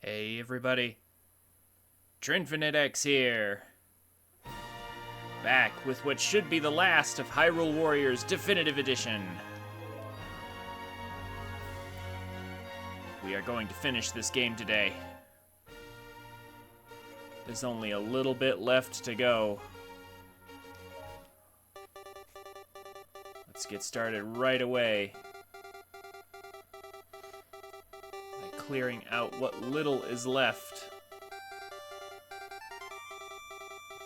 Hey everybody, TrinfiniteX here, back with what should be the last of Hyrule Warriors Definitive Edition. We are going to finish this game today. There's only a little bit left to go. Let's get started right away by clearing out what little is left.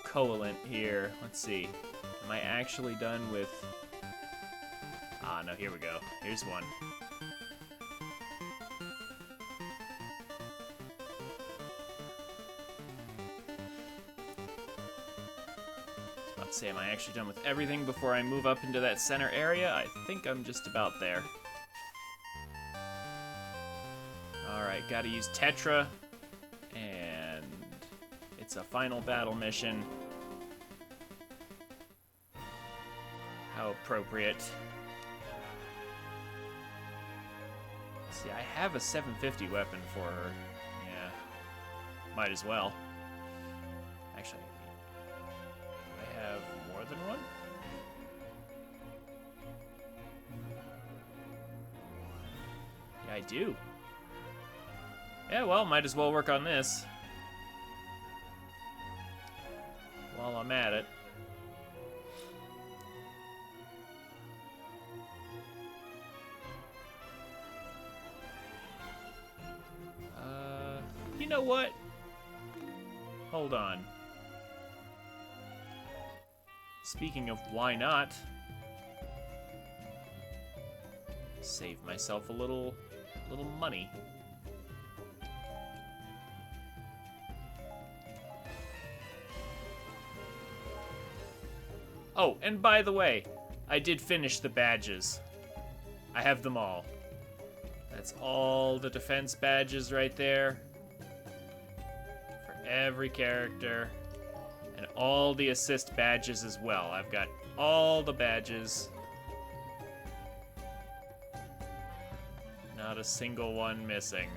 Coalant here. Let's see. Am I actually done with... Ah, no, here we go. Here's one. I was about to say, am I actually done with everything before I move up into that center area? I think I'm just about there. Alright, gotta use Tetra. And it's a final battle mission. How appropriate. See, I have a 750 weapon for her. Yeah. Might as well. Actually, I have more than one? Yeah, I do. Yeah, well, might as well work on this while I'm at it. You know what? Hold on. Speaking of why not, save myself a little money. Oh, and by the way, I did finish the badges. I have them all. That's all the defense badges right there. For every character. And all the assist badges as well. I've got all the badges. Not a single one missing.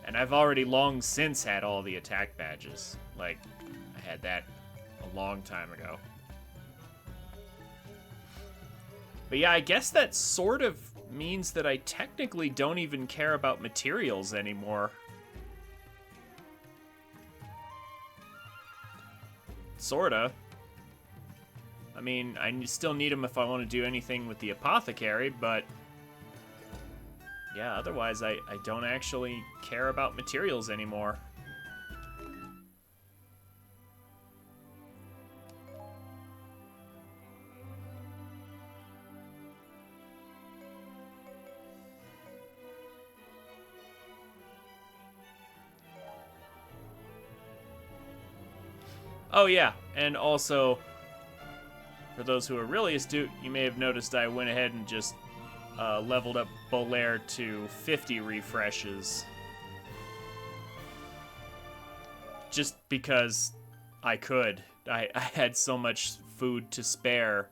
And I've already long since had all the attack badges. Like, I had that a long time ago. But yeah, I guess that sort of means that I technically don't even care about materials anymore. Sorta. I mean, I still need them if I want to do anything with the apothecary, but... yeah, otherwise I don't actually care about materials anymore. Oh yeah, and also, for those who are really astute, you may have noticed I went ahead and just leveled up Bolaire to 50 refreshes. Just because I could. I had so much food to spare,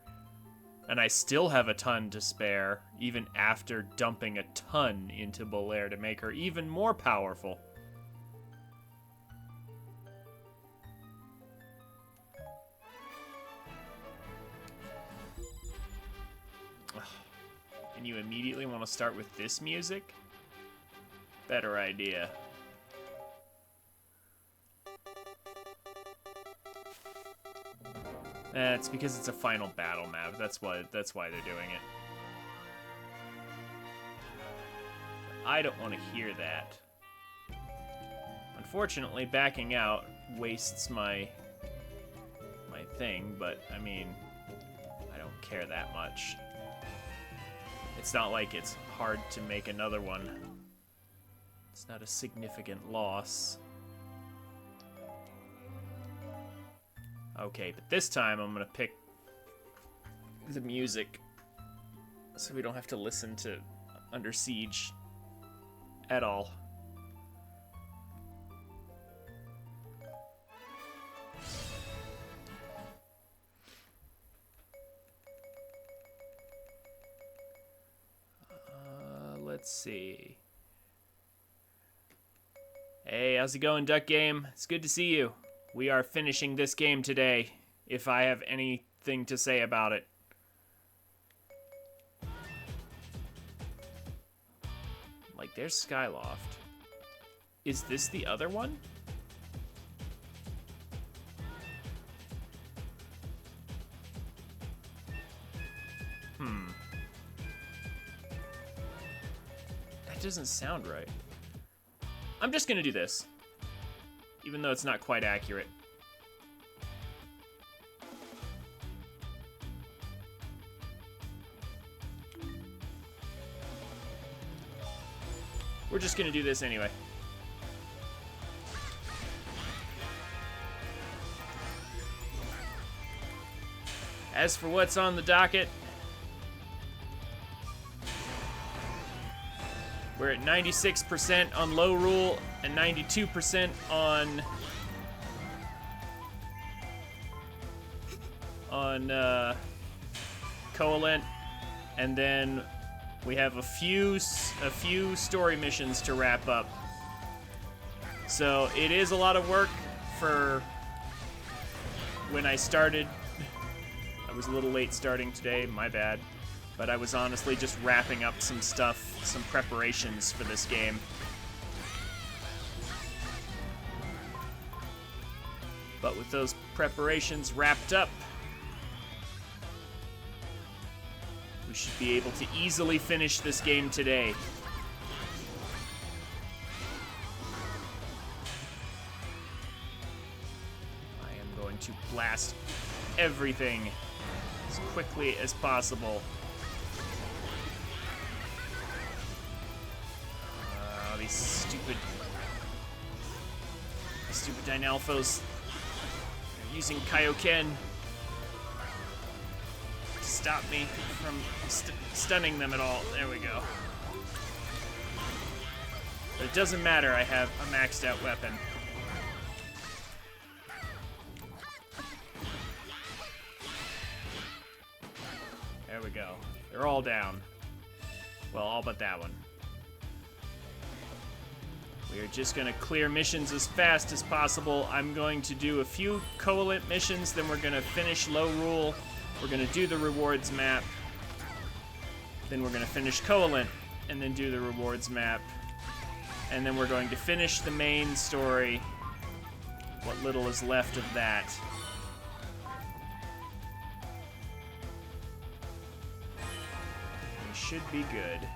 and I still have a ton to spare, even after dumping a ton into Bolaire to make her even more powerful. And you immediately want to start with this music? Better idea. It's because it's a final battle map. That's why they're doing it. I don't want to hear that. Unfortunately, backing out wastes my thing, but I mean, I don't care that much. It's not like it's hard to make another one. It's not a significant loss. Okay, but this time I'm gonna pick the music so we don't have to listen to Under Siege at all. Let's see. Hey, how's it going, Duck Game? It's good to see you. We are finishing this game today, if I have anything to say about it. Like, there's Skyloft. Is this the other one? That doesn't sound right. I'm just gonna do this, even though it's not quite accurate. We're just gonna do this anyway. As for what's on the docket, we're at 96% on low rule and 92% on Coalent, and then we have a few story missions to wrap up. So it is a lot of work for when I started. I was a little late starting today, my bad. But I was honestly just wrapping up some stuff, some preparations for this game. But with those preparations wrapped up, we should be able to easily finish this game today. I am going to blast everything as quickly as possible. These stupid Dynalphos. They're using Kaioken to stop me from stunning them at all. There we go. But it doesn't matter, I have a maxed out weapon. There we go. They're all down. Well, all but that one. We are just going to clear missions as fast as possible. I'm going to do a few Coalent missions, then we're going to finish Low Rule. We're going to do the rewards map. Then we're going to finish Coalent, and then do the rewards map. And then we're going to finish the main story, what little is left of that. We should be good.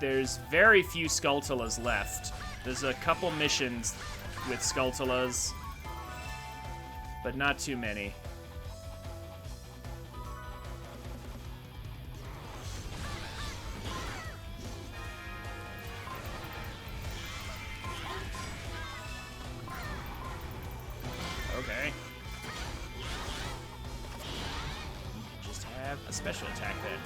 There's very few Skulltulas left. There's a couple missions with Skulltulas, but not too many. Okay. Just have a special attack then.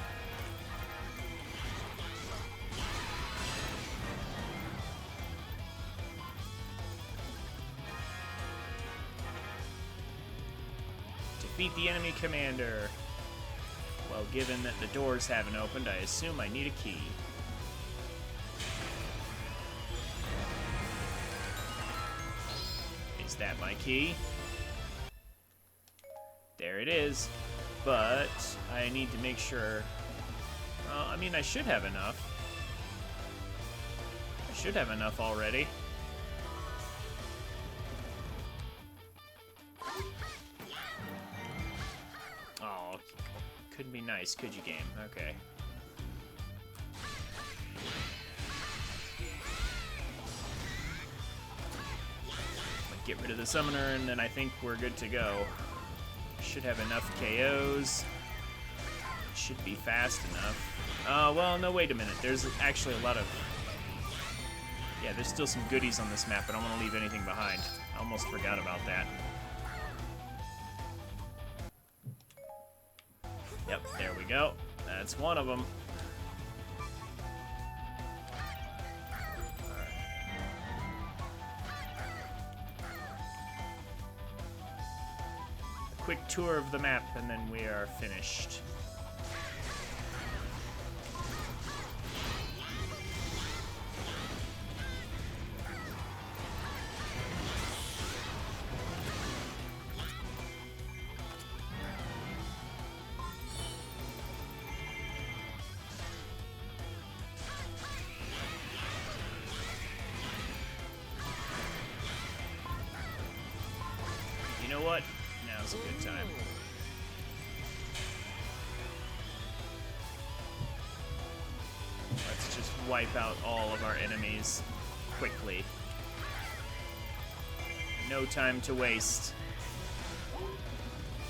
Defeat the enemy commander. Well, given that the doors haven't opened, I assume I need a key. Is that my key? There it is. But I need to make sure... Well, I mean, I should have enough. I should have enough already. Oh, couldn't be nice, could you, game? Okay. Get rid of the summoner, and then I think we're good to go. Should have enough KOs. Should be fast enough. Well, no, wait a minute. There's actually a lot of... Yeah, there's still some goodies on this map. I don't want to leave anything behind. I almost forgot about that. Yep, there we go. That's one of them. Quick tour of the map, and then we are finished. know what? Now's a good time. Let's just wipe out all of our enemies quickly. No time to waste.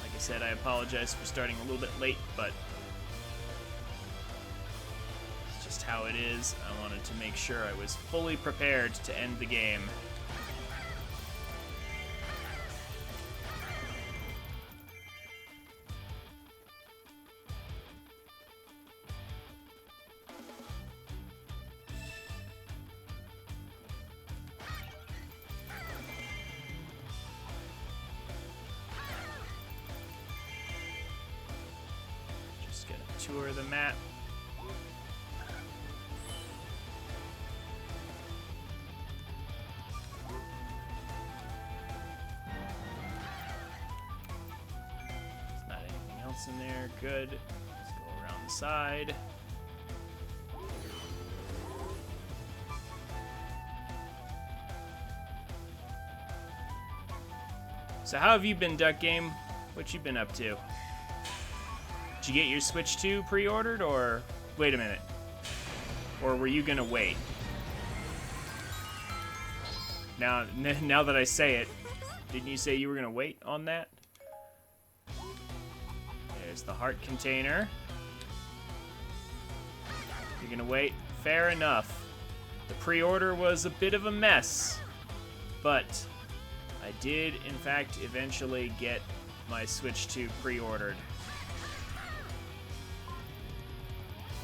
Like I said, I apologize for starting a little bit late, but it's just how it is. I wanted to make sure I was fully prepared to end the game. Tour the map. There's not anything else in there. Good. Let's go around the side. So how have you been, Duck Game? What you been up to? Did you get your Switch 2 pre-ordered, or wait a minute? Or were you gonna wait? Now that I say it, didn't you say you were gonna wait on that? There's the heart container. You're gonna wait? Fair enough. The pre-order was a bit of a mess, but I did, in fact, eventually get my Switch 2 pre-ordered.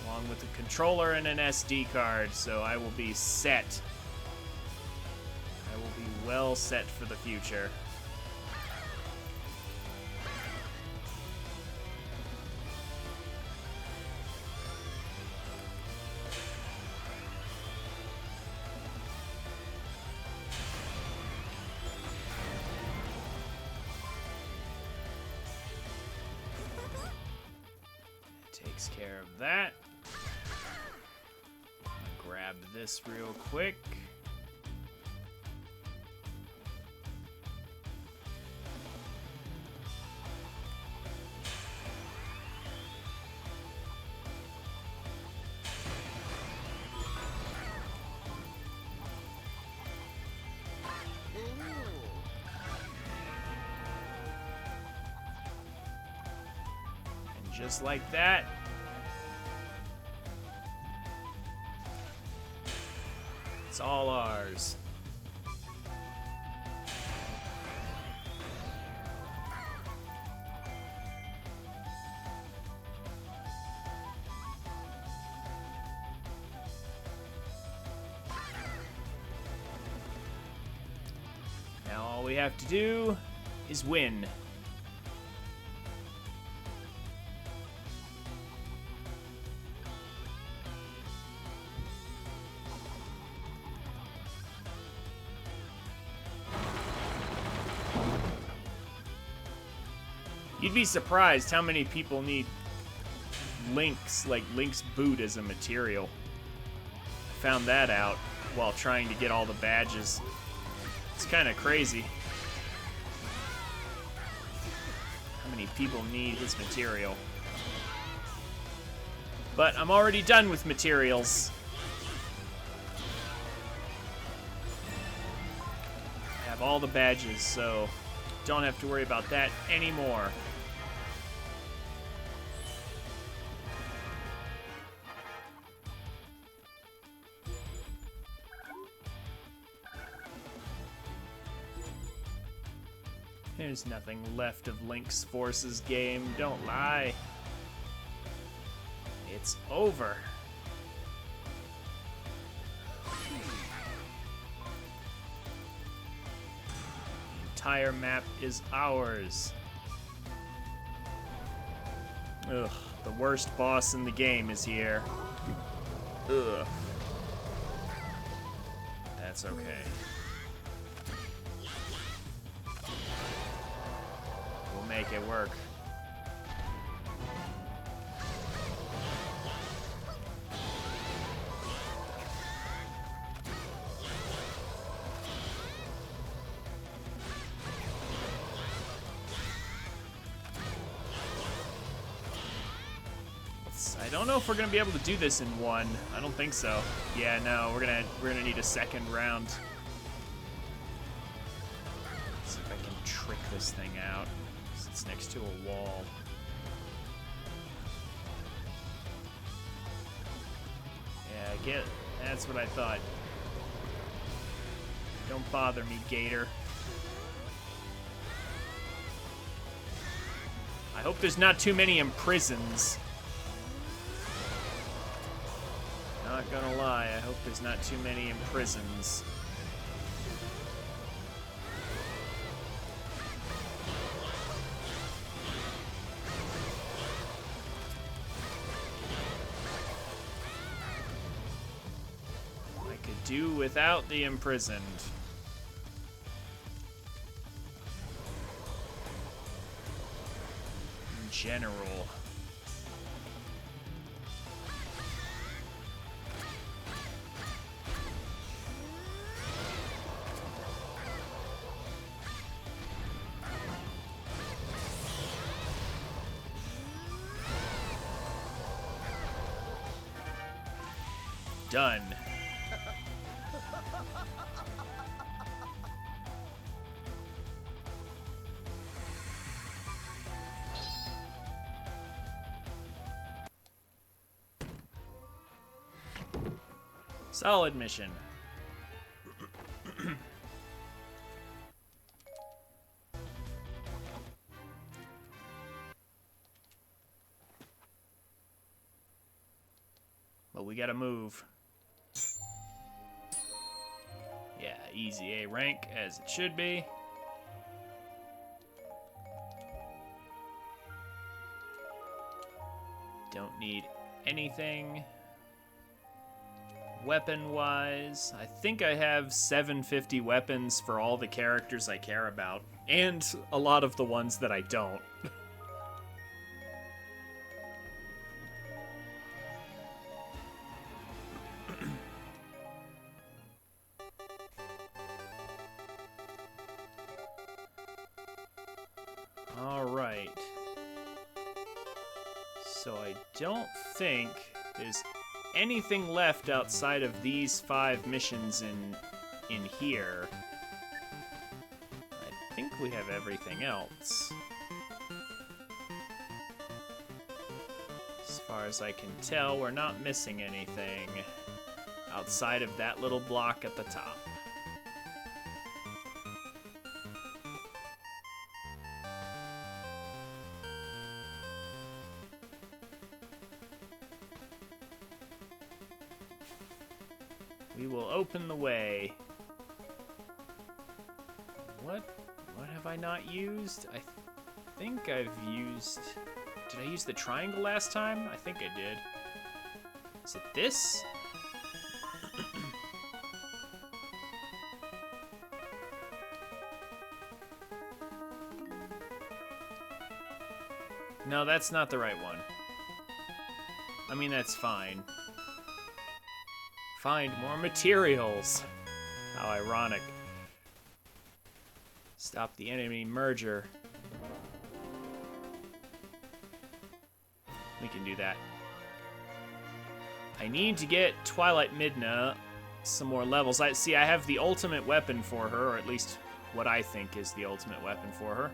Along with a controller and an SD card, so I will be set. I will be well set for the future. Takes care of that. Grab this real quick. And just like that, it's all ours. Now all we have to do is win. You'd be surprised how many people need Link's boot as a material. I found that out while trying to get all the badges. It's kind of crazy how many people need his material. But I'm already done with materials. I have all the badges, so don't have to worry about that anymore. There's nothing left of Link's Forces game, don't lie. It's over. The entire map is ours. Ugh, the worst boss in the game is here. Ugh. That's okay. We'll make it work. this. I don't know if we're gonna be able to do this in one. I don't think so. Yeah, no, we're gonna need a second round. Let's see if I can trick this thing out. It's next to a wall. Yeah, that's what I thought. Don't bother me, Gator. I hope there's not too many imprisons. Not gonna lie, I hope there's not too many imprisons. I could do without the imprisoned. General. Done. Solid mission. But we gotta move. Yeah, easy A rank, as it should be. Don't need anything. Weapon-wise, I think I have 750 weapons for all the characters I care about, and a lot of the ones that I don't. Alright. So I don't think there's anything left outside of these 5 missions in here. I think we have everything else. As far as I can tell, we're not missing anything outside of that little block at the top. We will open the way. What have I not used? I think I've used... Did I use the triangle last time? I think I did. Is it this? No, that's not the right one. I mean, that's fine. Find more materials. How ironic. Stop the enemy merger. We can do that. I need to get Twilight Midna some more levels. I have the ultimate weapon for her, or at least what I think is the ultimate weapon for her.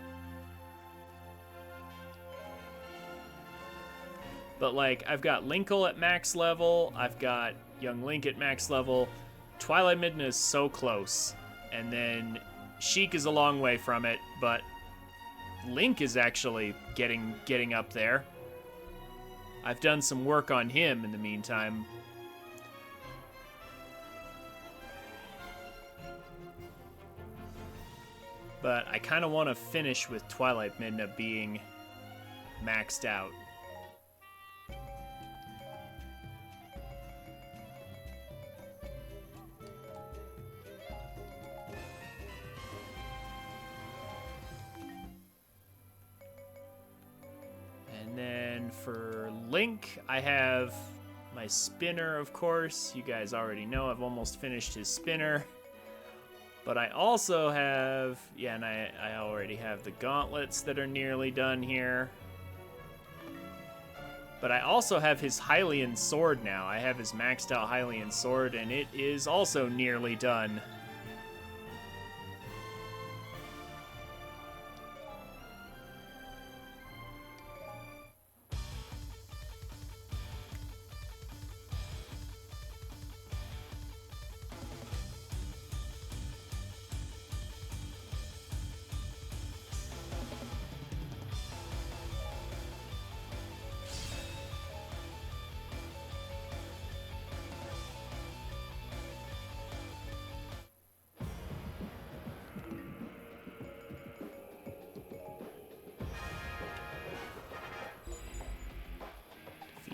But, like, I've got Linkle at max level, I've got Young Link at max level. Twilight Midna is so close. And then Sheik is a long way from it, but Link is actually getting up there. I've done some work on him in the meantime. But I kind of want to finish with Twilight Midna being maxed out. And then for Link, I have my spinner, of course. You guys already know I've almost finished his spinner. But I also have, yeah, and I already have the gauntlets that are nearly done here. But I also have his Hylian sword now. I have his maxed out Hylian sword, and it is also nearly done.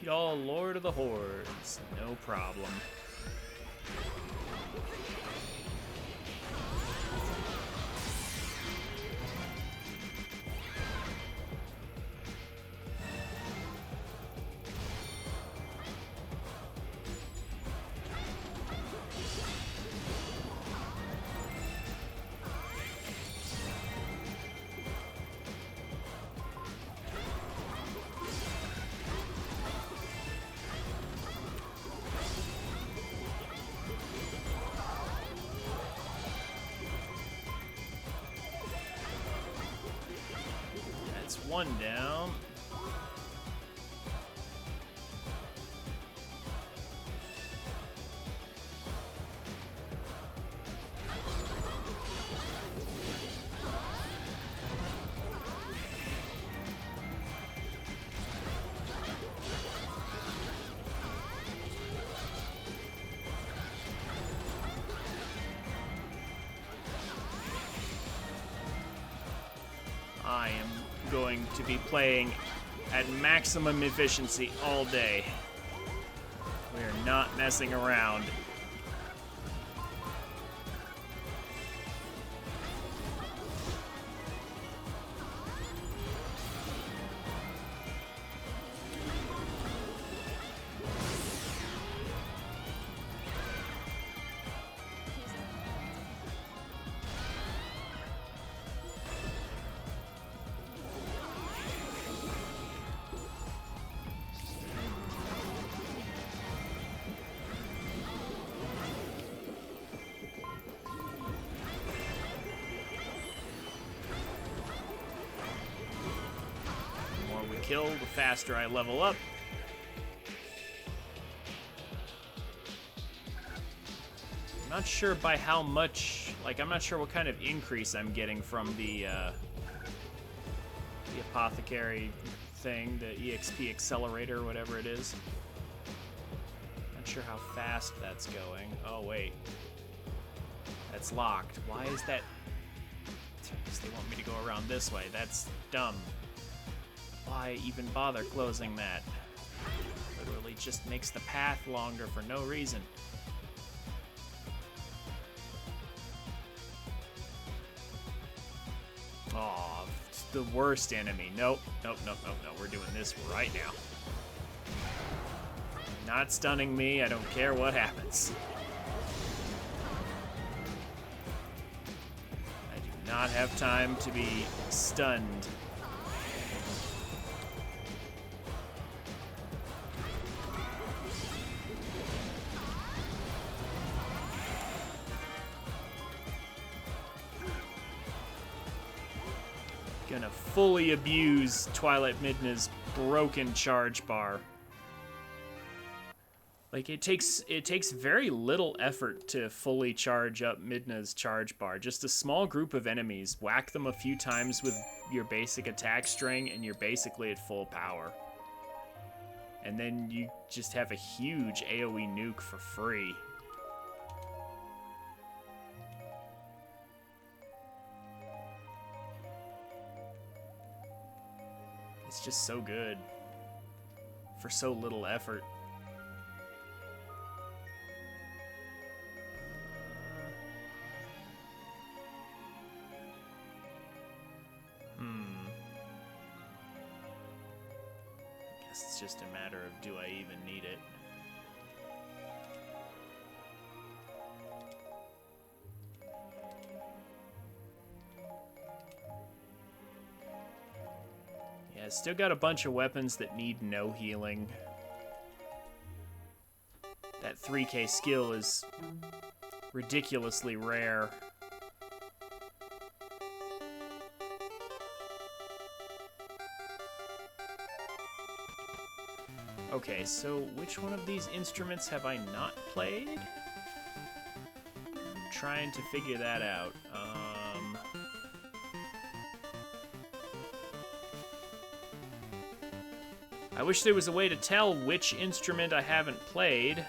Defeat all Lord of the Hordes. No problem. One down. I am going to be playing at maximum efficiency all day. We are not messing around. Kill, the faster I level up. I'm not sure by how much, like, I'm not sure what kind of increase I'm getting from the apothecary thing, the EXP accelerator, whatever it is. Not sure how fast that's going. Oh, wait. That's locked. Why is that? Because they want me to go around this way. That's dumb. Why even bother closing that? Literally just makes the path longer for no reason. Aw, it's the worst enemy. Nope, nope, nope, nope, no. We're doing this right now. Not stunning me. I don't care what happens. I do not have time to be stunned. Gonna fully abuse Twilight Midna's broken charge bar. Like, it takes very little effort to fully charge up Midna's charge bar. Just a small group of enemies, whack them a few times with your basic attack string, and you're basically at full power. And then you just have a huge AoE nuke for free. It's just so good for so little effort. I guess it's just a matter of, do I even need it? Still got a bunch of weapons that need no healing. That 3K skill is ridiculously rare. Okay, so which one of these instruments have I not played? I'm trying to figure that out. I wish there was a way to tell which instrument I haven't played.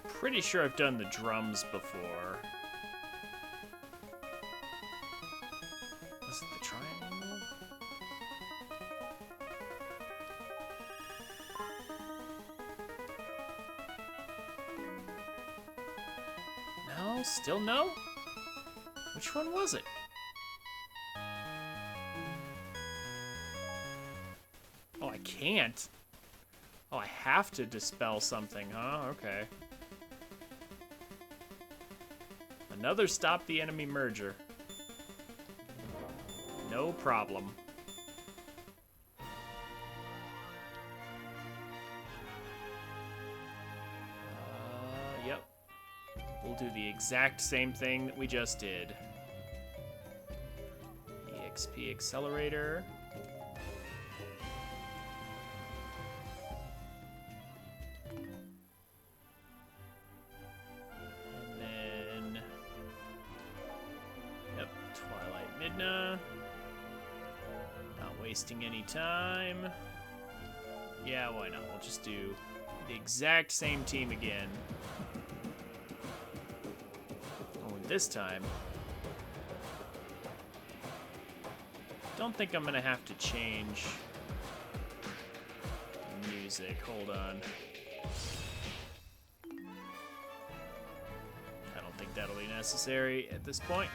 Pretty sure I've done the drums before. Was it the triangle? No, still no? Which one was it? Oh, I can't. Oh, I have to dispel something, huh? Okay. Another stop the enemy merger. No problem. Yep. We'll do the exact same thing that we just did. EXP accelerator. Wasting any time. Yeah, why not? We'll just do the exact same team again. Only this time, don't think I'm gonna have to change the music. Hold on. I don't think that'll be necessary at this point.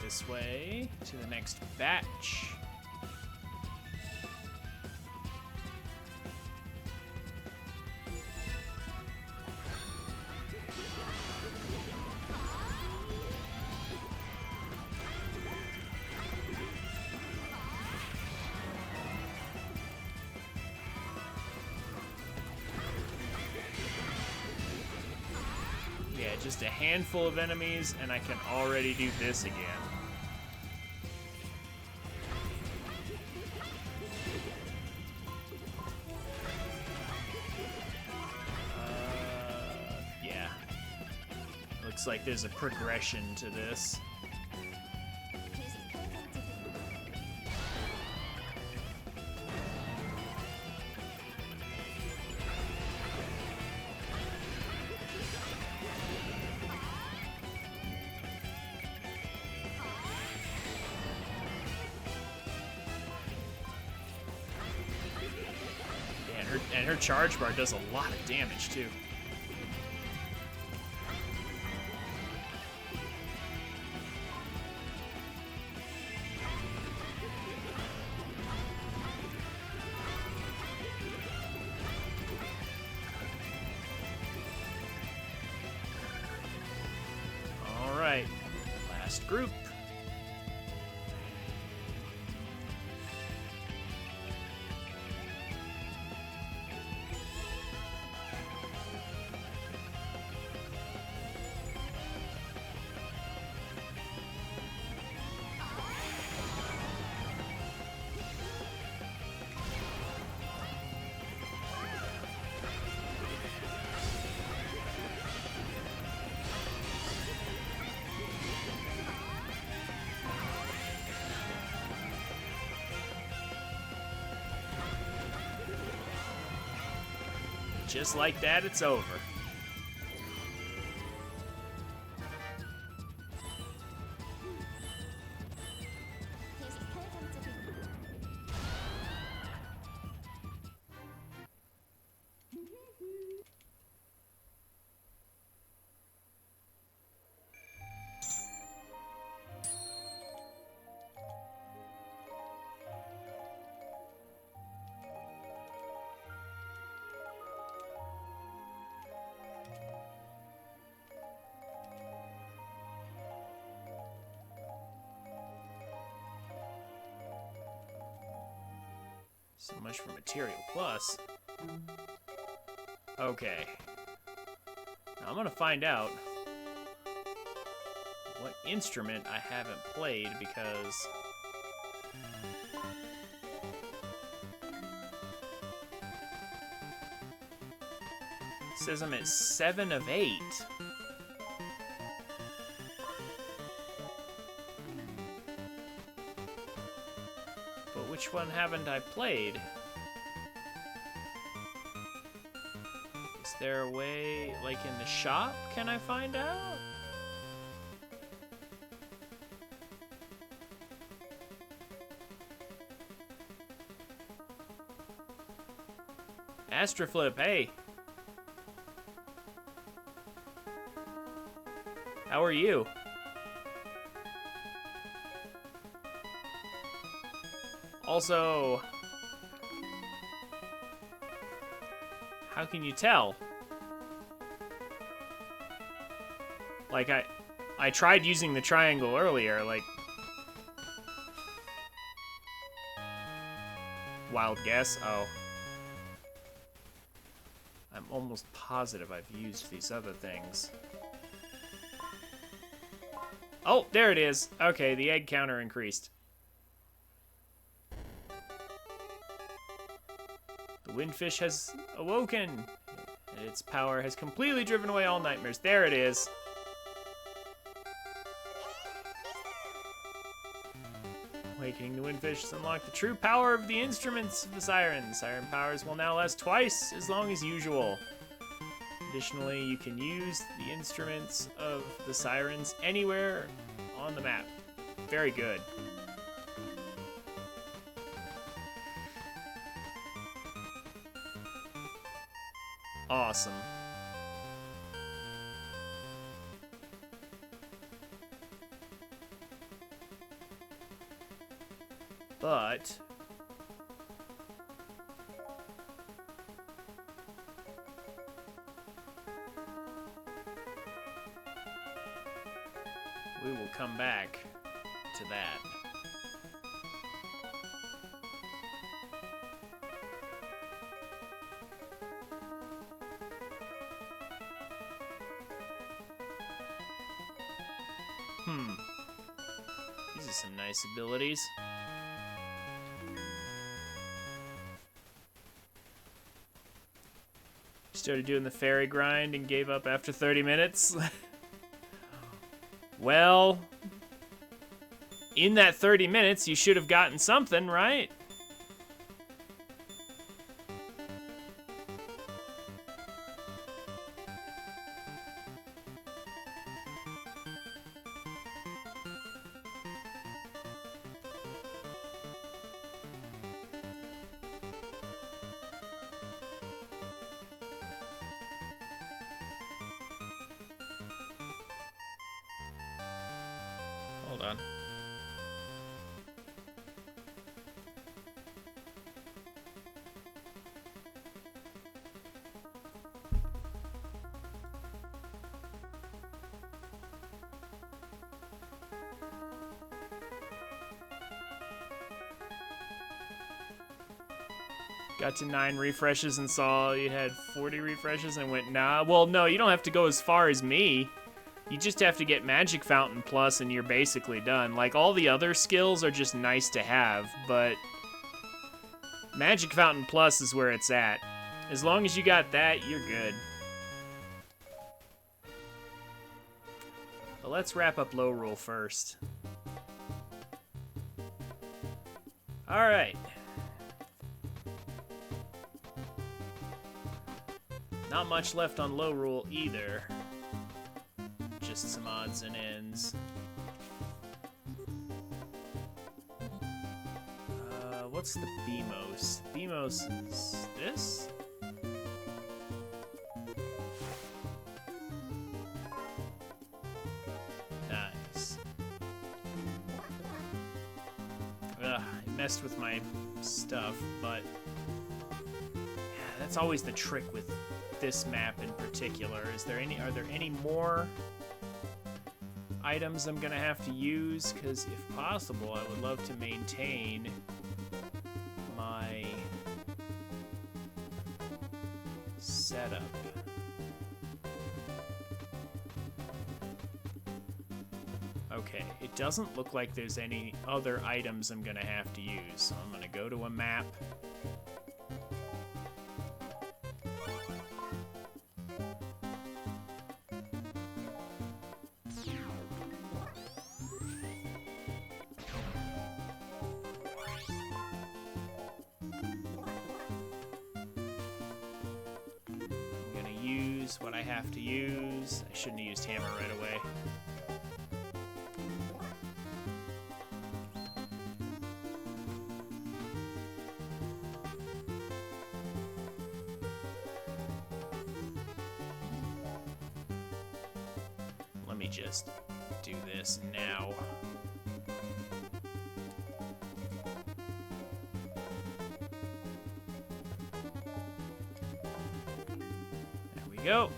This way to the next batch. Yeah, just a handful of enemies and I can already do this again. Looks like there's a progression to this. And her charge bar does a lot of damage too. Last group. just like that, it's over. So much for Material Plus. Okay. Now I'm gonna find out what instrument I haven't played because it says I'm at 7 of 8. But which one haven't I played? Is there a way, like in the shop, can I find out? Astroflip, hey! How are you? Also, how can you tell? Like, I tried using the triangle earlier, like... Wild guess? Oh. I'm almost positive I've used these other things. Oh, there it is! Okay, the egg counter increased. The windfish has awoken, and its power has completely driven away all nightmares. There it is. Awakening the windfish has unlocked the true power of the instruments of the siren. Siren powers will now last twice as long as usual. Additionally, you can use the instruments of the sirens anywhere on the map. Very good. Awesome. But we will come back to that. These are some nice abilities. Started doing the fairy grind and gave up after 30 minutes. Well, in that 30 minutes, you should have gotten something, right? Hold on. Got to 9 refreshes and saw you had 40 refreshes and went, nah. Well, no, you don't have to go as far as me. You just have to get Magic Fountain Plus and you're basically done. Like, all the other skills are just nice to have, but Magic Fountain Plus is where it's at. As long as you got that, you're good. But let's wrap up Low Rule first. Alright. Not much left on low rule either. Just some odds and ends. What's the BMOS? BMOS is this? Nice. Ugh, it messed with my stuff, but yeah, that's always the trick with this map in particular. Are there any more items I'm gonna have to use? Because if possible, I would love to maintain my setup. Okay, it doesn't look like there's any other items I'm gonna have to use, so I'm gonna go to a map. What I have to use. I shouldn't have used hammer right away. Let me just do this now. Go.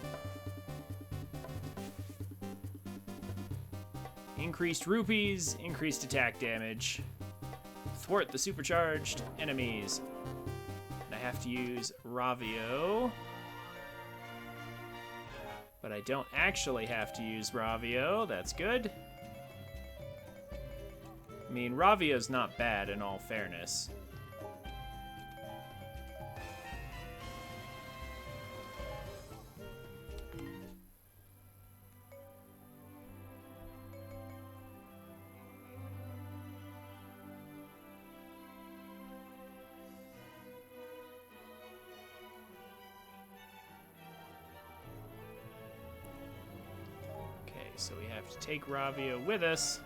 Increased rupees, increased attack damage. Thwart the supercharged enemies. And I have to use Ravio. But I don't actually have to use Ravio. That's good. I mean, Ravio's not bad in all fairness. So we have to take Ravio with us,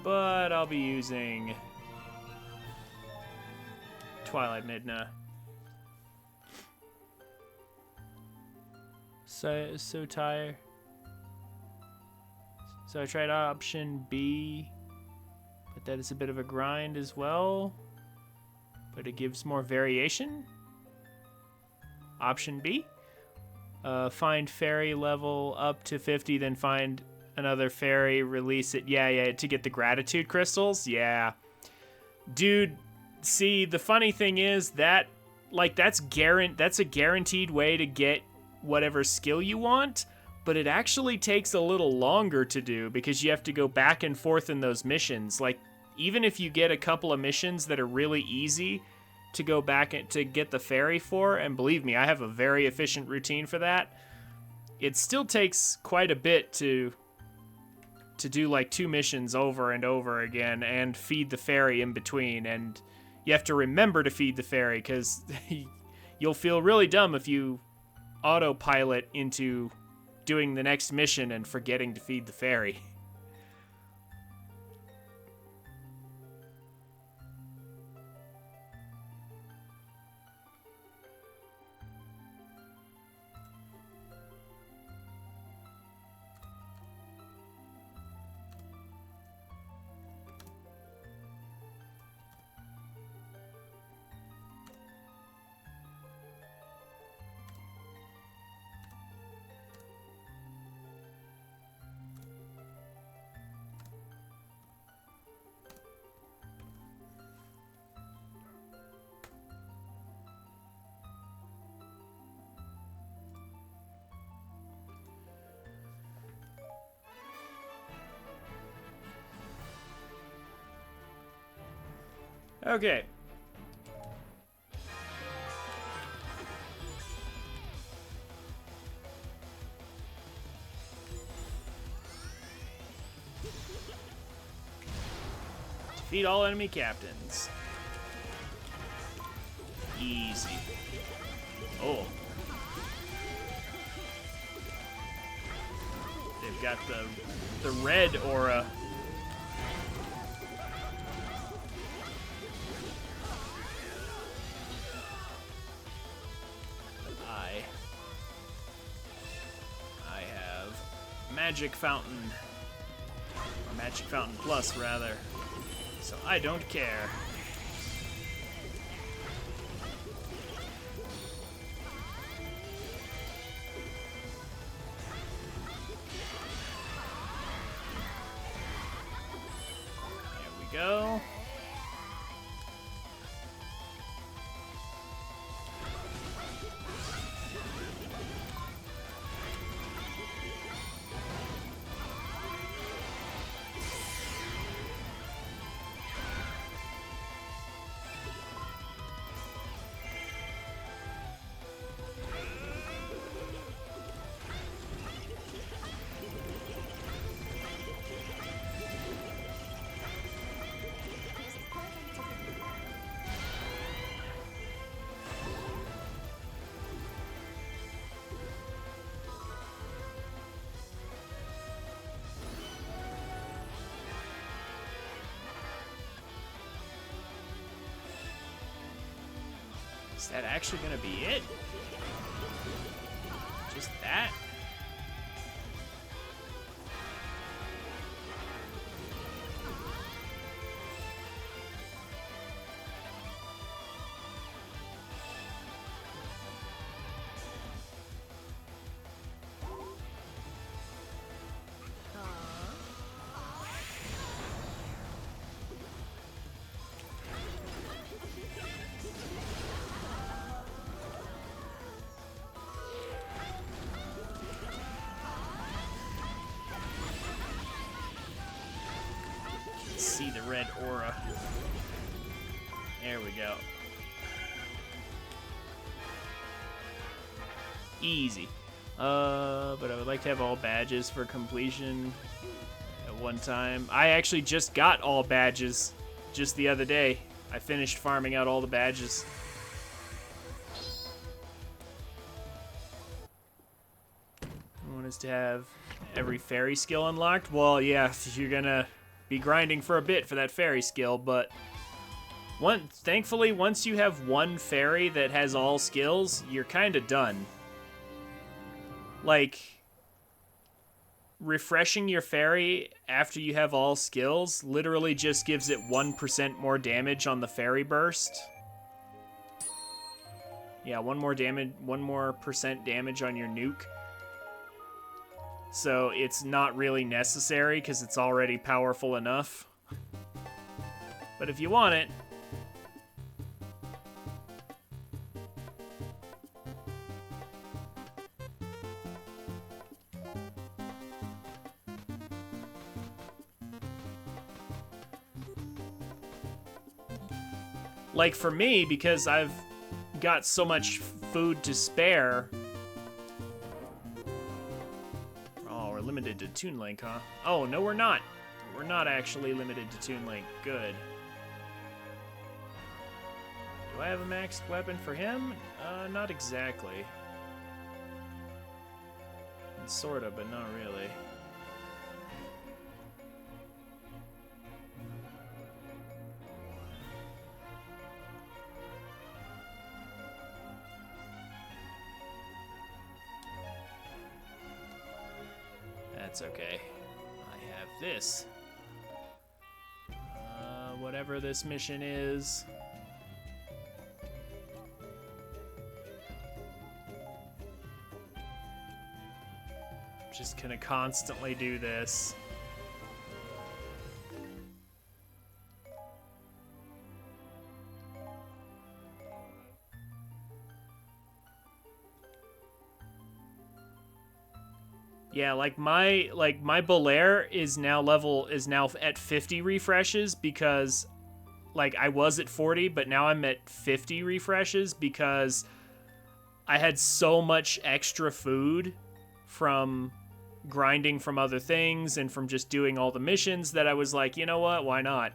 but I'll be using Twilight Midna. So tired. So I tried option B, but that is a bit of a grind as well, but it gives more variation. Option B. Find fairy level up to 50, then find another fairy, release it. Yeah, to get the gratitude crystals. Yeah. Dude, see, the funny thing is that, like, that's a guaranteed way to get whatever skill you want, but it actually takes a little longer to do because you have to go back and forth in those missions. Like, even if you get a couple of missions that are really easy to go back and to get the fairy for, and believe me, I have a very efficient routine for that, it still takes quite a bit to do like 2 missions over and over again and feed the fairy in between, and you have to remember to feed the fairy because you'll feel really dumb if you autopilot into doing the next mission and forgetting to feed the fairy. Okay. Defeat all enemy captains. Easy. Oh. They've got the red aura. I have Magic Fountain. Or Magic Fountain Plus, rather. So I don't care. There we go. Is that actually gonna be it? Just that? See the red aura. There we go. Easy. But I would like to have all badges for completion at one time. I actually just got all badges just the other day. I finished farming out all the badges. I want us to have every fairy skill unlocked. Well, yeah, you're gonna be grinding for a bit for that fairy skill, but thankfully, once you have one fairy that has all skills, you're kind of done. Like, refreshing your fairy after you have all skills literally just gives it 1% more damage on the fairy burst. Yeah, 1 more percent damage on your nuke. So it's not really necessary because it's already powerful enough. But if you want it, like for me, because I've got so much food to spare. Oh, we're limited to Toon Link, huh? Oh, no, we're not. We're not actually limited to Toon Link. Good. Do I have a maxed weapon for him? Not exactly. Sorta, but not really. That's okay. I have this. Whatever this mission is. Just gonna constantly do this. Yeah, like my Belair is now at 50 refreshes because like I was at 40, but now I'm at 50 refreshes because I had so much extra food from grinding from other things and from just doing all the missions that I was like, you know what, why not?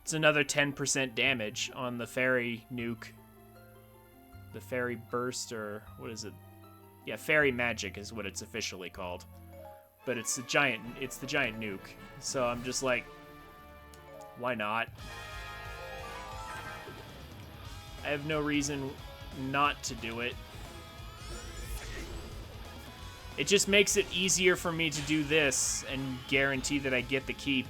It's another 10% damage on the fairy nuke. The fairy burst, or what is it? Yeah, fairy magic is what it's officially called. but it's the giant nuke. So I'm just like, why not? I have no reason not to do it. It just makes it easier for me to do this and guarantee that I get the keep.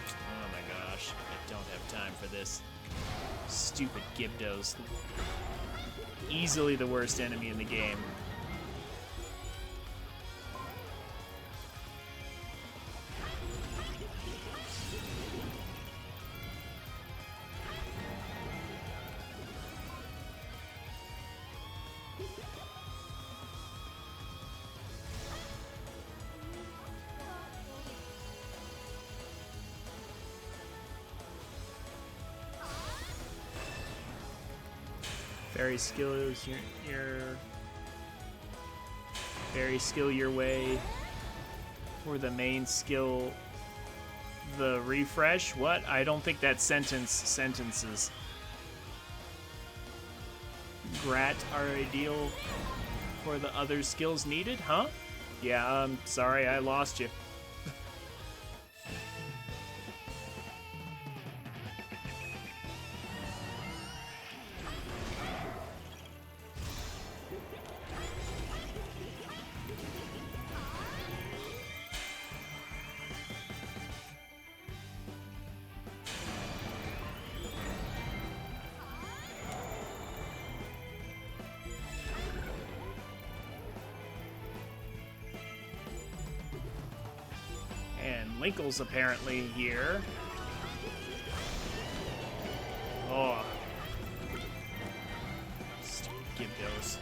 Oh my gosh, I don't have time for this. Stupid Gibdos. Easily the worst enemy in the game. Fairy skills your fairy skill your way for the main skill. The refresh? What? I don't think that sentences. Grat are ideal for the other skills needed, huh? Yeah, I'm sorry, I lost you. Linkle's apparently here. Oh. Stupid Gibdos.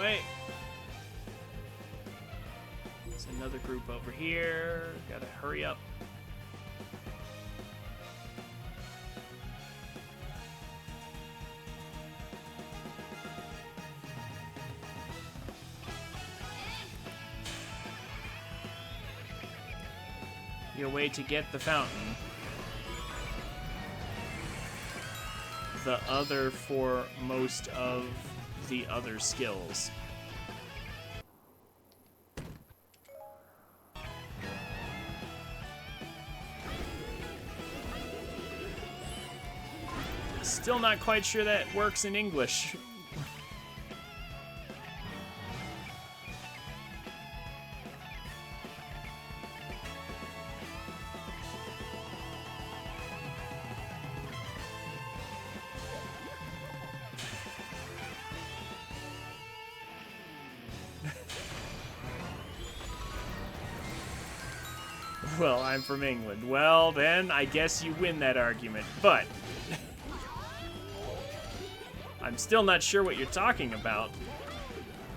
Wait. There's another group over here. Gotta hurry up. Your way to get the fountain. The other for most of the other skills. Still not quite sure that works in English. Well, I'm from England. Well, then, I guess you win that argument. But I'm still not sure what you're talking about.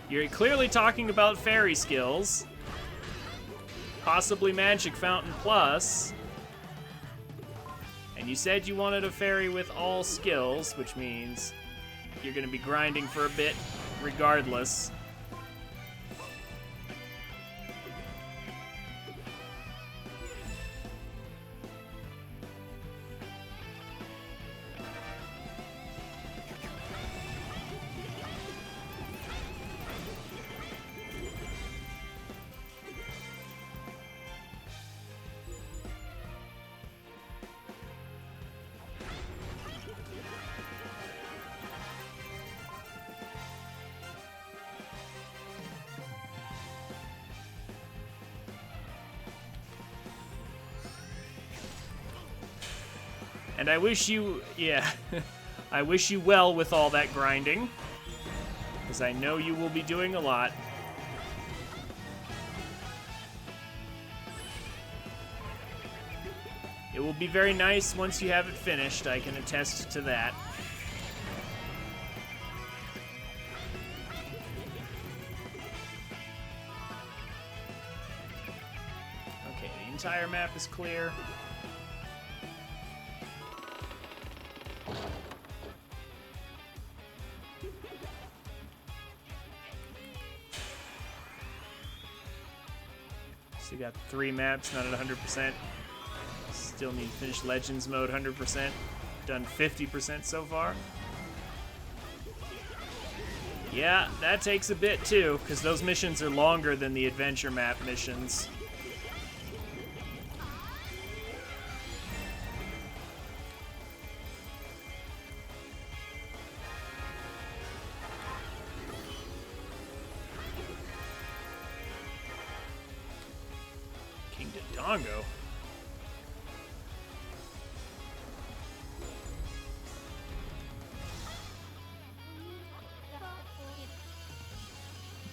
You're clearly talking about fairy skills. Possibly Magic Fountain Plus. And you said you wanted a fairy with all skills, which means you're going to be grinding for a bit regardless. And I wish you, yeah, I wish you well with all that grinding, because I know you will be doing a lot. It will be very nice once you have it finished, I can attest to that. entire map is clear. So you got 3 maps, not at 100%. Still need to finish Legends mode 100%. Done 50% so far. Yeah, that takes a bit too, because those missions are longer than the adventure map missions. King Dodongo.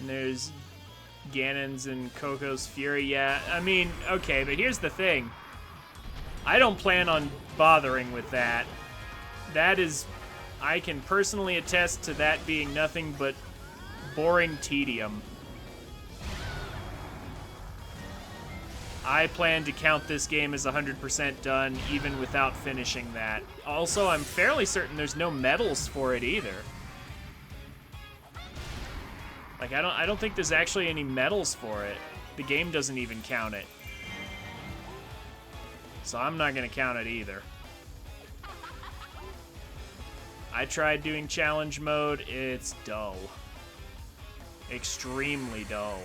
And there's Ganon's and Coco's Fury. Yeah, I mean, okay, but here's the thing. I don't plan on bothering with that. That is, I can personally attest to that being nothing but boring tedium. I plan to count this game as 100% done, even without finishing that. Also, I'm fairly certain there's no medals for it either. Like, I don't think there's actually any medals for it. The game doesn't even count it. So I'm not gonna count it either. I tried doing challenge mode, it's dull. Extremely dull.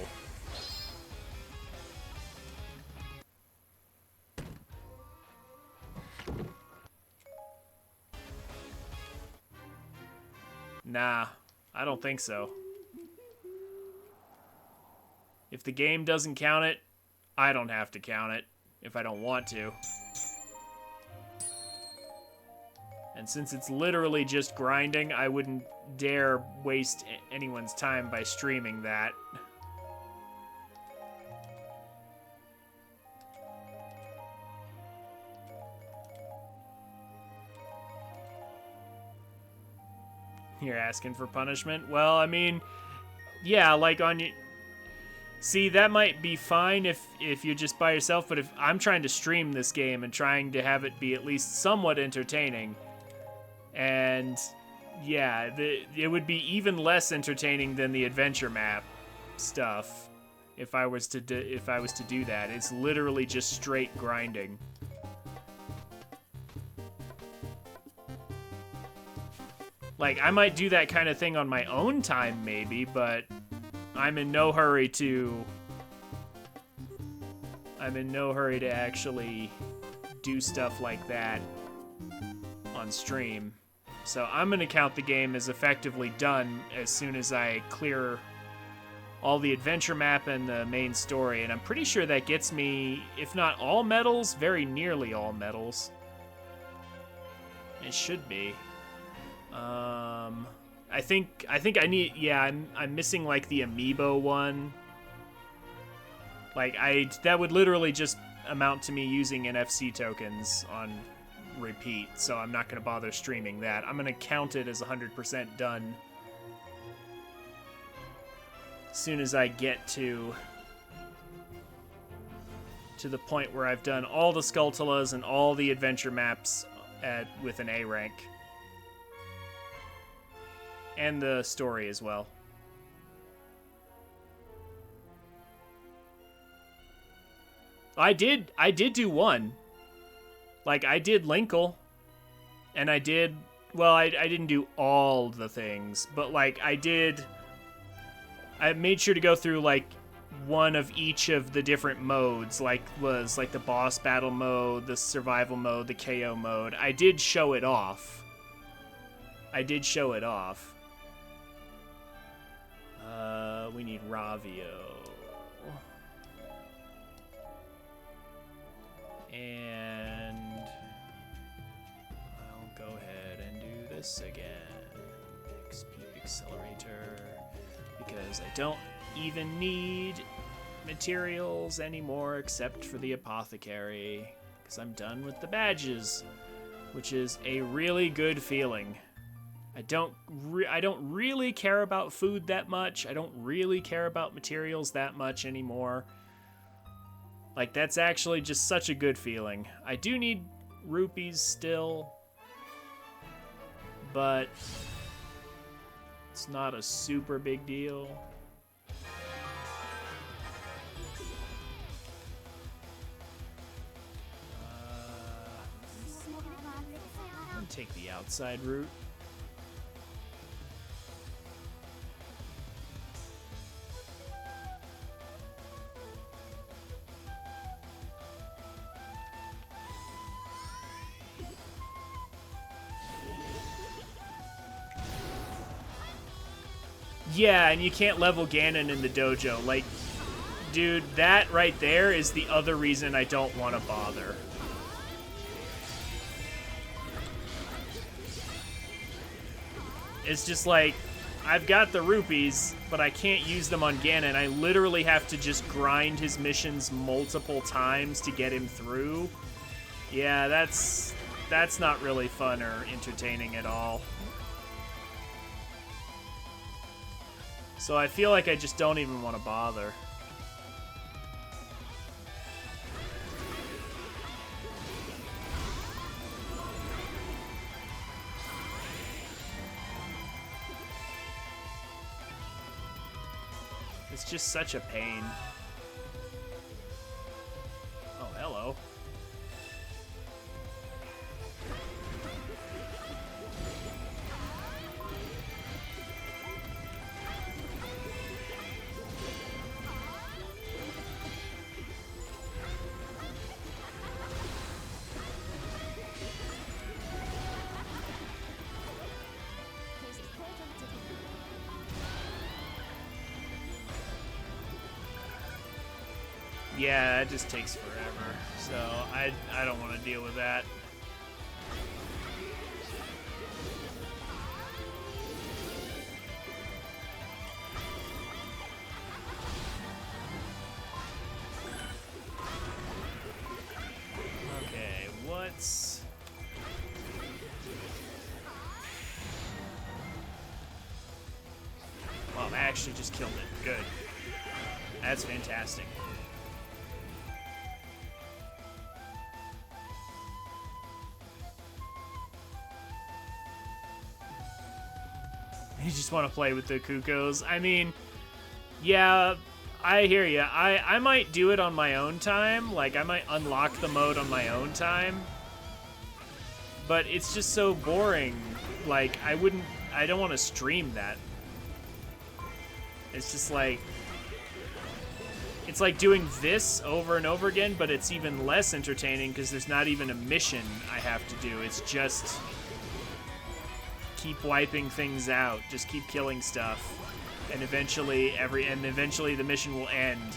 Nah, I don't think so. If the game doesn't count it, I don't have to count it if I don't want to. And since it's literally just grinding, I wouldn't dare waste anyone's time by streaming that. You're asking for punishment? Well, I mean, yeah, like on you. See, that might be fine if you're just by yourself, but if I'm trying to stream this game and trying to have it be at least somewhat entertaining, and yeah, it would be even less entertaining than the adventure map stuff if I was to do that. It's literally just straight grinding. Like, I might do that kind of thing on my own time, maybe, but I'm in no hurry to actually do stuff like that on stream. So I'm going to count the game as effectively done as soon as I clear all the adventure map and the main story. And I'm pretty sure that gets me, if not all medals, very nearly all medals. It should be. I think I need, yeah, I'm missing like the amiibo one. Like that would literally just amount to me using NFC tokens on repeat, so I'm not going to bother streaming that. I'm going to count it as 100% done as soon as I get to the point where I've done all the Skulltulas and all the adventure maps with an A rank. And the story as well. I did do one. Like, I did Linkle. And I did, well, I didn't do all the things, but like I made sure to go through like one of each of the different modes, like was like the boss battle mode, the survival mode, the KO mode. I did show it off. We need Ravio. And I'll go ahead and do this again. XP Accelerator. Because I don't even need materials anymore except for the Apothecary. Because I'm done with the badges. Which is a really good feeling. I don't really care about food that much. I don't really care about materials that much anymore. Like, that's actually just such a good feeling. I do need rupees still, but it's not a super big deal. I'm gonna take the outside route. Yeah, and you can't level Ganon in the dojo. Like, dude, that right there is the other reason I don't want to bother. It's just like, I've got the rupees, but I can't use them on Ganon. I literally have to just grind his missions multiple times to get him through. Yeah, that's not really fun or entertaining at all. So I feel like I just don't even want to bother. It's just such a pain. Oh, hello. Yeah, that just takes forever. So I don't want to deal with that. Okay, what's... Well, I actually just killed it. Good. That's fantastic. You just want to play with the Cuckoos. I mean, yeah, I hear you. I might do it on my own time. Like, I might unlock the mode on my own time. But it's just so boring. Like, I don't want to stream that. It's just like, it's like doing this over and over again, but it's even less entertaining because there's not even a mission I have to do. It's just keep wiping things out, just keep killing stuff, and eventually the mission will end.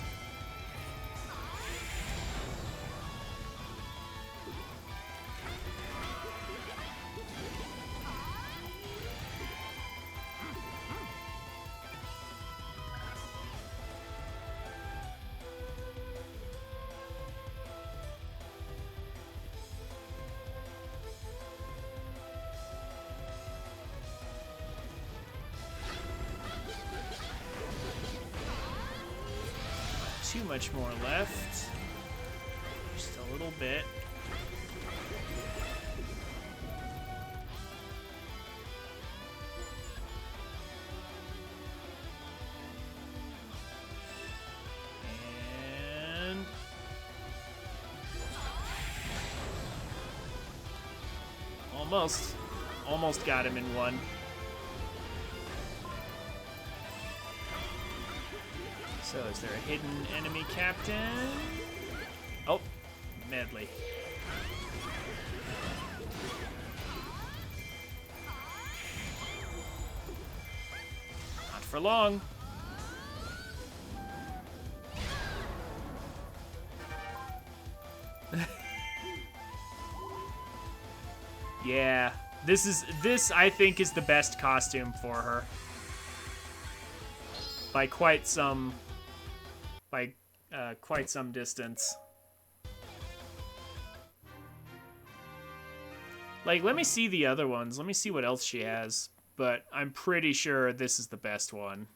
Too much more left. Just a little bit. And almost got him in one. So, is there a hidden enemy captain? Oh, Medley. Not for long. Yeah, this I think is the best costume for her. By quite some distance. Like, let me see the other ones. Let me see what else she has. But I'm pretty sure this is the best one.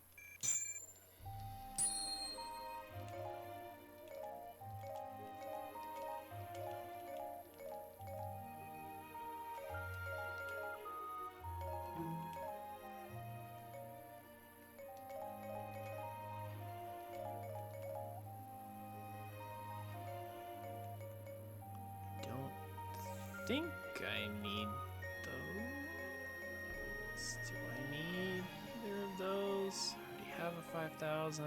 think I need those. Do I need either of those? I already have a 5,000.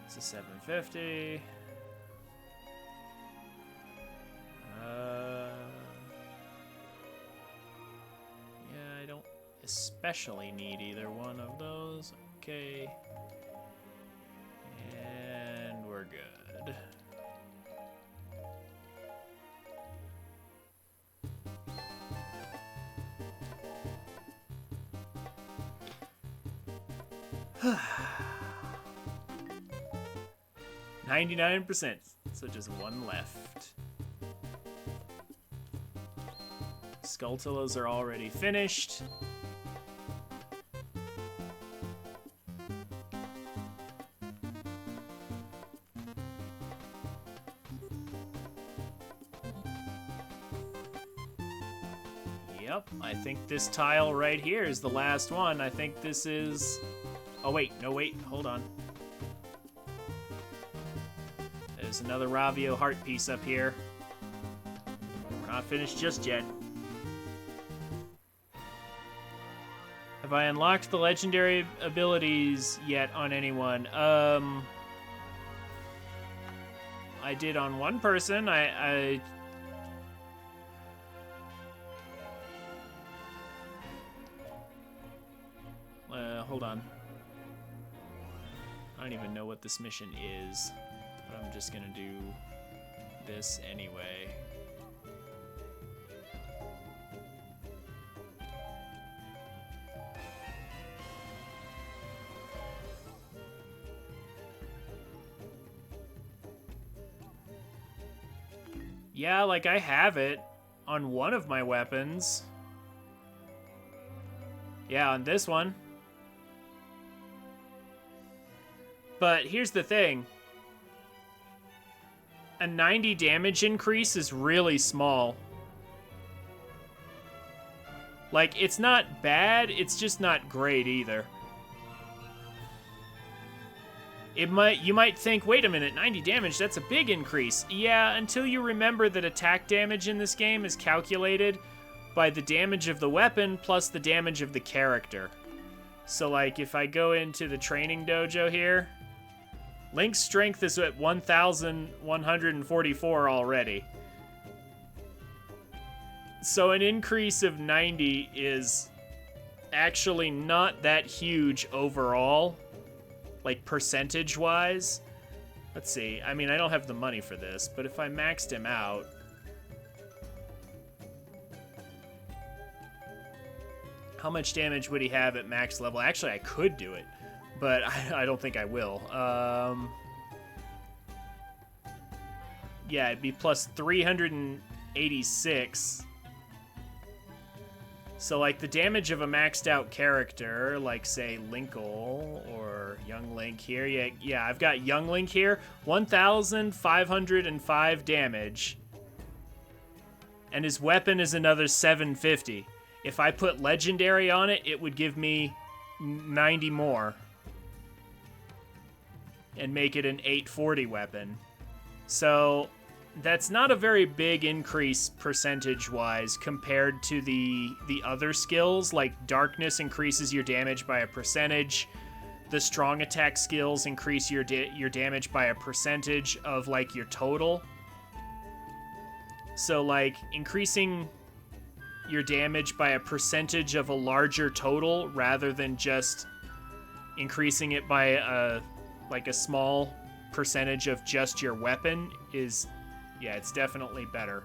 It's a 750. Yeah, I don't especially need either one of those. Okay. And we're good. $99%, so just one left. Skulltulas are already finished. Yep, I think this tile right here is the last one. I think this is... Oh, wait. No, wait. Hold on. There's another Ravio heart piece up here. We're not finished just yet. Have I unlocked the legendary abilities yet on anyone? I did on one person. Hold on. I don't even know what this mission is, but I'm just gonna do this anyway. Yeah, like I have it on one of my weapons. Yeah, on this one. But here's the thing. A 90 damage increase is really small. Like, it's not bad, it's just not great either. You might think, wait a minute, 90 damage, that's a big increase. Yeah, until you remember that attack damage in this game is calculated by the damage of the weapon plus the damage of the character. So, like, if I go into the training dojo here, Link's strength is at 1,144 already. So an increase of 90 is actually not that huge overall, like percentage-wise. Let's see. I mean, I don't have the money for this, but if I maxed him out... How much damage would he have at max level? Actually, I could do it, but I don't think I will. Yeah, it'd be plus 386. So, like, the damage of a maxed out character, like, say, Linkle or Young Link here. Yeah, I've got Young Link here. 1,505 damage. And his weapon is another 750. If I put Legendary on it, it would give me 90 more. And make it an 840 weapon. So... that's not a very big increase percentage-wise compared to the other skills. Like, Darkness increases your damage by a percentage. The Strong Attack skills increase your damage by a percentage of, like, your total. So, like, increasing your damage by a percentage of a larger total rather than just increasing it by a small percentage of just your weapon is... yeah, it's definitely better.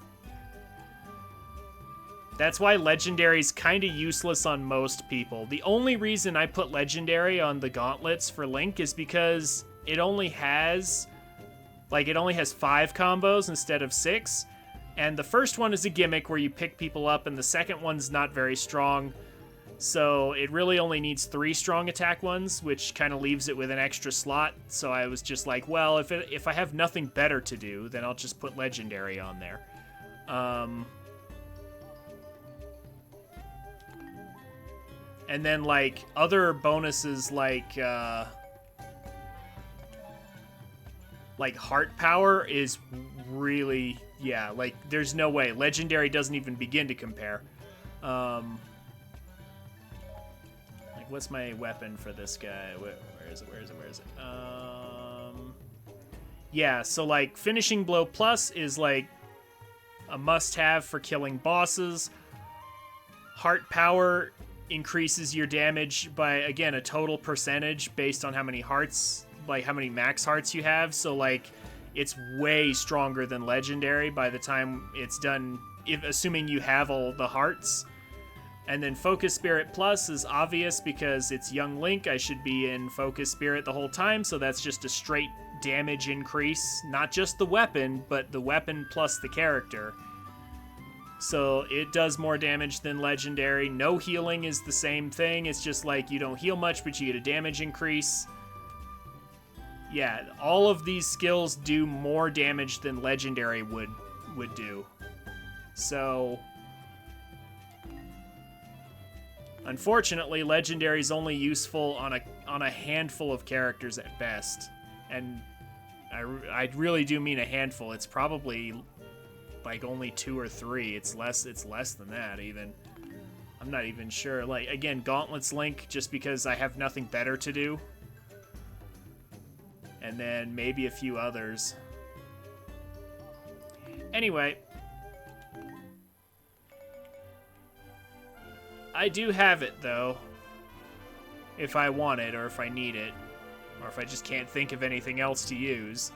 That's why Legendary's kind of useless on most people. The only reason I put Legendary on the gauntlets for Link is because it only has 5 combos instead of 6. And the first one is a gimmick where you pick people up, and the second one's not very strong. So it really only needs 3 strong attack ones, which kind of leaves it with an extra slot. So I was just like, well, if I have nothing better to do, then I'll just put Legendary on there. And then, like, other bonuses like Heart Power is really yeah, like, there's no way. Legendary doesn't even begin to compare. Like, what's my weapon for this guy? Where is it? Yeah, so, like, Finishing Blow Plus is, like, a must-have for killing bosses. Heart Power increases your damage by, again, a total percentage based on how many hearts, like, how many max hearts you have. So, like, it's way stronger than Legendary by the time it's done, assuming you have all the hearts. And then Focus Spirit Plus is obvious because it's Young Link. I should be in Focus Spirit the whole time, so that's just a straight damage increase. Not just the weapon, but the weapon plus the character. So it does more damage than Legendary. No healing is the same thing. It's just like you don't heal much, but you get a damage increase. Yeah, all of these skills do more damage than Legendary would do. So unfortunately, Legendary is only useful on a handful of characters at best. And I really do mean a handful. It's probably like only 2 or 3. It's less than that even. I'm not even sure. Like, again, Gauntlets Link just because I have nothing better to do. And then maybe a few others. Anyway, I do have it though, if I want it or if I need it, or if I just can't think of anything else to use.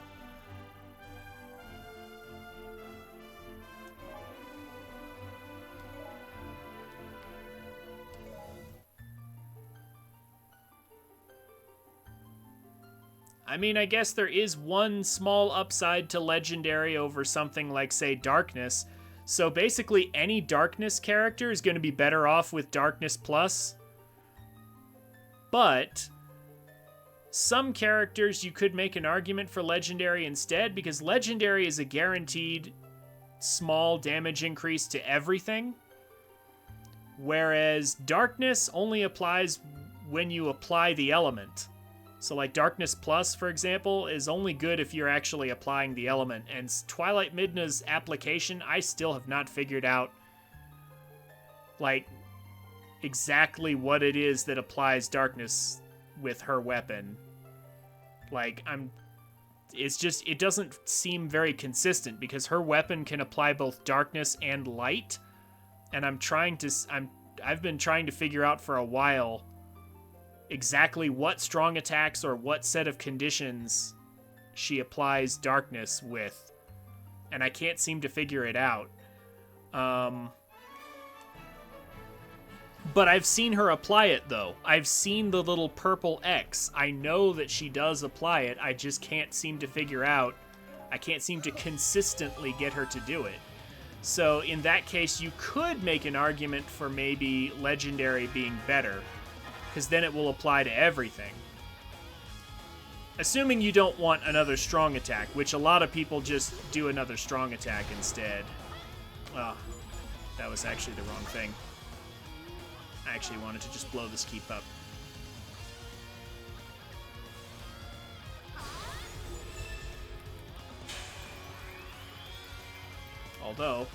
I mean, I guess there is one small upside to Legendary over something like, say, Darkness. So basically, any Darkness character is going to be better off with Darkness Plus. But some characters you could make an argument for Legendary instead, because Legendary is a guaranteed small damage increase to everything. Whereas Darkness only applies when you apply the element. So, like, Darkness Plus, for example, is only good if you're actually applying the element. And Twilight Midna's application, I still have not figured out, like, exactly what it is that applies darkness with her weapon. Like, it's just, it doesn't seem very consistent, because her weapon can apply both darkness and light. And I've been trying to figure out for a while exactly what strong attacks or what set of conditions she applies darkness with, and I can't seem to figure it out. But I've seen her apply it, though. I've seen the little purple X. I know that she does apply it. I just can't seem to figure out. I can't seem to consistently get her to do it. So in that case, you could make an argument for maybe Legendary being better, because then it will apply to everything. Assuming you don't want another strong attack, which a lot of people just do another strong attack instead. Oh, that was actually the wrong thing. I actually wanted to just blow this keep up. Although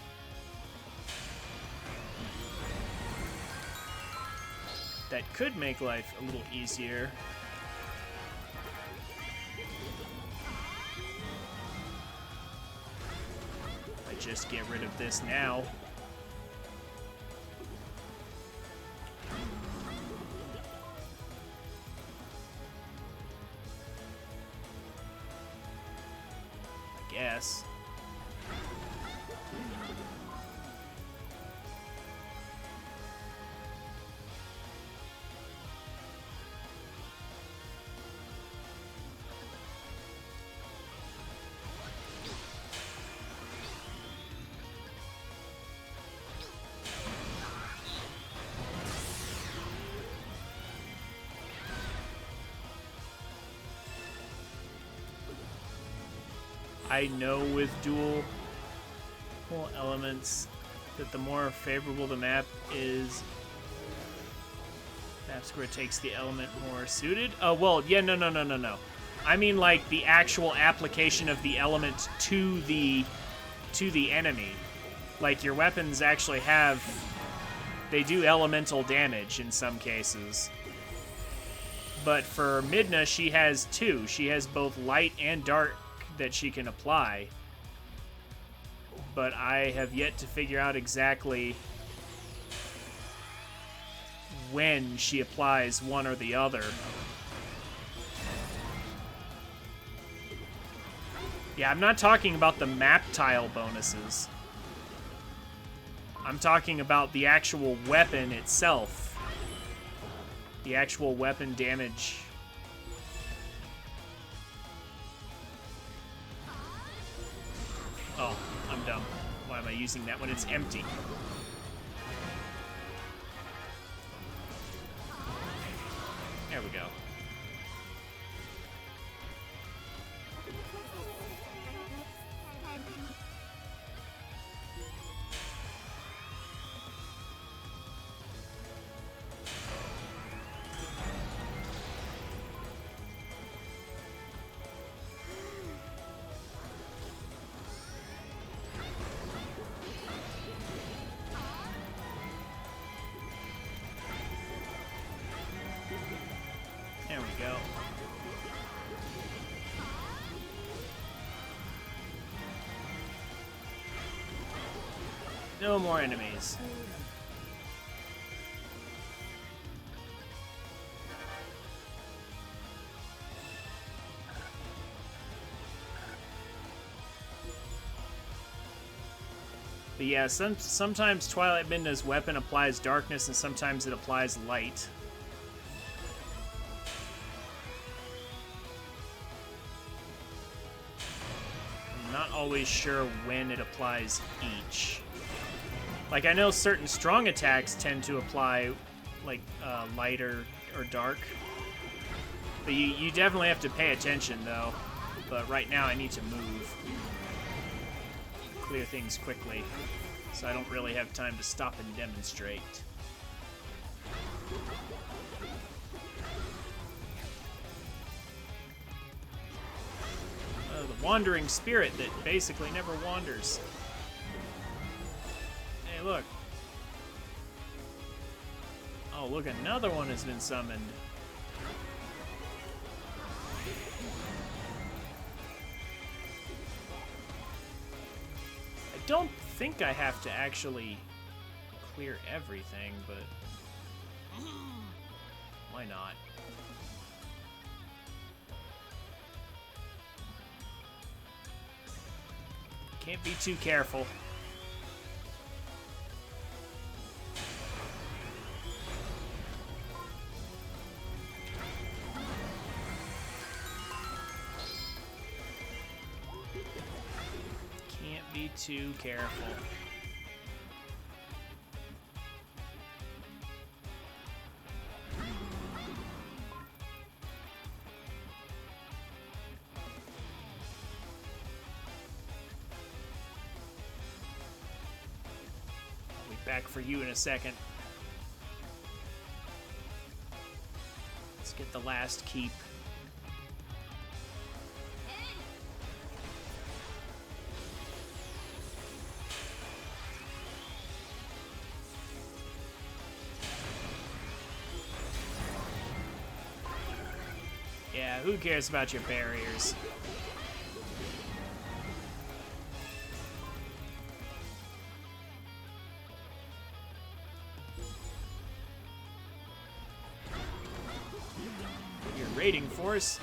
that could make life a little easier. I just get rid of this now. I guess. I know with dual elements that the more favorable the map is, maps where it takes the element more suited. Oh, well, yeah, no. I mean, like, the actual application of the element to the to the enemy. Like, your weapons actually have... They do elemental damage in some cases. But for Midna, she has two. She has both light and dark that she can apply. But I have yet to figure out exactly when she applies one or the other. Yeah, I'm not talking about the map tile bonuses. I'm talking about the actual weapon itself. The actual weapon damage. Oh, I'm dumb. Why am I using that when it's empty? There we go. There we go. No more enemies. But yeah, sometimes Twilight Midna's weapon applies darkness and sometimes it applies light. I'm not always sure when it applies each. Like, I know certain strong attacks tend to apply, like, light or dark. But you definitely have to pay attention, though. But right now I need to move. Clear things quickly, so I don't really have time to stop and demonstrate. The wandering spirit that basically never wanders. Hey, look. Oh, look, another one has been summoned. I don't think I have to actually clear everything, but why not? Can't be too careful. Can't be too careful. Back for you in a second. Let's get the last keep. Yeah, who cares about your barriers? Raiding force.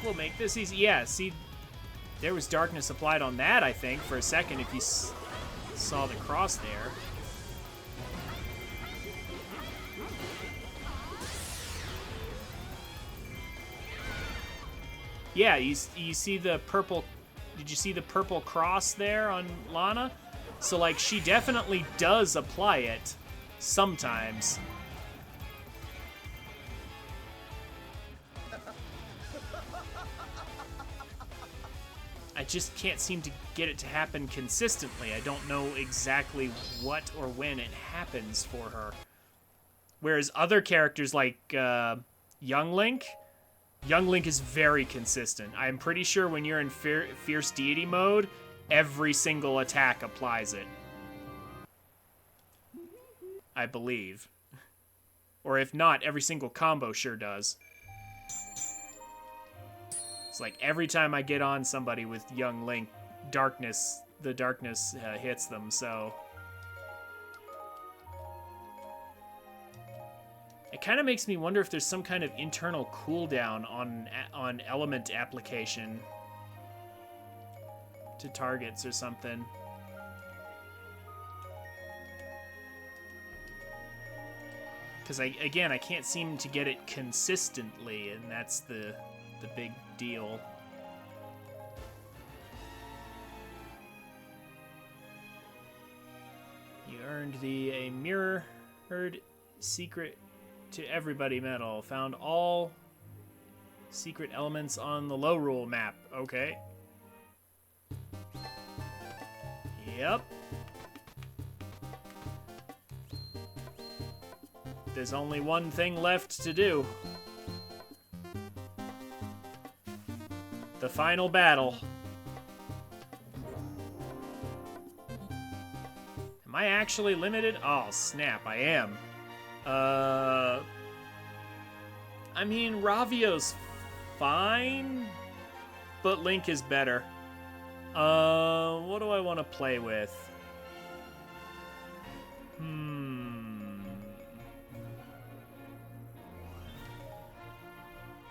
We'll make this easy. Yeah, see, there was darkness applied on that, I think, for a second, if you saw the cross there. Yeah, you see the purple... Did you see the purple cross there on Lana? So, like, she definitely does apply it sometimes. I just can't seem to get it to happen consistently. I don't know exactly what or when it happens for her. Whereas other characters like Young Link, Young Link is very consistent. I'm pretty sure when you're in Fierce Deity mode, every single attack applies it. I believe. Or if not, every single combo sure does. It's like every time I get on somebody with Young Link, the darkness hits them, so... It kind of makes me wonder if there's some kind of internal cooldown on element application to targets or something. Because again, I can't seem to get it consistently, and that's the big deal. You earned a mirrored secret to everybody medal. Found all secret elements on the low rule map. Okay. Yep. There's only one thing left to do. The final battle. Am I actually limited? Oh, snap, I am. I mean, Ravio's fine, but Link is better. What do I want to play with?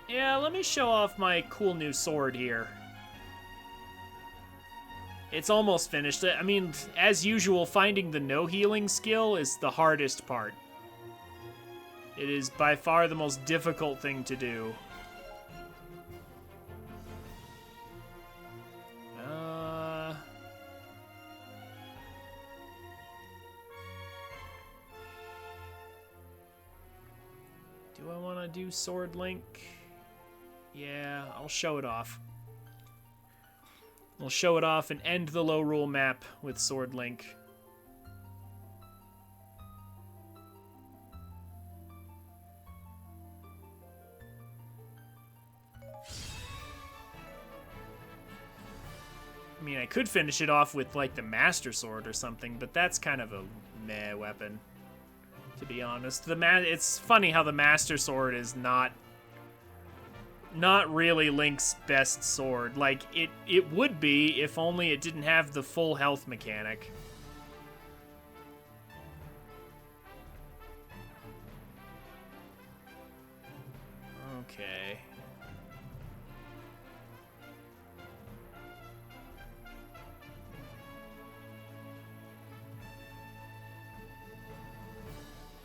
Yeah, let me show off my cool new sword here. It's almost finished. I mean, as usual, finding the no healing skill is the hardest part. It is by far the most difficult thing to do. Do I want to do Sword Link? Yeah, I'll show it off. We'll show it off and end the low rule map with Sword Link. I mean, I could finish it off with, like, the Master Sword or something, but that's kind of a meh weapon, to be honest. It's funny how the Master Sword is not really Link's best sword. Like, it would be if only it didn't have the full health mechanic. Okay.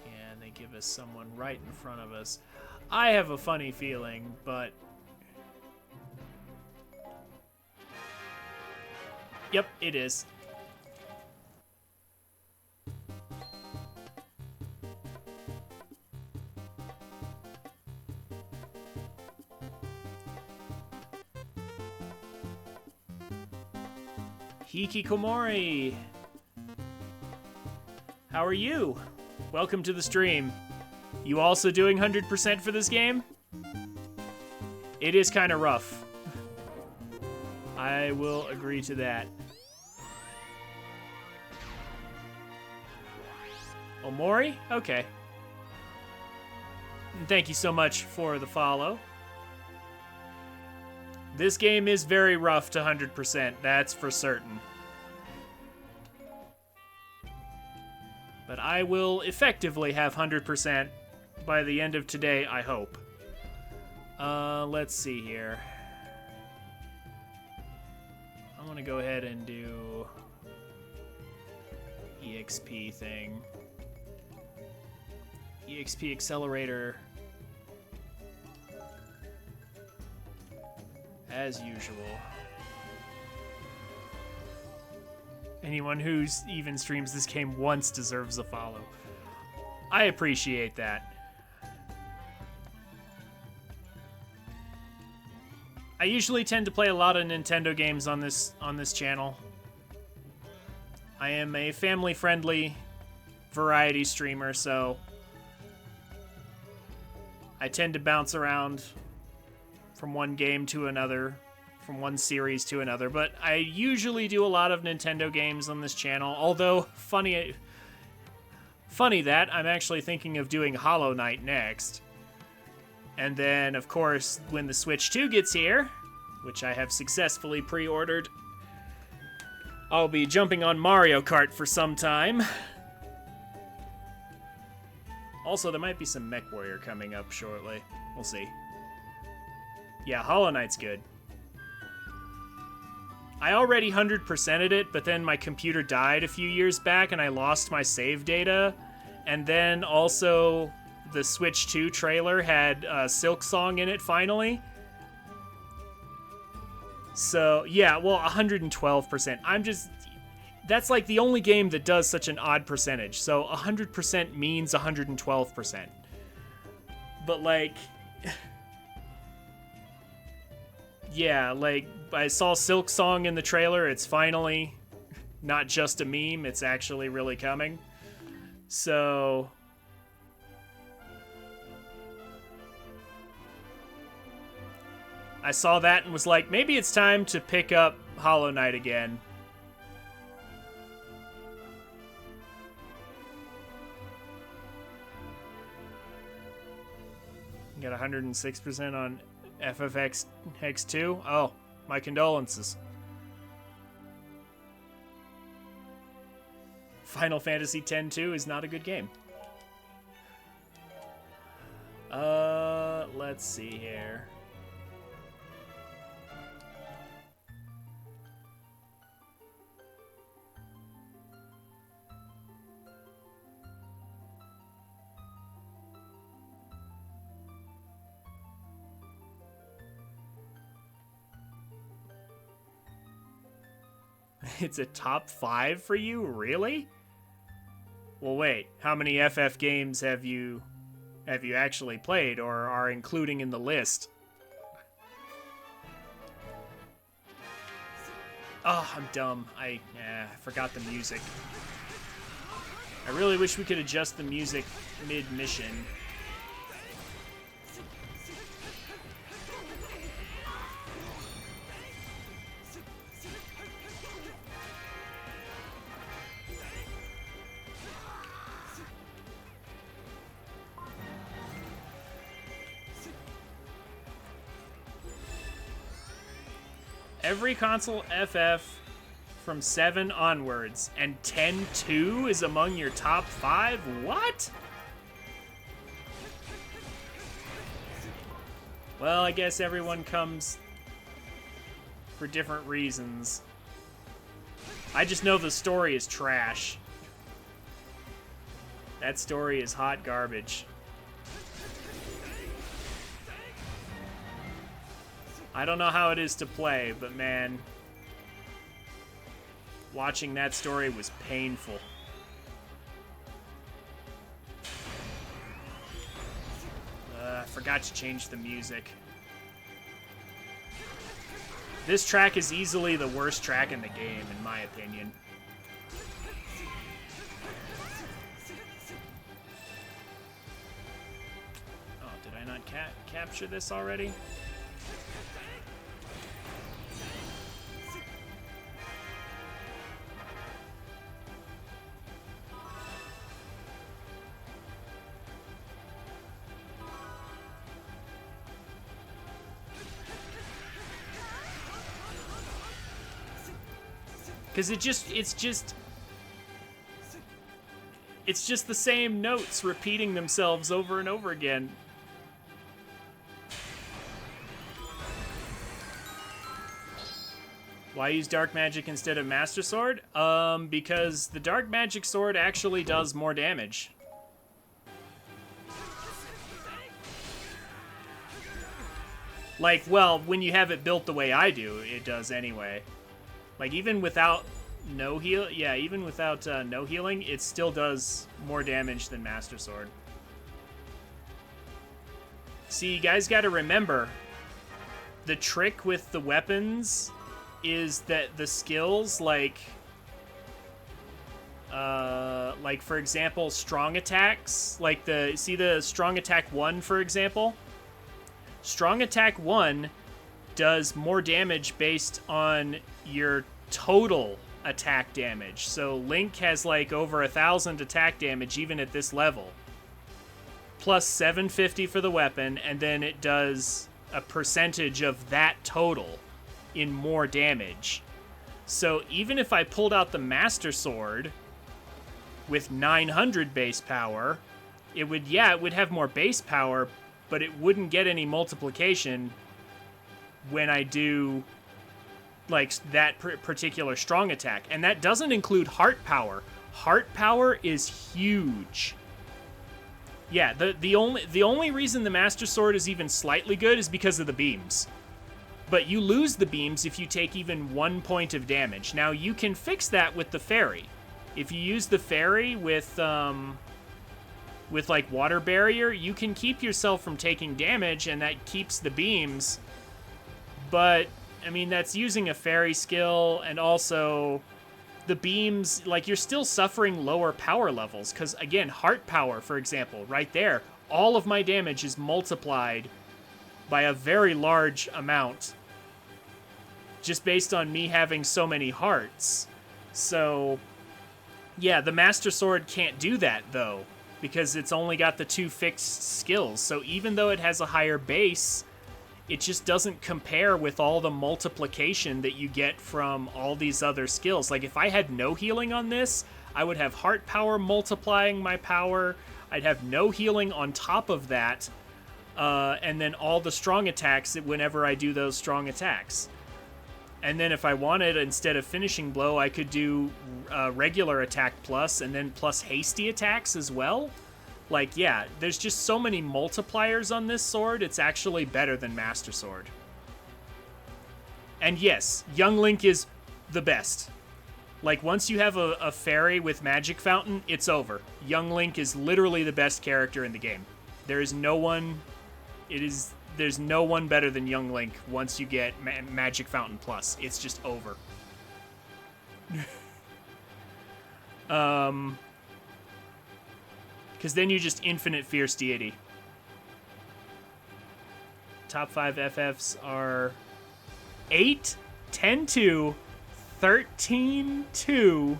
And they give us someone right in front of us. I have a funny feeling, but... Yep, it is. Hikikomori! How are you? Welcome to the stream. You also doing 100% for this game? It is kind of rough. I will agree to that. Omori? Okay. Thank you so much for the follow. This game is very rough to 100%, that's for certain. But I will effectively have 100% by the end of today, I hope. Let's see here. I'm gonna go ahead and do EXP thing. EXP accelerator. As usual. Anyone who's even streams this game once deserves a follow. I appreciate that. I usually tend to play a lot of Nintendo games on this channel. I am a family-friendly variety streamer, so I tend to bounce around from one game to another, from one series to another, but I usually do a lot of Nintendo games on this channel, although funny that I'm actually thinking of doing Hollow Knight next. And then, of course, when the Switch 2 gets here, which I have successfully pre-ordered, I'll be jumping on Mario Kart for some time. Also, there might be some MechWarrior coming up shortly. We'll see. Yeah, Hollow Knight's good. I already 100%ed it, but then my computer died a few years back and I lost my save data. And then also the Switch 2 trailer had Silk Song in it finally. So, yeah, well, 112%. That's like the only game that does such an odd percentage. So 100% means 112%. But like, yeah, like I saw Silk Song in the trailer. It's finally not just a meme. It's actually really coming. So I saw that and was like, maybe it's time to pick up Hollow Knight again. Got 106% on FFX X2. Oh, my condolences. Final Fantasy X-2 is not a good game. Let's see here. It's a top 5 for you? Really? Well, wait. How many FF games have you actually played or are including in the list? Oh, I'm dumb. I forgot the music. I really wish we could adjust the music mid-mission. Every console FF from 7 onwards, and 10-2 is among your top 5? What? Well, I guess everyone comes for different reasons. I just know the story is trash. That story is hot garbage. I don't know how it is to play, but man, watching that story was painful. I forgot to change the music. This track is easily the worst track in the game, in my opinion. Oh, did I not capture this already? Because it's just the same notes repeating themselves over and over again. Why use Dark Magic instead of Master Sword? Because the Dark Magic Sword actually does more damage. Like, well, when you have it built the way I do, it does anyway. Like, even without no heal, yeah, even without no healing, it still does more damage than Master Sword. See, you guys gotta remember, the trick with the weapons is that the skills, like for example, strong attacks, like see the strong attack 1, for example? Strong Attack 1 does more damage based on your total attack damage. So Link has like over 1,000 attack damage even at this level. Plus 750 for the weapon, and then it does a percentage of that total in more damage. So even if I pulled out the Master Sword with 900 base power, it would have more base power, but it wouldn't get any multiplication when I do like that particular strong attack. And that doesn't include heart power. Heart power is huge. Yeah, the only reason the Master Sword is even slightly good is because of the beams. But you lose the beams if you take even 1 point of damage. Now, you can fix that with the fairy. If you use the fairy with like water barrier, you can keep yourself from taking damage, and that keeps the beams. But, I mean, that's using a fairy skill, and also the beams, like, you're still suffering lower power levels. Because, again, heart power, for example, right there, all of my damage is multiplied by a very large amount just based on me having so many hearts. So, yeah, the Master Sword can't do that, though, because it's only got the 2 fixed skills. So even though it has a higher base, it just doesn't compare with all the multiplication that you get from all these other skills. Like, if I had no healing on this, I would have heart power multiplying my power. I'd have no healing on top of that. And then all the strong attacks whenever I do those strong attacks. And then if I wanted, instead of finishing blow, I could do regular attack plus, and then plus hasty attacks as well. Like, yeah, there's just so many multipliers on this sword, it's actually better than Master Sword. And yes, Young Link is the best. Like, once you have a fairy with Magic Fountain, it's over. Young Link is literally the best character in the game. There is no one... There's no one better than Young Link once you get Magic Fountain Plus. It's just over. Because then you just infinite Fierce Deity. Top 5 FFs are 8, 10-2, 13-2,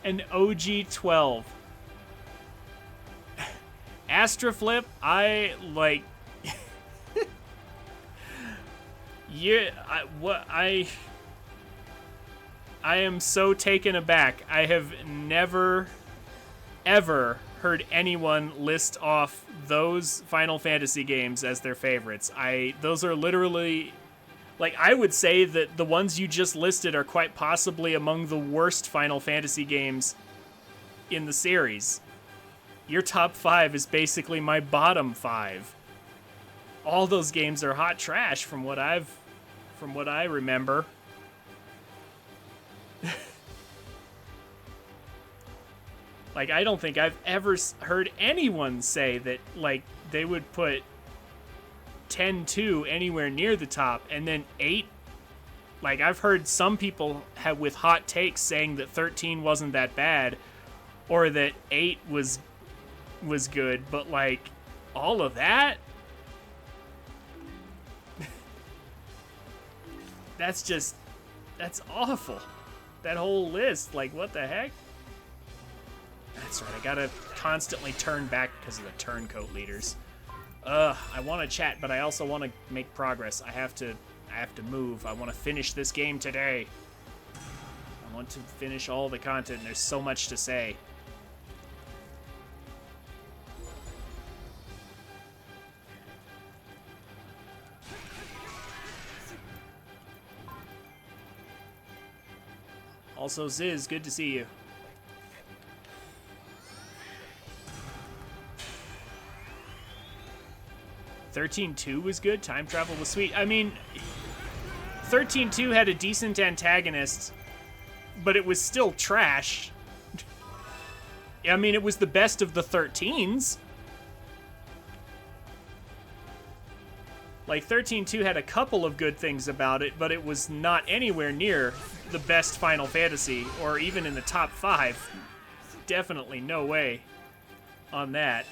and OG 12. Astraflip, I like. Yeah, I am so taken aback. I have never, ever heard anyone list off those Final Fantasy games as their favorites. Those are literally, like, I would say that the ones you just listed are quite possibly among the worst Final Fantasy games in the series. Your top 5 is basically my bottom 5. All those games are hot trash from what I remember. Like, I don't think I've ever heard anyone say that, like, they would put 10-2 anywhere near the top, and then 8. Like, I've heard some people with hot takes saying that 13 wasn't that bad, or that 8 was good, but, like, all of that? That's awful. That whole list, like, what the heck? That's right, I gotta constantly turn back because of the turncoat leaders. I want to chat, but I also want to make progress. I have to move. I want to finish this game today. I want to finish all the content, and there's so much to say. Also, Ziz, good to see you. 13-2 was good. Time travel was sweet. I mean, 13-2 had a decent antagonist, but it was still trash. I mean, it was the best of the 13s. Like, 13-2 had a couple of good things about it, but it was not anywhere near the best Final Fantasy, or even in the top 5. Definitely no way on that.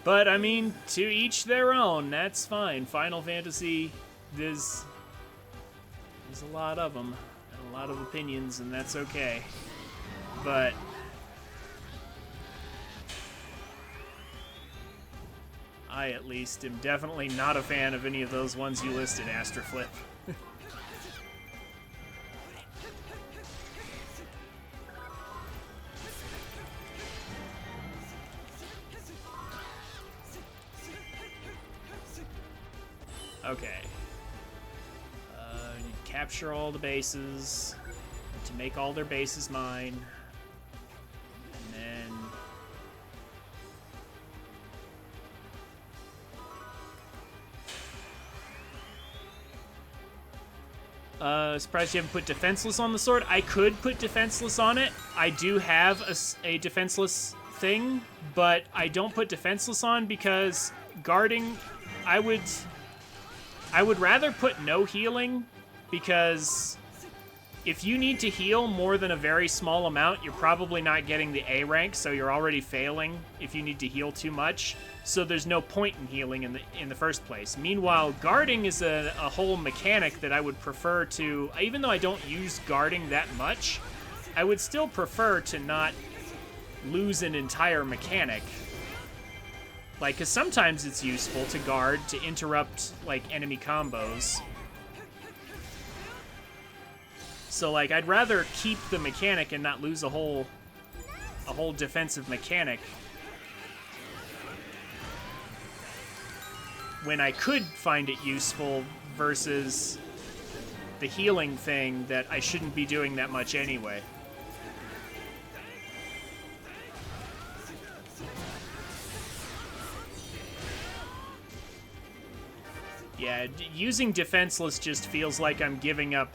But, I mean, to each their own. That's fine. Final Fantasy, there's a lot of them. And a lot of opinions, and that's okay. But I, at least, am definitely not a fan of any of those ones you listed, Astroflip. Okay. You capture all the bases to make all their bases mine. And then surprised you haven't put defenseless on the sword. I could put defenseless on it. I do have a defenseless thing, but I don't put defenseless on because guarding, I would rather put no healing, because if you need to heal more than a very small amount, you're probably not getting the A rank, so you're already failing if you need to heal too much. So there's no point in healing in the first place. Meanwhile, guarding is a whole mechanic that I would prefer to, even though I don't use guarding that much, I would still prefer to not lose an entire mechanic. Like, because sometimes it's useful to guard to interrupt, like, enemy combos. So, like, I'd rather keep the mechanic and not lose a whole defensive mechanic when I could find it useful versus the healing thing that I shouldn't be doing that much anyway. Yeah, using defenseless just feels like I'm giving up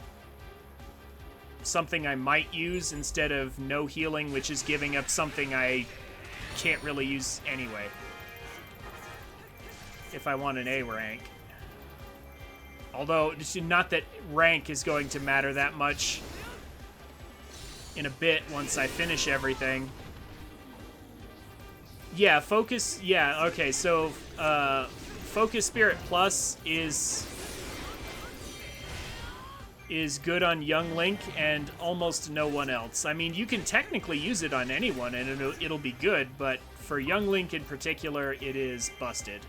something I might use instead of no healing, which is giving up something I can't really use anyway if I want an A rank. Although, not that rank is going to matter that much in a bit once I finish everything. Yeah, focus, yeah, okay, so, Focus Spirit Plus is good on Young Link and almost no one else. I mean, you can technically use it on anyone and it'll be good, but for Young Link in particular, it is busted.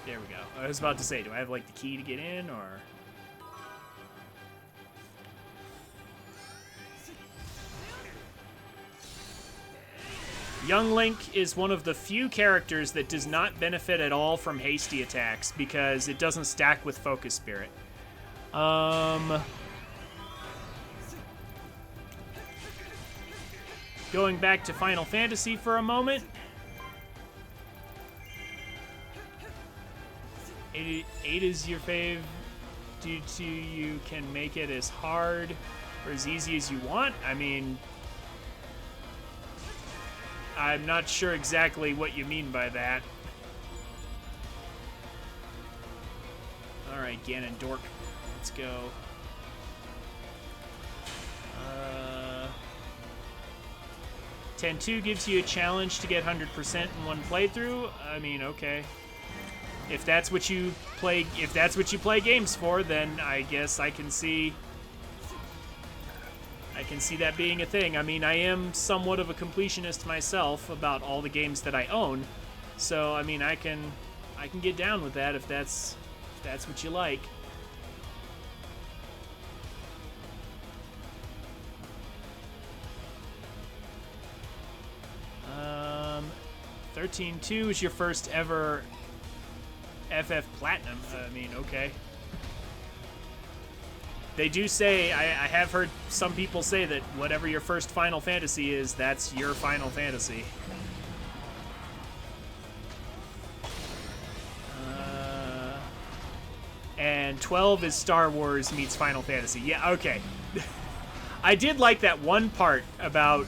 There we go. I was about to say, do I have, like, the key to get in, or... Young Link is one of the few characters that does not benefit at all from hasty attacks because it doesn't stack with Focus Spirit. Going back to Final Fantasy for a moment. 8 is your fave due to you can make it as hard or as easy as you want. I mean, I'm not sure exactly what you mean by that. Alright, Ganondorf. Let's go. 10-2 gives you a challenge to get 100% in one playthrough. I mean, okay. If that's what you play games for, then I guess I can see that being a thing. I mean, I am somewhat of a completionist myself about all the games that I own. So, I mean, I can get down with that if that's what you like. Um, 13-2 is your first ever FF Platinum. I mean, okay. They do say, I have heard some people say that whatever your first Final Fantasy is, that's your Final Fantasy. And 12 is Star Wars meets Final Fantasy. Yeah, okay. I did like that one part about...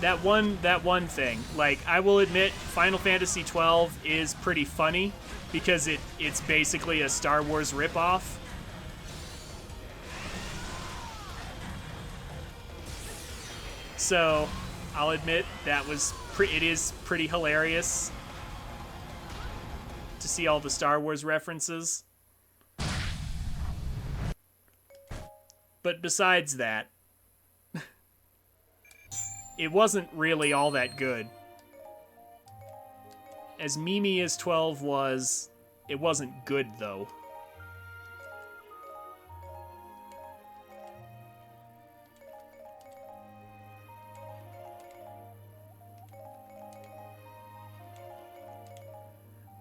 That one thing. Like, I will admit, Final Fantasy 12 is pretty funny because it's basically a Star Wars ripoff. So, I'll admit that was it is pretty hilarious to see all the Star Wars references. But besides that, it wasn't really all that good. As memey as 12 was, it wasn't good, though.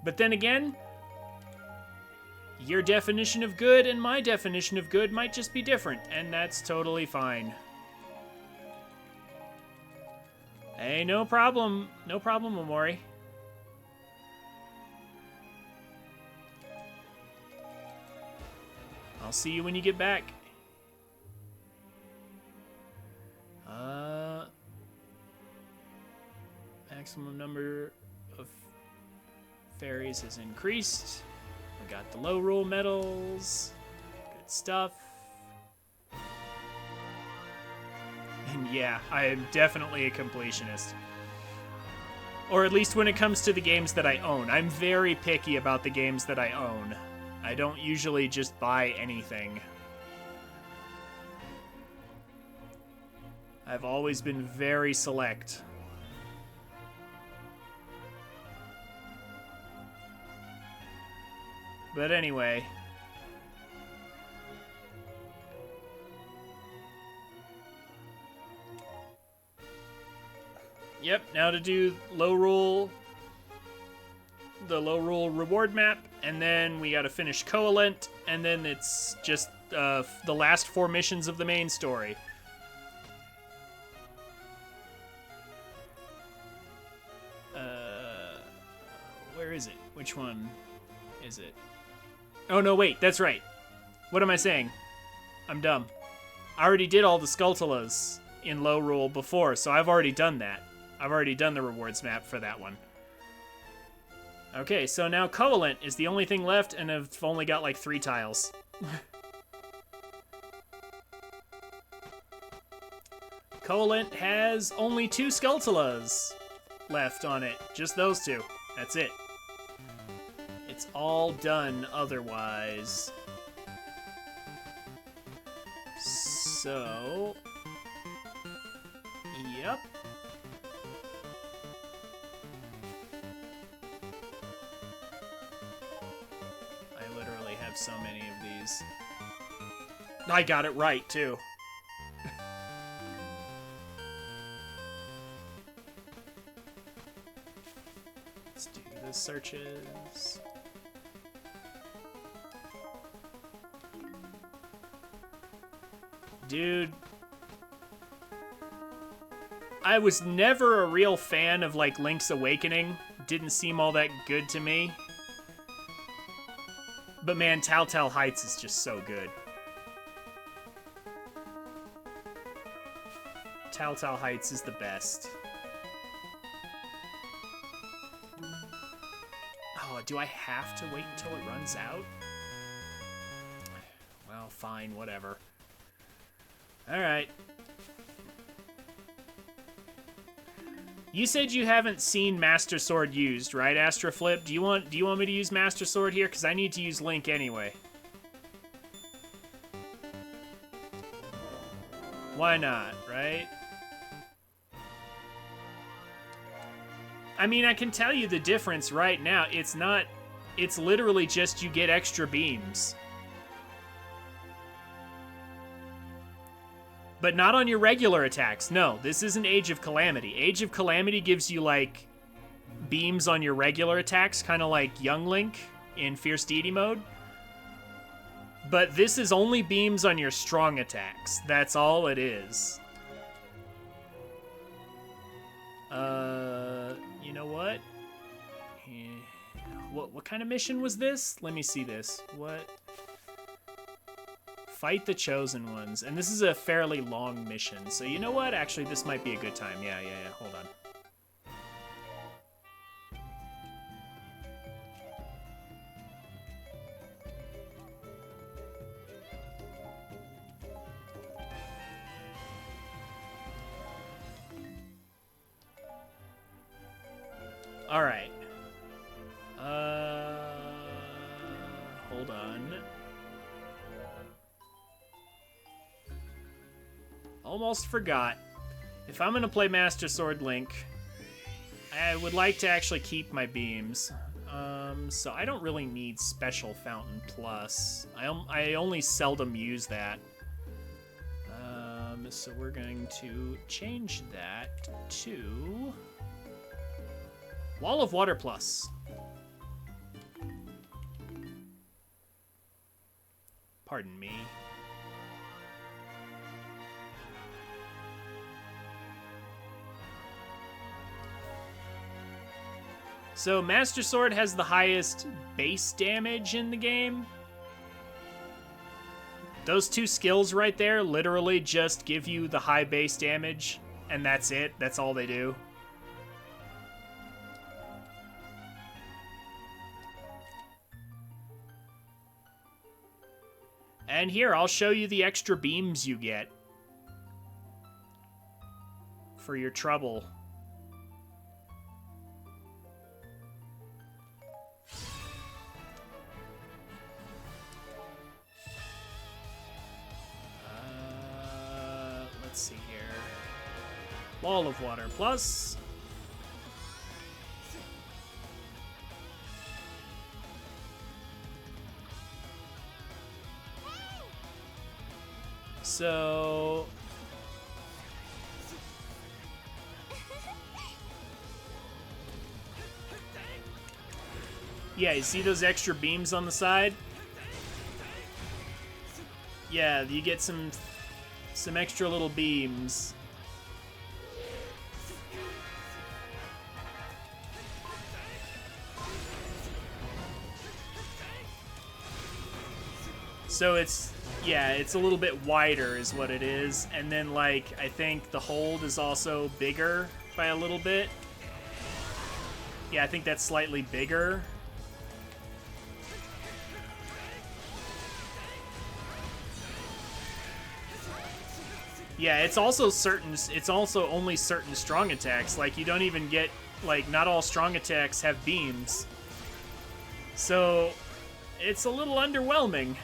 But then again, your definition of good and my definition of good might just be different, and that's totally fine. Hey, no problem. No problem, Omori. I'll see you when you get back. Maximum number of fairies has increased. We got the low roll medals. Good stuff. And yeah, I am definitely a completionist. Or at least when it comes to the games that I own. I'm very picky about the games that I own. I don't usually just buy anything. I've always been very select. But anyway. Yep, now to do low roll, the low roll reward map, and then we gotta finish Coalent, and then it's just the last 4 missions of the main story. Where is it? Which one is it? Oh no, wait, that's right. What am I saying? I'm dumb. I already did all the Skulltulas in low roll before, so I've already done that. I've already done the rewards map for that one. Okay, so now Coalent is the only thing left, and I've only got like 3 tiles. Coalent has only 2 Skulltulas left on it. Just those 2. That's it. It's all done otherwise. So... Yep. I literally have so many of these. I got it right, too. Let's do the searches. Dude. I was never a real fan of, like, Link's Awakening. Didn't seem all that good to me. But man, Telltale Heights is just so good. Telltale Heights is the best. Oh, do I have to wait until it runs out? Well, fine, whatever. Alright. You said you haven't seen Master Sword used, right, Astroflip? Do you want me to use Master Sword here? Because I need to use Link anyway. Why not, right? I mean, I can tell you the difference right now. It's literally just you get extra beams. But not on your regular attacks. No, this isn't Age of Calamity. Age of Calamity gives you, like, beams on your regular attacks, kind of like Young Link in Fierce Deity mode. But this is only beams on your strong attacks. That's all it is. You know what? What kind of mission was this? Let me see this. What? Fight the Chosen Ones. And this is a fairly long mission. So you know what? Actually, this might be a good time. Yeah. Hold on. All right. Hold on. Almost forgot. If I'm gonna play Master Sword Link, I would like to actually keep my beams. So I don't really need Special Fountain Plus. I only seldom use that. So we're going to change that to Wall of Water Plus. Pardon me. So Master Sword has the highest base damage in the game. Those two skills right there literally just give you the high base damage, and that's it. That's all they do. And here, I'll show you the extra beams you get for your trouble. Let's see here. Wall of Water Plus. So yeah, you see those extra beams on the side? Yeah, you get some extra little beams. So it's a little bit wider is what it is. And then, like, I think the hold is also bigger by a little bit. Yeah, I think that's slightly bigger. Yeah, it's also only certain strong attacks. Like, you don't even get, like, not all strong attacks have beams. So, it's a little underwhelming.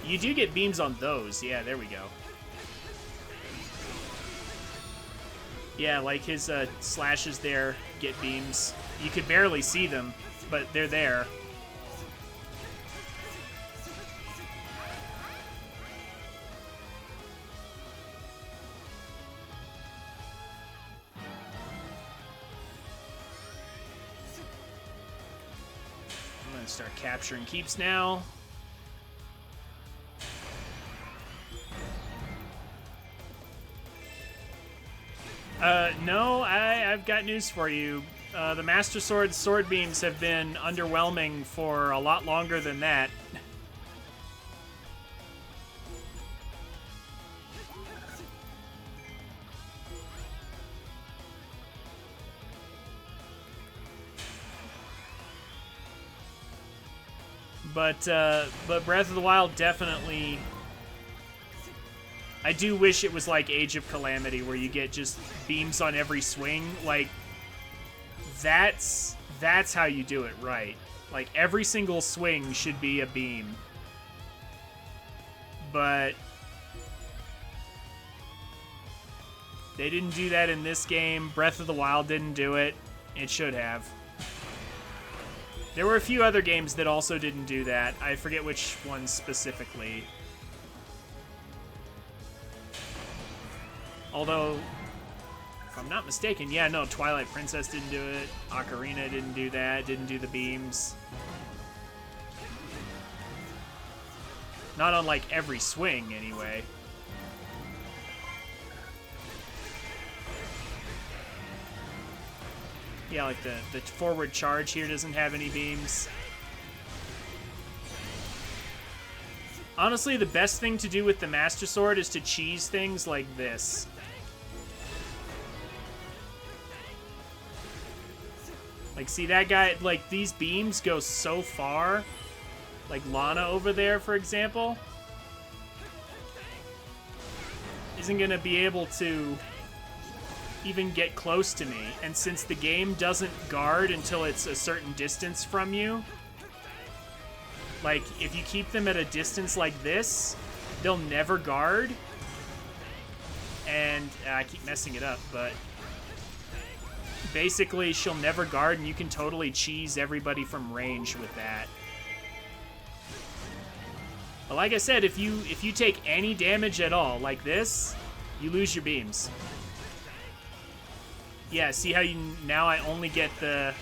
You do get beams on those. Yeah, there we go. Yeah, like his slashes there get beams. You could barely see them, but they're there. I'm gonna start capturing keeps now. No, I've got news for you. The Master Sword's sword beams have been underwhelming for a lot longer than that. But Breath of the Wild definitely... I do wish it was like Age of Calamity, where you get just beams on every swing. Like, that's how you do it right. Like, every single swing should be a beam. But they didn't do that in this game. Breath of the Wild didn't do it. It should have. There were a few other games that also didn't do that. I forget which ones specifically. Although, if I'm not mistaken, yeah, no, Twilight Princess didn't do it. Ocarina didn't do that, didn't do the beams. Not on, like, every swing, anyway. Yeah, like the forward charge here doesn't have any beams. Honestly, the best thing to do with the Master Sword is to cheese things like this. Like, see that guy? Like, these beams go so far. Like Lana over there, for example, isn't going to be able to even get close to me. And since the game doesn't guard until it's a certain distance from you, like, if you keep them at a distance like this, they'll never guard. And I keep messing it up, but basically she'll never guard, and you can totally cheese everybody from range with that. But like I said, if you take any damage at all, like this, you lose your beams. Yeah, see how now I only get the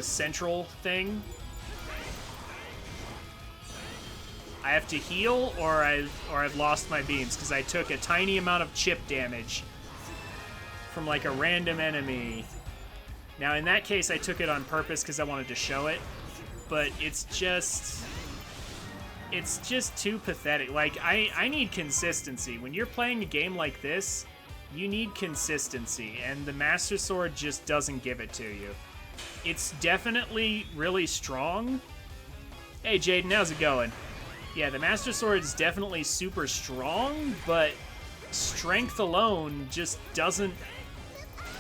central thing? I have to heal, or I've lost my beams because I took a tiny amount of chip damage from like a random enemy. Now in that case, I took it on purpose because I wanted to show it, but it's just too pathetic. Like, I need consistency. When you're playing a game like this, you need consistency, and the Master Sword just doesn't give it to you. It's definitely really strong. Hey, Jaden, how's it going? Yeah, the Master Sword is definitely super strong, but strength alone just doesn't...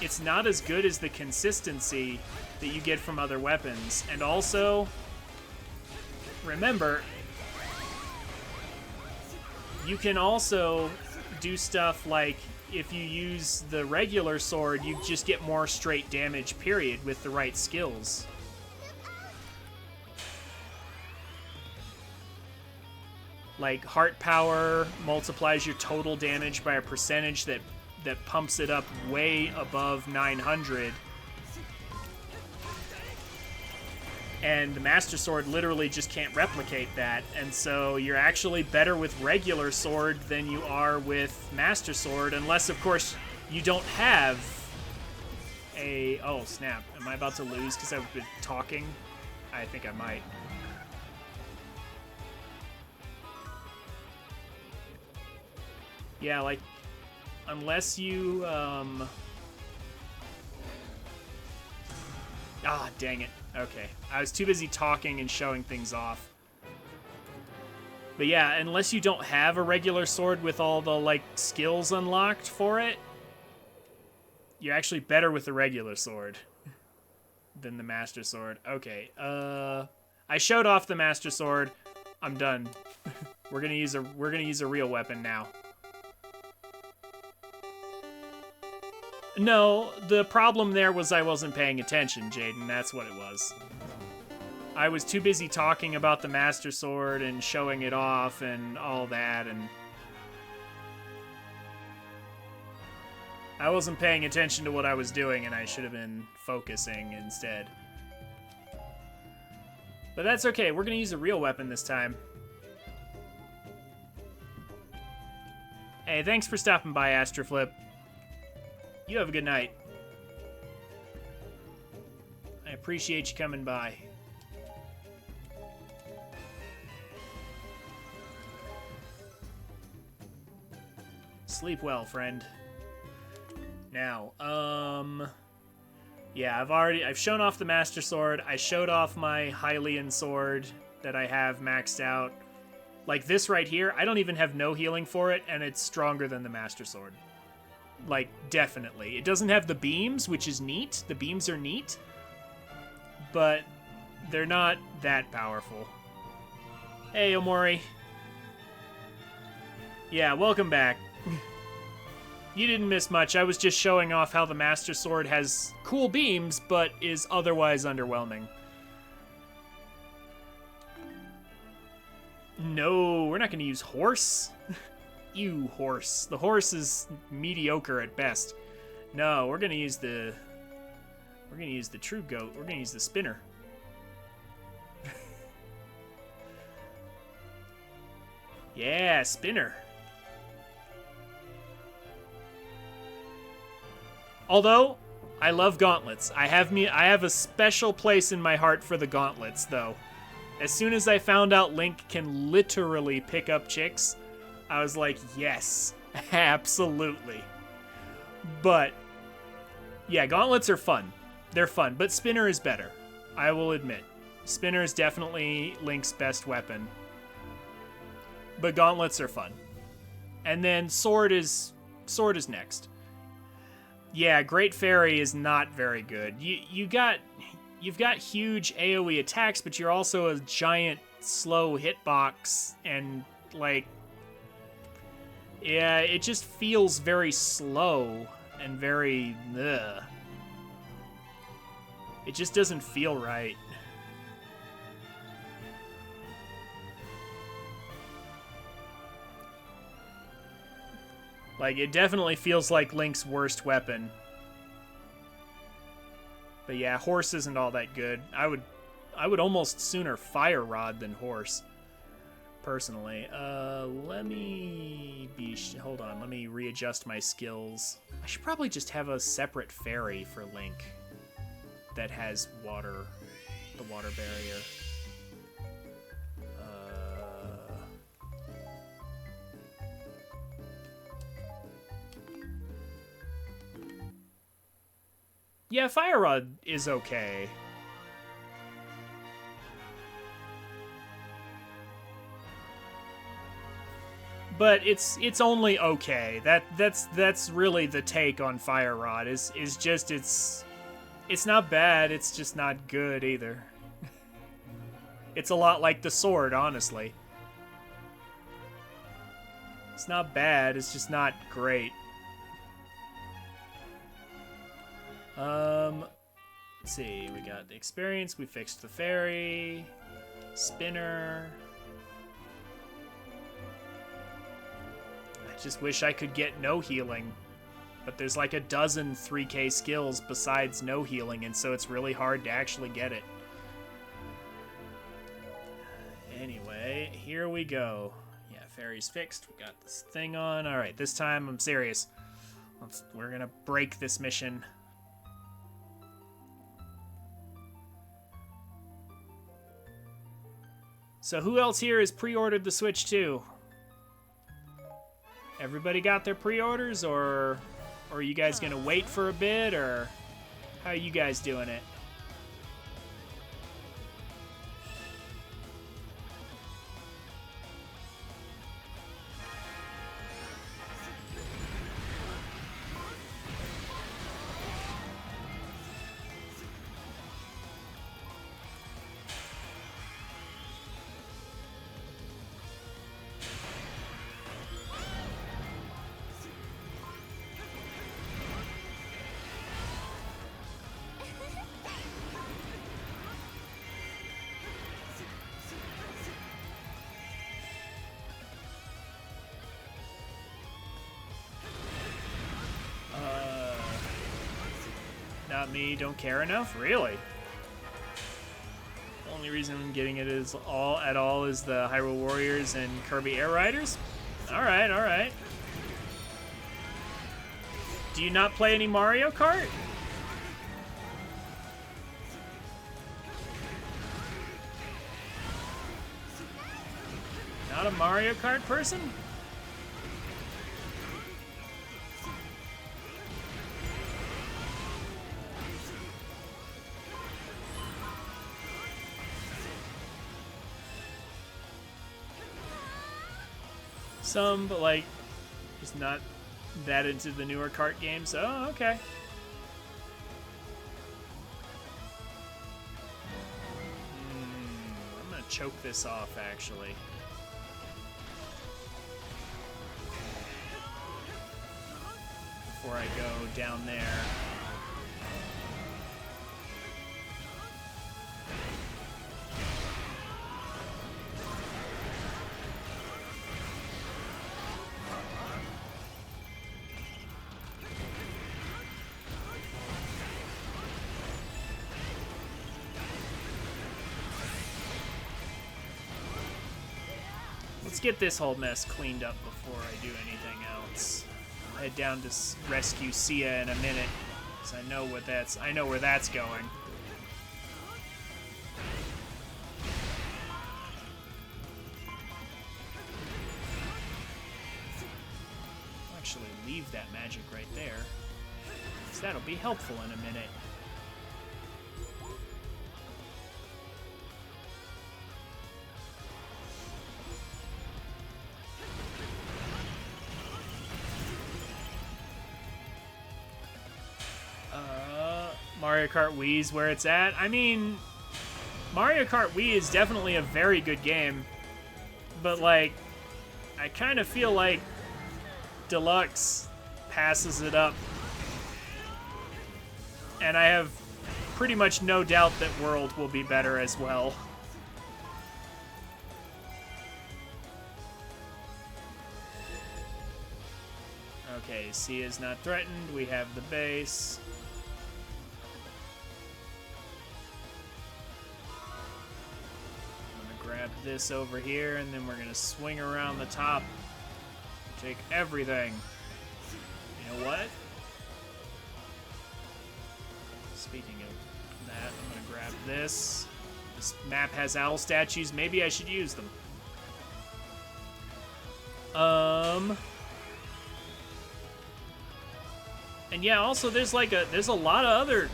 It's not as good as the consistency that you get from other weapons. And also, remember, you can also do stuff like, if you use the regular sword, you just get more straight damage, period, with the right skills. Like, heart power multiplies your total damage by a percentage that pumps it up way above 900. And the Master Sword literally just can't replicate that, and so you're actually better with regular sword than you are with Master Sword, unless, of course, you don't have a... Oh, snap. Am I about to lose because I've been talking? I think I might. Yeah, like, unless you, Ah, dang it. Okay. I was too busy talking and showing things off. But yeah, unless you don't have a regular sword with all the, like, skills unlocked for it, you're actually better with the regular sword than the Master Sword. Okay, I showed off the Master Sword. I'm done. We're gonna use a real weapon now. No, the problem there was I wasn't paying attention, Jaden. That's what it was. I was too busy talking about the Master Sword and showing it off and all that, and I wasn't paying attention to what I was doing, and I should have been focusing instead. But that's okay. We're going to use a real weapon this time. Hey, thanks for stopping by, Astroflip. You have a good night. I appreciate you coming by. Sleep well, friend. Now, yeah, I've shown off the Master Sword. I showed off my Hylian sword that I have maxed out. Like this right here, I don't even have no healing for it, and it's stronger than the Master Sword. Like, definitely. It doesn't have the beams, which is neat. The beams are neat, but they're not that powerful. Hey, Omori. Yeah, welcome back. You didn't miss much. I was just showing off how the Master Sword has cool beams, but is otherwise underwhelming. No, we're not going to use horse. Ew, horse. The horse is mediocre at best. No, we're going to use the... We're going to use the true goat. We're going to use the spinner. Yeah, spinner. Although, I love gauntlets. I have a special place in my heart for the gauntlets, though. As soon as I found out Link can literally pick up chicks, I was like, yes, absolutely. But, yeah, gauntlets are fun. they're fun, but Spinner is better. I will admit. Spinner is definitely Link's best weapon. But gauntlets are fun. And then sword is next. Yeah, Great Fairy is not very good. You've got huge AoE attacks, but you're also a giant slow hitbox, and like, yeah, it just feels very slow and very ugh. It just doesn't feel right. Like, it definitely feels like Link's worst weapon. But yeah, Horse isn't all that good. I would almost sooner Fire Rod than Horse, personally. Hold on, let me readjust my skills. I should probably just have a separate fairy for Link that has water, the water barrier. Yeah, Fire Rod is okay. But it's only okay. That's really the take on Fire Rod is just it's not bad, it's just not good either. It's a lot like the sword, honestly. It's not bad, it's just not great. Let's see, we got the experience, we fixed the fairy, Spinner. I just wish I could get no healing, but there's like a dozen 3K skills besides no healing, and so it's really hard to actually get it. Anyway, here we go. Yeah, fairy's fixed, we got this thing on. Alright, this time I'm serious. We're gonna break this mission. So who else here has pre-ordered the Switch 2? Everybody got their pre-orders, or are you guys gonna wait for a bit, or how are you guys doing it? Not me, don't care enough? Really? The only reason I'm getting it is at all is the Hyrule Warriors and Kirby Air Riders? Alright, alright. Do you not play any Mario Kart? Not a Mario Kart person? Some, but like, just not that into the newer kart games. Oh, okay. I'm gonna choke this off, actually. Before I go down there. Let's get this whole mess cleaned up before I do anything else. I'll head down to rescue Sia in a minute, because I know where that's going. I'll actually leave that magic right there, because that'll be helpful in a minute. Mario Kart Wii's where it's at. I mean, Mario Kart Wii is definitely a very good game, but like, I kind of feel like Deluxe passes it up. And I have pretty much no doubt that World will be better as well. Okay, C is not threatened. We have the base. I'm gonna grab this over here, and then we're gonna swing around the top. Take everything. You know what? Speaking of that, I'm gonna grab this. This map has owl statues. Maybe I should use them. And yeah, also there's a lot of other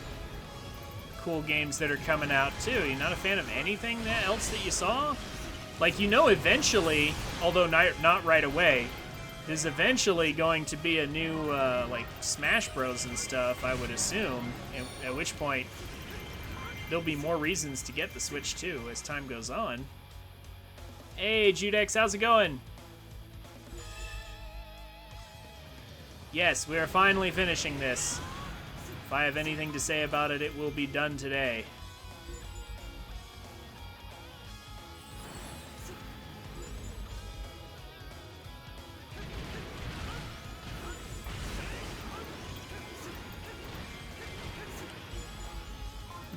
cool games that are coming out too. You're not a fan of anything else that you saw? Like, you know, eventually, although not right away, there's eventually going to be a new like Smash Bros and stuff, I would assume. At which point there'll be more reasons to get the Switch too as time goes on. Hey Judex, how's it going? Yes, we are finally finishing this. If I have anything to say about it, it will be done today.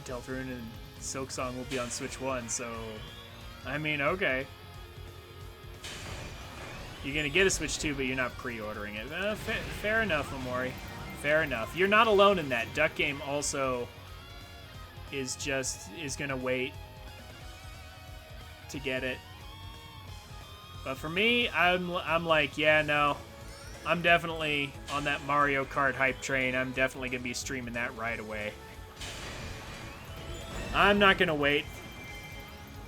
Deltarune and Silksong will be on Switch 1, so... I mean, okay. You're gonna get a Switch 2, but you're not pre-ordering it. Fair enough, Omori. Fair enough. You're not alone in that. Duck Game also is gonna wait to get it. But for me, I'm like, yeah, no. I'm definitely on that Mario Kart hype train. I'm definitely gonna be streaming that right away. I'm not gonna wait.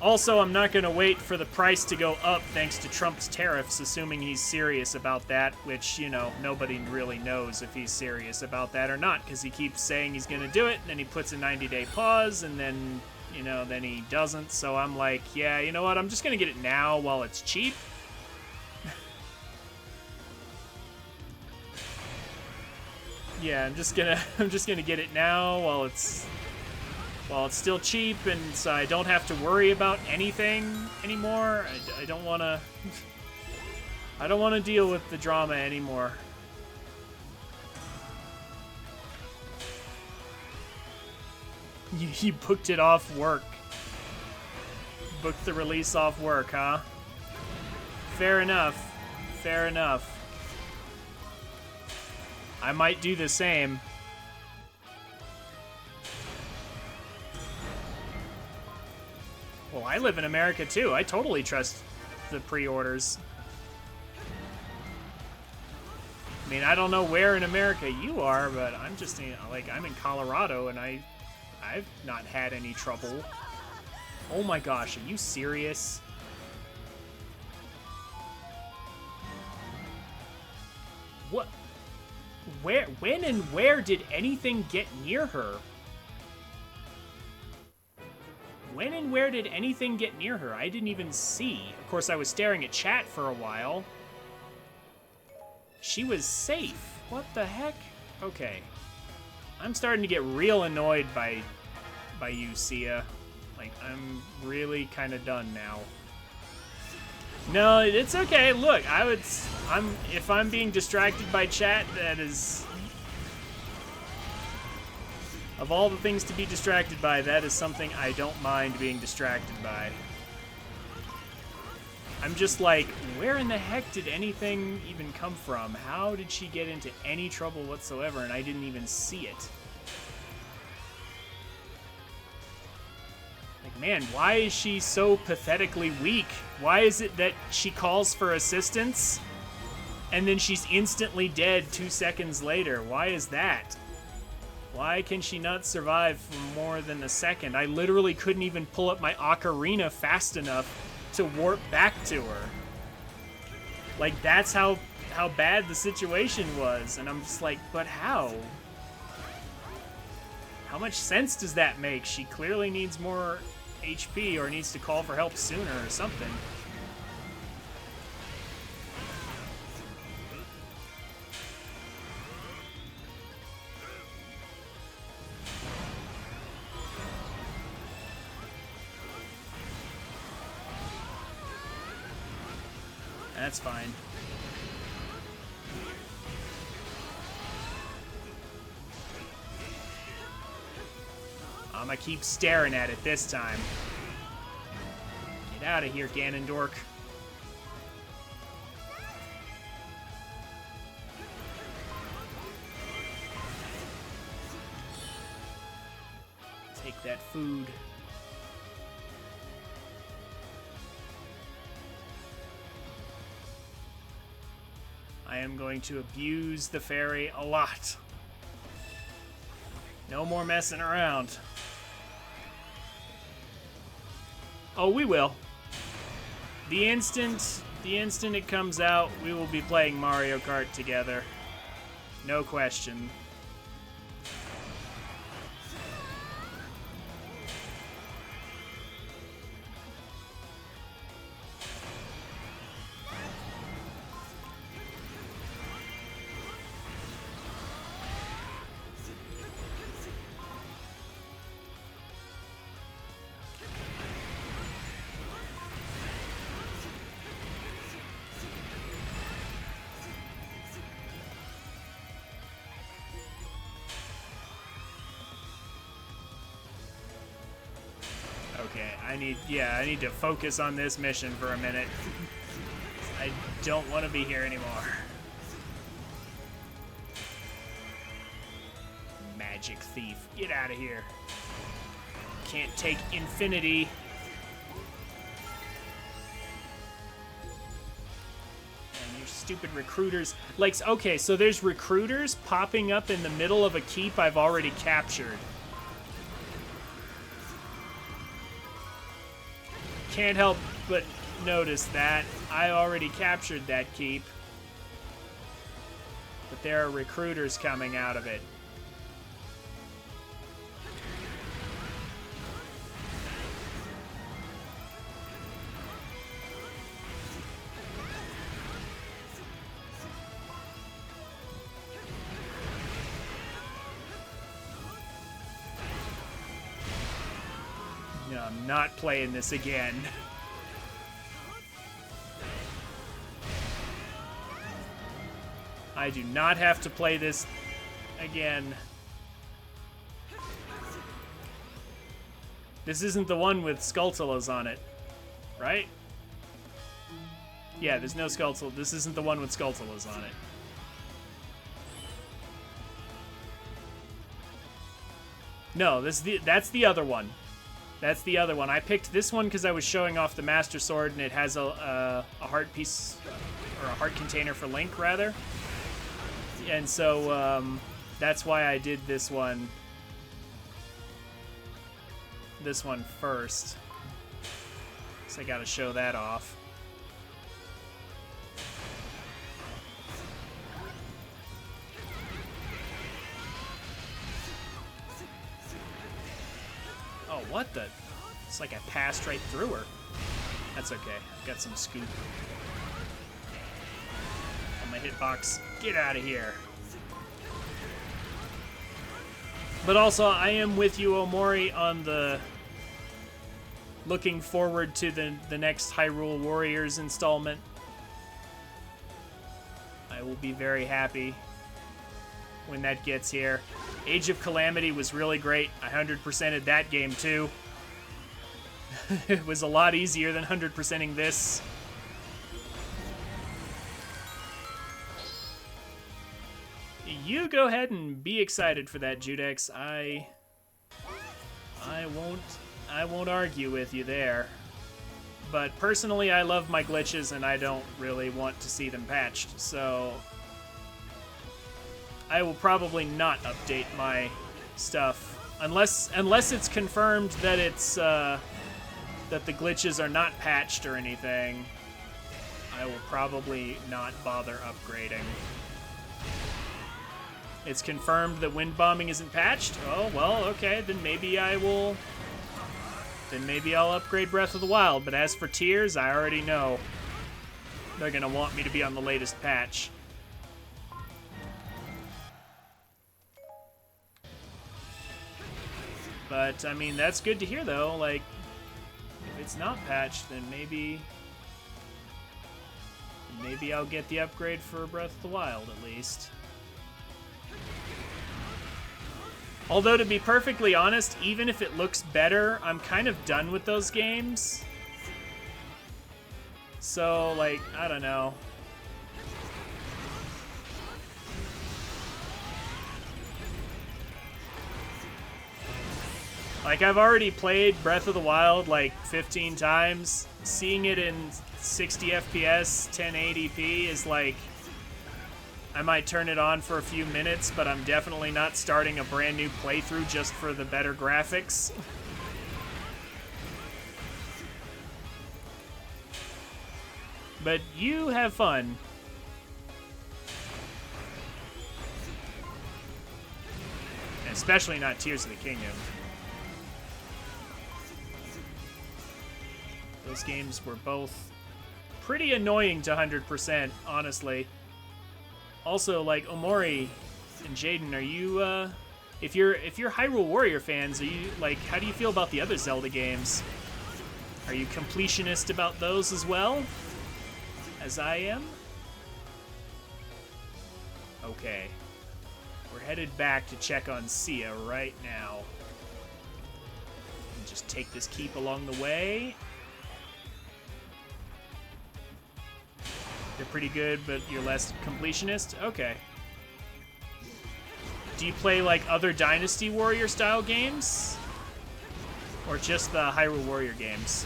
Also, I'm not going to wait for the price to go up thanks to Trump's tariffs, assuming he's serious about that, which, you know, nobody really knows if he's serious about that or not, because he keeps saying he's going to do it, and then he puts a 90-day pause, and then, you know, then he doesn't. So I'm like, yeah, you know what, I'm just going to get it now while it's cheap. Yeah, I'm just gonna get it now while it's still cheap, and so I don't have to worry about anything anymore. I don't want to deal with the drama anymore. You booked it off work. Booked the release off work, huh? Fair enough. Fair enough. I might do the same. Well, I live in America too. I totally trust the pre-orders. I mean, I don't know where in America you are, but I'm just, like, I'm in Colorado, and I've not had any trouble. Oh my gosh, are you serious? What? Where, when and where did anything get near her? When and where did anything get near her? I didn't even see. Of course, I was staring at chat for a while. She was safe. What the heck? Okay. I'm starting to get real annoyed by you, Sia. Like, I'm really kind of done now. No, it's okay. Look, if I'm being distracted by chat, that is... Of all the things to be distracted by, that is something I don't mind being distracted by. I'm just like, where in the heck did anything even come from? How did she get into any trouble whatsoever and I didn't even see it? Like, man, why is she so pathetically weak? Why is it that she calls for assistance and then she's instantly dead 2 seconds later? Why is that? Why can she not survive for more than a second? I literally couldn't even pull up my ocarina fast enough to warp back to her. Like, that's how bad the situation was. And I'm just like, but how? How much sense does that make? She clearly needs more HP or needs to call for help sooner or something. That's fine. I'm gonna keep staring at it this time. Get out of here, Ganondorf. Take that food. I am going to abuse the fairy a lot. No more messing around. Oh, we will. The instant it comes out, we will be playing Mario Kart together. No question. Okay, I need to focus on this mission for a minute. I don't want to be here anymore. Magic thief, get out of here. Can't take infinity. And your stupid recruiters. Like, okay, so there's recruiters popping up in the middle of a keep I've already captured. Can't help but notice that. I already captured that keep. But there are recruiters coming out of it. No, I'm not playing this again. I do not have to play this again. This isn't the one with Skulltulas on it, right? Yeah, there's no Skulltula. This isn't the one with Skulltulas on it. No, that's the other one. That's the other one. I picked this one because I was showing off the Master Sword, and it has a heart piece, or a heart container for Link, rather. And so that's why I did this one first. So I gotta show that off. Oh, what the? It's like I passed right through her. That's okay. Got some scoop. On my hitbox. Get out of here. But also, I am with you, Omori, on the looking forward to the next Hyrule Warriors installment. I will be very happy when that gets here. Age of Calamity was really great. I 100%ed that game too. It was a lot easier than 100%ing this. You go ahead and be excited for that, Judex. I won't argue with you there. But personally, I love my glitches and I don't really want to see them patched, so I will probably not update my stuff unless it's confirmed that it's that the glitches are not patched or anything. I will probably not bother upgrading. It's confirmed that wind bombing isn't patched. Oh, well, okay, then maybe I will... Then maybe I'll upgrade Breath of the Wild. But as for Tears, I already know they're gonna want me to be on the latest patch. But, I mean, that's good to hear, though. Like, if it's not patched, then maybe I'll get the upgrade for Breath of the Wild, at least. Although, to be perfectly honest, even if it looks better, I'm kind of done with those games. So, like, I don't know. Like, I've already played Breath of the Wild like 15 times. Seeing it in 60 FPS, 1080p is like... I might turn it on for a few minutes, but I'm definitely not starting a brand new playthrough just for the better graphics. But you have fun. Especially not Tears of the Kingdom. Those games were both pretty annoying to 100%, honestly. Also, like, Omori and Jaden, are you, if you're Hyrule Warrior fans, are you, like, how do you feel about the other Zelda games? Are you completionist about those as well? As I am? Okay. We're headed back to check on Sia right now. And just take this keep along the way. They're pretty good, but you're less completionist? Okay. Do you play, like, other Dynasty Warrior-style games? Or just the Hyrule Warrior games?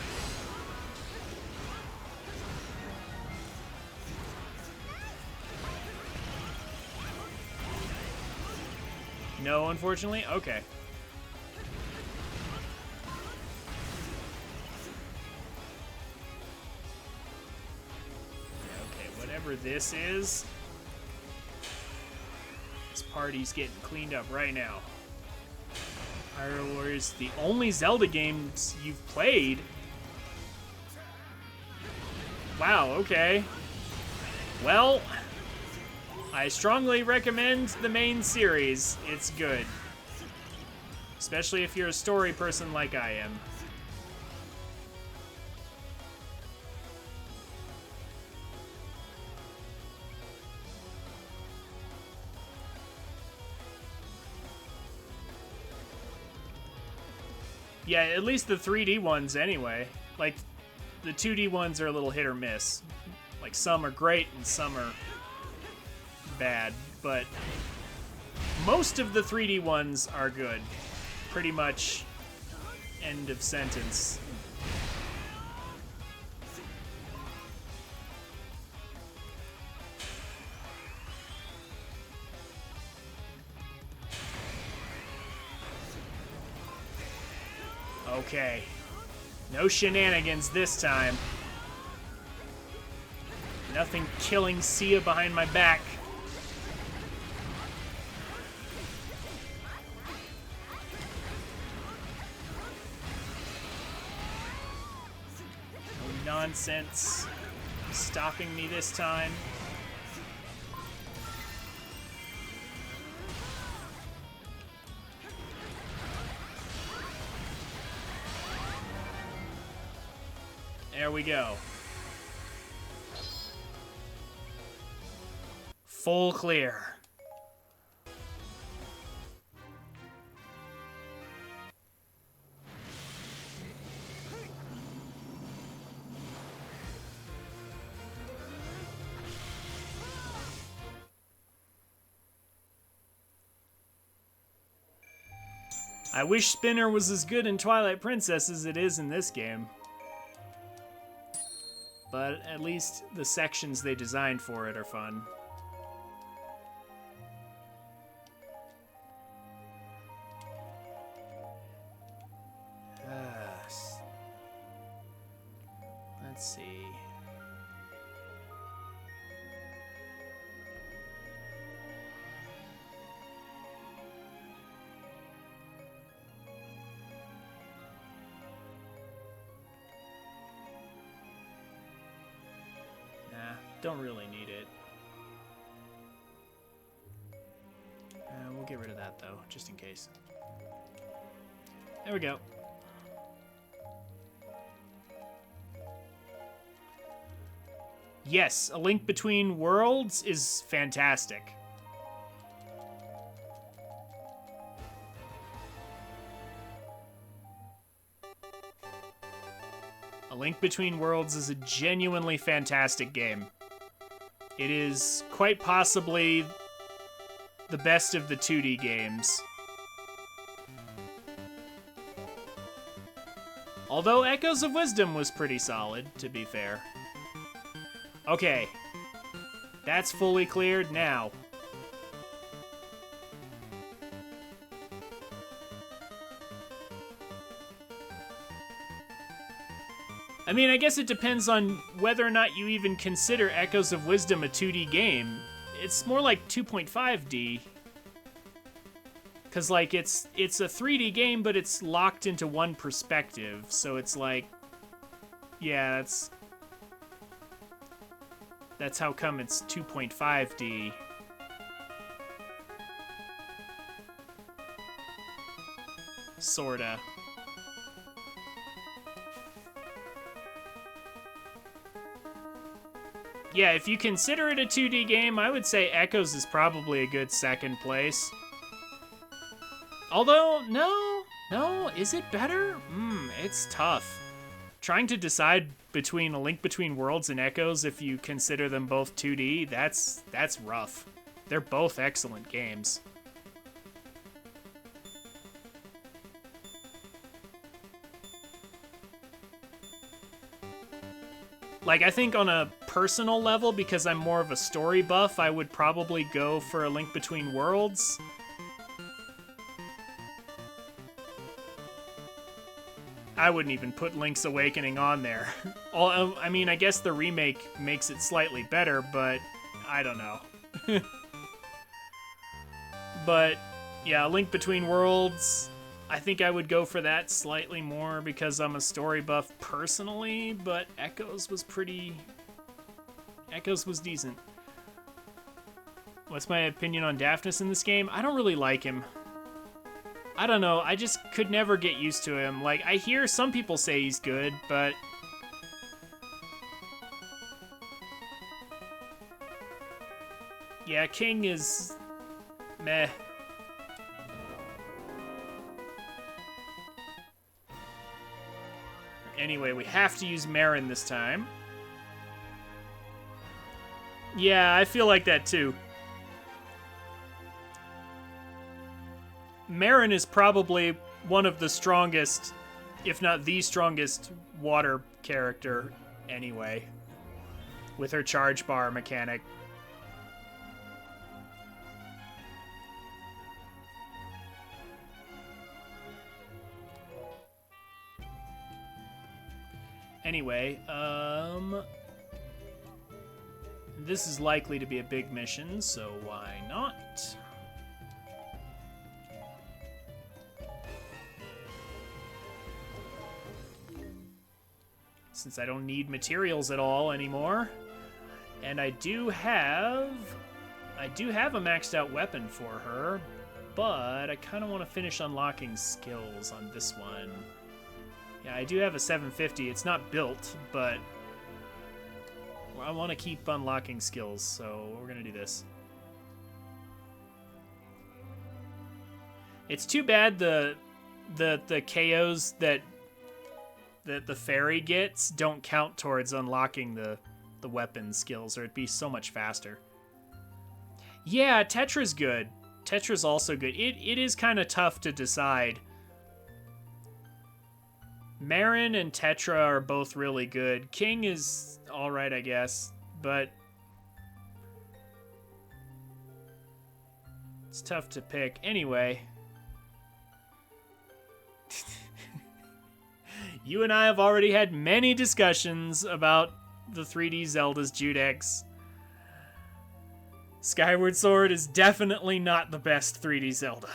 No, unfortunately? Okay. Whatever this is, this party's getting cleaned up right now. Hyrule Warriors, the only Zelda games you've played? Wow, okay. Well, I strongly recommend the main series. It's good. Especially if you're a story person like I am. Yeah, at least the 3D ones anyway. Like, the 2D ones are a little hit or miss. Like, some are great and some are bad, but most of the 3D ones are good. Pretty much end of sentence. Okay. No shenanigans this time. Nothing killing Sia behind my back. No nonsense stopping me this time. There we go. Full clear. I wish Spinner was as good in Twilight Princess as it is in this game. But at least the sections they designed for it are fun. Let's see. don't really need it. We'll get rid of that, though, just in case. There we go. Yes, A Link Between Worlds is fantastic. A Link Between Worlds is a genuinely fantastic game. It is quite possibly the best of the 2D games. Although Echoes of Wisdom was pretty solid, to be fair. Okay. That's fully cleared now. I mean, I guess it depends on whether or not you even consider Echoes of Wisdom a 2D game. It's more like 2.5D. Because, like, it's a 3D game, but it's locked into one perspective. So it's like, yeah, that's how come it's 2.5D. Sorta. Yeah, if you consider it a 2D game, I would say Echoes is probably a good second place. Although, no, is it better? It's tough. Trying to decide between A Link Between Worlds and Echoes, if you consider them both 2D, that's rough. They're both excellent games. Like, I think on a personal level, because I'm more of a story buff, I would probably go for A Link Between Worlds. I wouldn't even put Link's Awakening on there. I mean, I guess the remake makes it slightly better, but I don't know. But, yeah, Link Between Worlds, I think I would go for that slightly more because I'm a story buff personally, but Echoes was decent. What's my opinion on Daphnis in this game? I don't really like him. I don't know, I just could never get used to him. Like, I hear some people say he's good, but... yeah, King is... meh. Anyway, we have to use Marin this time. Yeah, I feel like that too. Marin is probably one of the strongest, if not the strongest, water character anyway, with her charge bar mechanic. Anyway, this is likely to be a big mission, so why not? Since I don't need materials at all anymore. And I do have a maxed out weapon for her, but I kind of want to finish unlocking skills on this one. Yeah, I do have a 750. It's not built, but I want to keep unlocking skills, so we're going to do this. It's too bad the KOs that the fairy gets don't count towards unlocking the weapon skills, or it'd be so much faster. Yeah, Tetra's good. Tetra's also good. It is kind of tough to decide. Marin and Tetra are both really good. King is alright, I guess, but it's tough to pick. Anyway. You and I have already had many discussions about the 3D Zelda's Judex. Skyward Sword is definitely not the best 3D Zelda.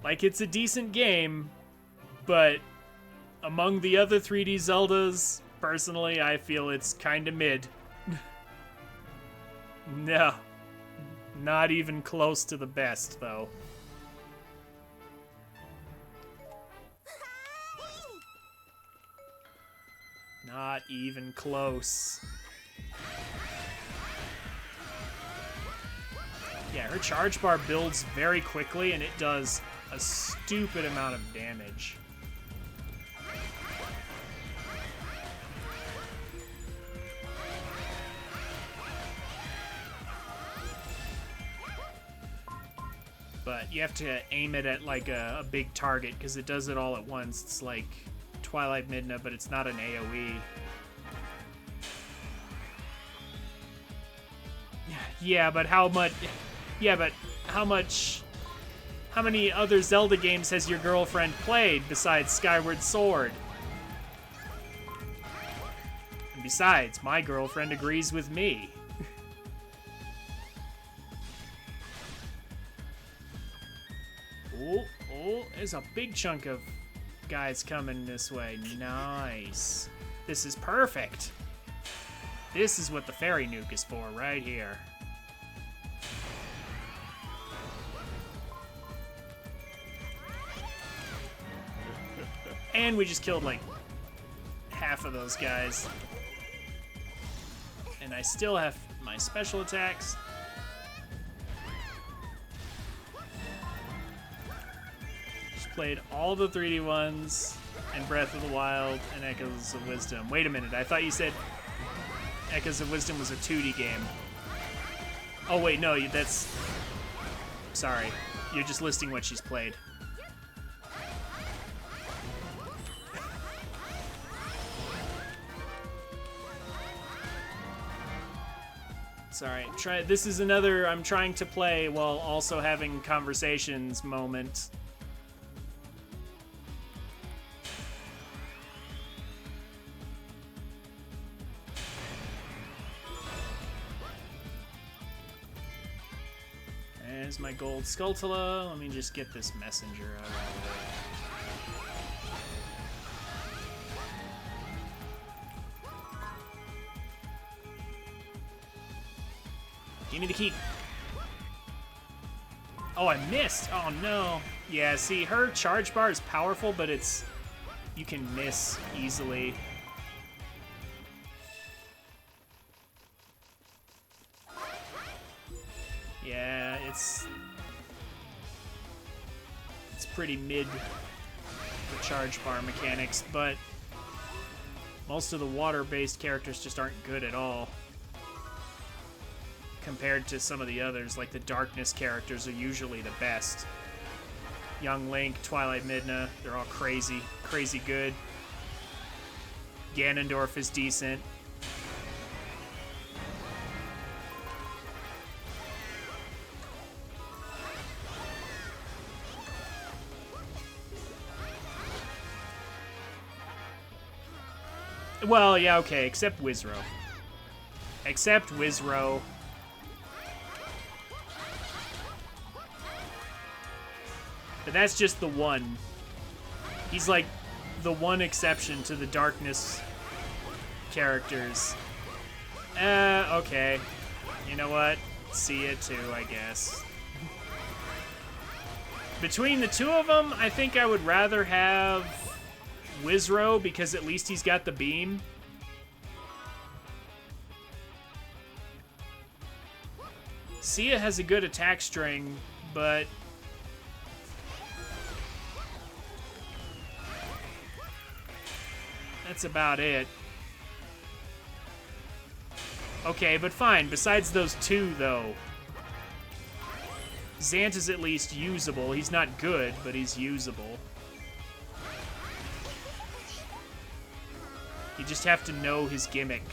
Like, it's a decent game, but among the other 3D Zeldas, personally, I feel it's kinda mid. No. Not even close to the best, though. Not even close. Yeah, her charge bar builds very quickly, and it does a stupid amount of damage. But you have to aim it at like a big target because it does it all at once. It's like Twilight Midna, but it's not an AoE. Yeah, but how much? Yeah, but how much? How many other Zelda games has your girlfriend played besides Skyward Sword? And besides, my girlfriend agrees with me. Oh, there's a big chunk of guys coming this way. Nice. This is perfect. This is what the fairy nuke is for, right here. And we just killed, like, half of those guys. And I still have my special attacks. Just played all the 3D ones, and Breath of the Wild, and Echoes of Wisdom. Wait a minute, I thought you said Echoes of Wisdom was a 2D game. Oh, wait, no, that's... Sorry. You're just listing what she's played. Sorry, this is another I'm trying to play while also having conversations moment. There's my gold Skulltula. Let me just get this messenger out of the way. Give me the key. Oh, I missed. Oh, no. Yeah, see, her charge bar is powerful, but it's... You can miss easily. Yeah, it's pretty mid, the charge bar mechanics, but most of the water-based characters just aren't good at all. Compared to some of the others, like the darkness characters are usually the best. Young Link, Twilight Midna, they're all crazy good. Ganondorf is decent. Well, yeah, okay, except Wizro. Except Wizro. But that's just the one. He's like the one exception to the darkness characters. Okay. You know what? See it too, I guess. Between the two of them, I think I would rather have Wizro because at least he's got the beam. Sia has a good attack string, but that's about it. Okay, but fine. Besides those two, though, Zant is at least usable. He's not good, but he's usable. You just have to know his gimmick.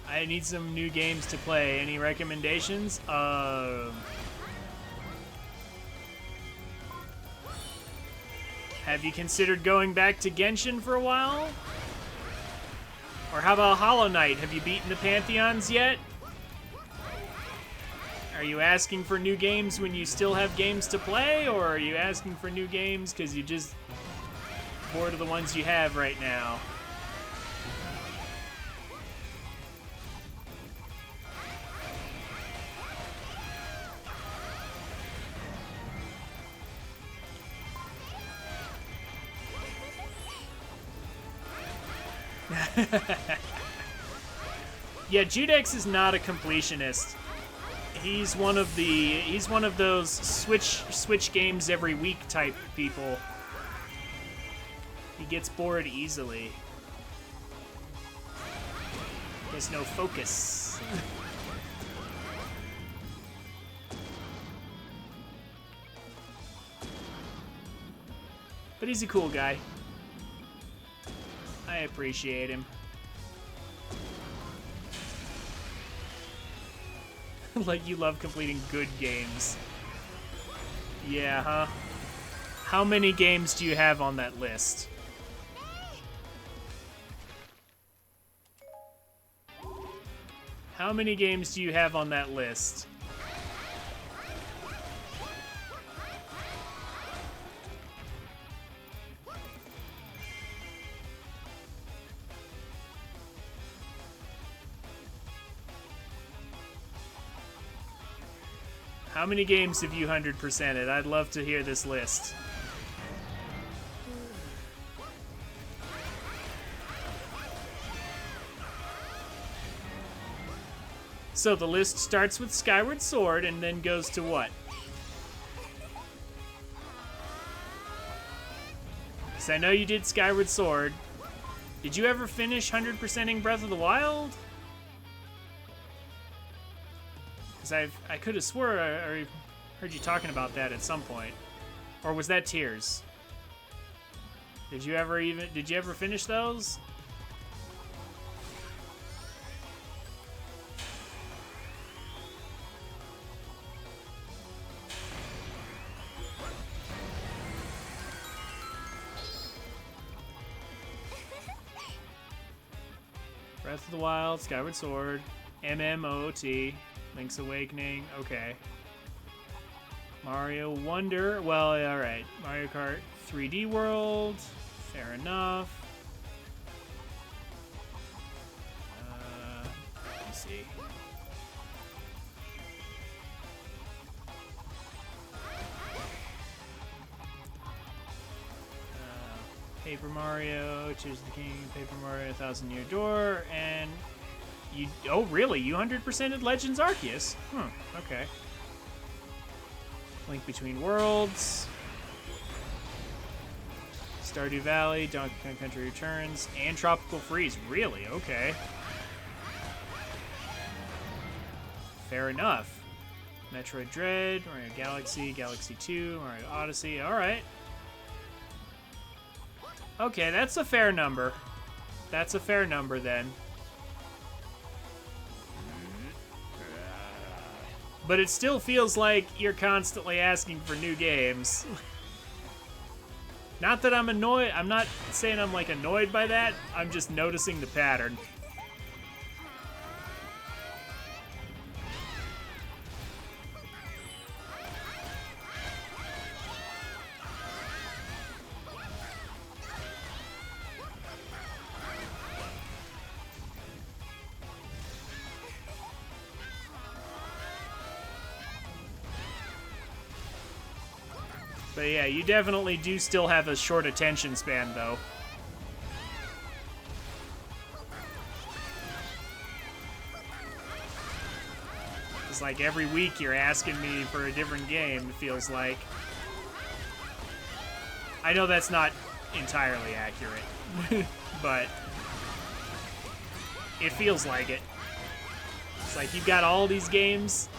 I need some new games to play. Any recommendations? Have you considered going back to Genshin for a while? Or how about Hollow Knight? Have you beaten the Pantheons yet? Are you asking for new games when you still have games to play? Or are you asking for new games because you just bored of the ones you have right now? Yeah, Judex is not a completionist. He's one of those switch games every week type people. He gets bored easily. He has no focus. But he's a cool guy. I appreciate him. Like you love completing good games. Yeah, huh? How many games do you have on that list? How many games do you have on that list? How many games have you 100%ed? I'd love to hear this list. So the list starts with Skyward Sword and then goes to what? So I know you did Skyward Sword. Did you ever finish 100%ing Breath of the Wild? Because I could have swore I heard you talking about that at some point. Or was that Tears? Did you ever finish those? Breath of the Wild, Skyward Sword, MMOT. Link's Awakening, okay. Mario Wonder, well, alright. Mario Kart 3D World, fair enough. Let me see. Paper Mario, Tears of the King, Paper Mario, 1,000 Year Door, and you, oh really? You 100%ed Legends Arceus? Okay. Link Between Worlds, Stardew Valley, Donkey Kong Country Returns, and Tropical Freeze. Really? Okay. Fair enough. Metroid Dread, Mario Galaxy, Galaxy 2, Mario Odyssey. Alright. Okay, that's a fair number. That's a fair number then. But it still feels like you're constantly asking for new games. Not that I'm annoyed. I'm not saying I'm like annoyed by that. I'm just noticing the pattern. But yeah, you definitely do still have a short attention span, though. It's like every week you're asking me for a different game, it feels like. I know that's not entirely accurate, but it feels like it. It's like you've got all these games.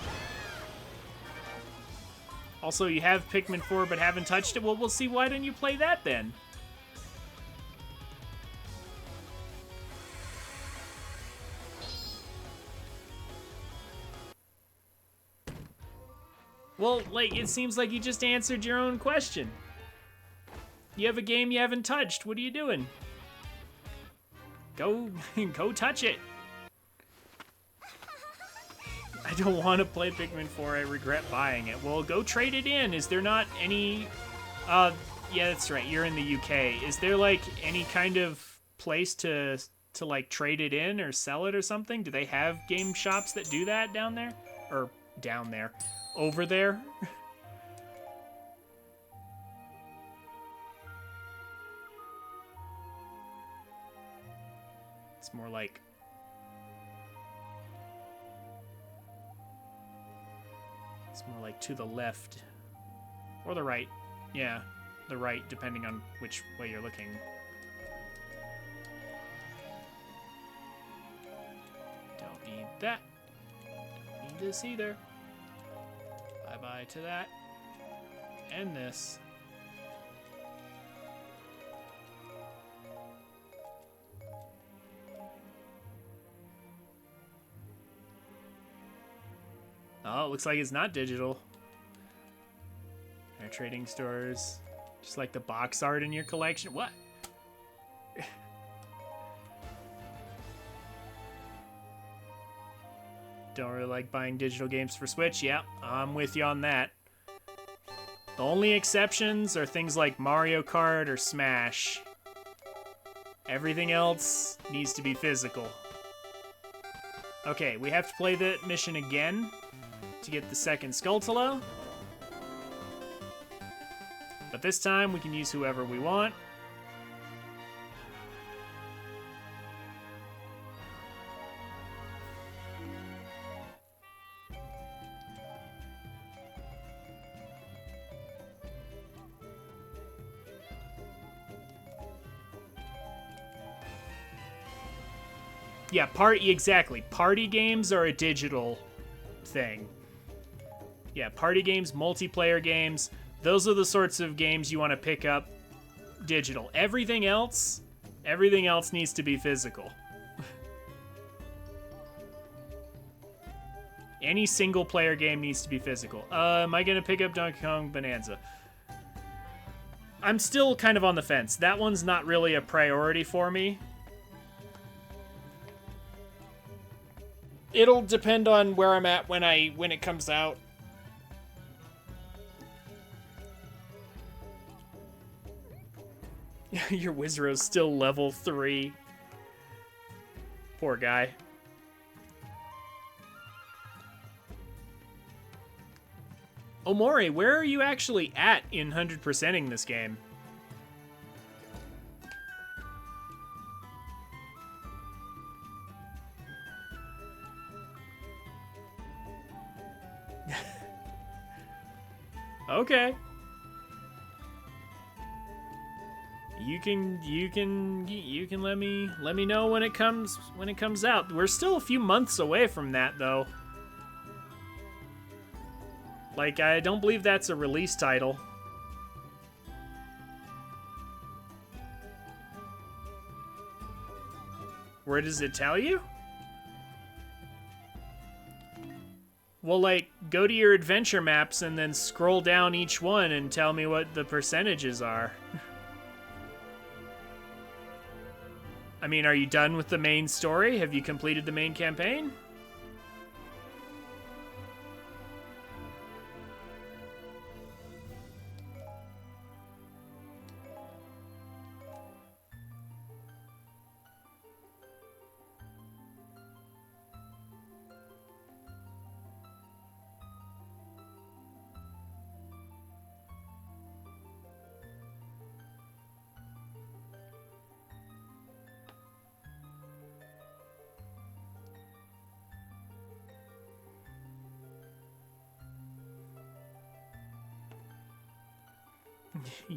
Also, you have Pikmin 4 but haven't touched it. Well, we'll see. Why don't you play that then? Well, like, it seems like you just answered your own question. You have a game you haven't touched. What are you doing? Go, go touch it. I don't want to play Pikmin 4. I regret buying it. Well, go trade it in. Is there not any... yeah, that's right. You're in the UK. Is there, like, any kind of place to like, trade it in or sell it or something? Do they have game shops that do that down there? Or down there. Over there? It's more like... It's more like to the left. Or the right. Yeah, the right, depending on which way you're looking. Don't need that. Don't need this either. Bye-bye to that. And this. Oh, it looks like it's not digital. Our trading stores. Just like the box art in your collection. What? Don't really like buying digital games for Switch. Yeah, I'm with you on that. The only exceptions are things like Mario Kart or Smash. Everything else needs to be physical. Okay, we have to play the mission again to get the second Skulltula. But this time we can use whoever we want. Yeah, exactly. Party games are a digital thing. Yeah, party games, multiplayer games, those are the sorts of games you want to pick up digital. Everything else needs to be physical. Any single player game needs to be physical. Am I going to pick up Donkey Kong Bonanza? I'm still kind of on the fence. That one's not really a priority for me. It'll depend on where I'm at when it comes out. Your Wizro's still level 3. Poor guy. Omori, where are you actually at in 100%ing this game? Okay. You can let me know when it comes out. We're still a few months away from that though. Like, I don't believe that's a release title. Where does it tell you? Well, like, go to your adventure maps and then scroll down each one and tell me what the percentages are. I mean, are you done with the main story? Have you completed the main campaign?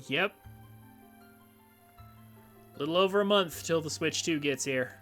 Yep. Little over a month till the Switch 2 gets here.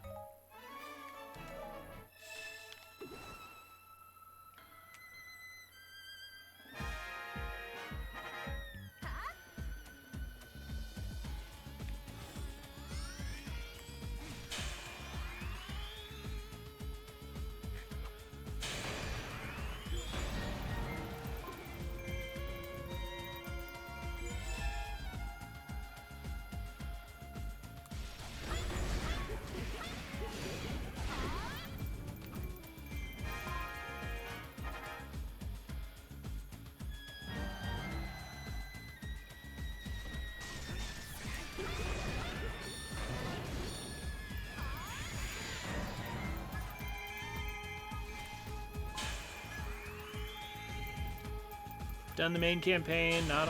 Done the main campaign, not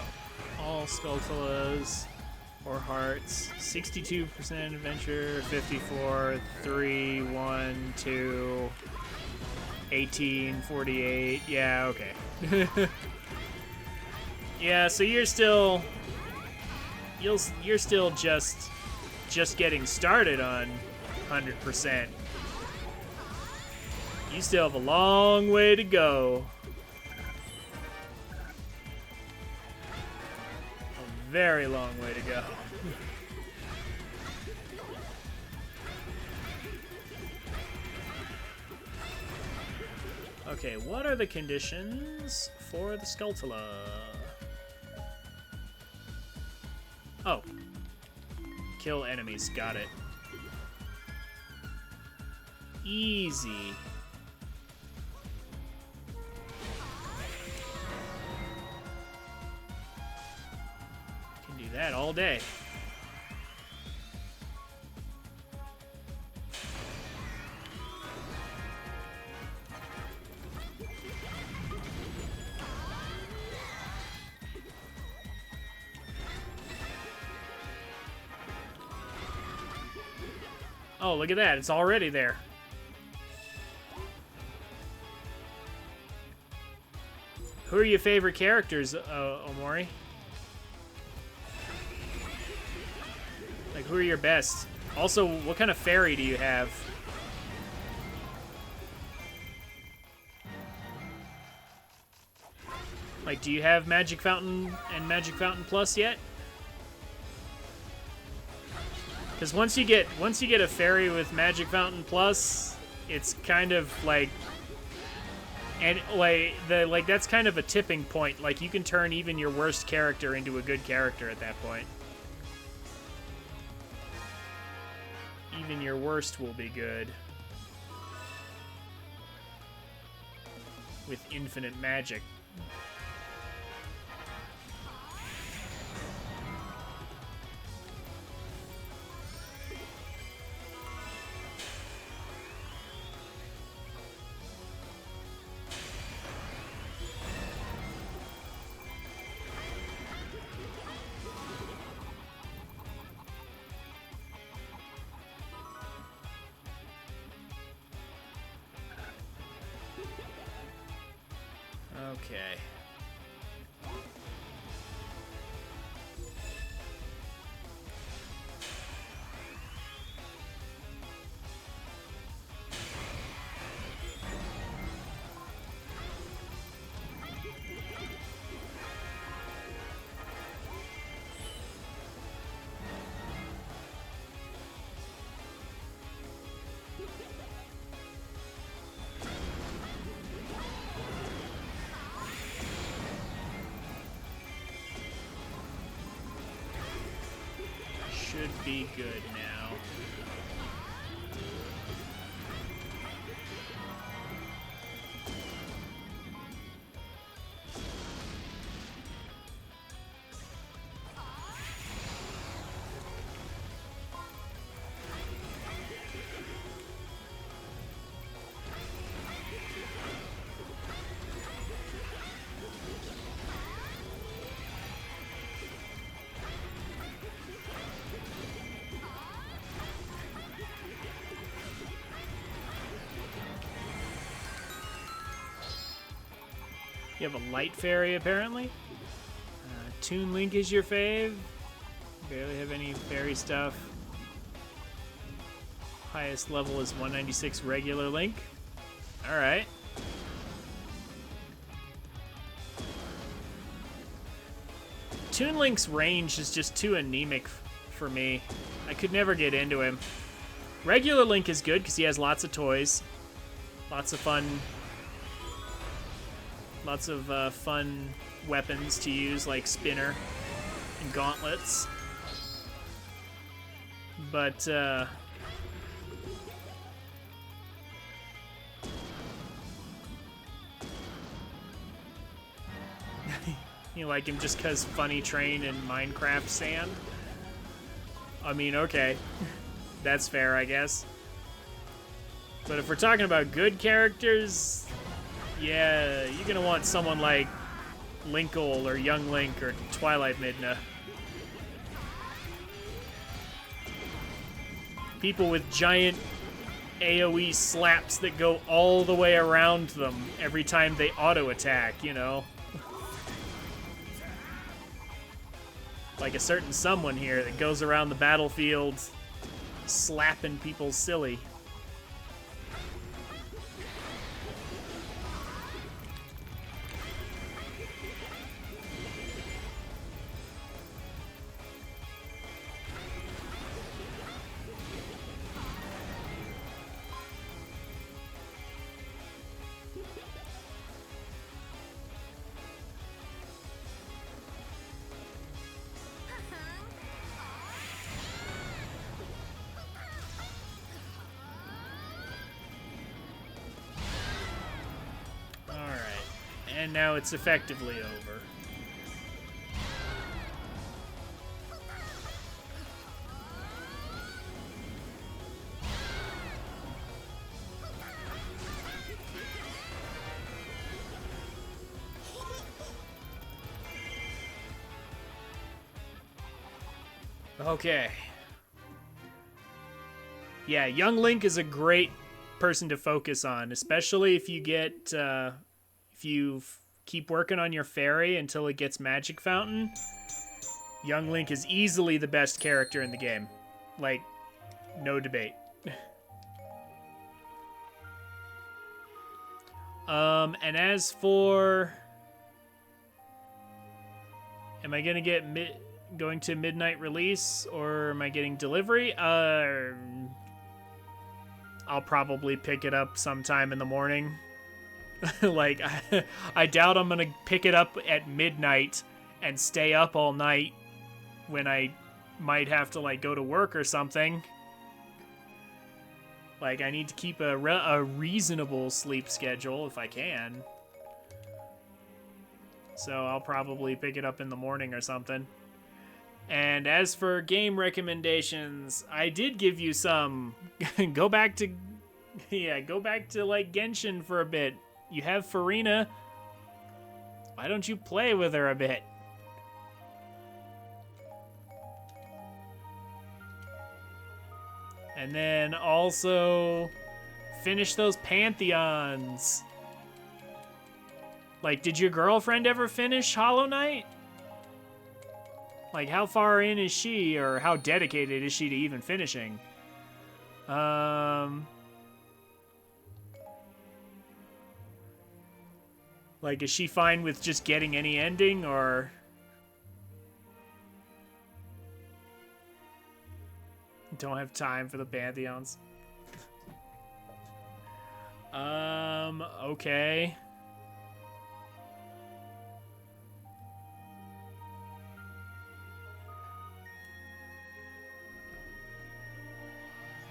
all Skulltulas or hearts. 62% adventure, 54, 3, 1, 2, 18, 48. Yeah, okay. Yeah, so you're still just getting started on 100%. You still have a long way to go. A very long way to go. Okay, what are the conditions for the Skulltula? Oh. Kill enemies, got it. Easy. Can do that all day. Oh, look at that. It's already there. Who are your favorite characters, Omori? Like, who are your best? Also, what kind of fairy do you have? Like, do you have Magic Fountain and Magic Fountain Plus yet? Because once you get a fairy with Magic Fountain Plus, it's kind of like, and like that's kind of a tipping point. Like you can turn even your worst character into a good character at that point. Even your worst will be good with infinite magic. Okay. Should be good now. You have a light fairy, apparently. Toon Link is your fave. Barely have any fairy stuff. Highest level is 196 regular Link. Alright. Toon Link's range is just too anemic for me. I could never get into him. Regular Link is good because he has lots of toys. Lots of fun weapons to use, like Spinner and Gauntlets. But, you like him just because Funny Train and Minecraft Sand? I mean, okay. That's fair, I guess. But if we're talking about good characters, yeah, you're gonna want someone like Linkle or Young Link or Twilight Midna. People with giant AoE slaps that go all the way around them every time they auto-attack, you know? Like a certain someone here that goes around the battlefield slapping people silly. And now it's effectively over. Okay. Yeah, Young Link is a great person to focus on, especially if you get... if you keep working on your fairy until it gets Magic Fountain, Young Link is easily the best character in the game. Like, no debate. And as for... Am I gonna get going to midnight release, or am I getting delivery? I'll probably pick it up sometime in the morning. Like, I doubt I'm gonna pick it up at midnight and stay up all night when I might have to, like, go to work or something. Like, I need to keep a reasonable sleep schedule if I can. So I'll probably pick it up in the morning or something. And as for game recommendations, I did give you some. Go back to, like, Genshin for a bit. You have Farina. Why don't you play with her a bit? And then also finish those Pantheons. Like, did your girlfriend ever finish Hollow Knight? Like, how far in is she, or how dedicated is she to even finishing? Like, is she fine with just getting any ending, or... Don't have time for the Pantheons. Okay.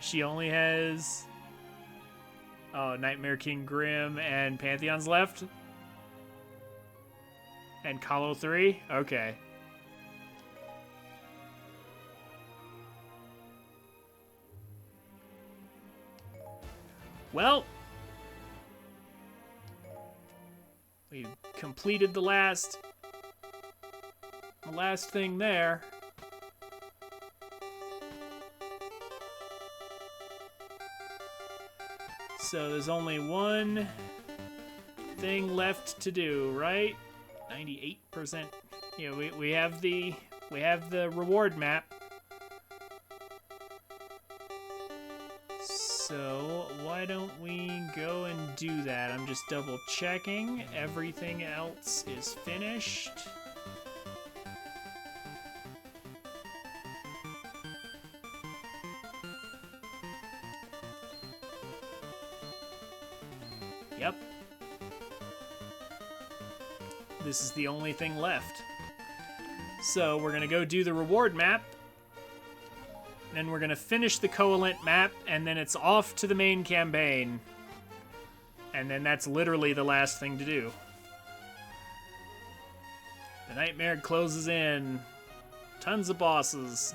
She only has... Oh, Nightmare King Grim and Pantheons left? And Calo 3? Okay. Well, we completed the last thing there. So there's only one thing left to do, right? 98%. Yeah, we have the reward map. So why don't we go and do that? I'm just double checking. Everything else is finished. Yep. This is the only thing left. So we're gonna go do the reward map. Then we're gonna finish the Covalent map, and then it's off to the main campaign. And then that's literally the last thing to do. The Nightmare closes in. Tons of bosses.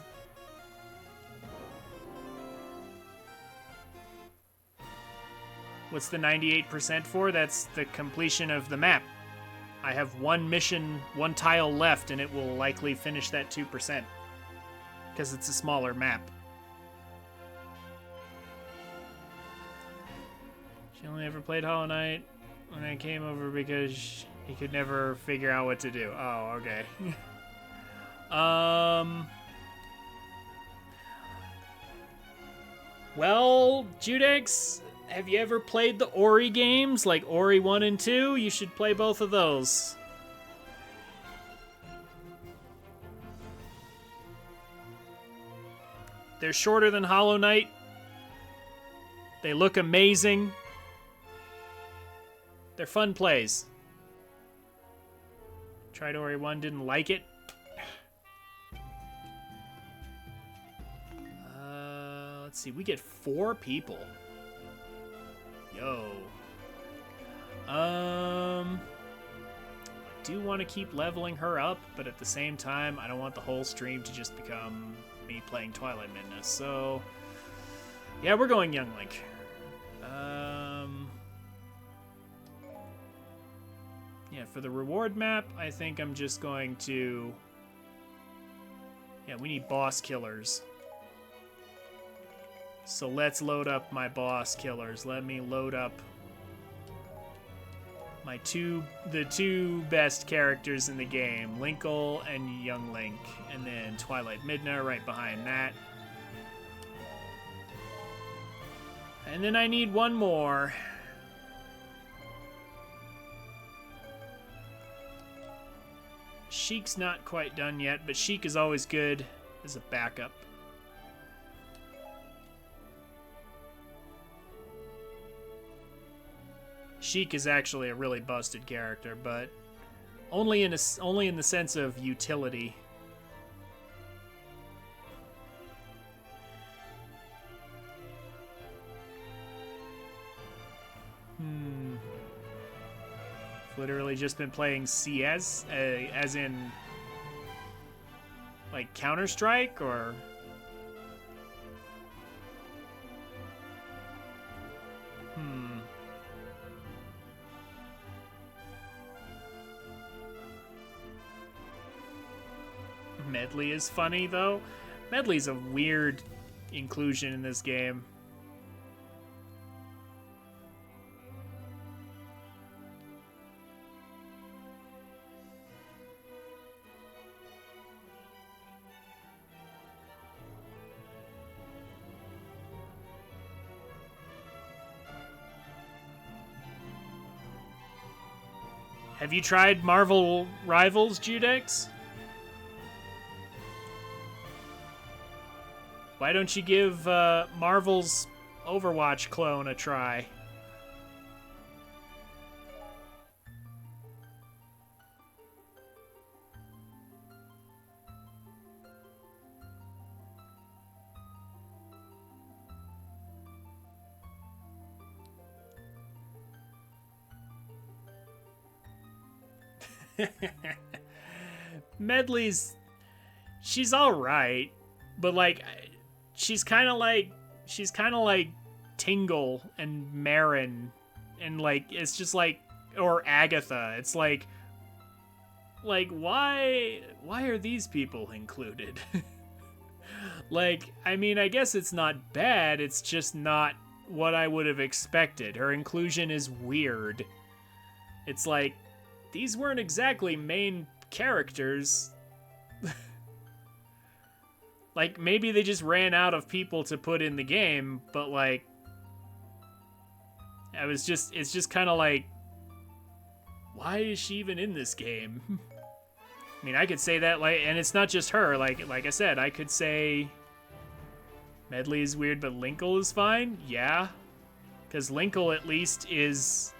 What's the 98% for? That's the completion of the map. I have one mission, one tile left, and it will likely finish that 2%. Because it's a smaller map. She only ever played Hollow Knight when I came over because he could never figure out what to do. Oh, okay. Well, Judex, have you ever played the Ori games, like Ori 1 and 2? You should play both of those. They're shorter than Hollow Knight. They look amazing. They're fun plays. Tried Ori 1, didn't like it. Let's see, we get 4 people. Yo. I do want to keep leveling her up, but at the same time, I don't want the whole stream to just become me playing Twilight Midness. So, yeah, we're going Young Link. Yeah, for the reward map, I think I'm just going to... Yeah, we need boss killers. So let's load up my boss killers. Let me load up my the two best characters in the game, Linkle and Young Link, and then Twilight Midna right behind that. And then I need one more. Sheik's not quite done yet, but Sheik is always good as a backup. Sheik is actually a really busted character, but only in the sense of utility. I've literally just been playing CS, as in like Counter-Strike, or Medley is funny, though. Medley's a weird inclusion in this game. Have you tried Marvel Rivals, Judex? Why don't you give Marvel's Overwatch clone a try? Medley's... she's alright, but like... She's kind of like Tingle and Marin, and like it's just like, or Agatha. It's like why are these people included? Like, I mean, I guess it's not bad. It's just not what I would have expected. Her inclusion is weird. It's like, these weren't exactly main characters. Like, maybe they just ran out of people to put in the game, but, like, it's just kind of like, why is she even in this game? I mean, I could say that, like, and it's not just her, like I said, I could say Medley is weird, but Linkle is fine, yeah, because Linkle at least is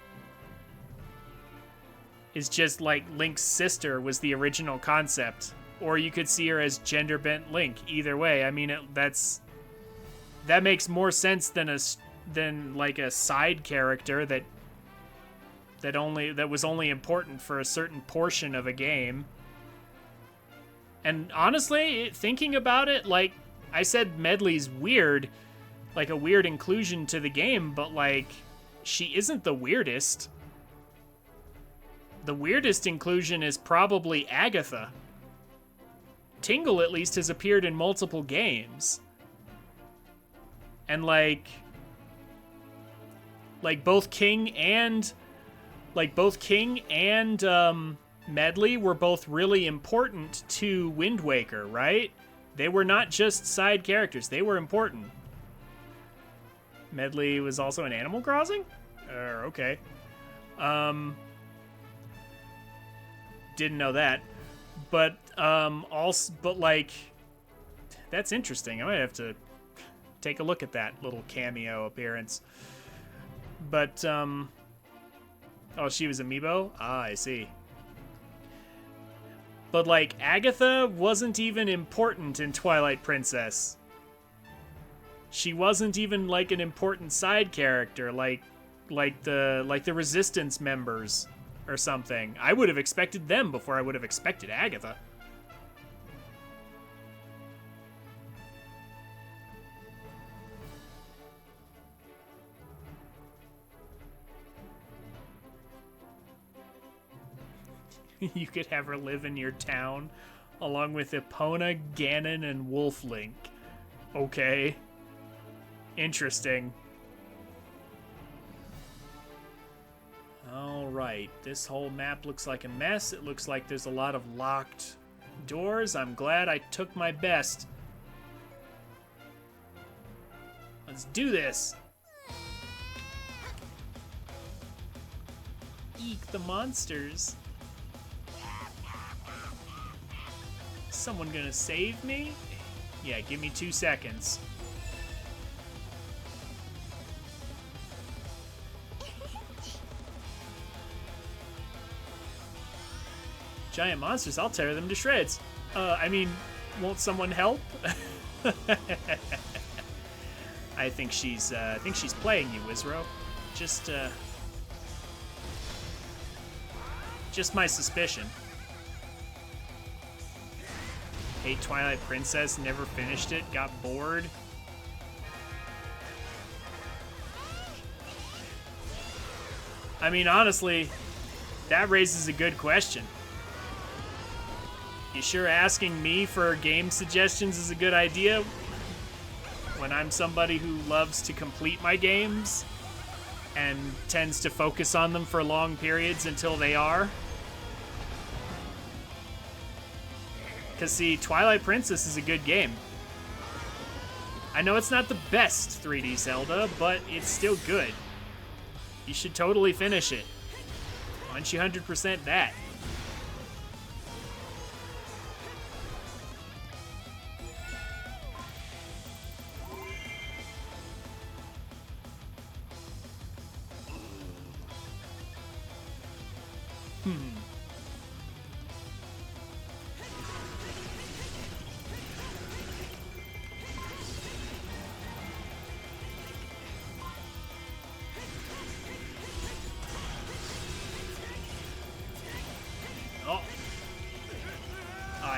just, like, Link's sister was the original concept. Or you could see her as gender-bent Link. Either way, I mean, that makes more sense than like a side character that was only important for a certain portion of a game. And honestly, thinking about it, like I said, Medley's weird, like a weird inclusion to the game, but like she isn't the weirdest. The weirdest inclusion is probably Agatha. Tingle, at least, has appeared in multiple games. And, like both King and Medley were both really important to Wind Waker, right? They were not just side characters. They were important. Medley was also in Animal Crossing? Okay. Didn't know that. But, that's interesting. I might have to take a look at that little cameo appearance. But, oh, she was Amiibo? Ah, I see. But, like, Agatha wasn't even important in Twilight Princess. She wasn't even, like, an important side character, like the Resistance members or something. I would have expected them before I would have expected Agatha. You could have her live in your town along with Epona, Ganon, and Wolf Link. Okay. Interesting. Alright, this whole map looks like a mess. It looks like there's a lot of locked doors. I'm glad I took my best. Let's do this! Eek the monsters. Is someone gonna save me? Yeah, give me 2 seconds. Giant monsters, I'll tear them to shreds. I mean, won't someone help? I think she's playing you, Wizro. Just my suspicion. Hate Twilight Princess, never finished it, got bored. I mean, honestly, that raises a good question. You sure asking me for game suggestions is a good idea when I'm somebody who loves to complete my games and tends to focus on them for long periods until they are? Because, see, Twilight Princess is a good game. I know it's not the best 3D Zelda, but it's still good. You should totally finish it. Why don't you 100% that?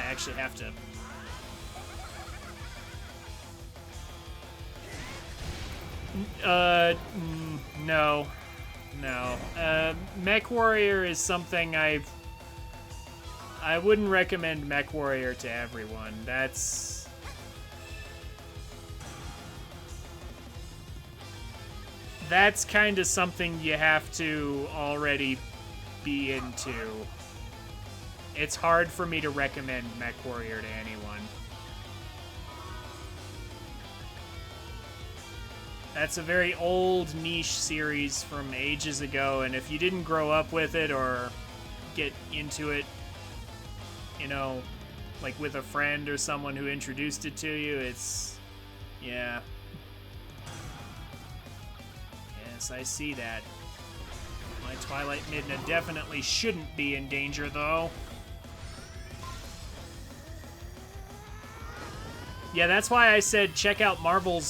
Actually have to. No. Mech Warrior is something I wouldn't recommend Mech Warrior to everyone. That's kind of something you have to already be into. It's hard for me to recommend Mech Warrior to anyone. That's a very old niche series from ages ago, and if you didn't grow up with it or get into it, you know, like with a friend or someone who introduced it to you, it's... yeah. Yes, I see that. My Twilight Midna definitely shouldn't be in danger, though. Yeah, that's why I said check out Marvel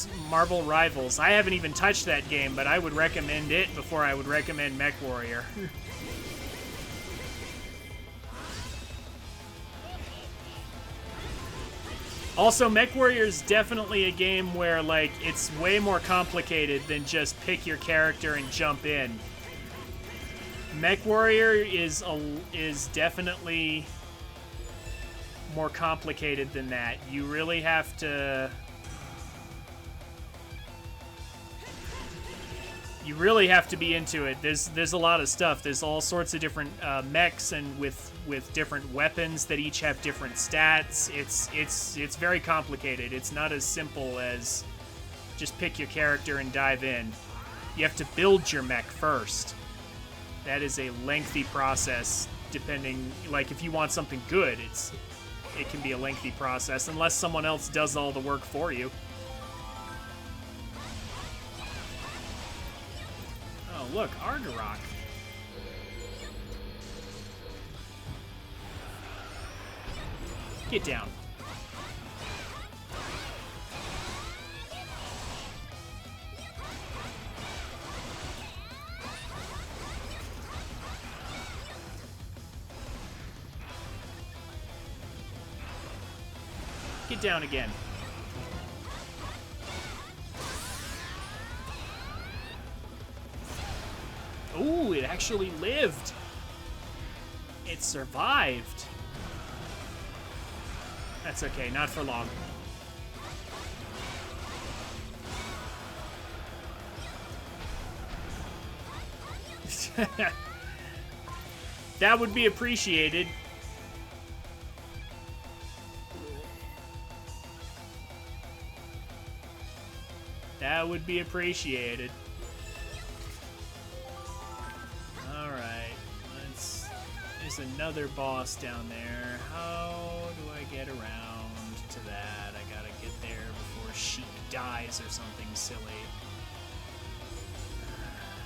Rivals. I haven't even touched that game, but I would recommend it before I would recommend Mech Warrior. Also, Mech Warrior is definitely a game where, like, it's way more complicated than just pick your character and jump in. Mech Warrior is definitely more complicated than that. You really have to... You really have to be into it. There's a lot of stuff. There's all sorts of different mechs and with different weapons that each have different stats. It's very complicated. It's not as simple as just pick your character and dive in. You have to build your mech first. That is a lengthy process. Depending, like if you want something good, it can be a lengthy process unless someone else does all the work for you. Oh, look, Argarok. Get down. Get down again. Ooh, it actually lived. It survived. That's okay, not for long. That would be appreciated. That would be appreciated. There's another boss down there. How do I get around to that? I gotta get there before Sheik dies or something silly.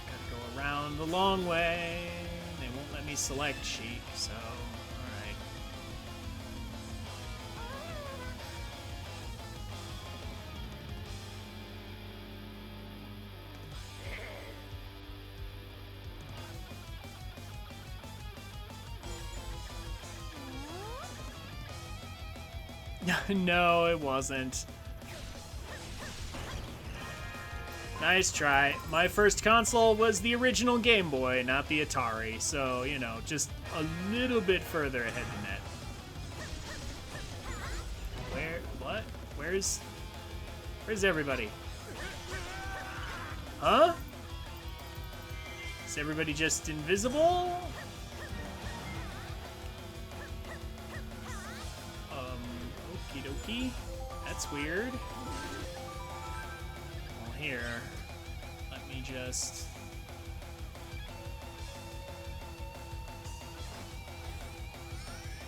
Gotta go around the long way. They won't let me select Sheik, so alright. No, it wasn't. Nice try. My first console was the original Game Boy, not the Atari, so, you know, just a little bit further ahead than that. What? Where's everybody? Huh? Is everybody just invisible? Okie dokie. That's weird. Well, here, let me just...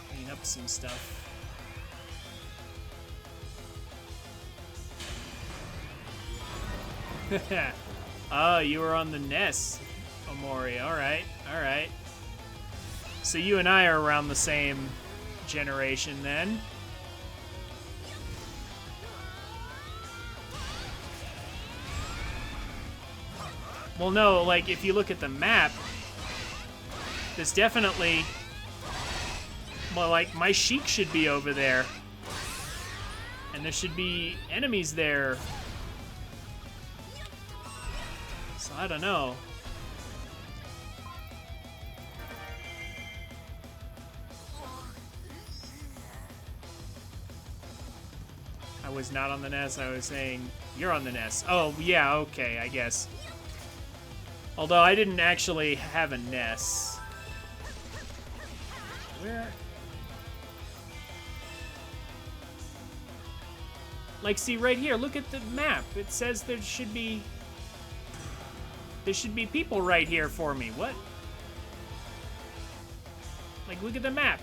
clean up some stuff. Oh, you were on the NES, Omori. Alright, alright. So you and I are around the same generation then. Well, no, like, if you look at the map, there's definitely... Well, like, my Sheik should be over there. And there should be enemies there. So, I don't know. I was not on the NES, I was saying, you're on the NES. Oh, yeah, okay, I guess. Although I didn't actually have a NES. Where? Like, see, right here, look at the map. It says there should be people right here for me. What? Like, look at the map.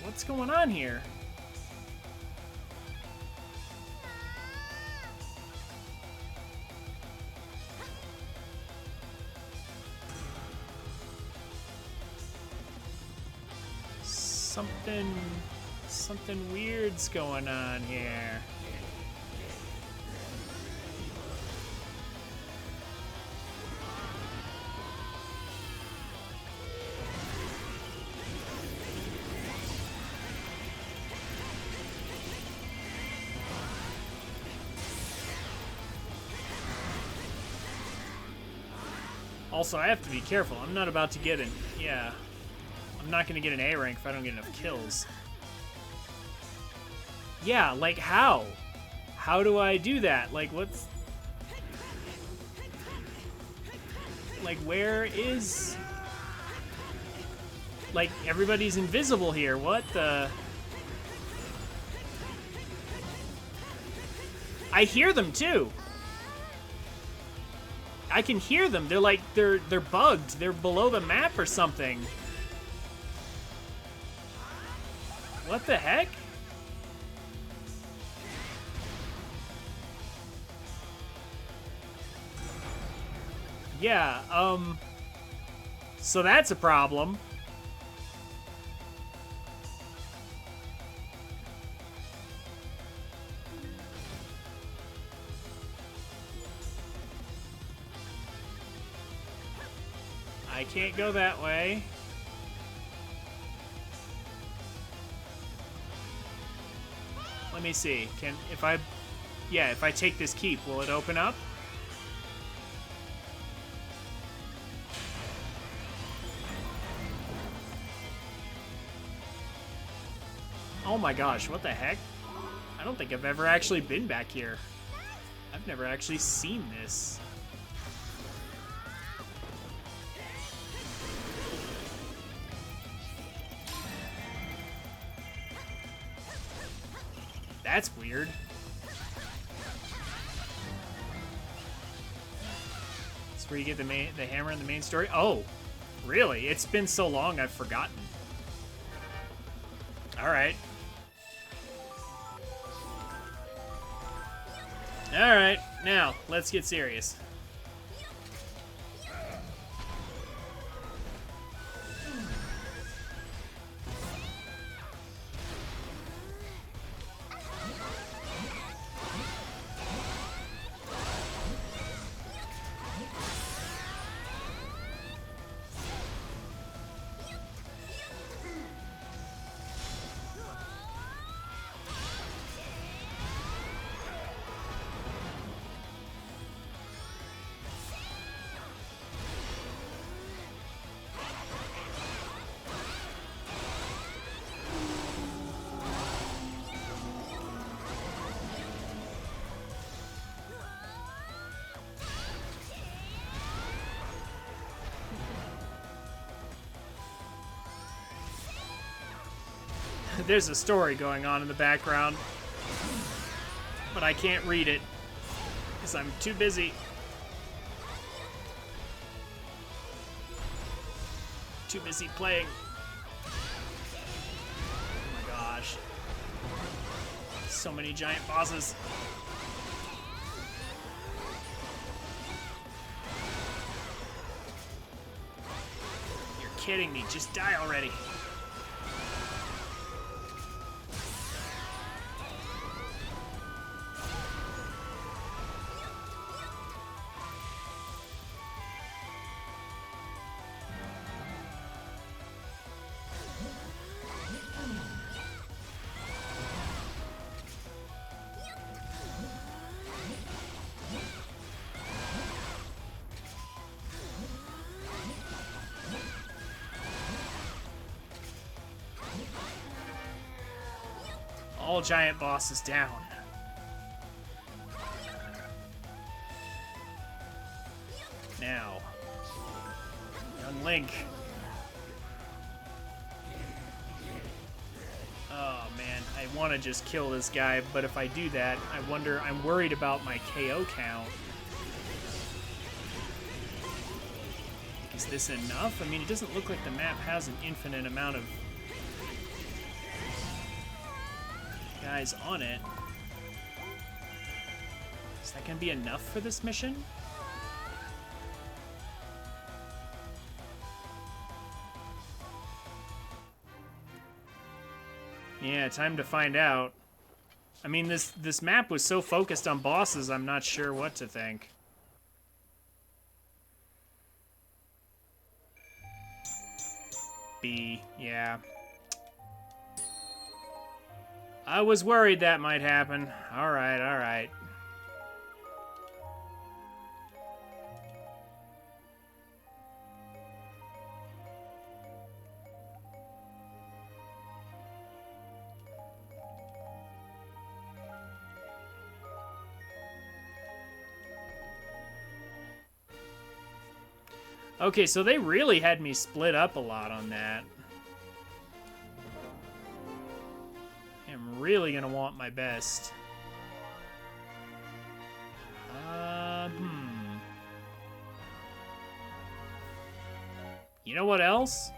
What's going on here? Something weird's going on here. Also, I have to be careful. I'm not about to get an... Yeah. I'm not going to get an A rank if I don't get enough kills. Yeah, like how? How do I do that? Like, what's... Like, where is... Like, everybody's invisible here. What the... I hear them, too. I can hear them. They're like, they're bugged. They're below the map or something. What the heck? Yeah, so that's a problem. I can't go that way. Let me see. If I take this keep, will it open up? Oh my gosh, what the heck? I don't think I've ever actually been back here. I've never actually seen this. That's weird. That's where you get the hammer in the main story. Oh, really? It's been so long I've forgotten. All right. All right, now let's get serious. There's a story going on in the background, but I can't read it because I'm too busy. Too busy playing. Oh my gosh. So many giant bosses. You're kidding me. Just die already. All giant bosses down. Now, young Link. Oh man, I want to just kill this guy, but if I do that, I'm worried about my KO count. Is this enough? I mean, it doesn't look like the map has an infinite amount of guys on it. Is that gonna be enough for this mission? Yeah, time to find out. I mean, this map was so focused on bosses, I'm not sure what to think. B, yeah. I was worried that might happen. Alright, alright. Okay, so they really had me split up a lot on that. I'm really gonna want my best. You know what else?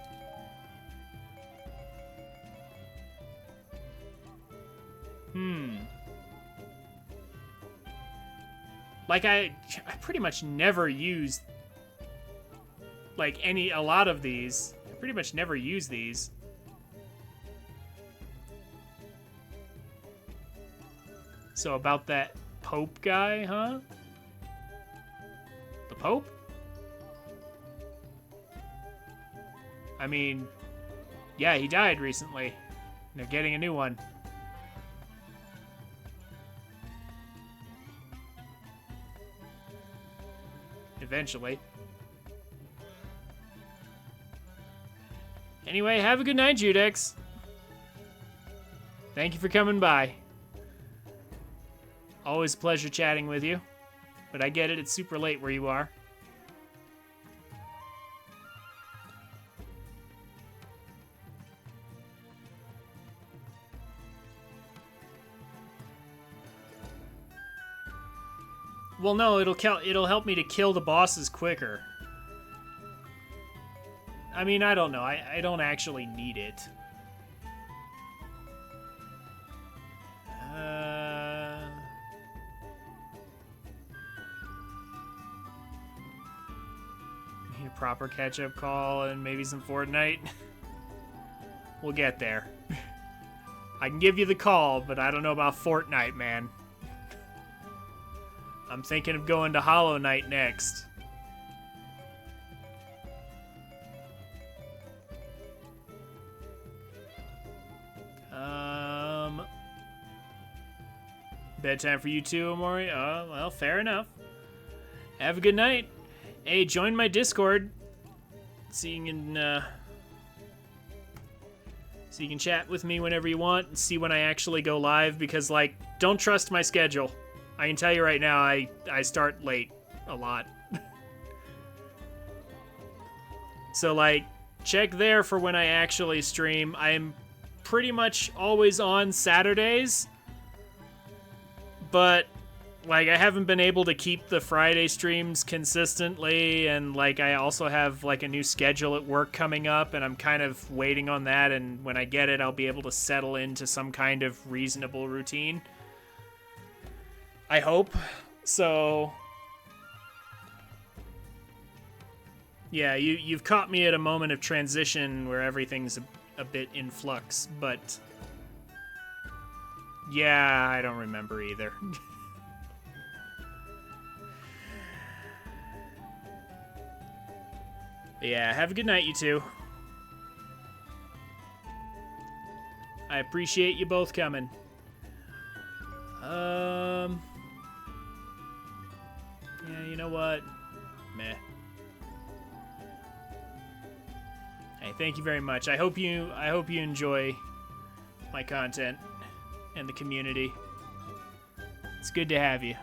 Like, I pretty much never used, like, a lot of these. I pretty much never use these. So about that Pope guy, huh? The Pope? I mean, yeah, he died recently. They're getting a new one. Eventually. Anyway, have a good night, Judex. Thank you for coming by. Always a pleasure chatting with you. But I get it, it's super late where you are. Well, no, it'll help me to kill the bosses quicker. I mean, I don't know. I don't actually need it. Need a proper catch-up call and maybe some Fortnite. We'll get there. I can give you the call, but I don't know about Fortnite, man. I'm thinking of going to Hollow Knight next. Bedtime for you too, Amori? Oh, well, fair enough. Have a good night. Hey, join my Discord. So you can chat with me whenever you want and see when I actually go live, because, like, don't trust my schedule. I can tell you right now, I start late a lot. So, like, check there for when I actually stream. I'm pretty much always on Saturdays, but, like, I haven't been able to keep the Friday streams consistently, and, like, I also have, like, a new schedule at work coming up, and I'm kind of waiting on that, and when I get it, I'll be able to settle into some kind of reasonable routine. I hope. So, yeah, you've caught me at a moment of transition where everything's a bit in flux, but yeah, I don't remember either. Yeah, have a good night, you two. I appreciate you both coming. Yeah, you know what? Meh. Hey, thank you very much. I hope you enjoy my content and the community. It's good to have you.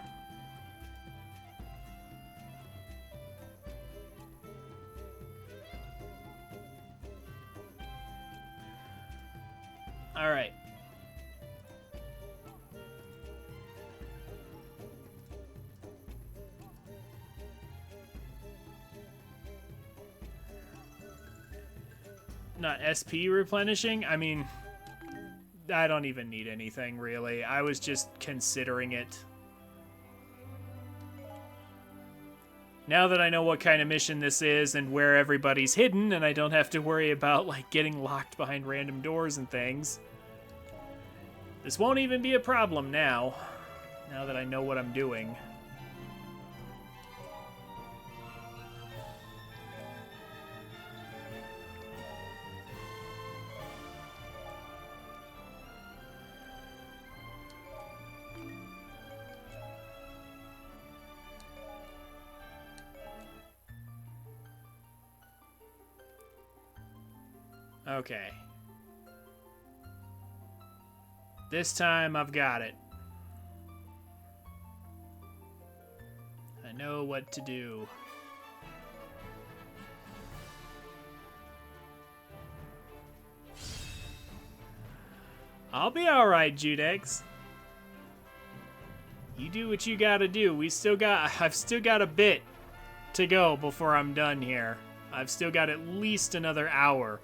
All right. Not SP replenishing? I mean, I don't even need anything, really. I was just considering it. Now that I know what kind of mission this is and where everybody's hidden, and I don't have to worry about, like, getting locked behind random doors and things, this won't even be a problem now that I know what I'm doing. Okay. This time I've got it. I know what to do. I'll be alright, Judex. You do what you gotta do. I've still got a bit to go before I'm done here. I've still got at least another hour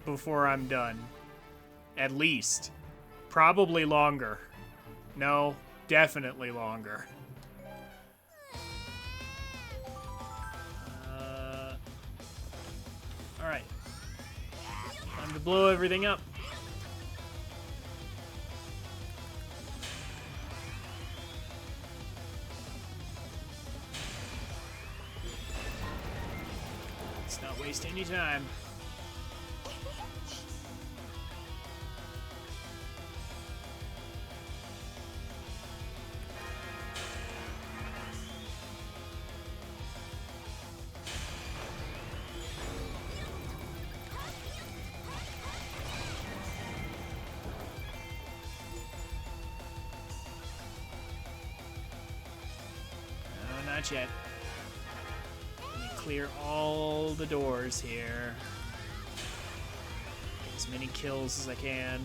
before I'm done. At least. Probably longer. No, definitely longer. Alright. Time to blow everything up. Let's not waste any time. Not yet. Let me clear all the doors here. Get as many kills as I can.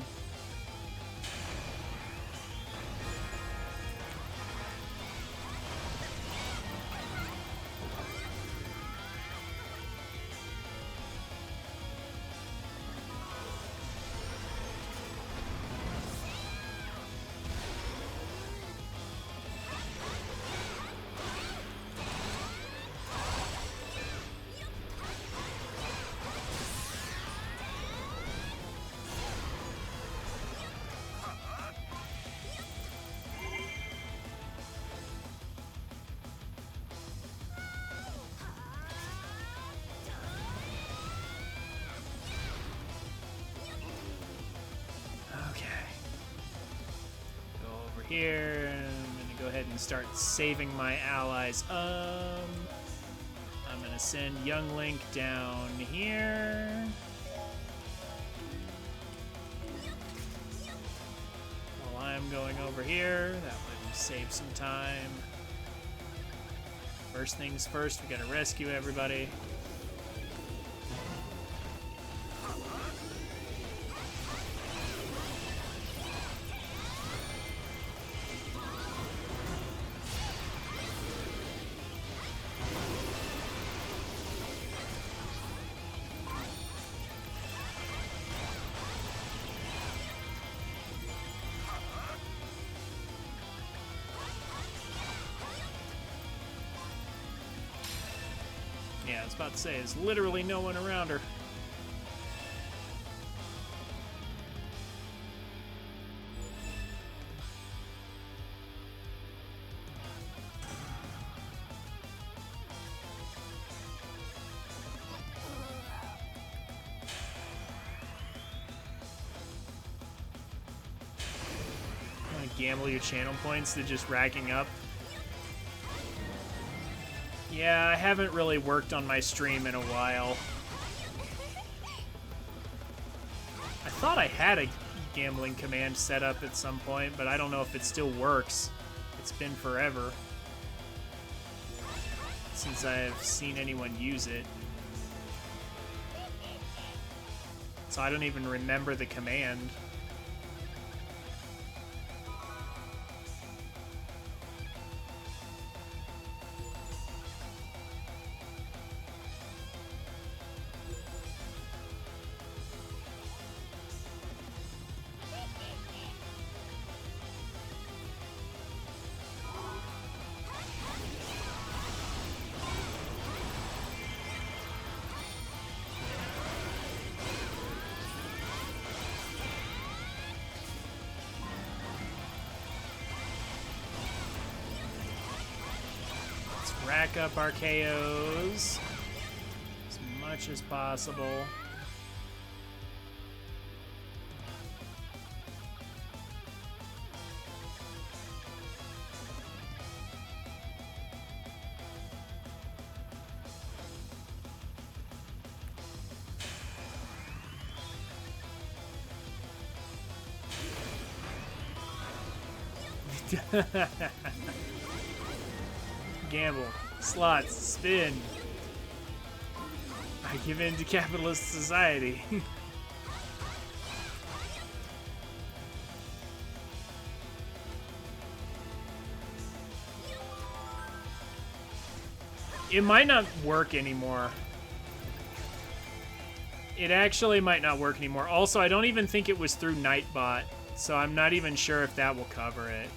Here, I'm gonna go ahead and start saving my allies. I'm gonna send Young Link down here. While I'm going over here, that would save some time. First things first, we gotta rescue everybody. Yeah, I was about to say, there's literally no one around her. You want to gamble your channel points to just racking up? Yeah, I haven't really worked on my stream in a while. I thought I had a gambling command set up at some point, but I don't know if it still works. It's been forever since I've seen anyone use it. So I don't even remember the command. Rack up our KOs as much as possible. Gamble, slots, spin. I give in to capitalist society. It might not work anymore. It actually might not work anymore. Also, I don't even think it was through Nightbot, so I'm not even sure if that will cover it.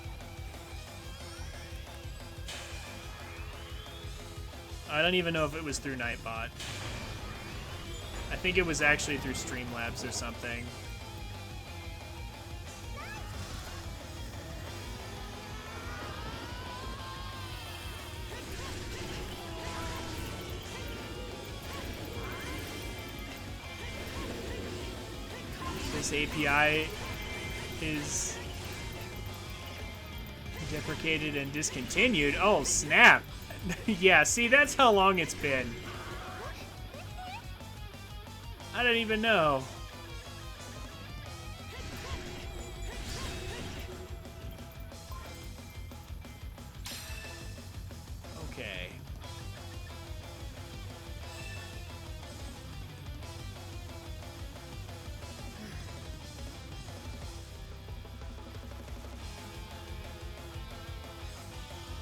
I don't even know if it was through Nightbot. I think it was actually through Streamlabs or something. This API is deprecated and discontinued. Oh, snap. Yeah, see, that's how long it's been. I don't even know. Okay.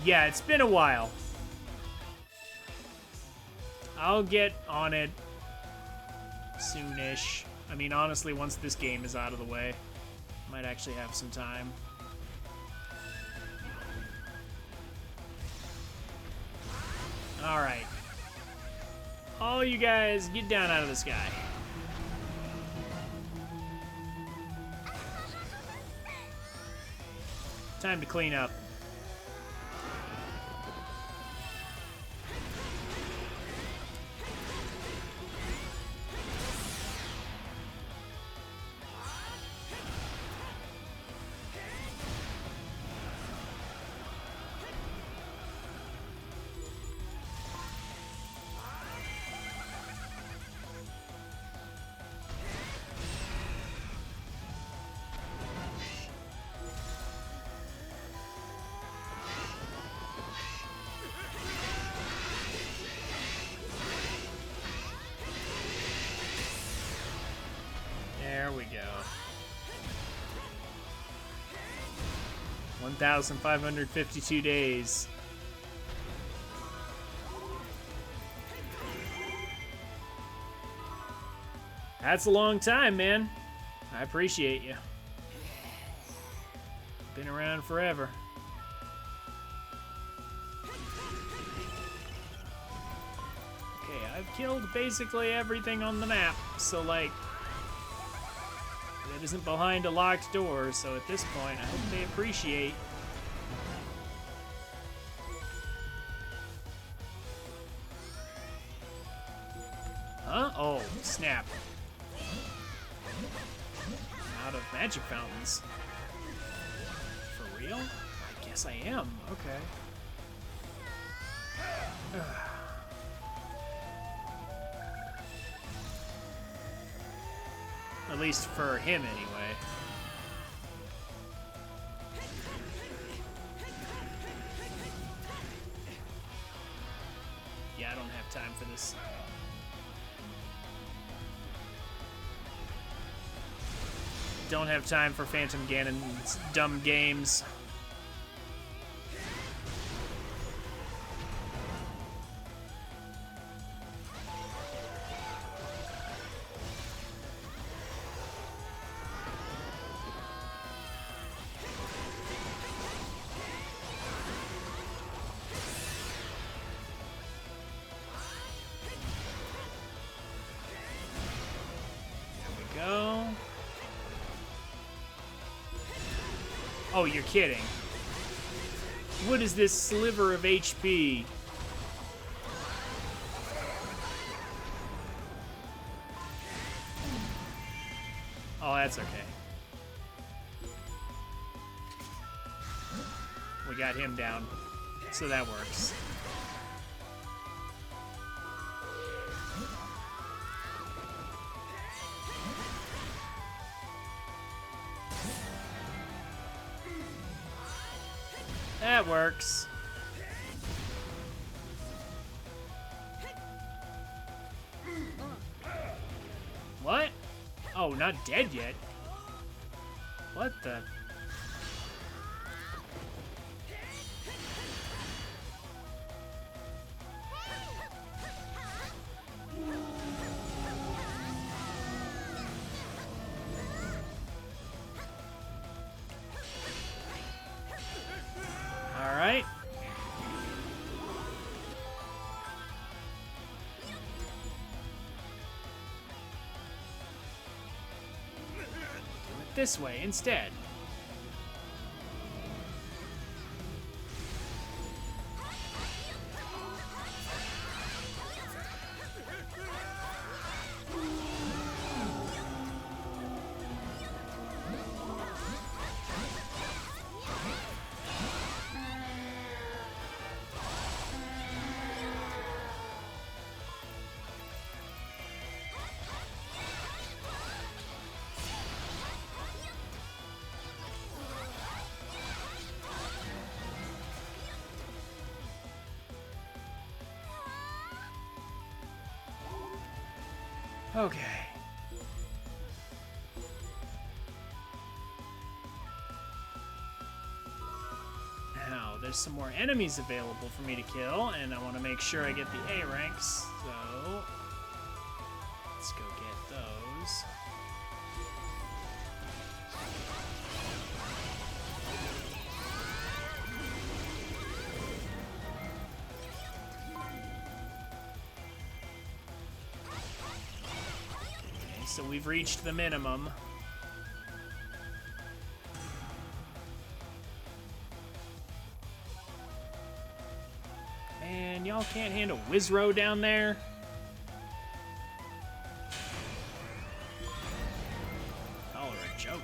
Yeah, it's been a while. I'll get on it soonish. I mean, honestly, once this game is out of the way, might actually have some time. Alright. All you guys, get down out of the sky. Time to clean up. There we go. 1,552 days. That's a long time, man. I appreciate you. Been around forever. Okay, I've killed basically everything on the map, so like, it isn't behind a locked door, so at this point, I hope they appreciate. Huh? Oh, snap. Out of magic fountains. For real? I guess I am. Okay. At least for him, anyway. Yeah, I don't have time for this. Don't have time for Phantom Ganon's dumb games. Go. Oh, you're kidding. What is this sliver of HP? Oh, that's okay. We got him down, so that works. That works. What? Oh, not dead yet. What the? this way instead. Okay. Now, there's some more enemies available for me to kill, and I want to make sure I get the A ranks, so let's go get those. So we've reached the minimum. Man, y'all can't handle Wizro down there? Y'all are a joke.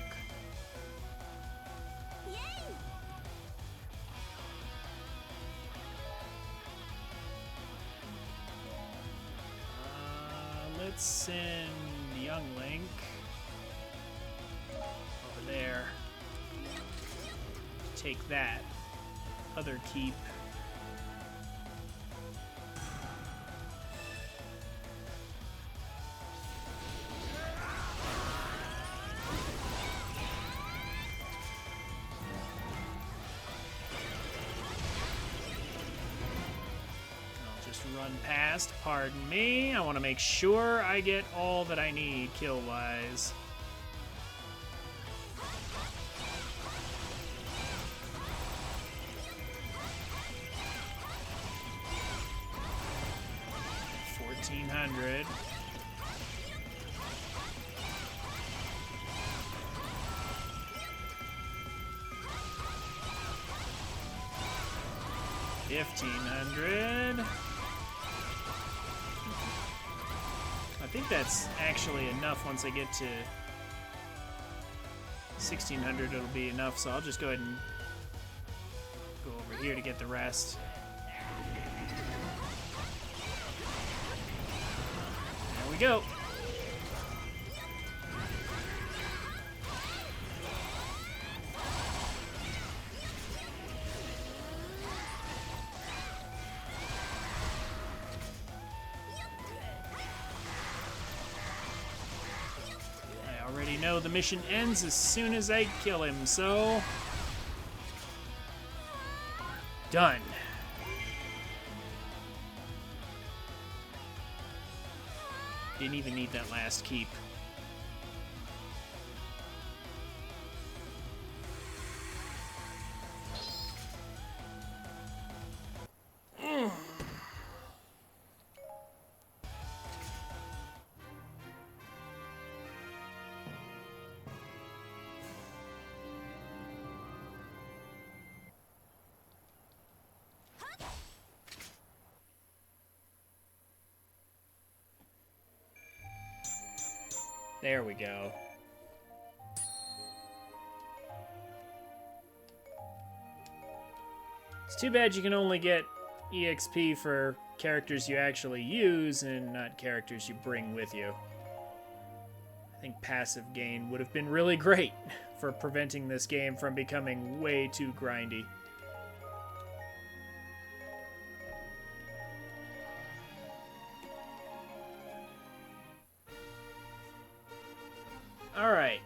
Let's send Young Link over there. Take that other keep. Run past, pardon me. I want to make sure I get all that I need kill-wise. $1,400. $1,500. I think that's actually enough. Once I get to 1,600, it'll be enough, so I'll just go ahead and go over here to get the rest. There we go. Know the mission ends as soon as I kill him, so done. Didn't even need that last keep. There we go. It's too bad you can only get EXP for characters you actually use and not characters you bring with you. I think passive gain would have been really great for preventing this game from becoming way too grindy. Alright.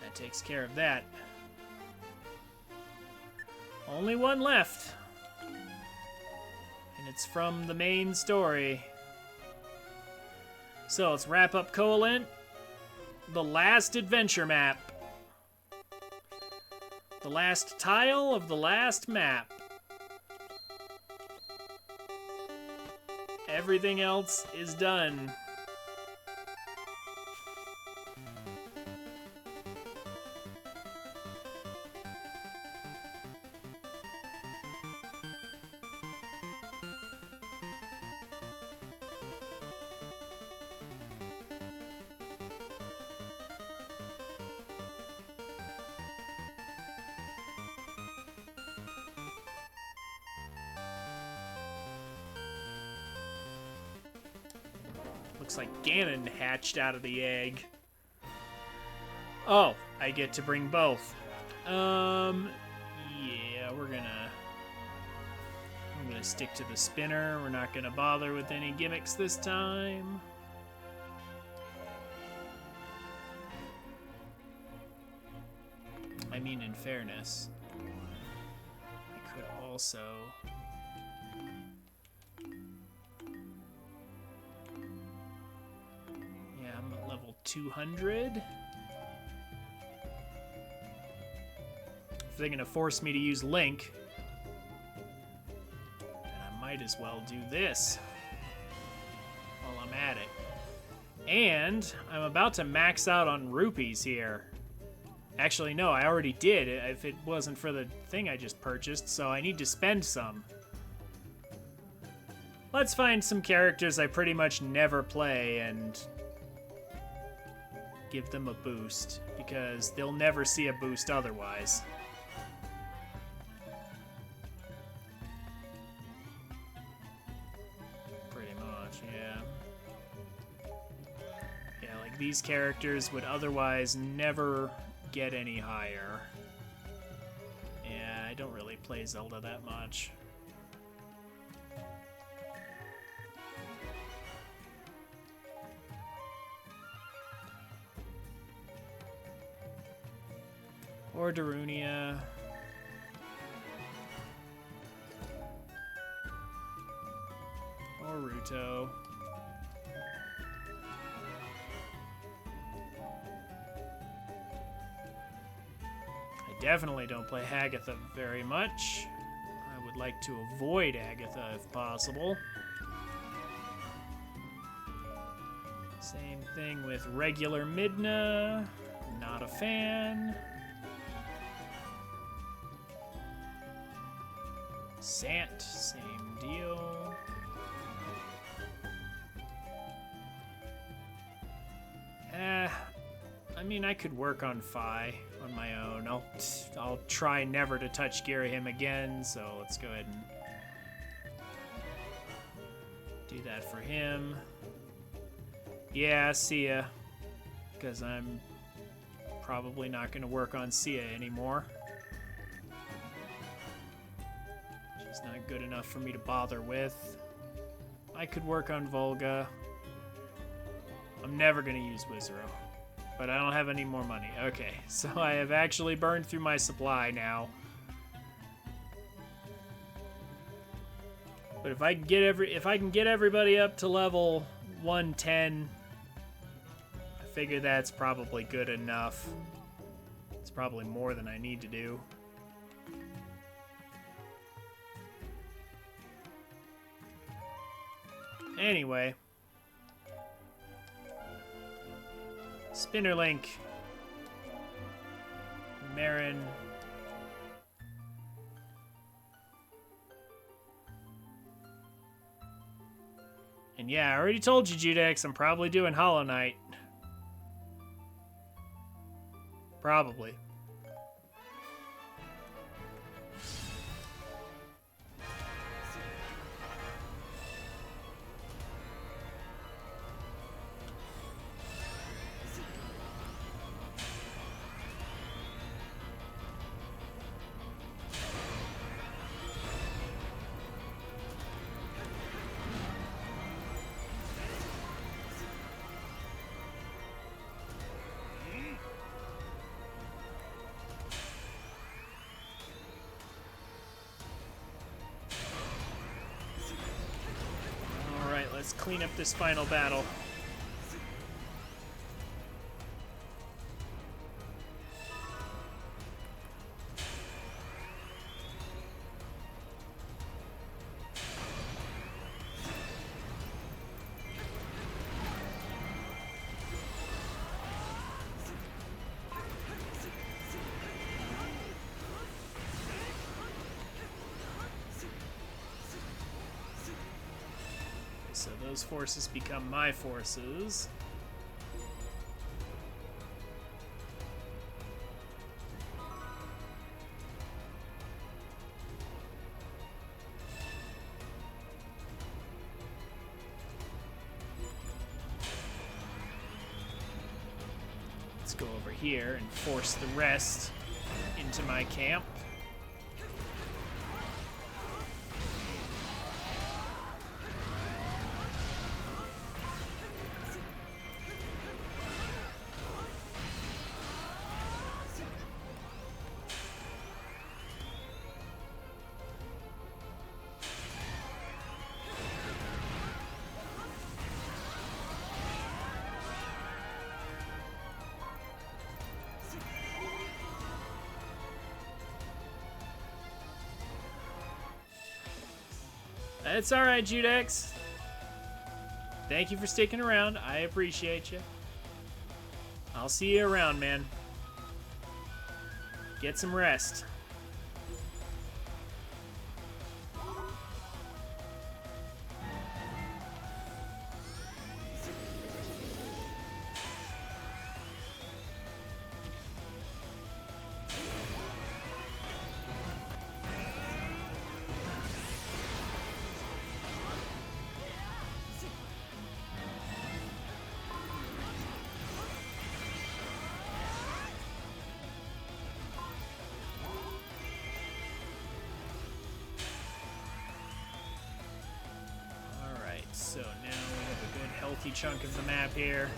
That takes care of that. Only one left. And it's from the main story. So let's wrap up Covalent. The last adventure map. The last tile of the last map. Everything else is done. Looks like Ganon hatched out of the egg. Oh, I get to bring both. Yeah, I'm gonna stick to the spinner. We're not gonna bother with any gimmicks this time. I mean, in fairness, I could also... Yeah, I'm at level 200. If they're gonna force me to use Link, then I might as well do this while I'm at it. And I'm about to max out on rupees here. Actually, no, I already did, if it wasn't for the thing I just purchased, so I need to spend some. Let's find some characters I pretty much never play and give them a boost, because they'll never see a boost otherwise. Pretty much, yeah. Yeah, like these characters would otherwise never get any higher. Yeah, I don't really play Zelda that much. Or Darunia. Or Ruto. Definitely don't play Agatha very much. I would like to avoid Agatha if possible. Same thing with regular Midna. Not a fan. Sant, same deal. I mean, I could work on Fi on my own. I'll try never to touch Girahim again, so let's go ahead and do that for him. Yeah, Sia, because I'm probably not going to work on Sia anymore. She's not good enough for me to bother with. I could work on Volga. I'm never going to use Wizaro. But I don't have any more money. Okay, so I have actually burned through my supply now. But if I can get everybody up to level 110, I figure that's probably good enough. It's probably more than I need to do. Anyway. Spinnerlink. Marin. And yeah, I already told you, Judex, I'm probably doing Hollow Knight. Probably. Let's clean up this final battle. So those forces become my forces. Let's go over here and force the rest into my camp. It's alright, Judex. Thank you for sticking around. I appreciate you. I'll see you around, man. Get some rest. So now we have a good healthy chunk of the map here.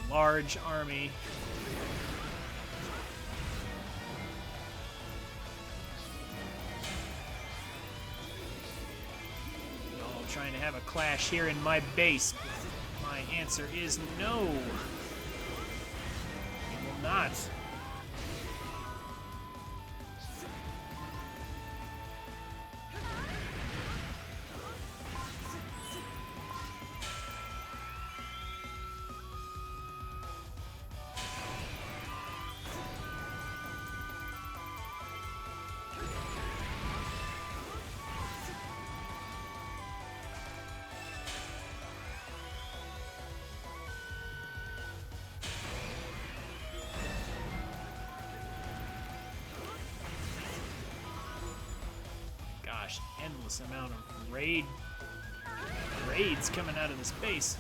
A large army. All trying to have a clash here in my base. My answer is no. We will not. Endless amount of raids coming out of this base.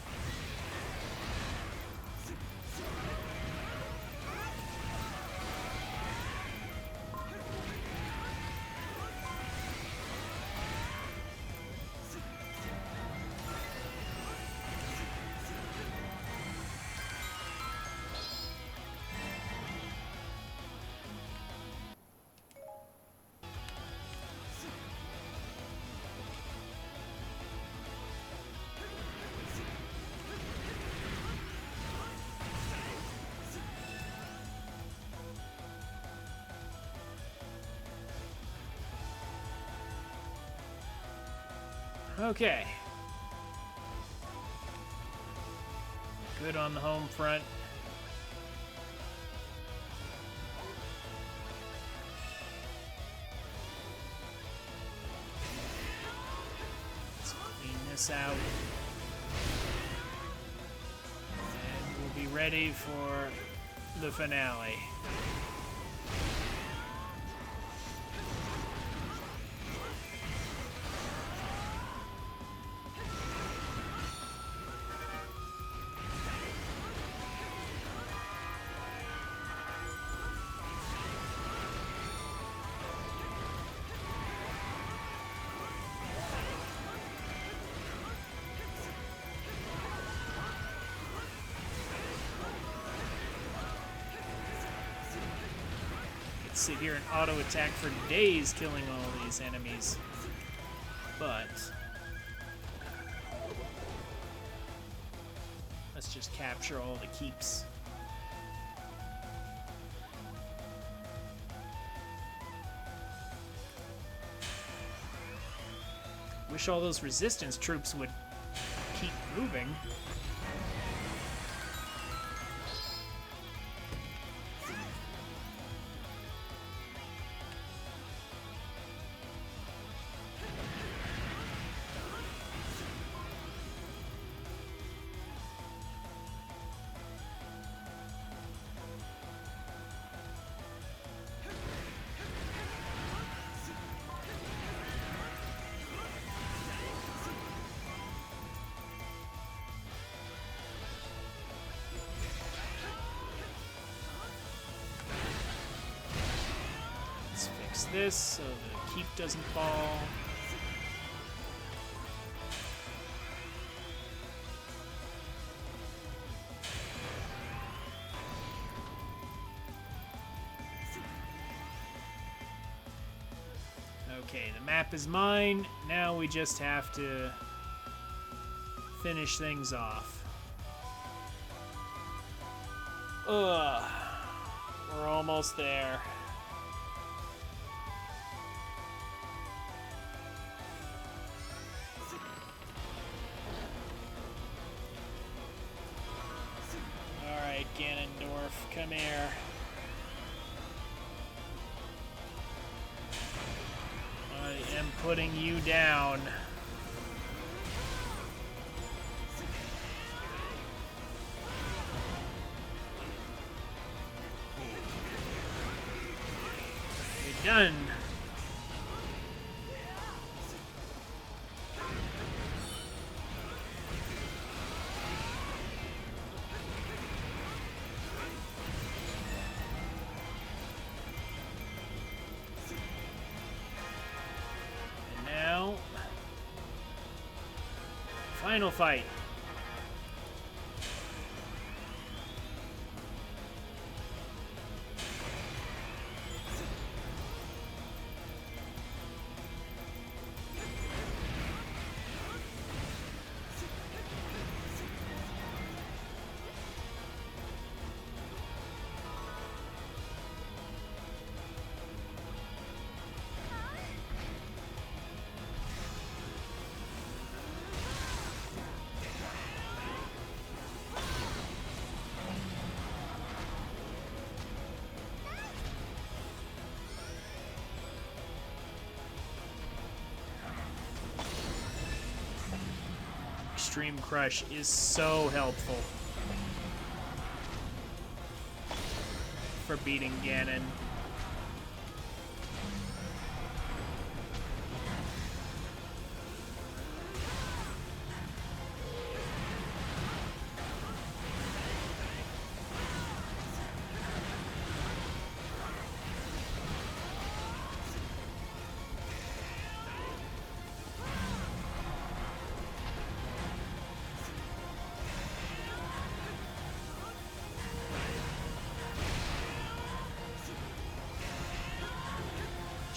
Okay. Good on the home front. Let's clean this out. And we'll be ready for the finale. Sit here and auto attack for days, killing all these enemies. But let's just capture all the keeps. Wish all those resistance troops would keep moving. this so the keep doesn't fall. Okay, the map is mine. Now we just have to finish things off. Ugh. We're almost there. Alright, Ganondorf, come here. I am putting you down. You're done. Final fight. Extreme Crush is so helpful for beating Ganon.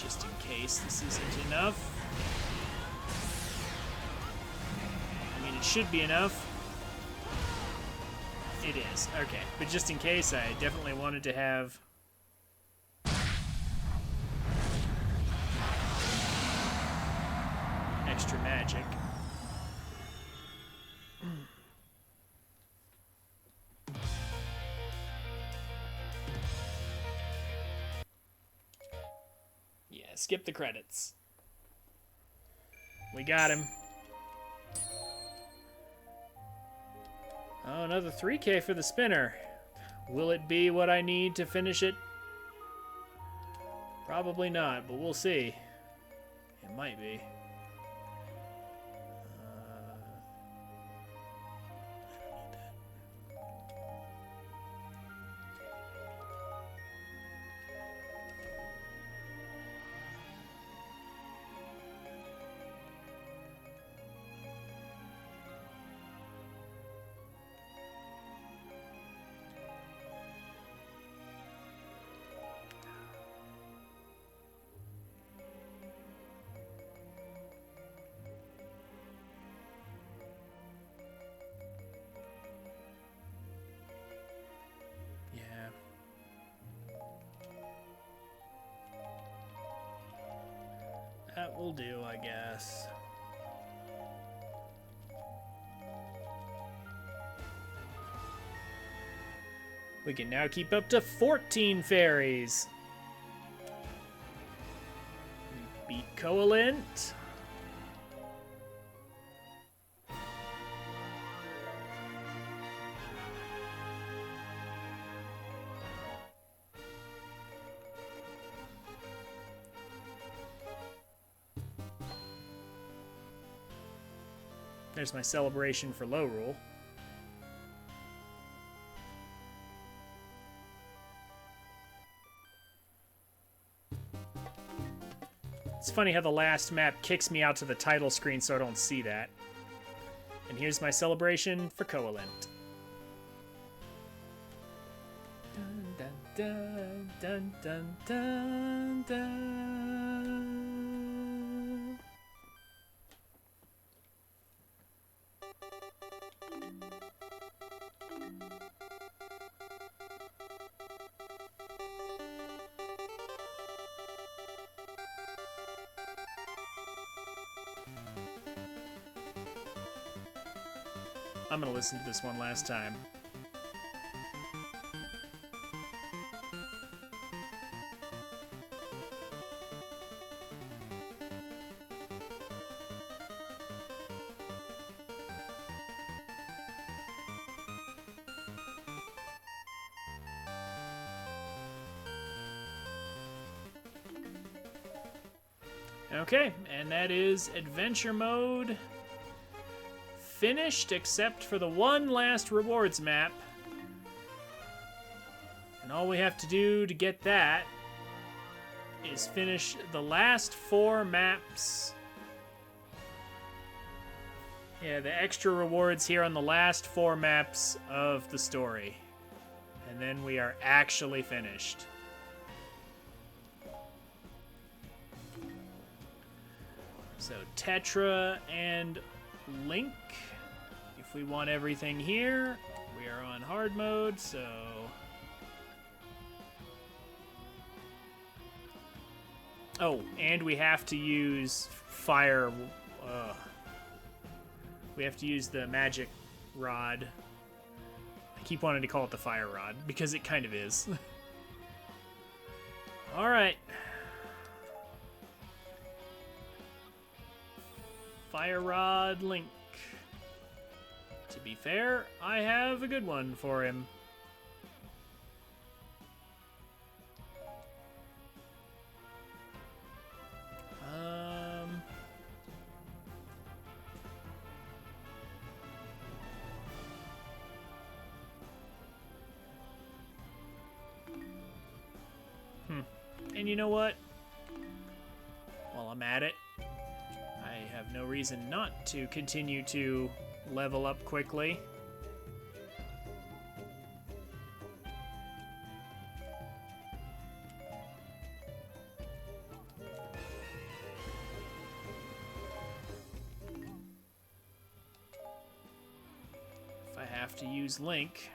Just in case this isn't enough. I mean, it should be enough. It is. Okay. But just in case, I definitely wanted to have extra magic. Skip the credits. We got him. Oh, another 3K for the spinner. Will it be what I need to finish it? Probably not, but we'll see. It might be. That will do, I guess. We can now keep up to 14 fairies. Beat Coalent. There's my celebration for Hyrule. It's funny how the last map kicks me out to the title screen so I don't see that. And here's my celebration for Covalent. Dun, dun, dun, dun, dun, dun. I'm gonna listen to this one last time. Okay, and that is adventure mode finished, except for the one last rewards map. And all we have to do to get that is finish the last 4 maps. Yeah, the extra rewards here on the last 4 maps of the story. And then we are actually finished. So Tetra and Link. If we want everything here, we are on hard mode, so... Oh, and we have to use fire... we have to use the magic rod. I keep wanting to call it the fire rod, because it kind of is. Alright. Fire Rod Link. To be fair, I have a good one for him. And you know what? While I'm at it, I have no reason not to continue to level up quickly. If I have to use Link.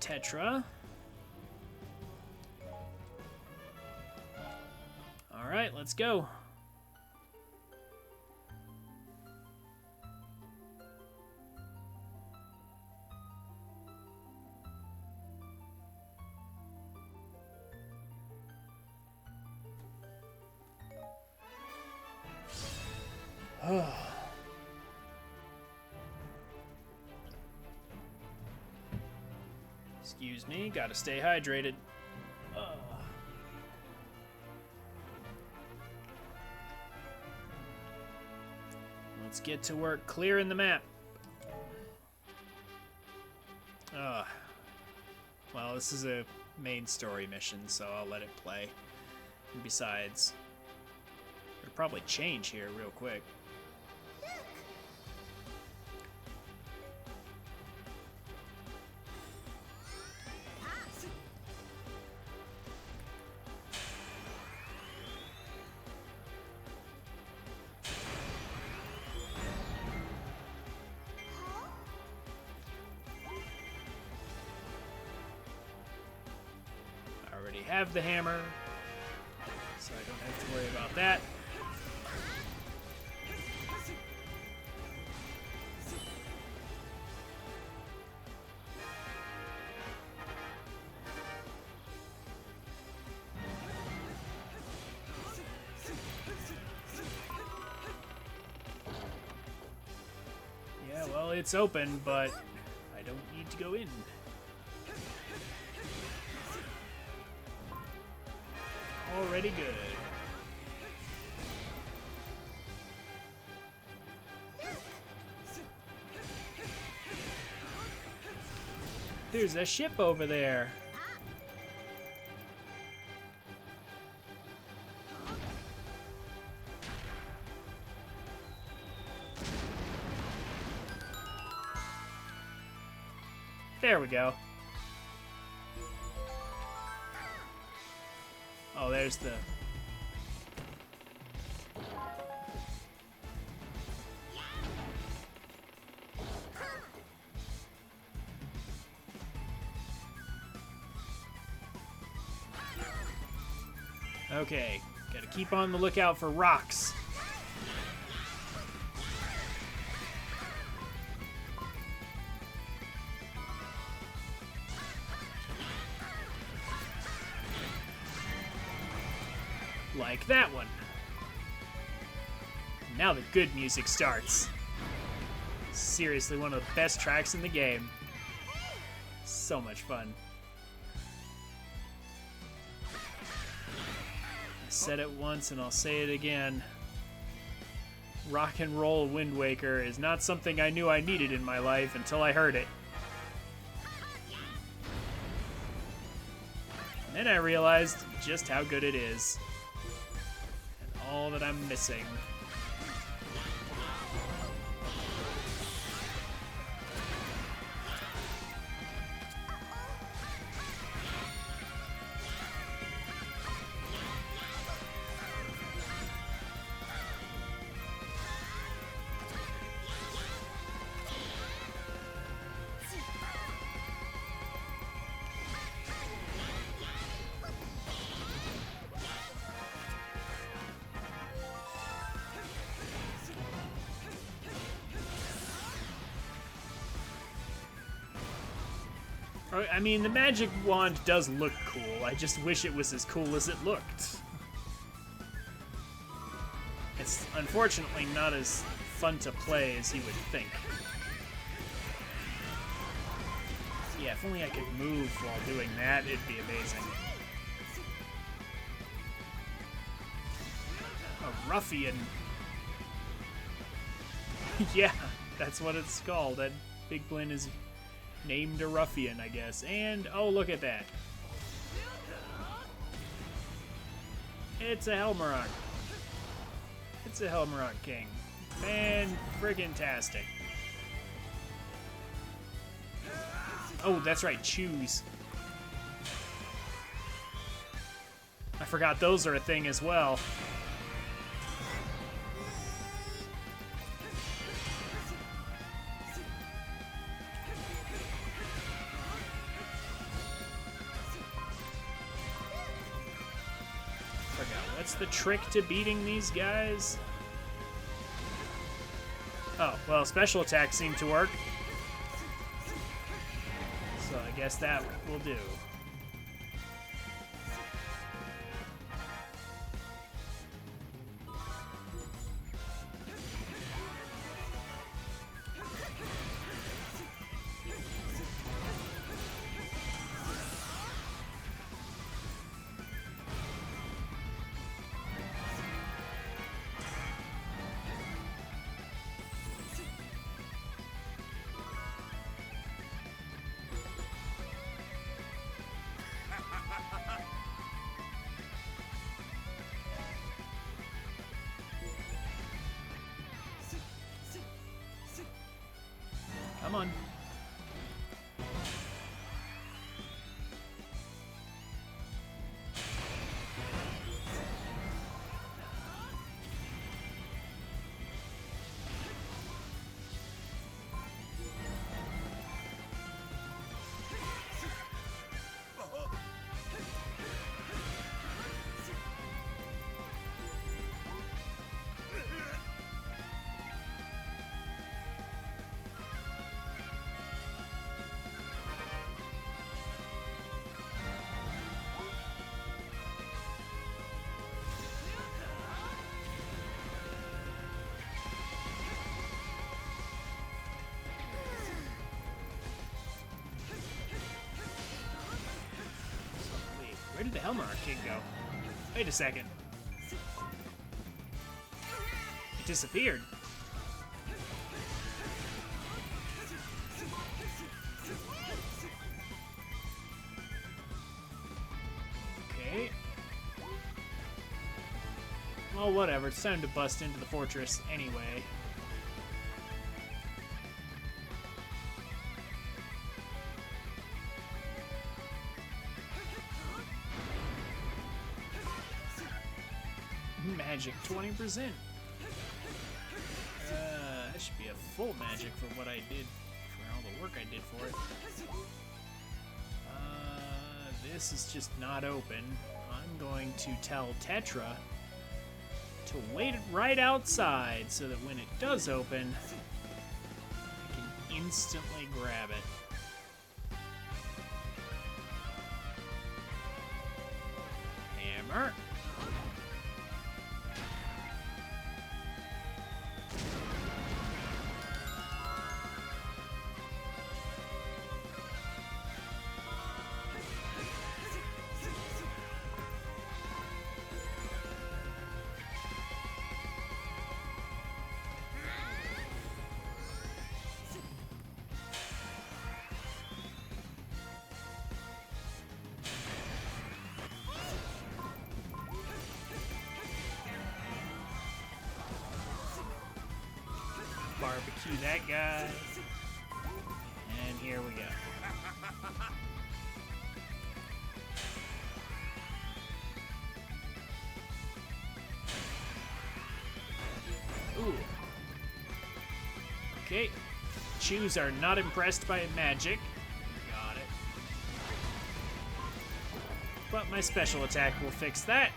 Tetra. All right, let's go. Excuse me, gotta stay hydrated. Let's get to work clearing the map. Well, this is a main story mission, so I'll let it play. And besides, it'll probably change here real quick. Have the hammer, so I don't have to worry about that. Yeah, well, it's open, but I don't need to go in. Already good. There's a ship over there. There we go. Oh, there's the... Okay, gotta keep on the lookout for rocks. Like that one. Now the good music starts. Seriously, one of the best tracks in the game. So much fun. I said it once and I'll say it again. Rock and roll Wind Waker is not something I knew I needed in my life until I heard it. And then I realized just how good it is. And all that I'm missing. I mean, the magic wand does look cool. I just wish it was as cool as it looked. It's unfortunately not as fun to play as you would think. Yeah, if only I could move while doing that, it'd be amazing. A ruffian. Yeah, that's what it's called. That Big Blin is named a ruffian, I guess. And, oh, look at that. It's a Helmarok. It's a Helmarok King. Fan-friggin-tastic. Oh, that's right, choose. I forgot those are a thing as well. What's the trick to beating these guys? Oh, well, special attacks seem to work. So I guess that will do. Come on. Where did the Helmarok King go? Wait a second. It disappeared. Oh, whatever. It's time to bust into the fortress anyway. Magic 20%. That should be a full magic for what I did, for all the work I did for it. This is just not open. I'm going to tell Tetra to wait right outside so that when it does open, I can instantly grab it. Hammer. Barbecue that guy. And here we go. Ooh. Okay. Chews are not impressed by magic. Got it. But my special attack will fix that.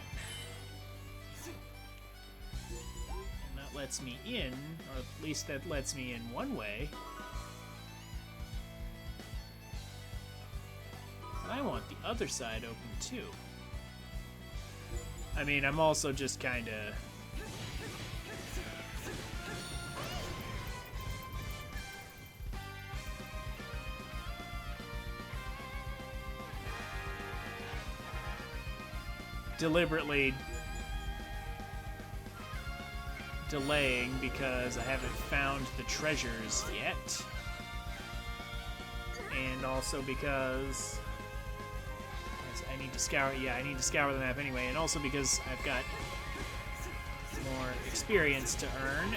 Lets me in, or at least that lets me in one way. But I want the other side open too. I mean, I'm also just kind of... deliberately delaying because I haven't found the treasures yet, and also because I need to scour. Yeah, I need to scour the map anyway, and also because I've got more experience to earn.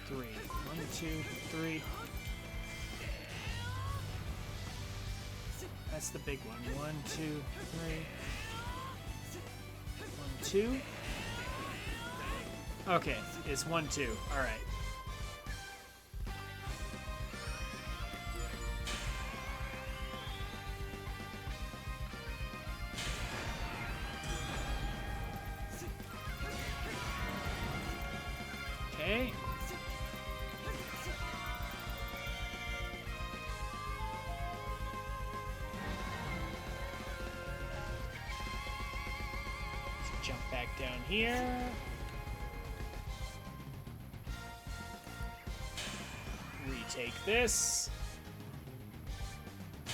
Three. 1, 2, 3. That's the big one. 1, 2, 3. 1, 2. Okay, it's 1, 2. All right. Okay. Jump back down here. Retake this. I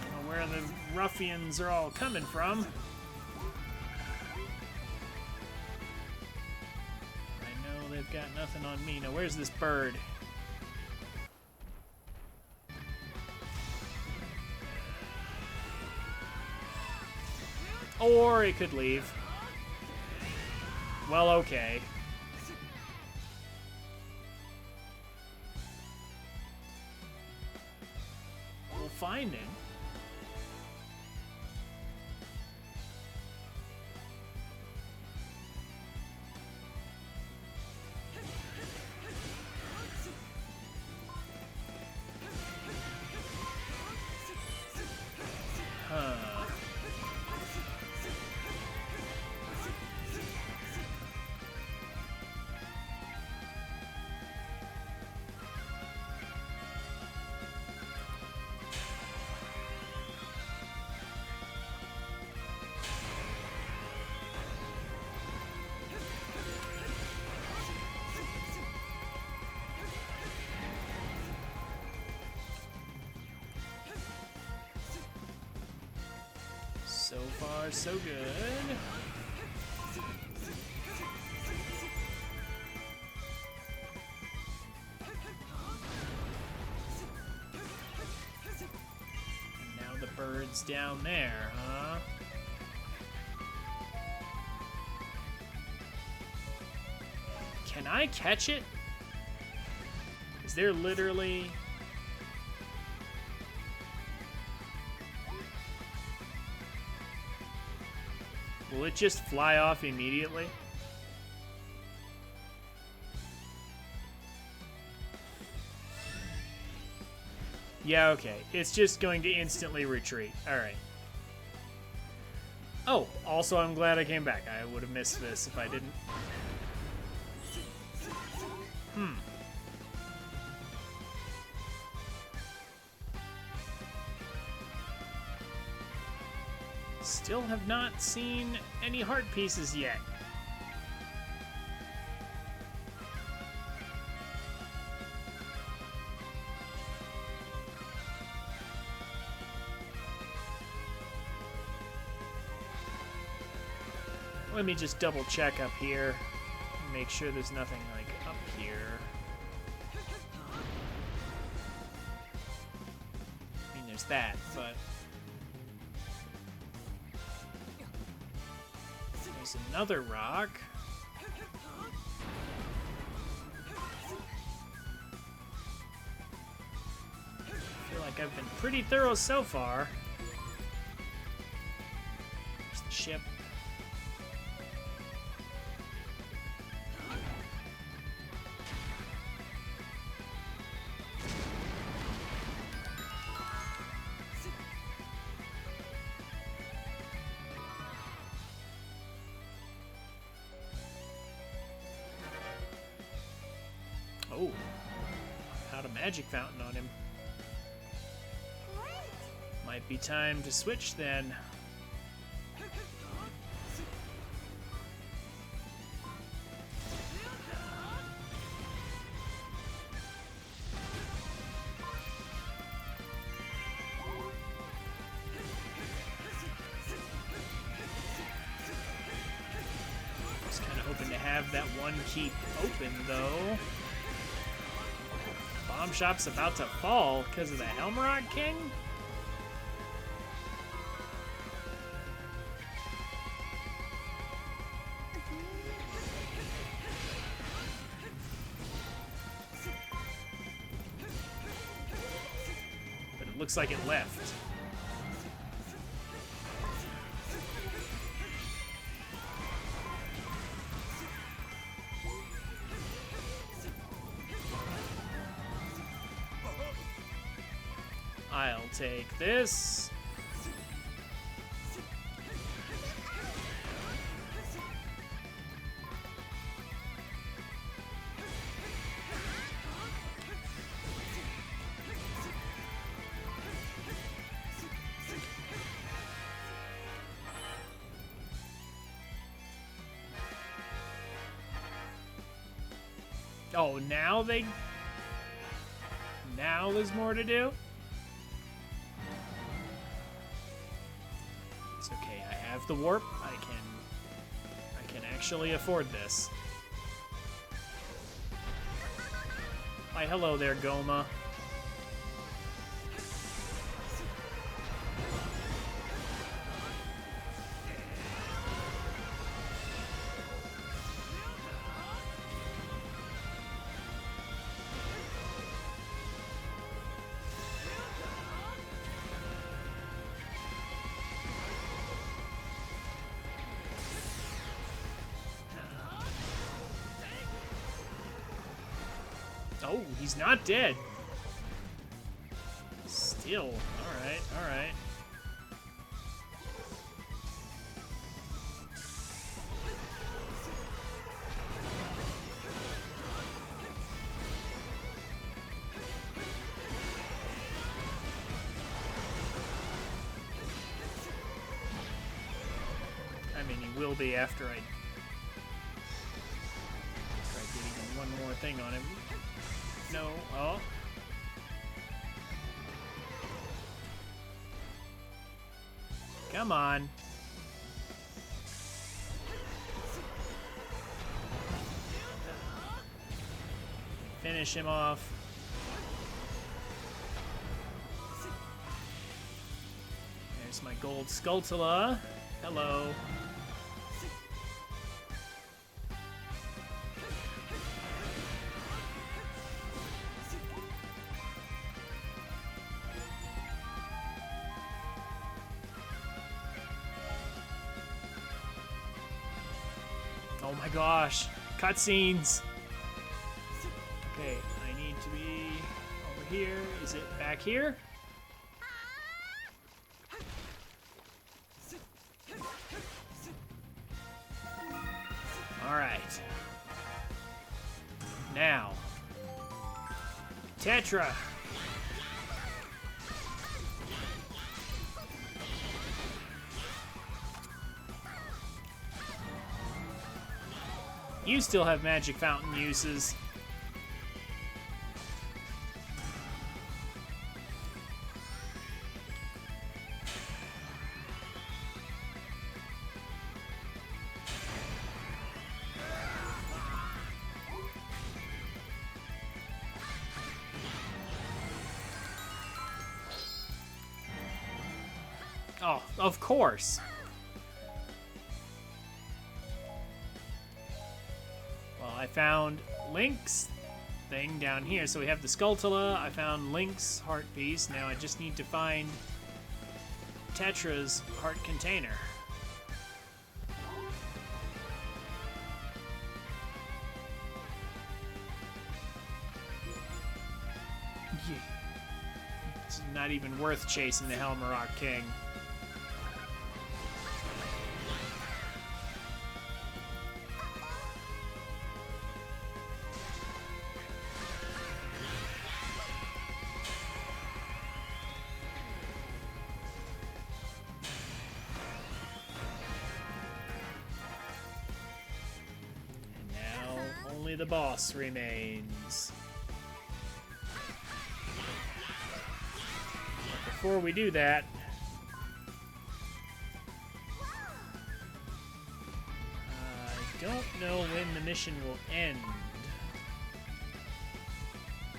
don't know where the ruffians are all coming from. I know they've got nothing on me. Now, where's this bird? Or it could leave. Well, okay. We'll find it. far, so good. And now the bird's down there, huh? Can I catch it? Is there literally... Will it just fly off immediately? Yeah, okay. It's just going to instantly retreat. Alright. Oh, also I'm glad I came back. I would have missed this if I didn't. Still have not seen any heart pieces yet. Let me just double check up here. Make sure there's nothing like up here. I mean, there's that, but... There's another rock. I feel like I've been pretty thorough so far. There's the ship. Oh, had a magic fountain on him. Might be time to switch then. Just kind of hoping to have that one keep open though. Bomb shop's about to fall because of the Helmrock King? But it looks like it left. I'll take this. Oh, now there's more to do? It's okay, I have the warp. I can actually afford this. Why, hello there, Goma. Oh, he's not dead. Still. Alright, alright. I mean, he will be after I get even one more thing on him. No. Oh. Come on. finish him off. There's my gold Skulltula. Hello. Oh my gosh, cutscenes. Okay, I need to be over here. Is it back here? All right. Now, Tetra. You still have magic fountain uses. Oh, of course. Well, I found Link's thing down here. So we have the Skulltula. I found Link's heart piece. Now I just need to find Tetra's heart container. Yeah. It's not even worth chasing the Helmarok King. Only the boss remains. But before we do that, I don't know when the mission will end.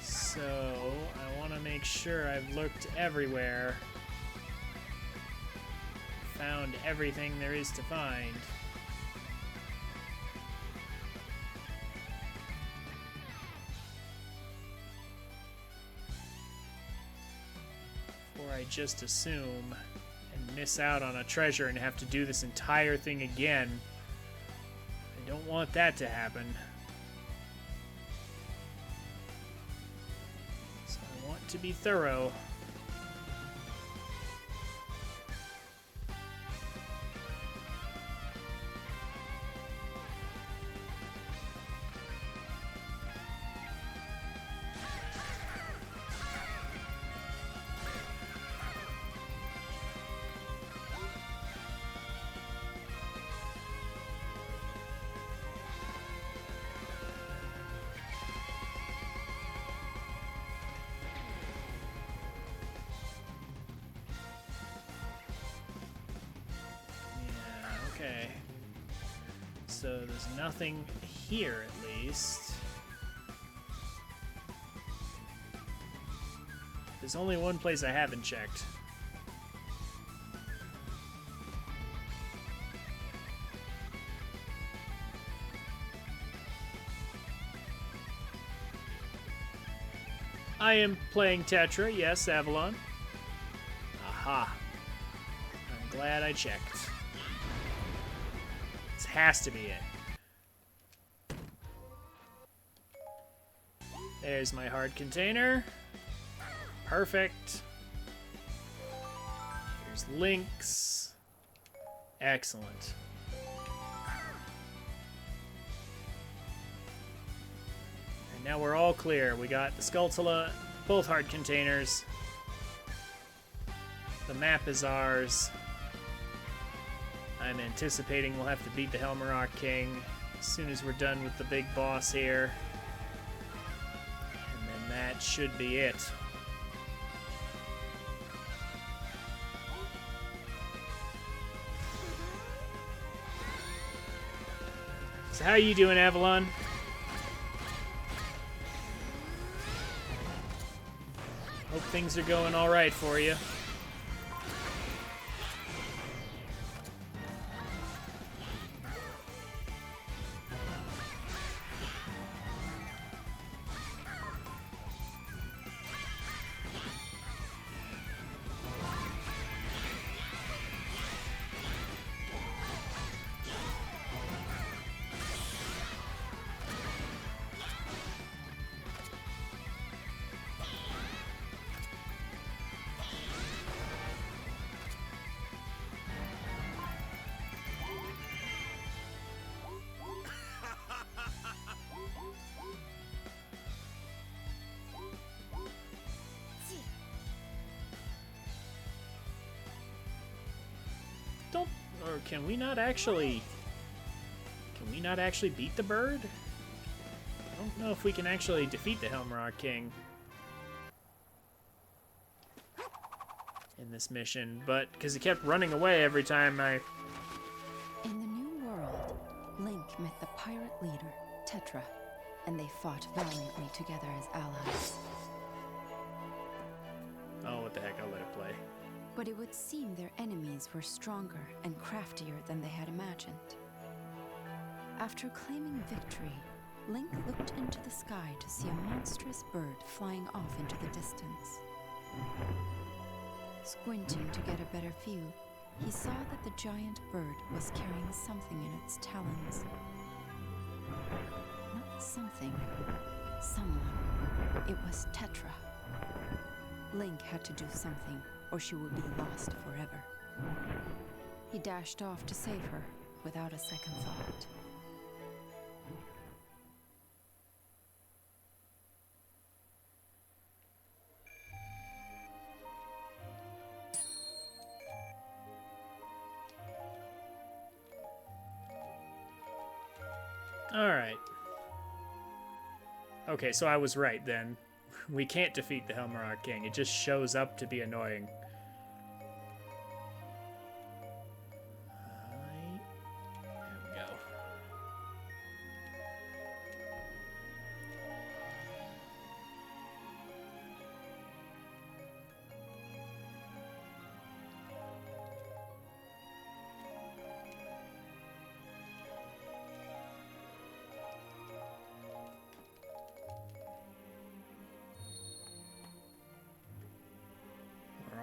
So I want to make sure I've looked everywhere, found everything there is to find. I just assume and miss out on a treasure and have to do this entire thing again. I don't want that to happen. So I want to be thorough. Okay. So there's nothing here, at least. There's only one place I haven't checked. I am playing Tetra, yes, Avalon. Aha. I'm glad I checked. This has to be it. There's my hard container. Perfect. Here's Link's. Excellent. And now we're all clear. We got the Skulltula, both hard containers. The map is ours. I'm anticipating we'll have to beat the Helmarok King as soon as we're done with the big boss here. And then that should be it. So how are you doing, Avalon? Hope things are going all right for you. Or can we not actually... Can we not actually beat the bird? I don't know if we can actually defeat the Helmrock King in this mission, but because he kept running away every time I... In the New World, Link met the pirate leader, Tetra, and they fought valiantly together as allies. Oh, what the heck, I'll let it play. But it would seem their enemies were stronger and craftier than they had imagined. After claiming victory, Link looked into the sky to see a monstrous bird flying off into the distance. Squinting to get a better view, he saw that the giant bird was carrying something in its talons. Not something, someone. It was Tetra. Link had to do something, or she would be lost forever. He dashed off to save her, without a second thought. Alright. Okay, so I was right then. We can't defeat the Helmrock King. It just shows up to be annoying. There we go.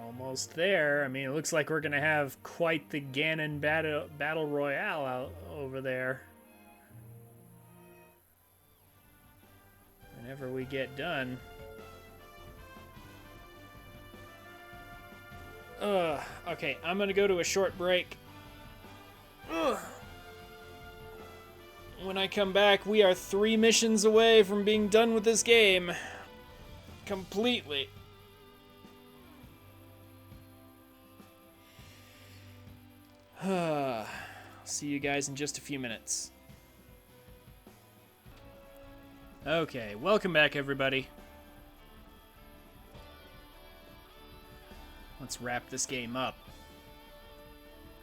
Almost there. I mean, it looks like we're gonna have quite the Ganon battle royale out over there whenever we get done. Okay, I'm gonna go to a short break. When I come back, we are 3 missions away from being done with this game completely. See you guys in just a few minutes. Okay, welcome back, everybody. Let's wrap this game up.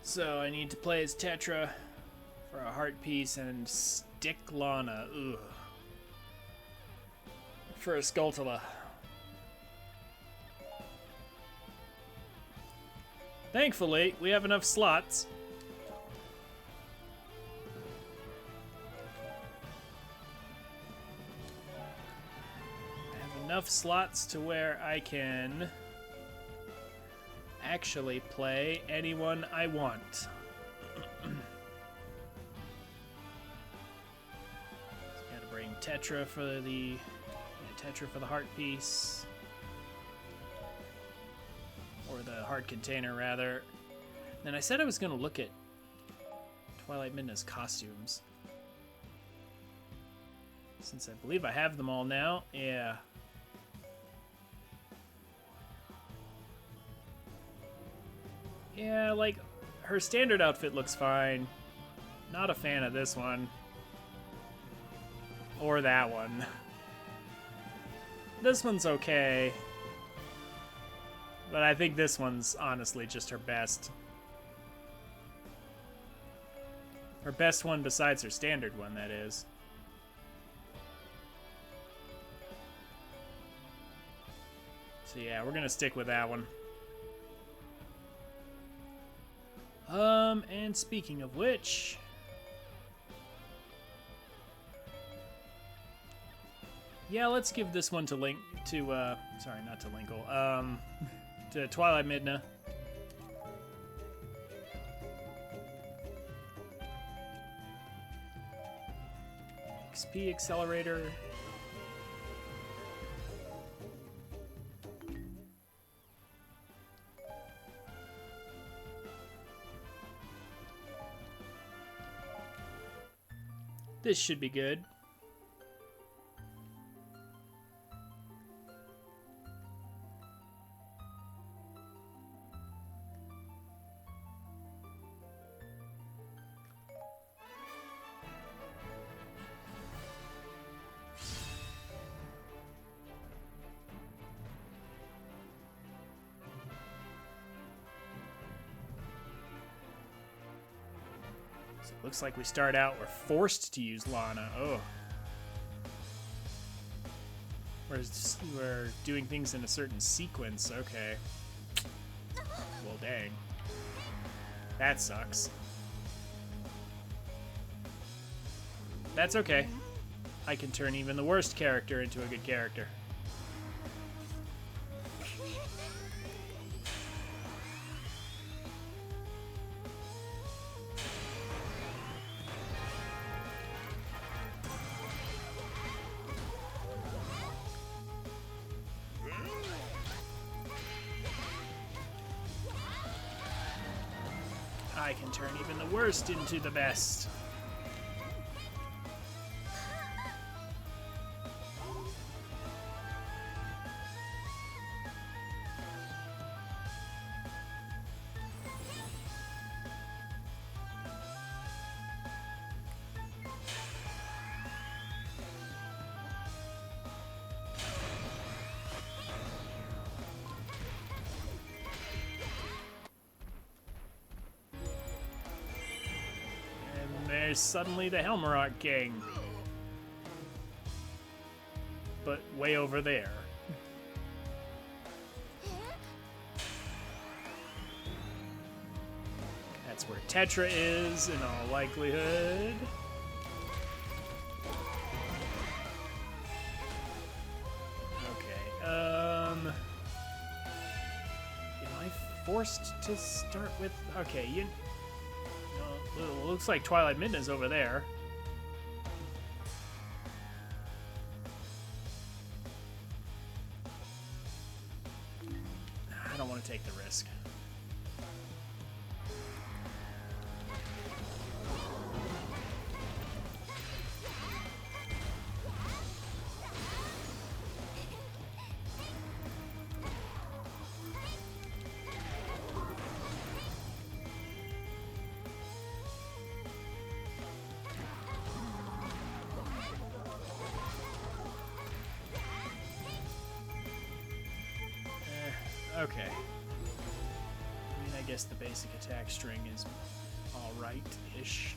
So I need to play as Tetra for a heart piece and stick Lana. Ugh. For a Skulltula. Thankfully, we have enough slots. I have enough slots to where I can actually play anyone I want. Gotta bring Tetra for the heart piece. Or the heart container, rather. And I said I was going to look at Twilight Midna's costumes. Since I believe I have them all now. Yeah. Yeah, like, her standard outfit looks fine. Not a fan of this one. Or that one. This one's okay. But I think this one's honestly just her best. Her best one besides her standard one, that is. So yeah, we're gonna stick with that one. And speaking of which, yeah, let's give this one to Link to sorry, not to Linkle, to Twilight Midna. XP accelerator. This should be good. So it looks like we start out, we're forced to use Lana. Oh. We're doing things in a certain sequence. Okay. Well, dang. That sucks. That's okay. I can turn even the worst character into a good character. I can turn even the worst into the best. There's suddenly the Helmarok King. But way over there. That's where Tetra is, in all likelihood. Okay, am I forced to start with... Okay, you... No, looks like Twilight Midna's over there. I don't want to take the risk. Okay. I mean, I guess the basic attack string is alright-ish.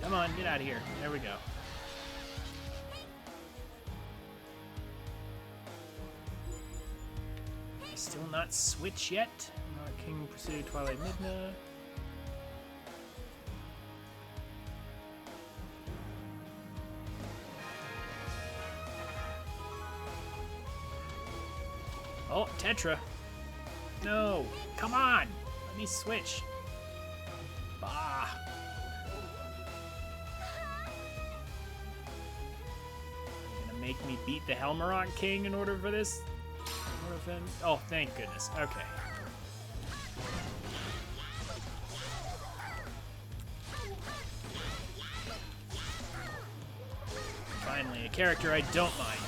Come on, get out of here. There we go. Still not switch yet. Not King Pursue Twilight Midna. Oh, Tetra. No, come on. Let me switch. Bah. Make me beat the Helmarok King in order for this? Oh, thank goodness. Okay. Finally, a character I don't mind.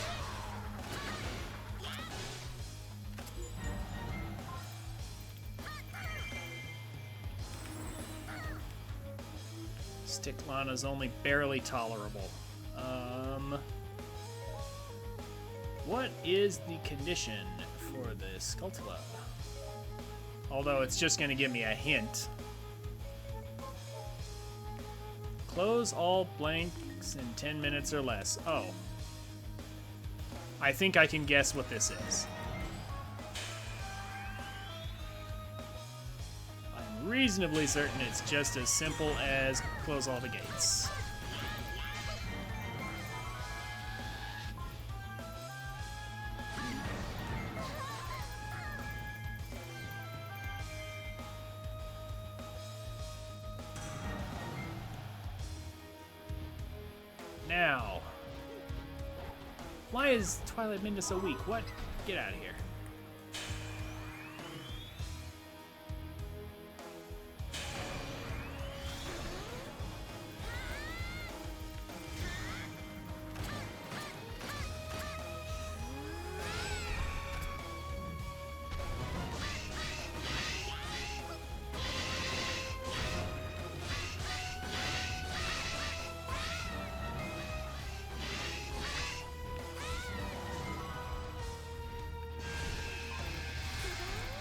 Sticklana's only barely tolerable. What is the condition for the Skulltula? Although it's just going to give me a hint. Close all blanks in 10 minutes or less. Oh. I think I can guess what this is. I'm reasonably certain it's just as simple as close all the gates. Now, why is Twilight Midna so weak? What? Get out of here.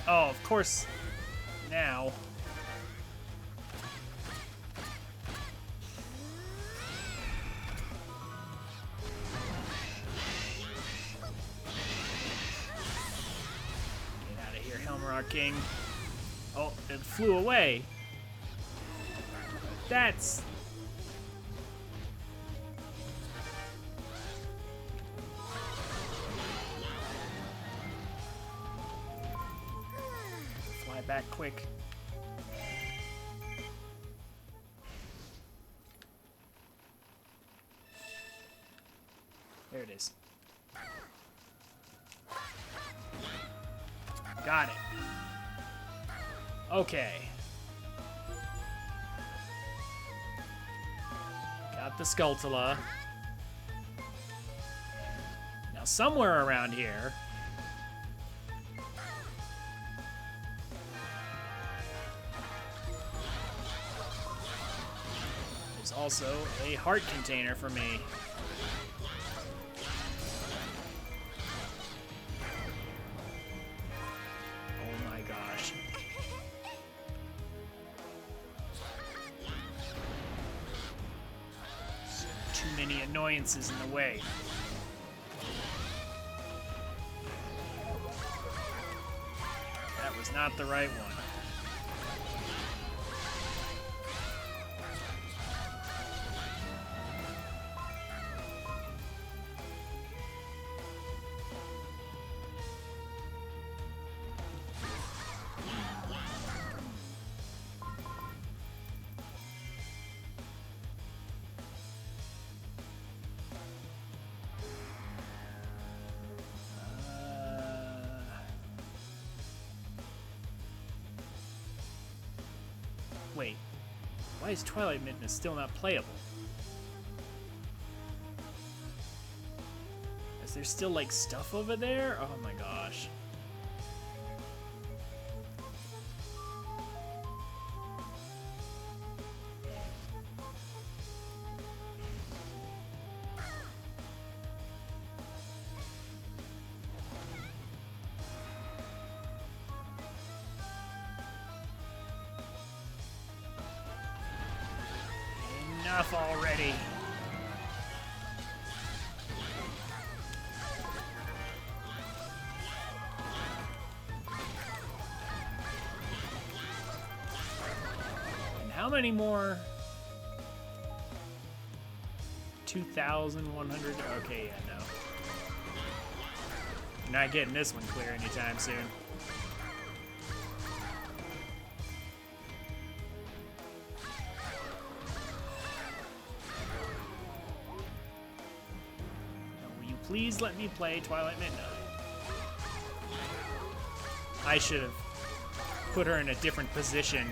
Oh, of course, now. Get out of here, Helmer King. Oh, it flew away. That's... back quick. There it is. Got it. Okay. Got the Skulltula. Now somewhere around here also a heart container for me. Oh my gosh. Too many annoyances in the way. That was not the right one. Wait, why is Twilight Midna still not playable? Is there still, like, stuff over there? Oh my gosh. Enough already. And how many more? 2,100? Okay, yeah, no. You're not getting this one clear anytime soon. Please let me play Twilight Midna. I should have put her in a different position.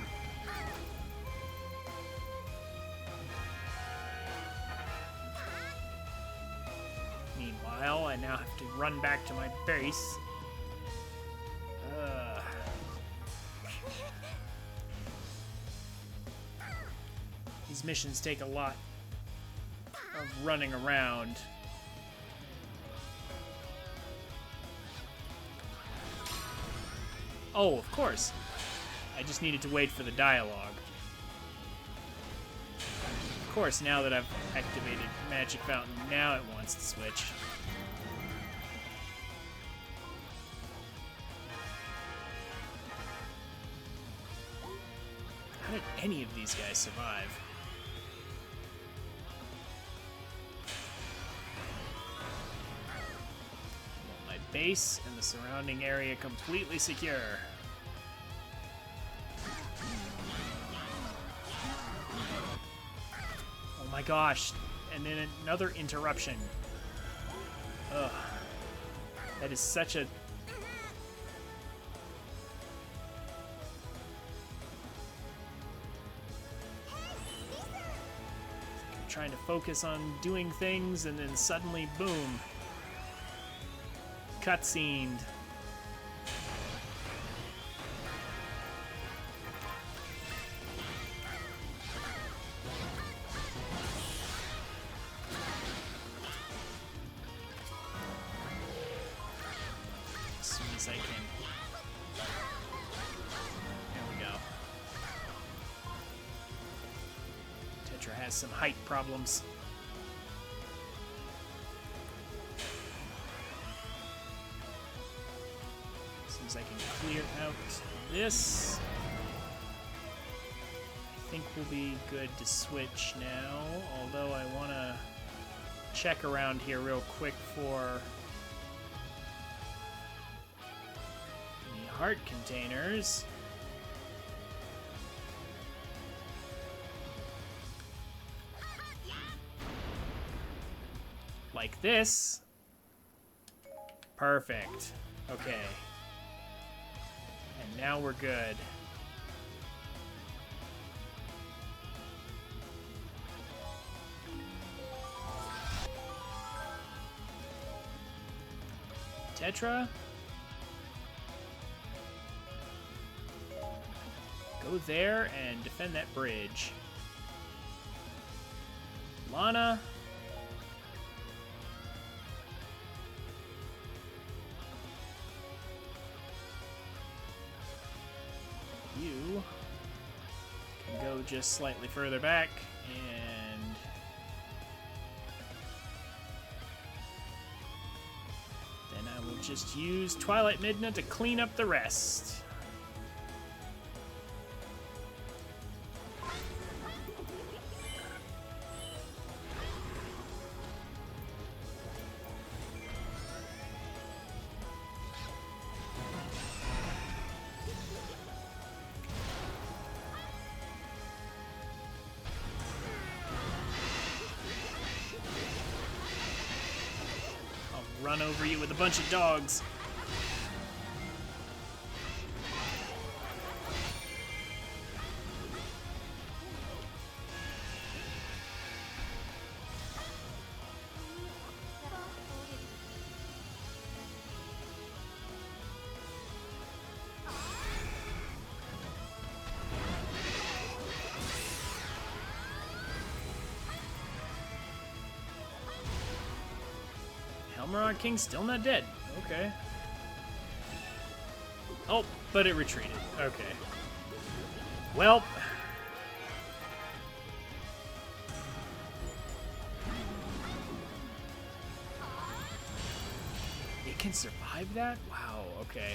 Meanwhile, I now have to run back to my base. These missions take a lot of running around. Oh, of course. I just needed to wait for the dialogue. Of course, now that I've activated Magic Fountain, now it wants to switch. How did any of these guys survive? My base and the surrounding area completely secure. Oh my gosh, and then another interruption. Ugh. That is such a... I'm trying to focus on doing things and then suddenly, boom. Cutscened. As soon as I can. There we go. Tetra has some height problems. As soon as I can clear out this, I think we'll be good to switch now. Although I want to check around here real quick for the heart containers. Like this. Perfect. Okay. And now we're good. Tetra? Go there and defend that bridge. Lana? You can go just slightly further back, and then I will just use Twilight Midna to clean up the rest. Run over you with a bunch of dogs. Helmarod King's still not dead. Okay. Oh, but it retreated. Okay. Well. It can survive that? Wow, okay.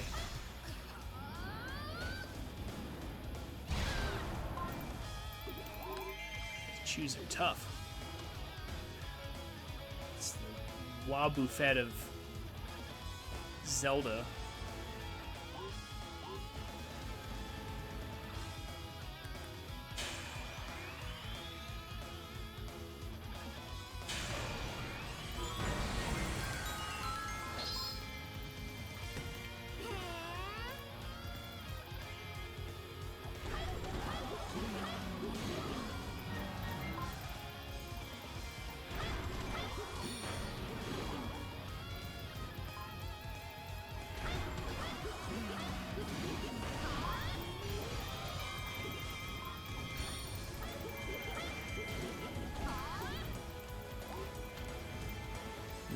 These chews are tough. It's the Wobbuffet of Zelda.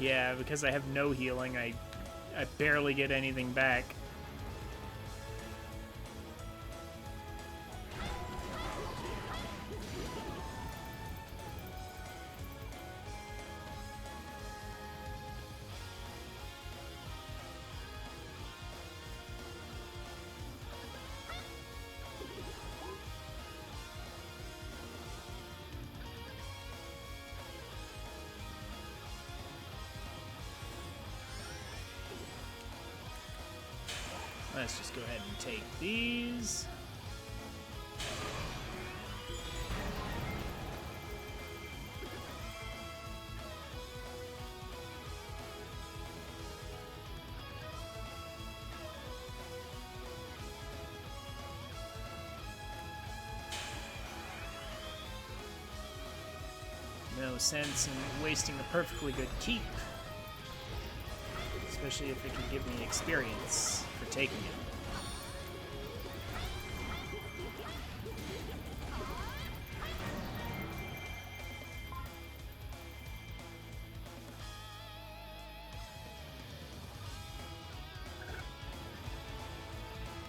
Yeah, because I have no healing, I barely get anything back. Let's just go ahead and take these. No sense in wasting a perfectly good keep. Especially if it can give me experience for taking it.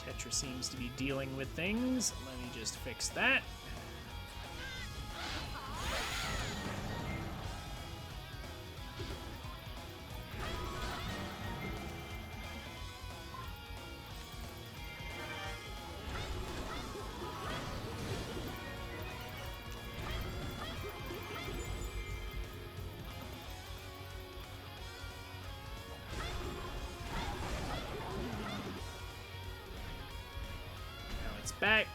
Tetra seems to be dealing with things. Let me just fix that. Back.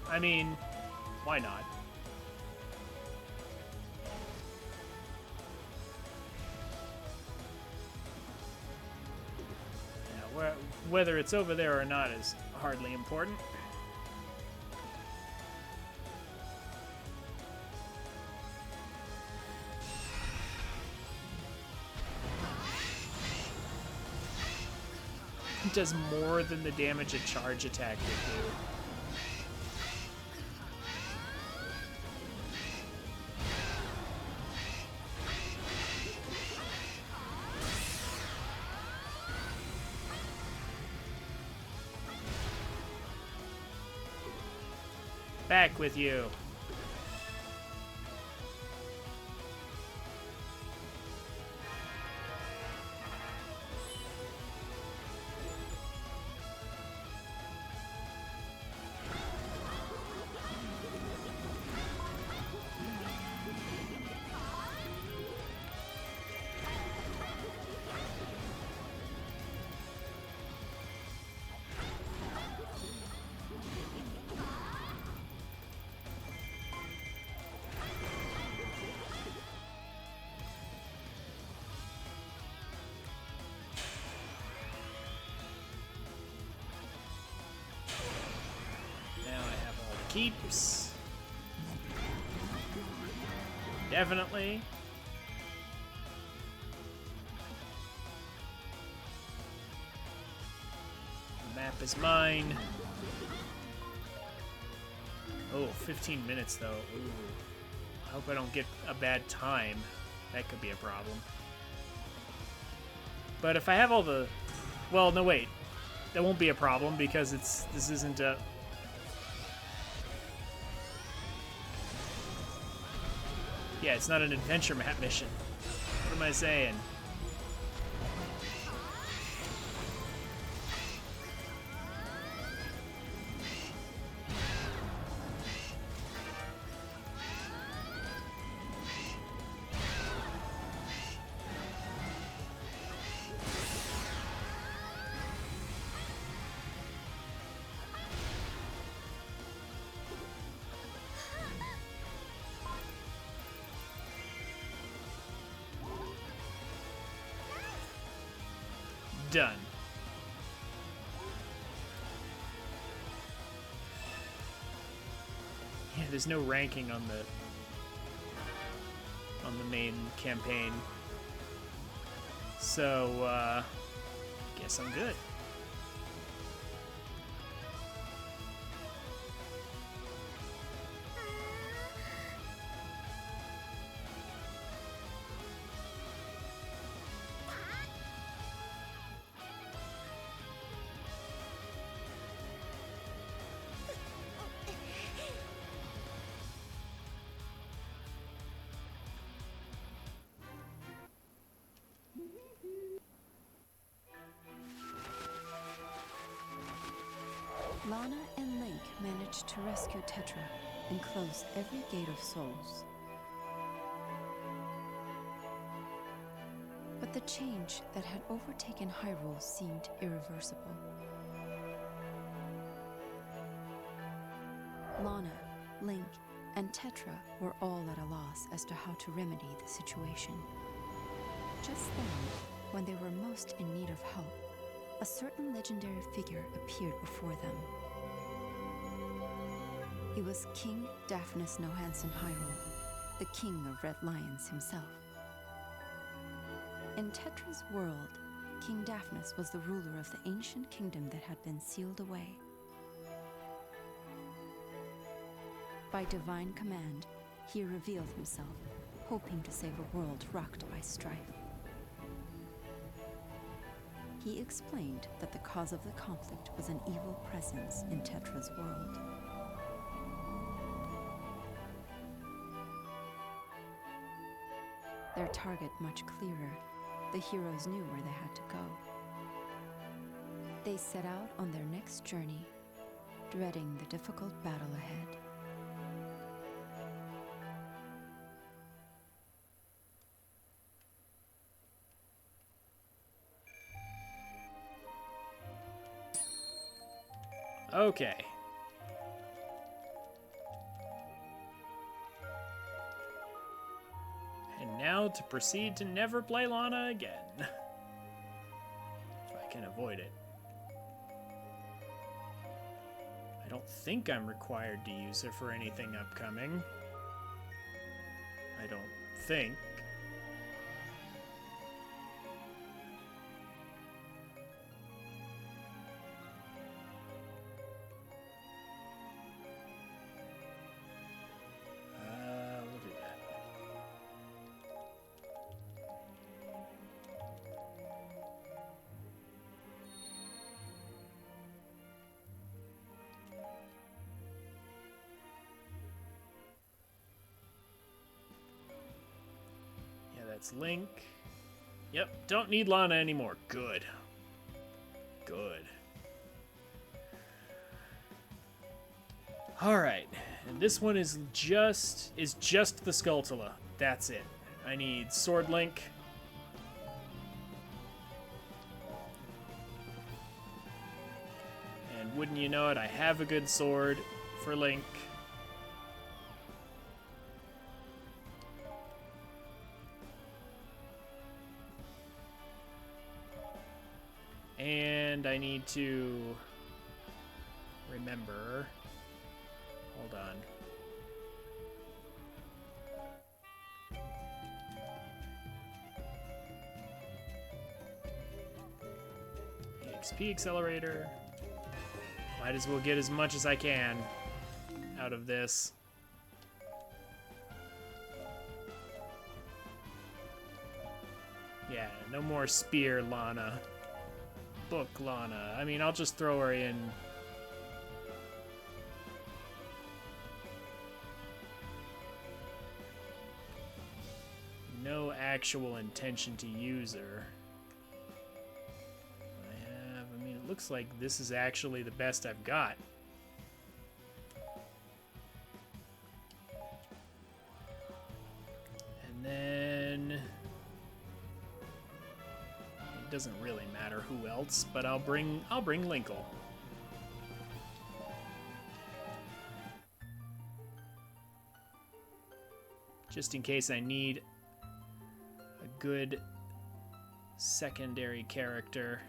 I mean, why not? Yeah, whether it's over there or not is hardly important. It does more than the damage a charge attack would do. Back with you. Keeps. Definitely. The map is mine. Oh, 15 minutes though. Ooh. I hope I don't get a bad time. That could be a problem. But if I have all the... Well, no, wait. That won't be a problem because this isn't a... Yeah, it's not an adventure map mission. What am I saying? Done. Yeah, there's no ranking on the main campaign. So, guess I'm good. Lana and Link managed to rescue Tetra and close every gate of souls. But the change that had overtaken Hyrule seemed irreversible. Lana, Link, and Tetra were all at a loss as to how to remedy the situation. Just then, when they were most in need of help, a certain legendary figure appeared before them. It was King Daphnis No Handsome Hyrule, the king of Red Lions himself. In Tetra's world, King Daphnis was the ruler of the ancient kingdom that had been sealed away. By divine command, he revealed himself, hoping to save a world rocked by strife. He explained that the cause of the conflict was an evil presence in Tetra's world. Their target much clearer, the heroes knew where they had to go. They set out on their next journey, dreading the difficult battle ahead. Okay. And now to proceed to never play Lana again. If I can avoid it. I don't think I'm required to use her for anything upcoming. I don't think. We'll do that. Yeah, that's Link. Yep, don't need Lana anymore. Good. Good. Alright, and this one is just the Skulltula. That's it. I need Sword Link. And wouldn't you know it, I have a good sword for Link. And I need to remember. Hold on. EXP accelerator. Might as well get as much as I can out of this. Yeah, no more spear Lana. Book Lana. I mean, I'll just throw her in. No actual intention to use her. I mean, it looks like this is actually the best I've got. And then it doesn't really matter who else, but I'll bring Linkle. Just in case I need a good secondary character.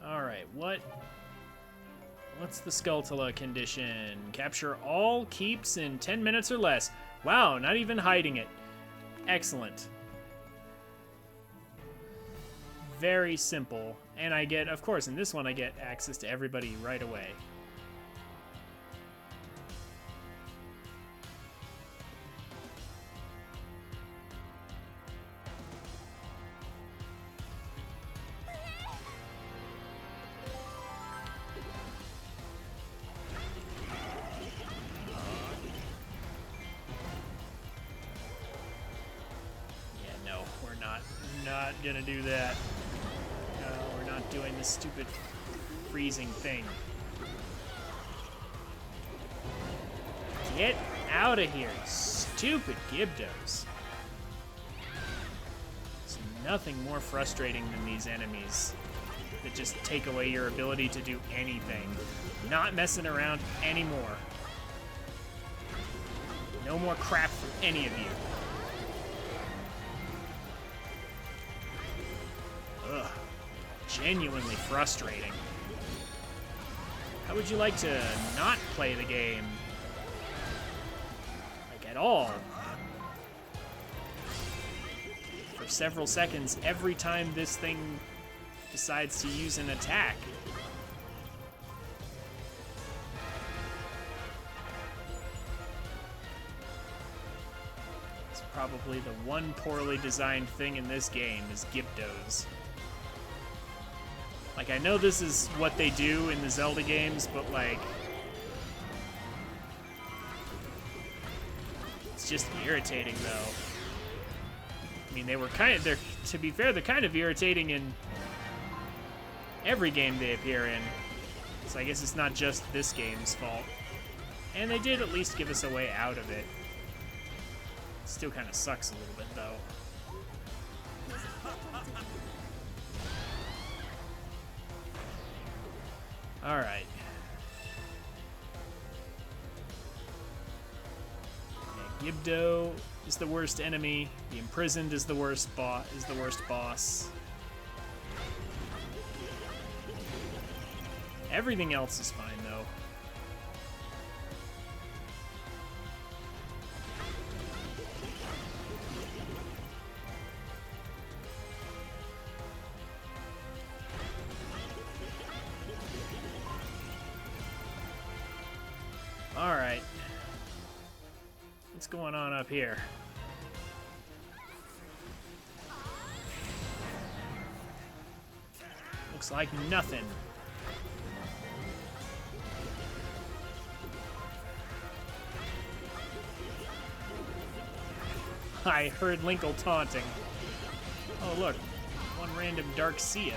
Alright, what's the Skulltula condition? Capture all keeps in 10 minutes or less. Wow, not even hiding it. Excellent. Very simple. And I get, of course, in this one I get access to everybody right away. not gonna do that. No, we're not doing this stupid freezing thing. Get out of here, stupid Gibdos. There's nothing more frustrating than these enemies that just take away your ability to do anything. Not messing around anymore. No more crap from any of you. Ugh. Genuinely frustrating. How would you like to not play the game? Like, at all? For several seconds every time this thing decides to use an attack. It's probably the one poorly designed thing in this game is Gibdos. Like, I know this is what they do in the Zelda games, but like, it's just irritating though. I mean, they're to be fair, they're kind of irritating in every game they appear in. So I guess it's not just this game's fault. And they did at least give us a way out of it. Still kind of sucks a little bit though. Alright. Yeah, Gibdo is the worst enemy. The Imprisoned is the worst boss. Everything else is fine though. Alright. What's going on up here? Looks like nothing. I heard Linkle taunting. Oh look, one random Dark Sia.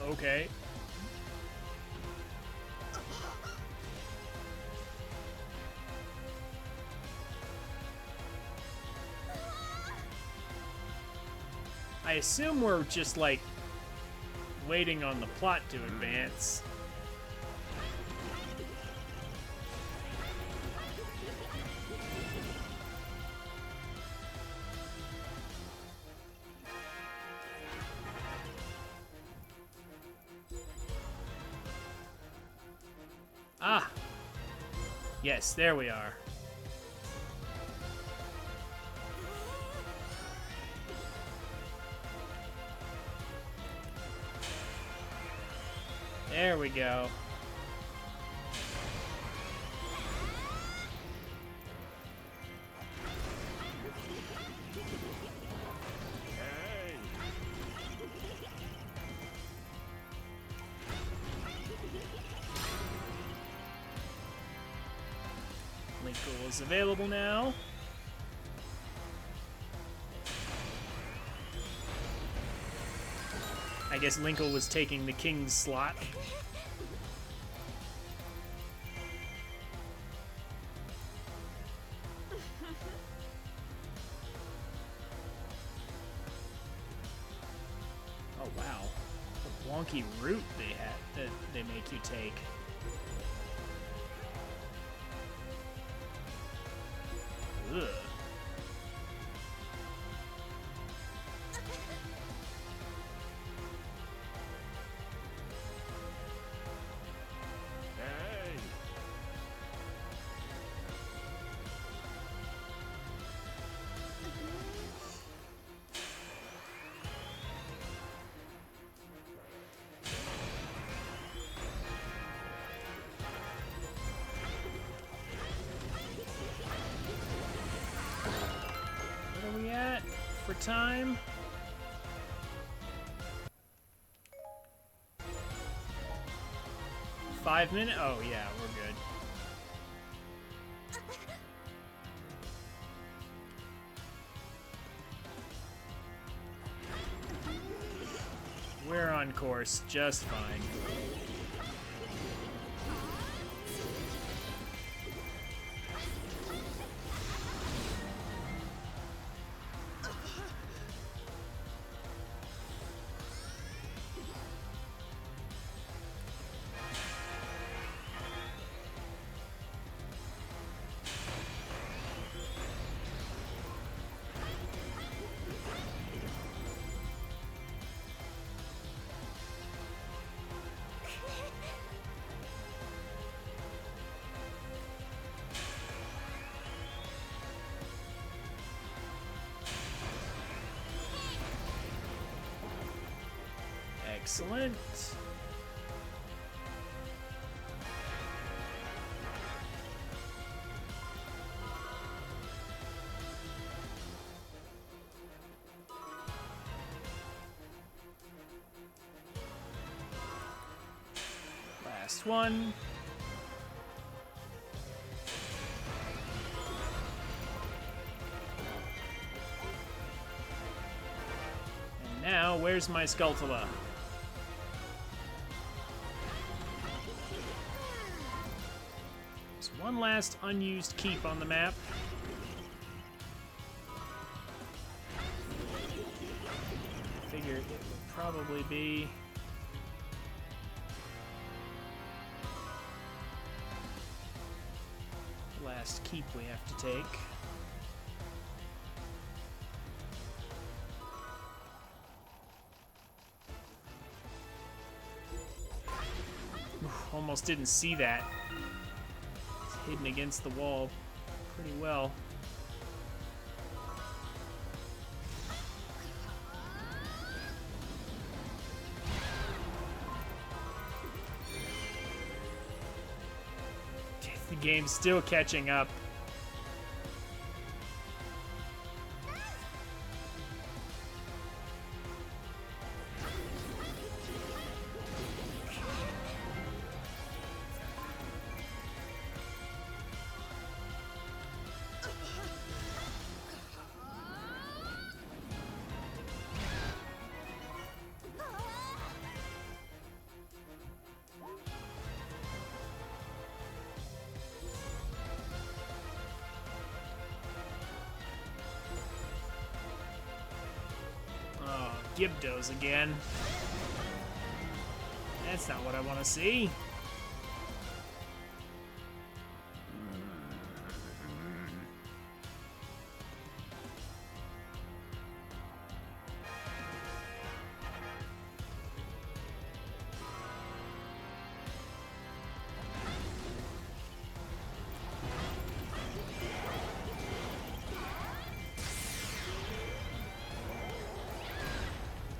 Okay. I assume we're just, like, waiting on the plot to advance. Ah! Yes, there we are. There we go. Linkle is available now. I guess Linkle was taking the king's slot. Oh wow, the wonky route that they make you take. Ugh. time. Five minutes? Oh, yeah, we're good. We're on course just fine. Excellent. Last one. And now, where's my Skulltula? There's one last unused keep on the map. Figure it would probably be the last keep we have to take. Oof, almost didn't see that. It's hidden against the wall pretty well. The game's still catching up. Gibdos again. That's not what I want to see.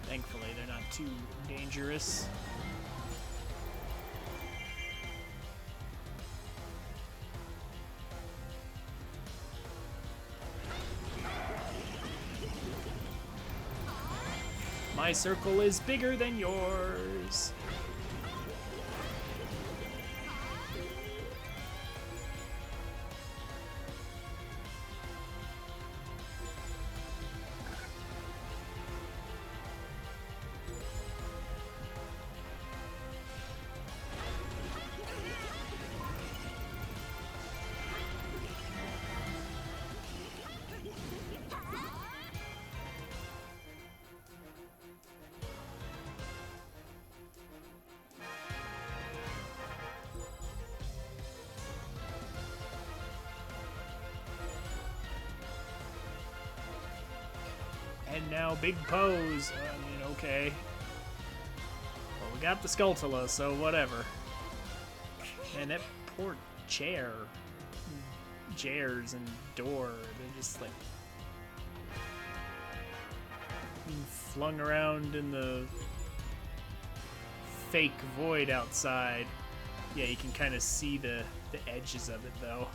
Thankfully, they're not too dangerous. My circle is bigger than yours. And now big pose. I mean, okay. Well, we got the Skulltula, so whatever. And that poor chair. Chairs and door. They're just like being flung around in the fake void outside. Yeah, you can kind of see the edges of it though.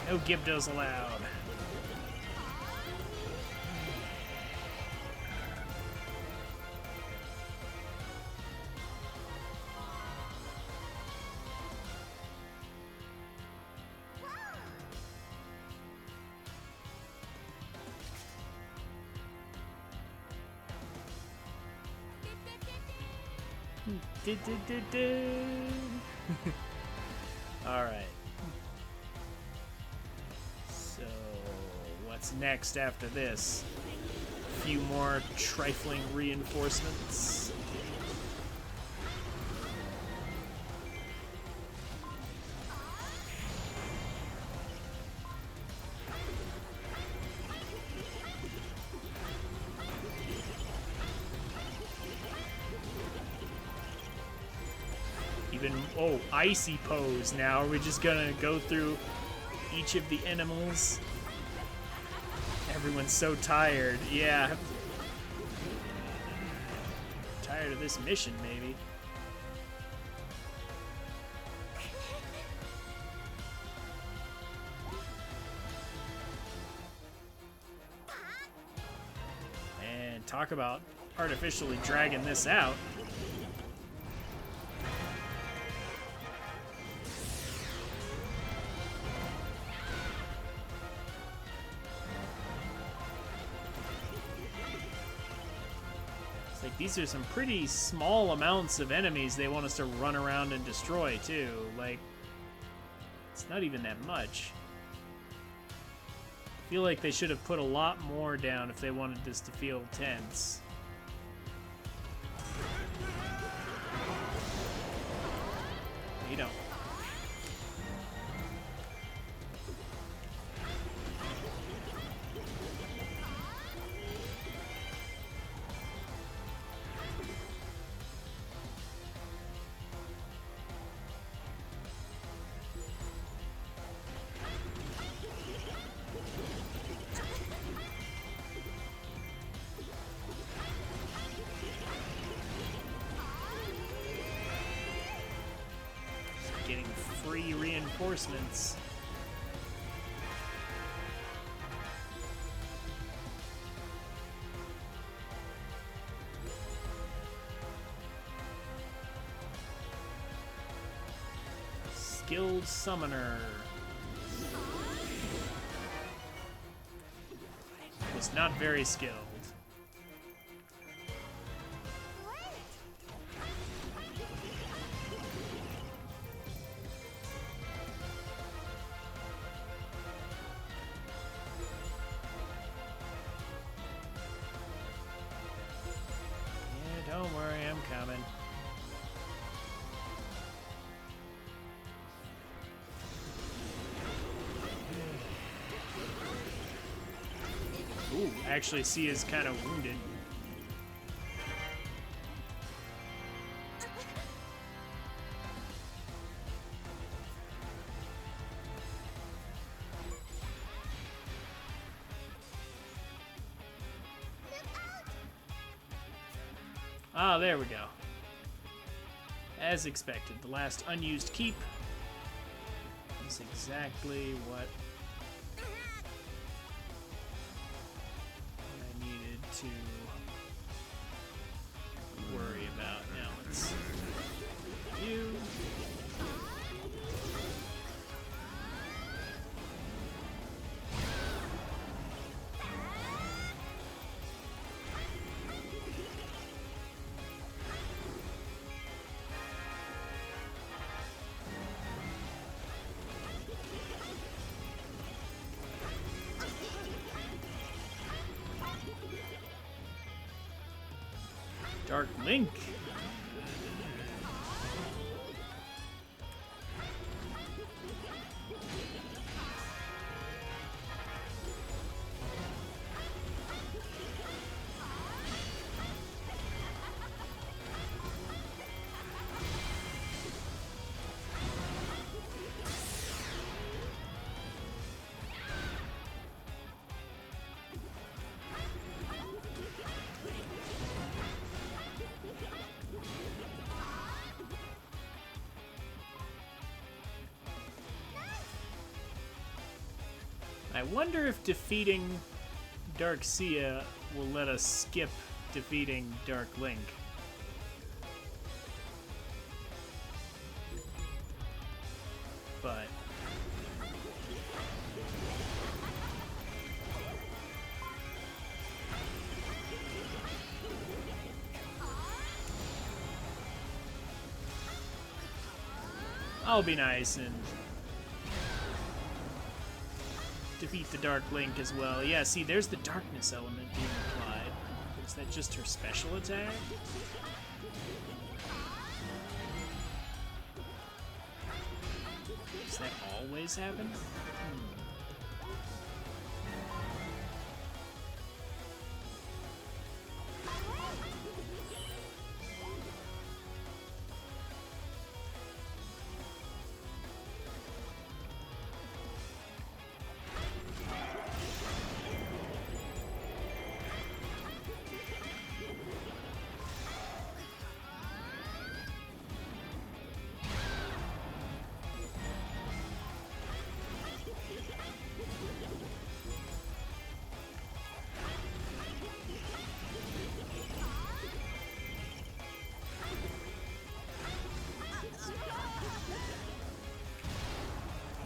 No Gyptos allowed. All right. So, what's next after this? A few more trifling reinforcements. Oh, icy pose now. Are we just gonna go through each of the animals? Everyone's so tired. Yeah. Tired of this mission, maybe. And talk about artificially dragging this out. Like, these are some pretty small amounts of enemies they want us to run around and destroy, too. Like, it's not even that much. I feel like they should have put a lot more down if they wanted this to feel tense. You don't. Getting free reinforcements. Skilled summoner. Was not very skilled. Don't worry, I'm coming. Ooh, actually, C is kind of wounded. Ah, there we go. As expected, the last unused keep is exactly what I needed to worry about. Now let's do. Dark Link. I wonder if defeating Dark Sia will let us skip defeating Dark Link. But I'll be nice and defeat the Dark Link as well. Yeah, see, there's the darkness element being applied. Is that just her special attack? Does that always happen?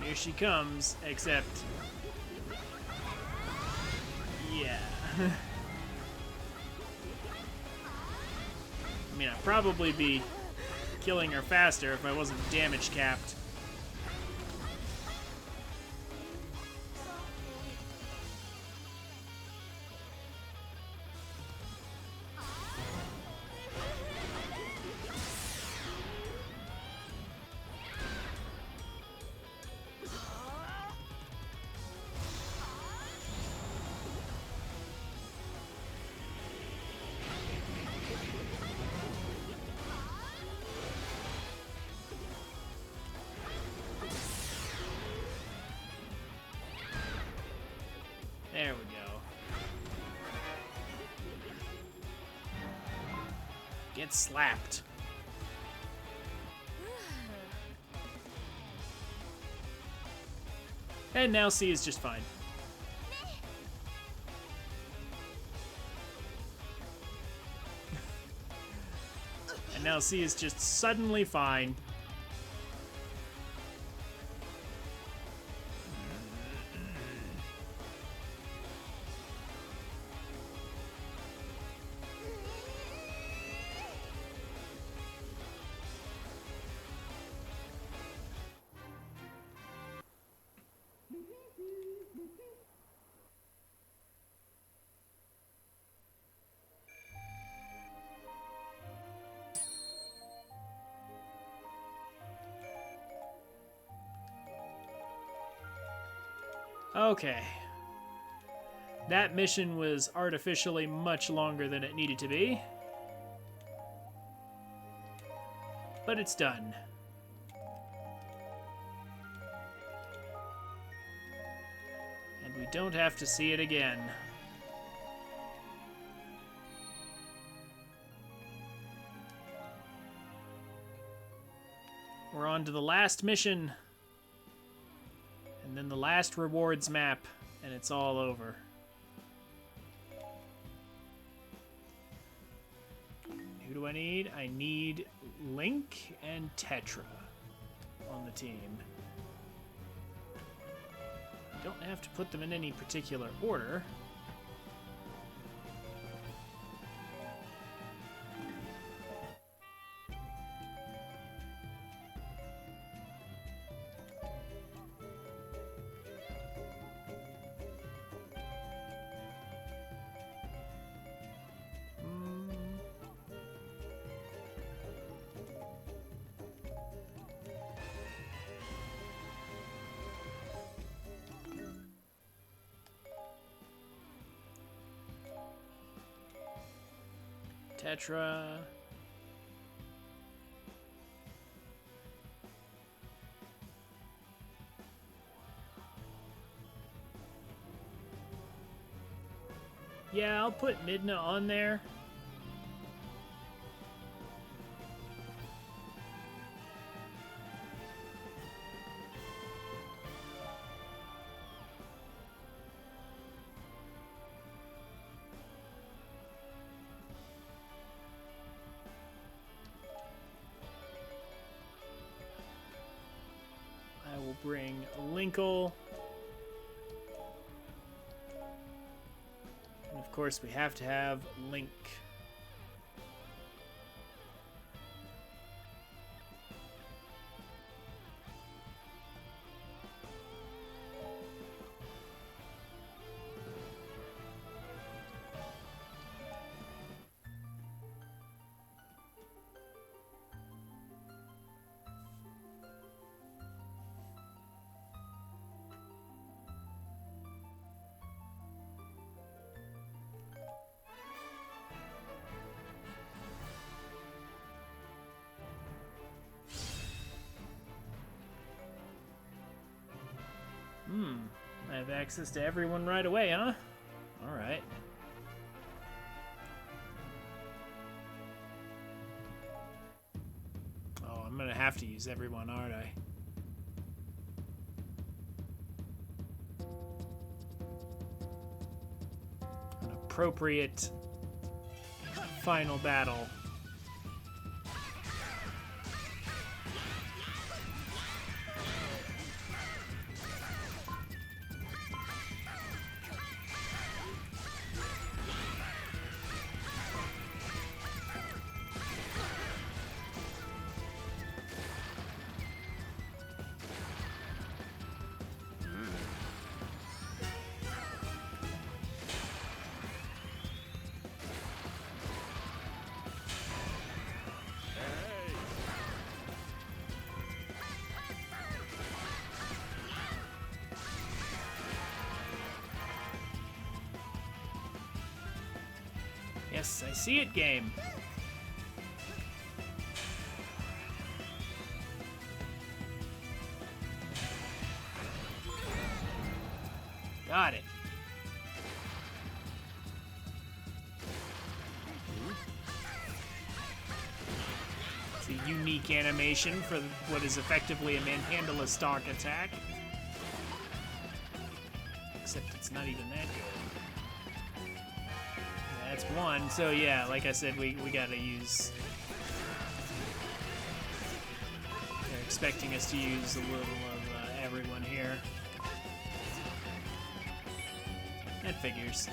Here she comes, except... yeah. I mean, I'd probably be killing her faster if I wasn't damage capped. There we go. Get slapped. And now C is just fine. And now C is just suddenly fine. Okay. That mission was artificially much longer than it needed to be. But it's done. And we don't have to see it again. We're on to the last mission. And then the last rewards map, and it's all over. Who do I need? I need Link and Tetra on the team. Don't have to put them in any particular order. Tetra. Yeah, I'll put Midna on there. bring Linkle. And of course, we have to have Link. I have access to everyone right away, huh? Alright. Oh, I'm gonna have to use everyone, aren't I? An appropriate final battle. Yes, I see it, game. Got it. It's a unique animation for what is effectively a manhandle a stock attack. Except it's not even that good. That's one, so yeah, like I said, we gotta use... They're expecting us to use a little of everyone here. That figures.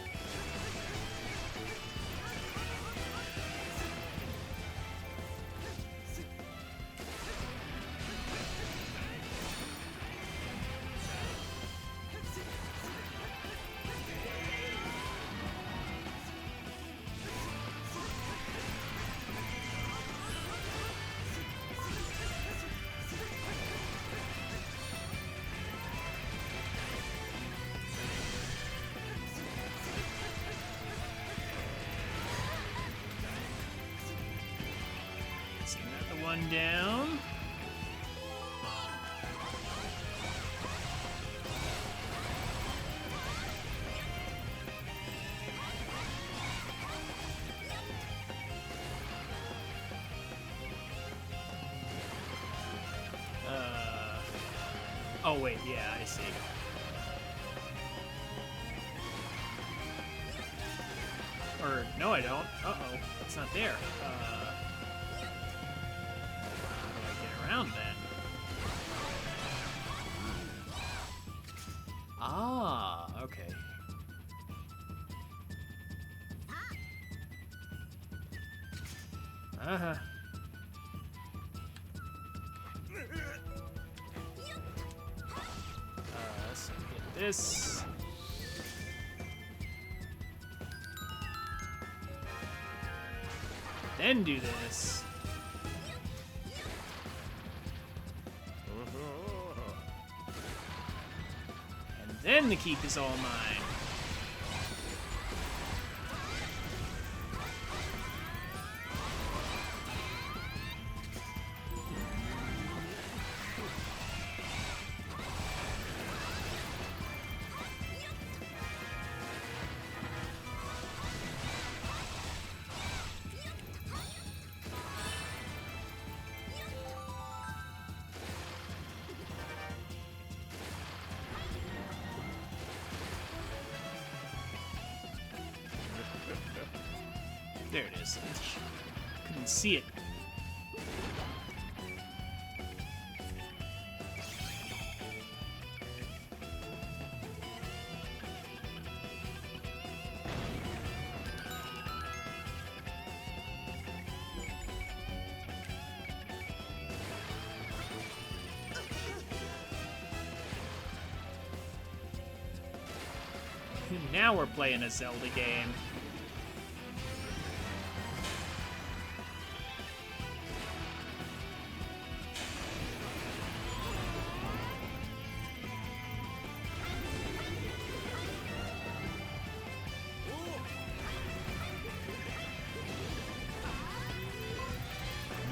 One down. Oh wait, yeah, I see. Or no, I don't. Uh-oh, it's not there. Around then. Ah, okay. Uh-huh. So get this. Then do this. Then the keep is all mine. There it is. Couldn't see it. Now we're playing a Zelda game.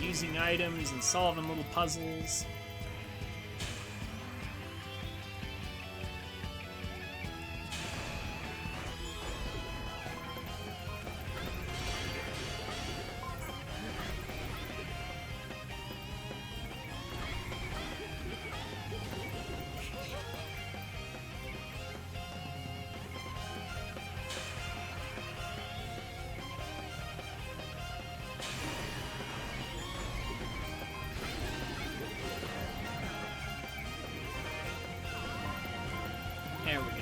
Using items and solving little puzzles. There we go.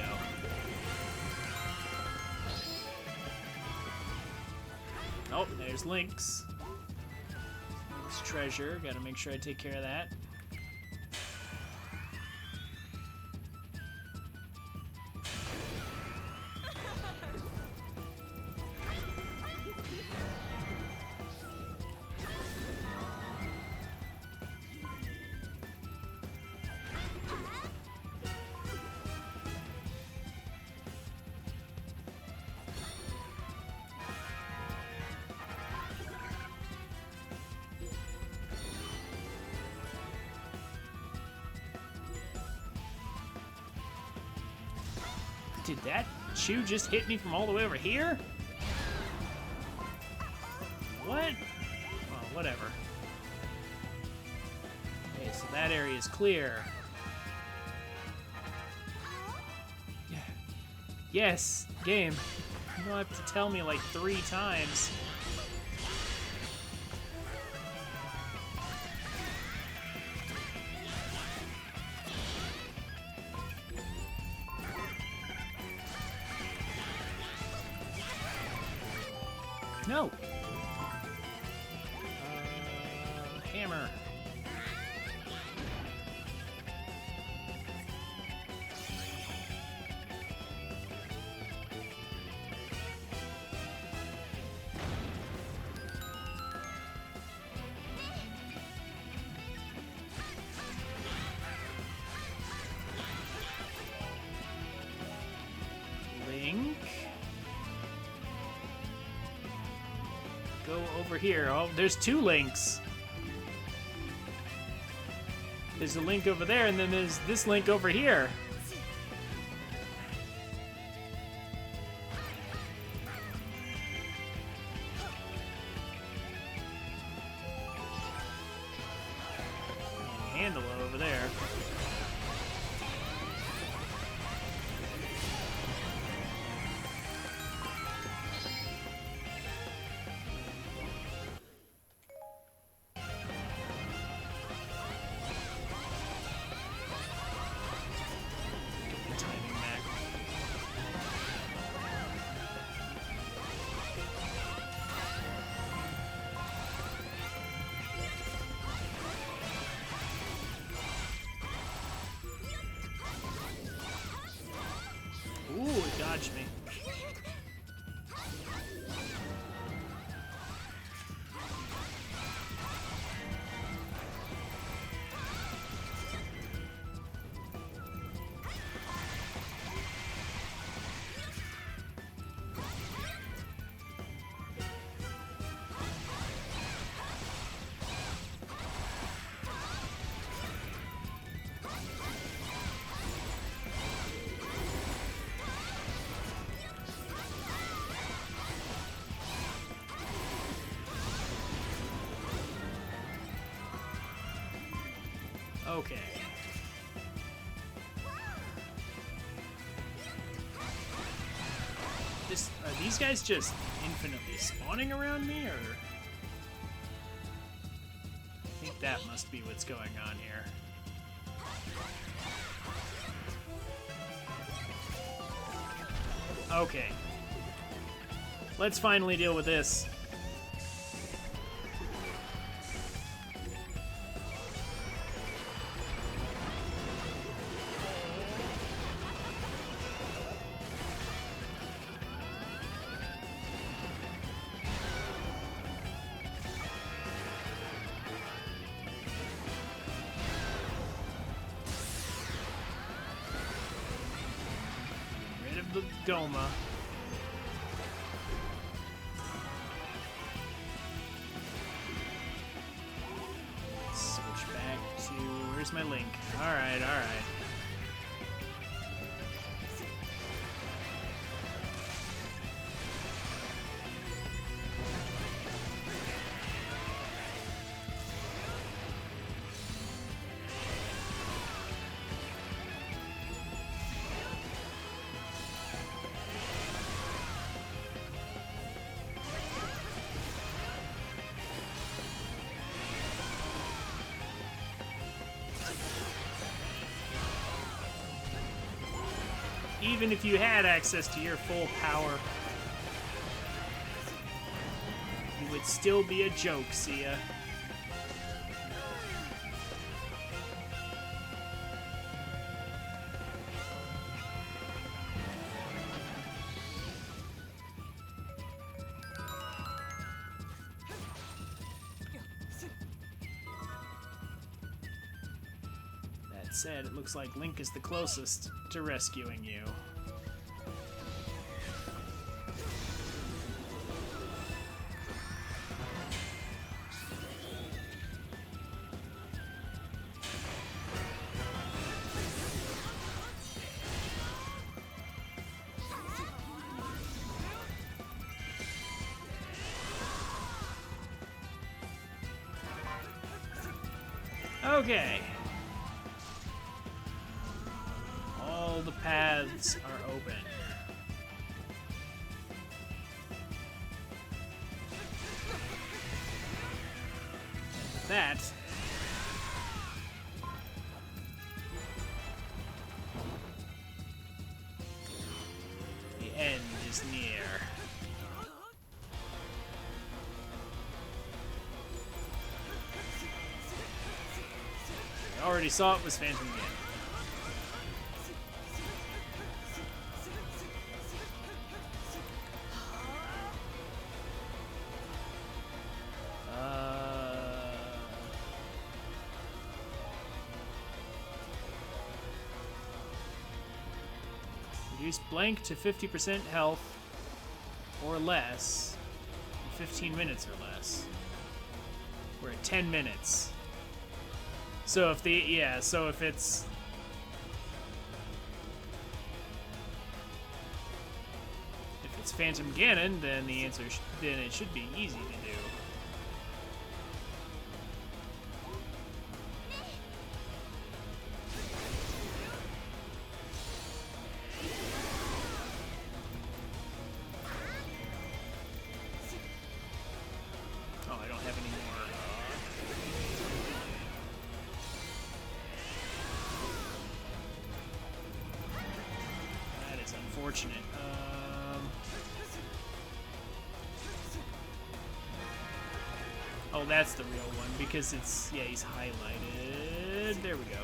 Oh, there's Link's. Link's treasure. Gotta make sure I take care of that. Did that shoe just hit me from all the way over here? What? Well, whatever. Okay, so that area is clear. Yeah. Yes, game. You don't have to tell me like 3 times. No. Hammer. Link. Go over here. Oh, there's 2 links. There's a link over there, and then there's this link over here. And handle over there. Timing back. Ooh, it dodged me. Okay. Are these guys just infinitely spawning around me, or? I think that must be what's going on here. Okay. Let's finally deal with this. the Goma. Switch back to... Where's my Link? Alright, alright. Even if you had access to your full power, you would still be a joke, Sia. That said, it looks like Link is the closest to rescuing you. Okay. All the paths are open. And with that, the end is near. I already saw it was Phantom Ganon. Reduce blank to 50% health or less in 15 minutes or less. We're at 10 minutes. So if if it's Phantom Ganon, then the answer then it should be easy to do. Oh, I don't have any more. That is unfortunate. Oh, that's the real one, because it's, yeah, he's highlighted. There we go.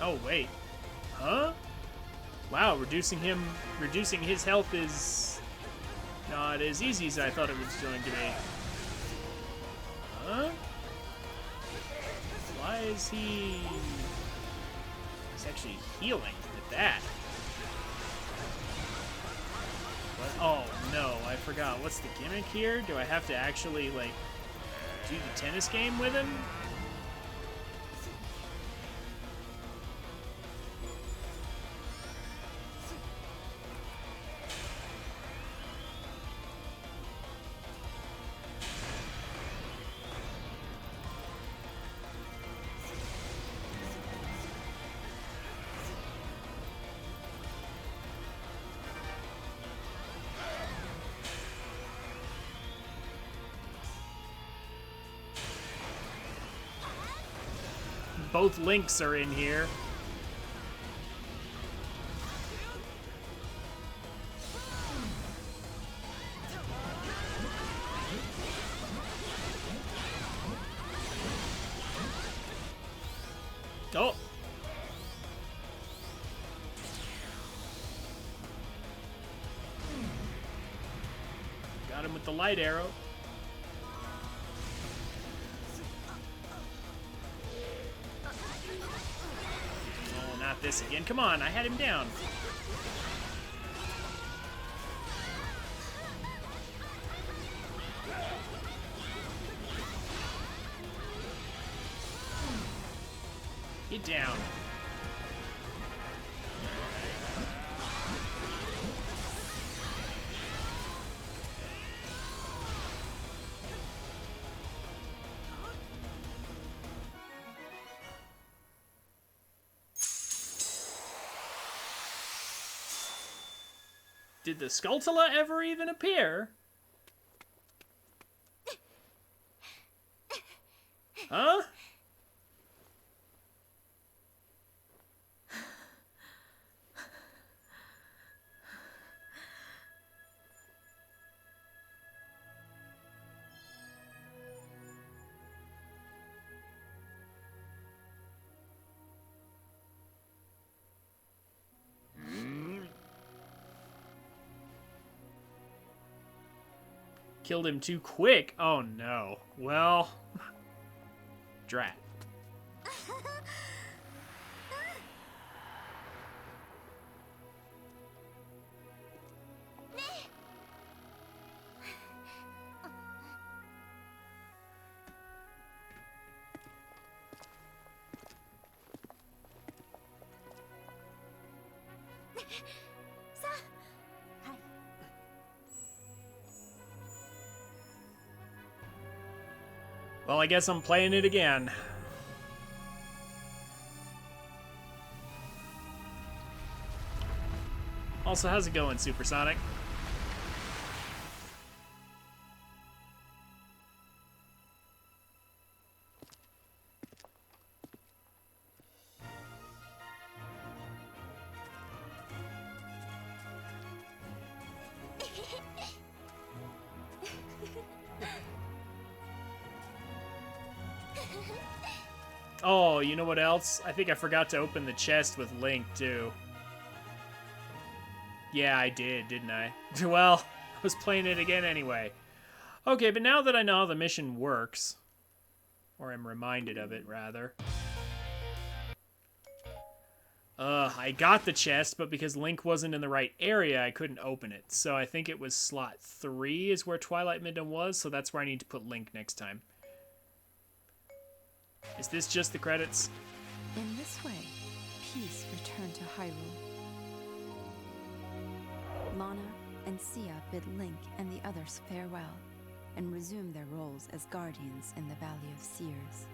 Oh, wait. Huh? Wow, reducing his health is not as easy as I thought it was going to be. Huh? Why is he's actually healing with that? What? Oh, no, I forgot. What's the gimmick here? Do I have to actually, like, do the tennis game with him? Both Links are in here. Oh! Got him with the light arrow. Oh, not this again. Come on, I had him down. Get down. Did the Skulltula ever even appear? Huh? Killed him too quick. Oh no. Well, drat. Well, I guess I'm playing it again. Also, how's it going, Supersonic? Oh, you know what else? I think I forgot to open the chest with Link, too. Yeah, I did, didn't I? Well, I was playing it again anyway. Okay, but now that I know how the mission works, or I'm reminded of it, rather. I got the chest, but because Link wasn't in the right area, I couldn't open it. So I think it was slot 3 is where Twilight Midden was, so that's where I need to put Link next time. Is this just the credits? In this way, peace returned to Hyrule. Lana and Sia bid Link and the others farewell and resumed their roles as guardians in the Valley of Seers.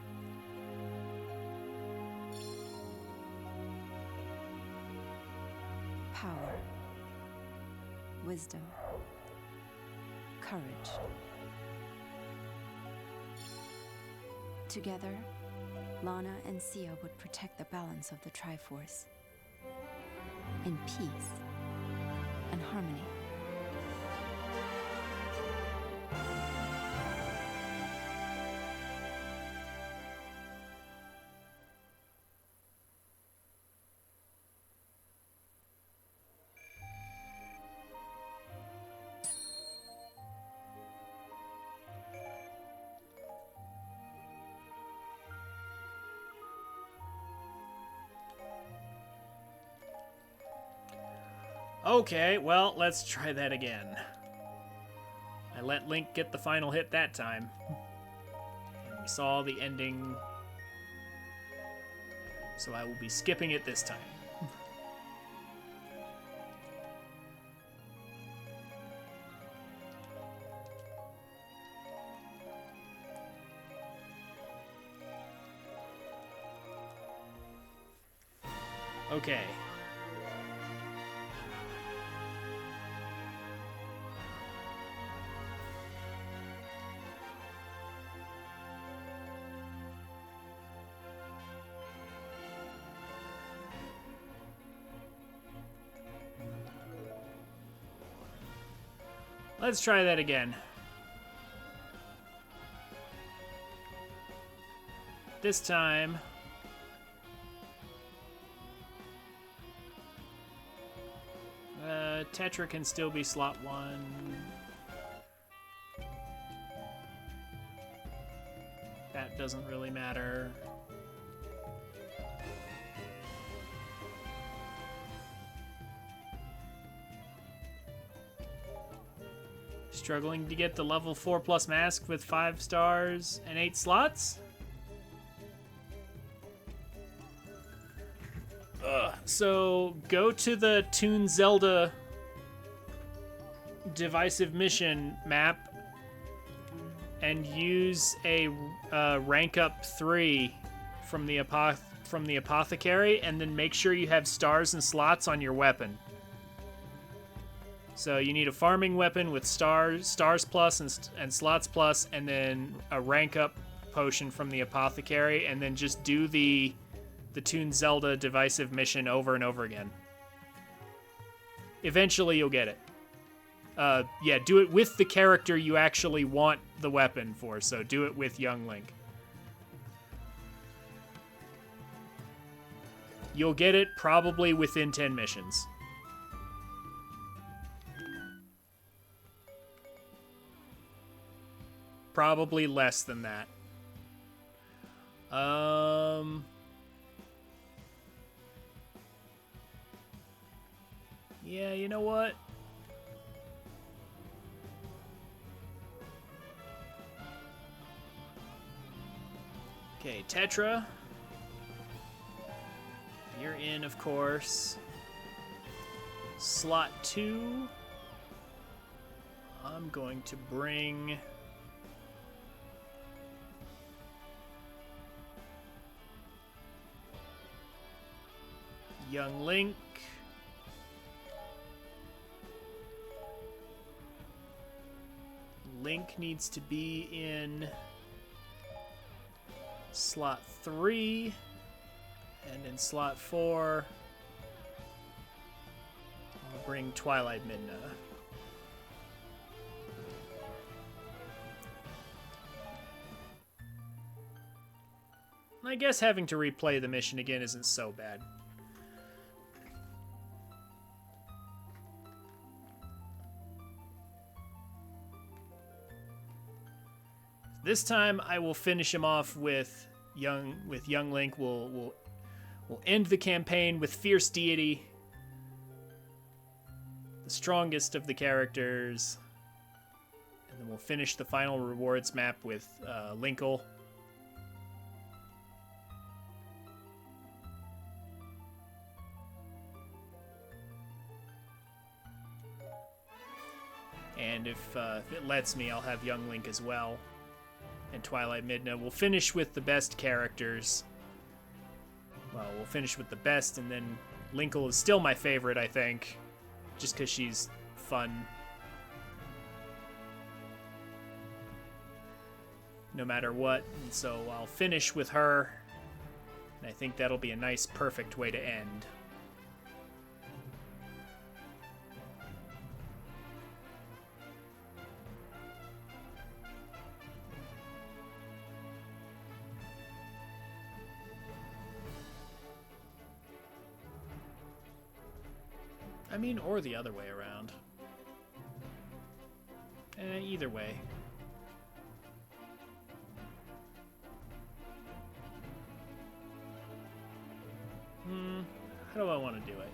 Power, wisdom, courage. Together, Lana and Sia would protect the balance of the Triforce in peace and harmony. Okay, well, let's try that again. I let Link get the final hit that time. And we saw the ending. So I will be skipping it this time. Okay. Let's try that again. This time, Tetra can still be slot 1. That doesn't really matter. Struggling to get the level 4+ mask with 5 stars and 8 slots? So go to the Toon Zelda divisive mission map and use a rank up 3 from the apothecary, and then make sure you have stars and slots on your weapon. So you need a farming weapon with stars plus and slots plus, and then a rank up potion from the apothecary, and then just do the Toon Zelda divisive mission over and over again. Eventually you'll get it. Yeah, do it with the character you actually want the weapon for, so do it with young Link. You'll get it probably within 10 missions. Probably less than that. Yeah, you know what? Okay, Tetra. You're in, of course. Slot 2. I'm going to bring... young Link. Link needs to be in slot 3, and in slot 4, I'll bring Twilight Midna. I guess having to replay the mission again isn't so bad. This time I will finish him off with young Link. We'll end the campaign with Fierce Deity, the strongest of the characters, and then we'll finish the final rewards map with Linkle. And if it lets me, I'll have young Link as well. And Twilight Midna. We'll finish with the best characters. Well, we'll finish with the best, and then Linkle is still my favorite, I think. Just because she's fun. No matter what. And so I'll finish with her. And I think that'll be a nice, perfect way to end. I mean, or the other way around. Either way. How do I want to do it?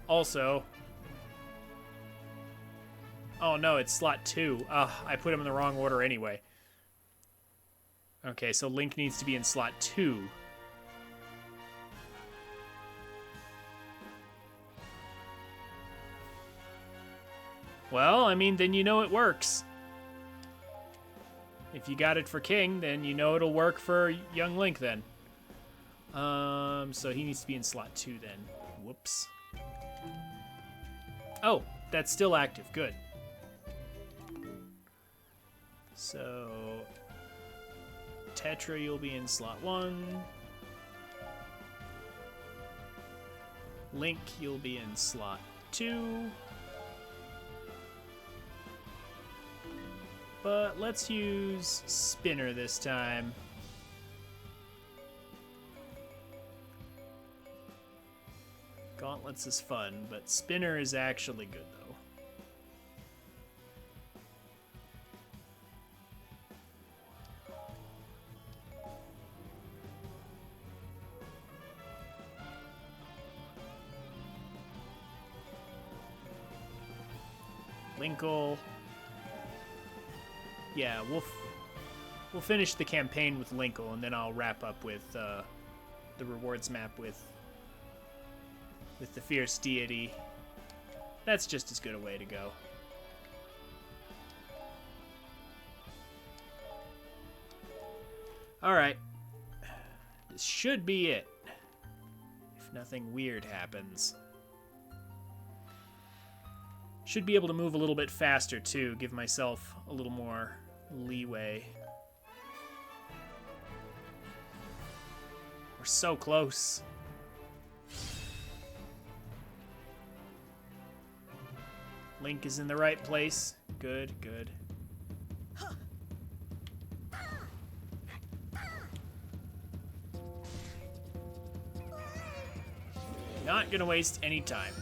Also... oh no, it's slot 2. I put him in the wrong order anyway. Okay, so Link needs to be in slot 2. Well, I mean, then you know it works. If you got it for King, then you know it'll work for young Link then. So he needs to be in slot 2 then. Whoops. Oh, that's still active. Good. So, Tetra, you'll be in slot 1. Link, you'll be in slot 2. but let's use Spinner this time. Gauntlets is fun, but Spinner is actually good, though. Linkle. Yeah, we'll finish the campaign with Linkle, and then I'll wrap up with the rewards map with the Fierce Deity. That's just as good a way to go. Alright. This should be it. If nothing weird happens. Should be able to move a little bit faster, too. Give myself a little more leeway. We're so close. Link is in the right place. Good, good. Not gonna waste any time.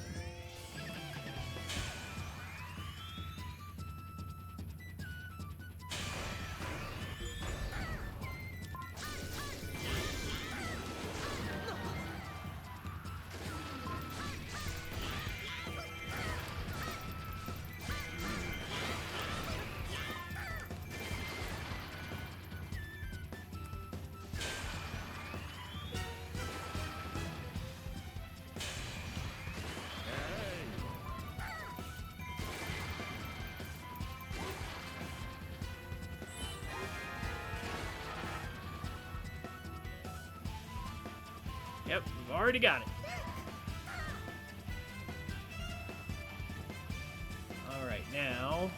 Yep, we've already got it. Alright, now...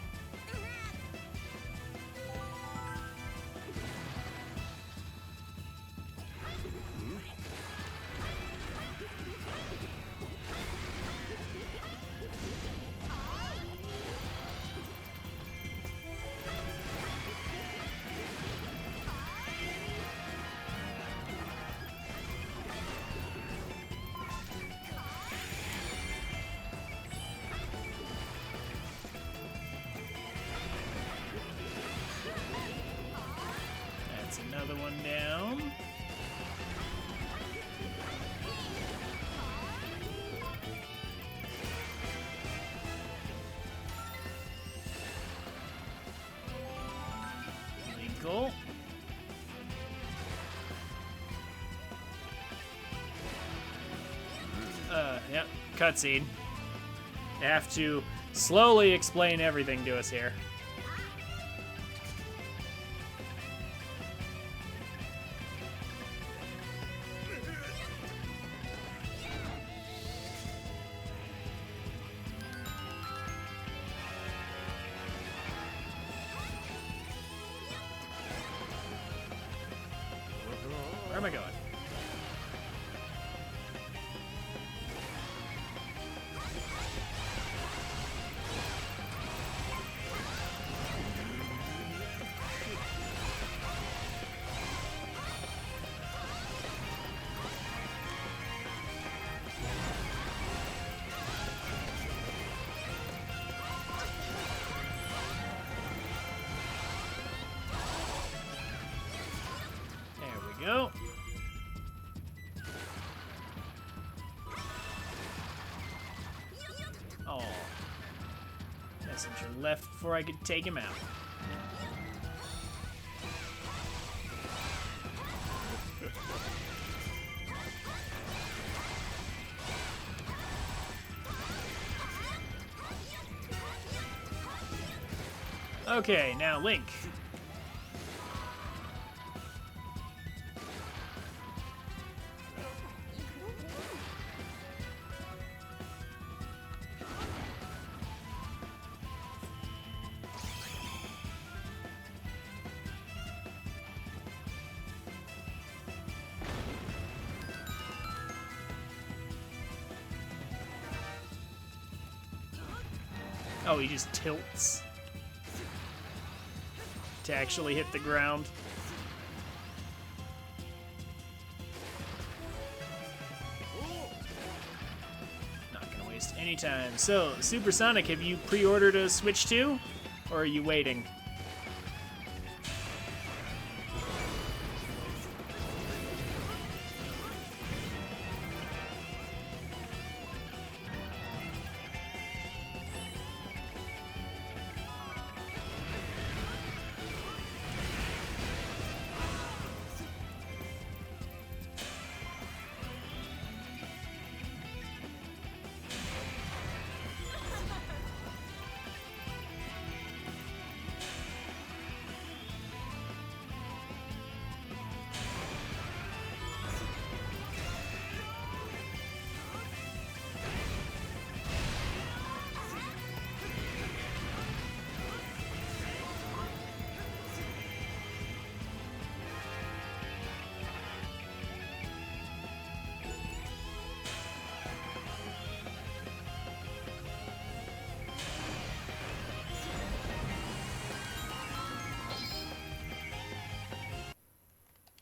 That's another one down. Legal. Yep, cutscene. They have to slowly explain everything to us here. Where am I going? There we go. Oh. Messenger left before I could take him out. Okay, now Link. Oh, he just tilts. to actually hit the ground. Not gonna waste any time. So, Supersonic, have you pre-ordered a Switch 2? Or are you waiting?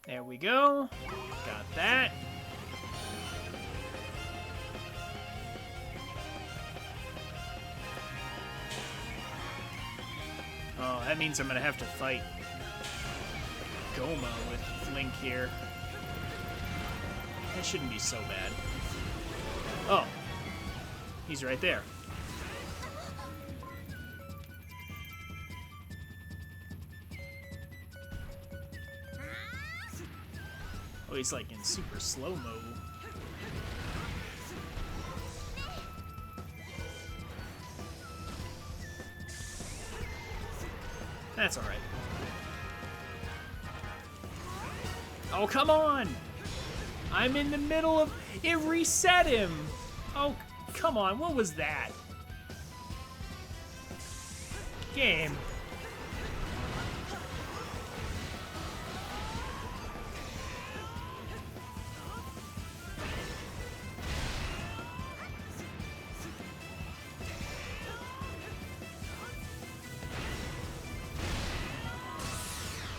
There we go. Got that. Oh, that means I'm gonna have to fight Goma with Link here. That shouldn't be so bad. Oh, he's right there. Oh, he's like in super slow-mo. That's alright. Oh, come on! I'm in the middle of... It reset him! Oh, come on, what was that? Game.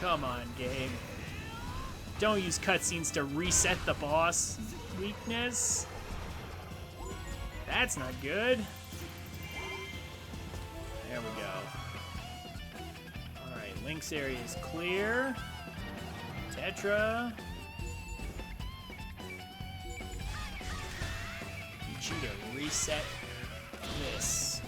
Come on, game. Don't use cutscenes to reset the boss. Weakness. That's not good. There we go. Alright, Link's area is clear. Tetra. Need you to reset this.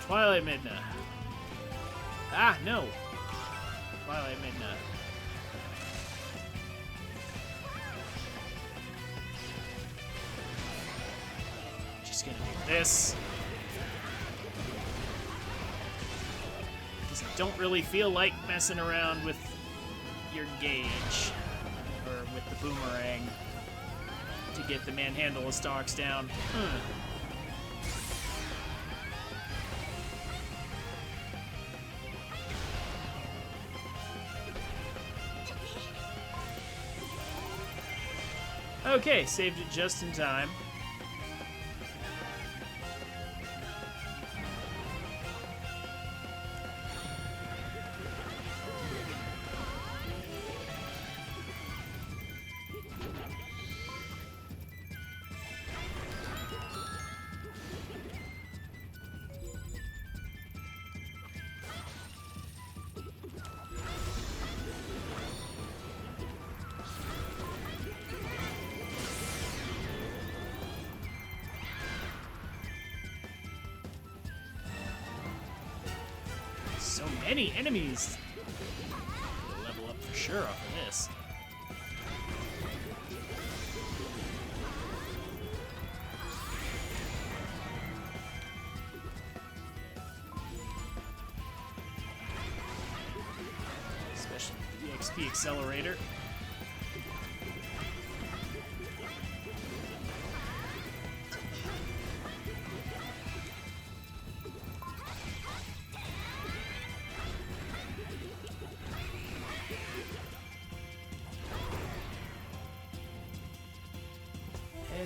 Twilight Midna. Ah, no. Twilight Midna. Just gonna do this. Because I don't really feel like messing around with your gauge. Or with the boomerang. To get the manhandle of stocks down. Okay, saved it just in time. So many enemies. We'll level up for sure off of this. Especially the EXP accelerator.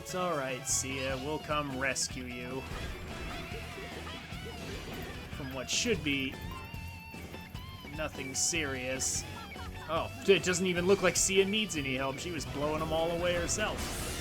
It's alright, Sia. We'll come rescue you from what should be nothing serious. Oh, it doesn't even look like Sia needs any help. She was blowing them all away herself.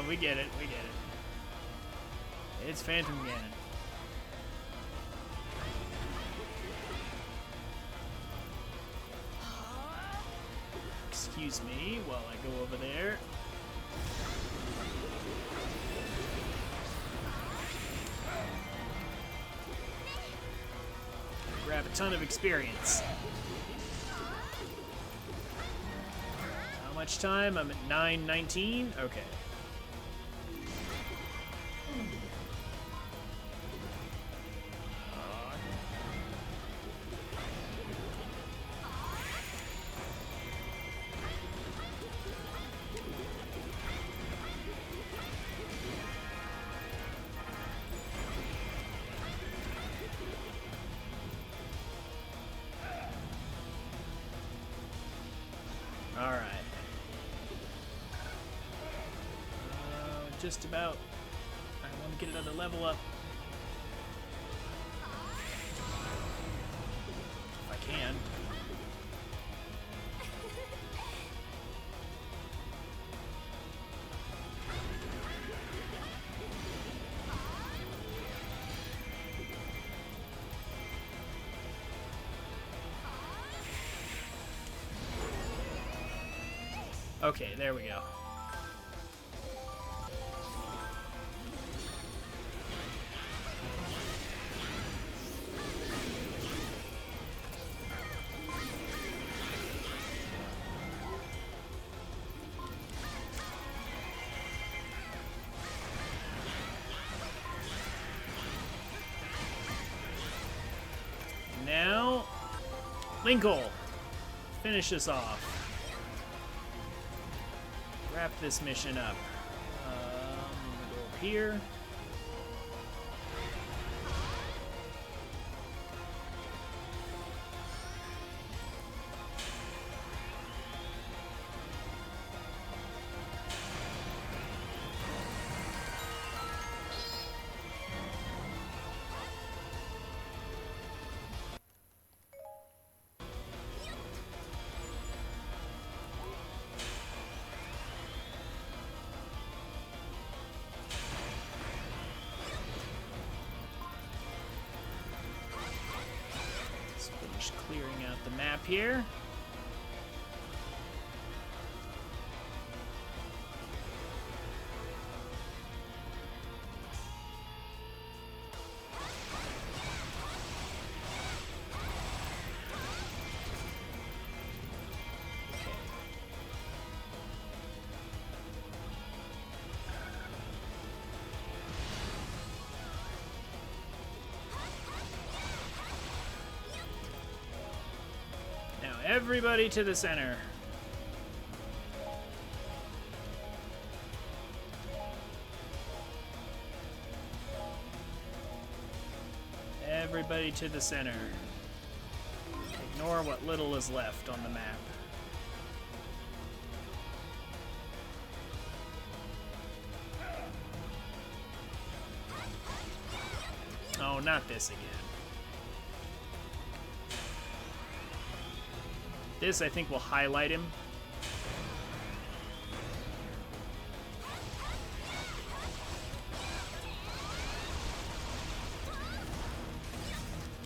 We get it, we get it. It's Phantom Ganon. Excuse me while I go over there. Grab a ton of experience. How much time? I'm at 9:19? Okay. Alright. Just about. I want to get another level up. If I can. Okay, there we go. Now, Linkle, finish this off. Wrap this mission up. I'm gonna go up here. Clearing out the map here. Everybody to the center. Everybody to the center. Ignore what little is left on the map. Oh, not this again. This, I think, will highlight him.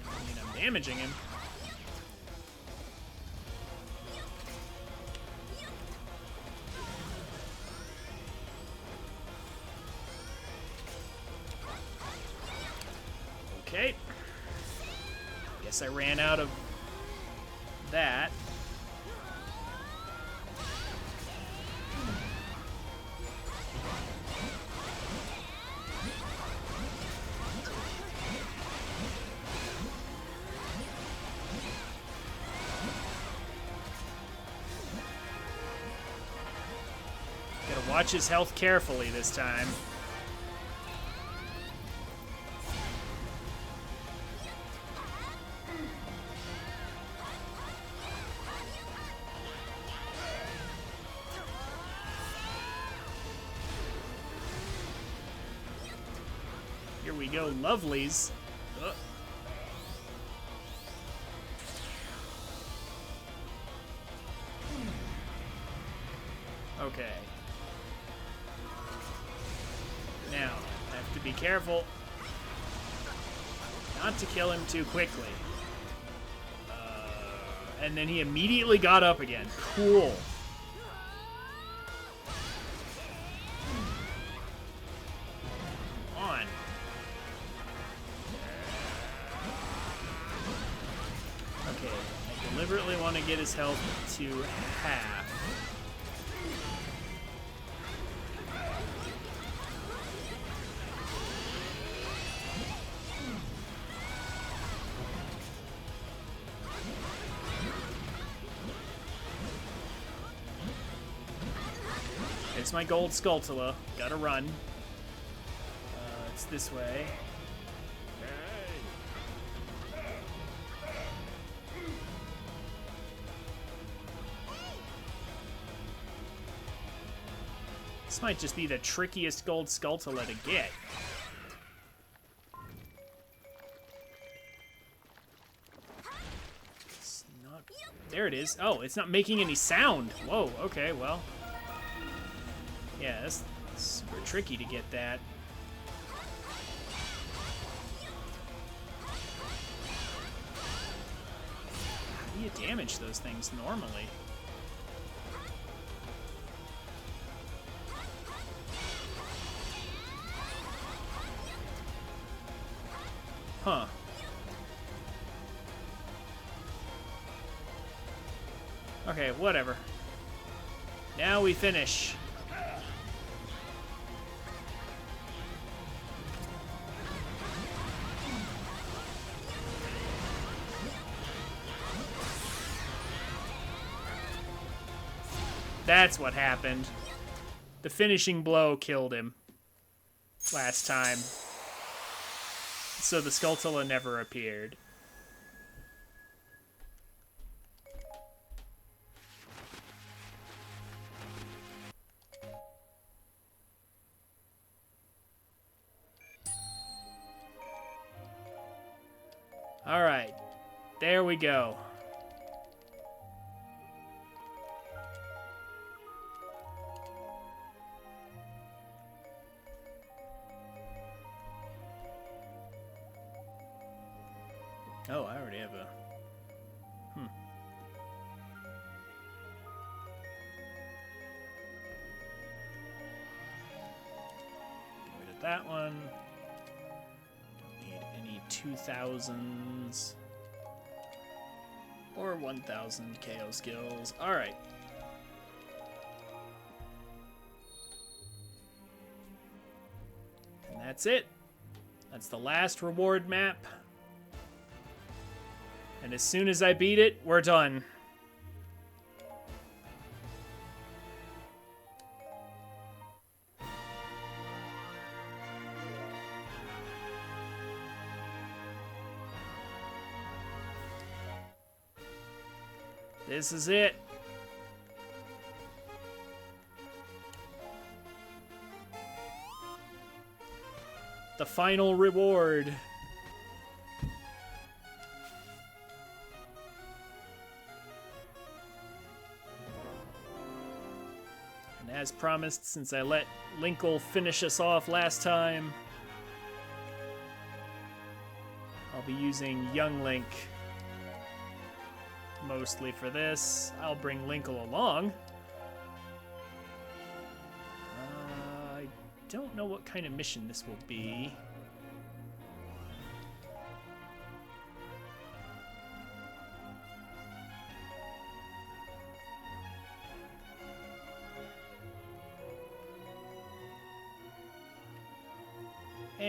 I mean, I'm damaging him. Guess I ran out of that. Gotta watch his health carefully this time. Here we go, lovelies. Ugh. Okay. Now, I have to be careful not to kill him too quickly. And then he immediately got up again. Cool. Come on. Okay, I deliberately want to get his health to half. It's my gold Skulltula. Gotta run. It's this way. This might just be the trickiest gold Skulltula to get. It's not... There it is. Oh, it's not making any sound. Whoa, okay, well... Yeah, that's super tricky to get that. How do you damage those things normally? Huh. Okay, whatever. Now we finish. That's what happened. The finishing blow killed him last time. So the Skulltula never appeared. All right. There we go. Oh, I already have a... Get rid of that one. Don't need any 2000s. Or 1000 KO skills. Alright. And that's it. That's the last reward map. And as soon as I beat it, we're done. This is it. The final reward. As promised, since I let Linkle finish us off last time, I'll be using Young Link mostly for this. I'll bring Linkle along. I don't know what kind of mission this will be.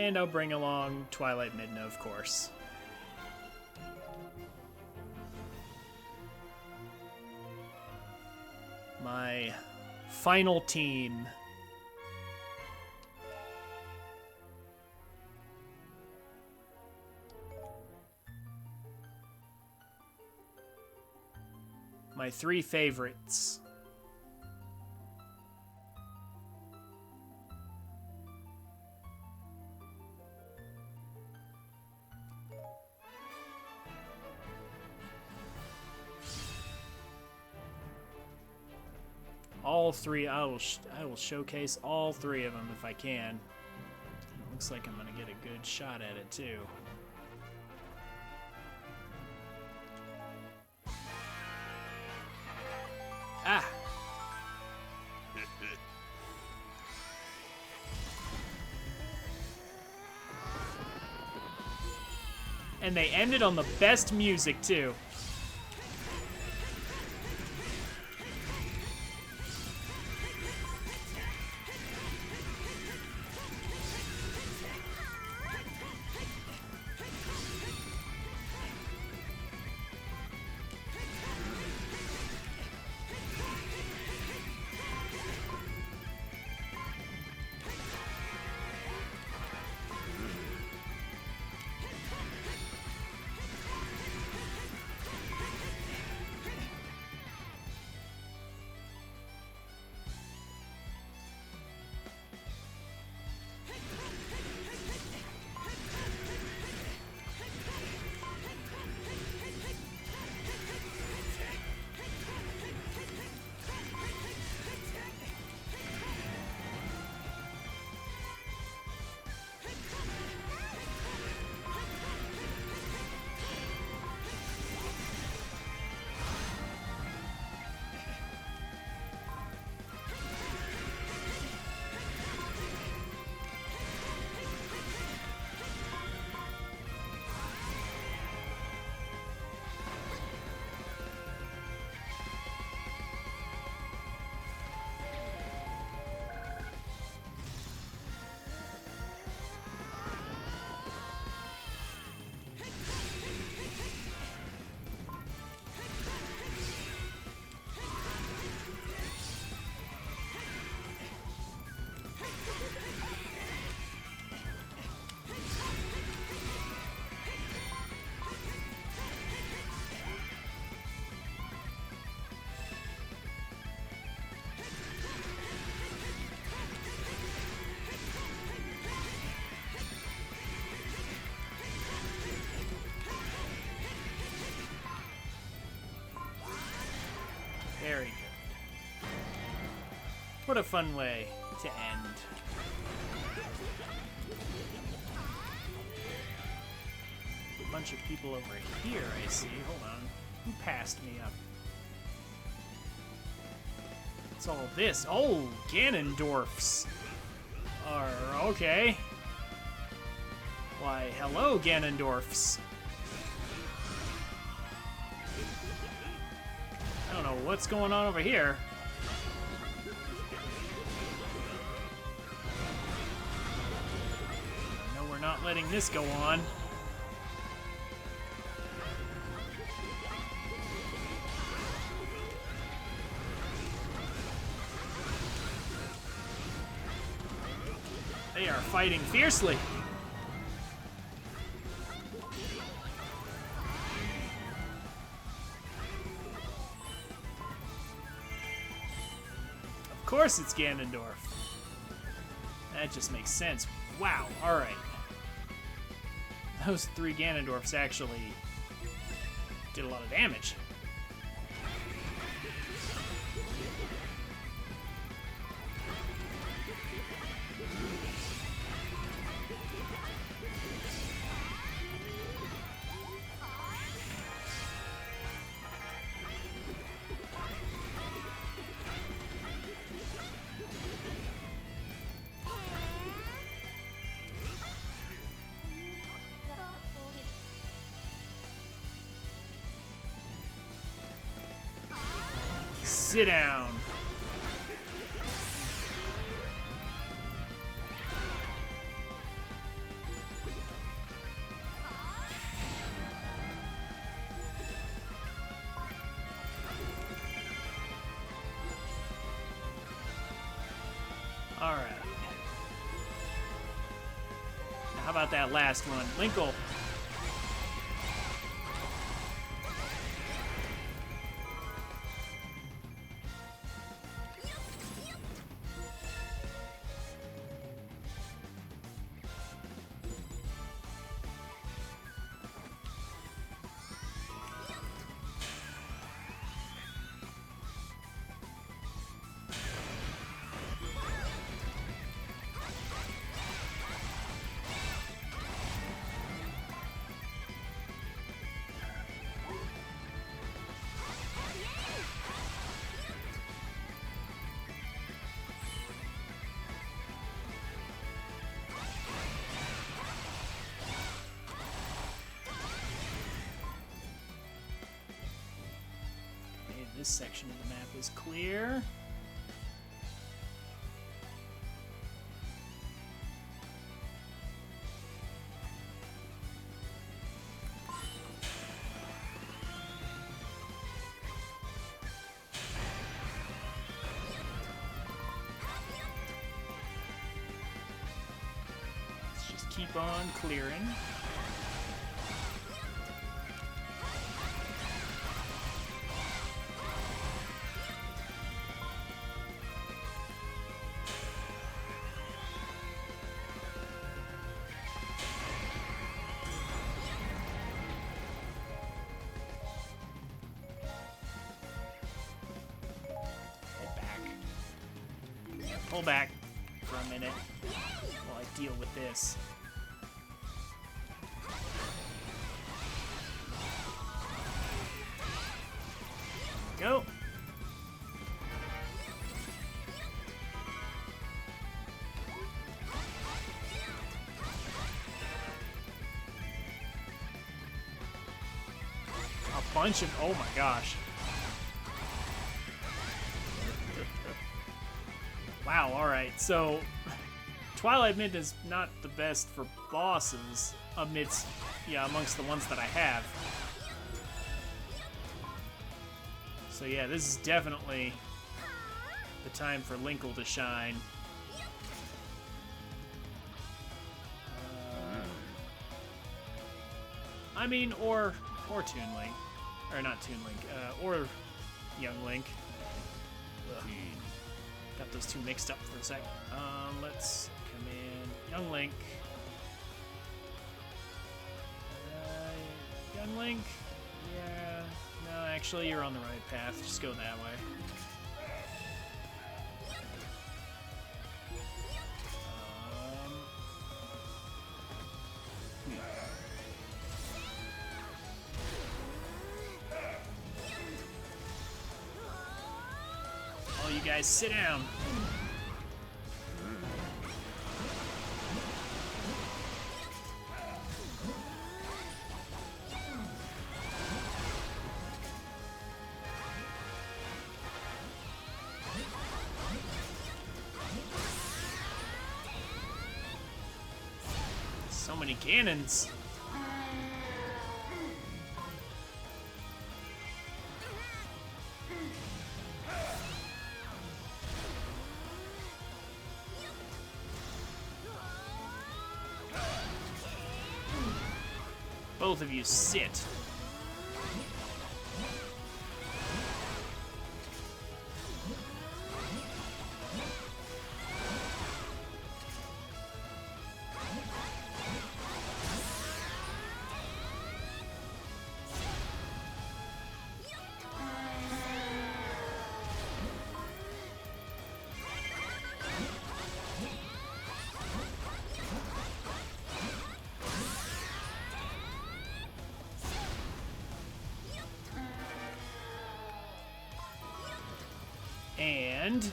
And I'll bring along Twilight Midna, of course. My final team. My 3 favorites. All 3, I will showcase all 3 of them if I can. It looks like I'm gonna get a good shot at it too. Ah! And they ended on the best music too. Very good. What a fun way to end. A bunch of people over here, I see. Hold on. Who passed me up? What's all this? Oh, Ganondorfs are okay. Why, hello, Ganondorfs. I don't know what's going on over here. No, we're not letting this go on. They are fighting fiercely. Of course it's Ganondorf. That just makes sense. Wow, alright. Those 3 Ganondorfs actually did a lot of damage. Sit down. All right. Now, how about that last one? Linkle. This section of the map is clear. Let's just keep on clearing. Pull back for a minute while I deal with this. Go. A bunch of, oh my gosh. Wow, alright, so Twilight Mint is not the best for bosses amongst the ones that I have. So yeah, this is definitely the time for Linkle to shine. I mean, or Toon Link. Or not Toon Link, or Young Link. Ugh. Got those two mixed up for a sec. Let's come in. Young Link. Young Link? Yeah. No, actually, you're on the right path. Just go that way. All you guys, sit down. So many cannons. Both of you sit. And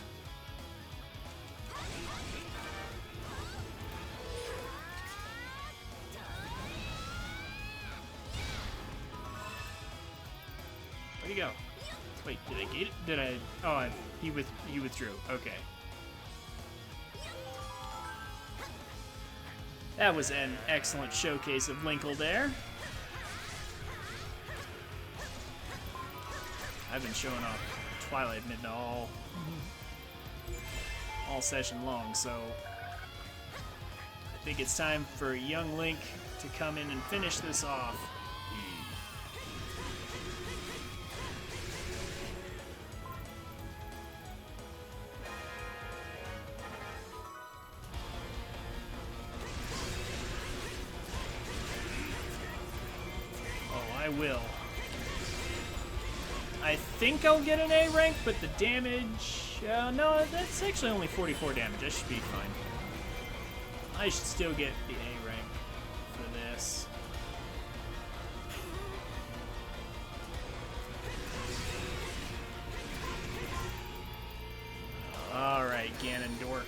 where'd he go? Wait, did I get it? Did I? Oh, he withdrew. Okay. That was an excellent showcase of Linkle there. I've been showing off Twilight Mint all all session long, so I think it's time for young Link to come in and finish this off. Oh, I will. I think I'll get an A rank, but the damage... no, that's actually only 44 damage. I should be fine. I should still get the A rank for this. Alright, Ganondorf.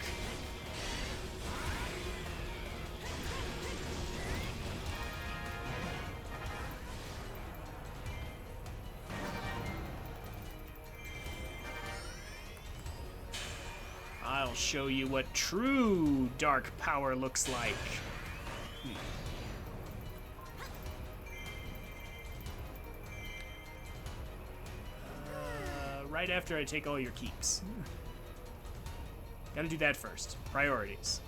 I'll show you what true dark power looks like. Right after I take all your keeps. Gotta do that first. Priorities.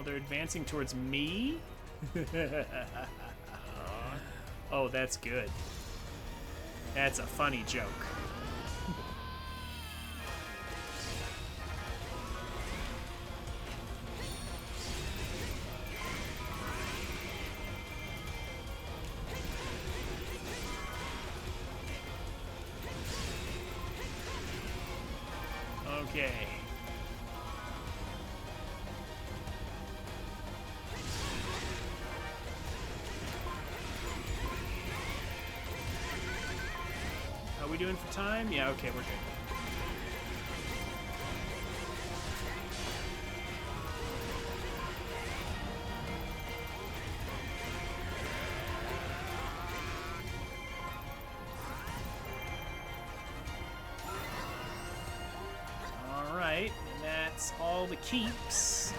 They're advancing towards me? Oh, that's good. That's a funny joke. Okay. How we doing for time? Yeah, okay, we're good. Alright, and that's all the keeps.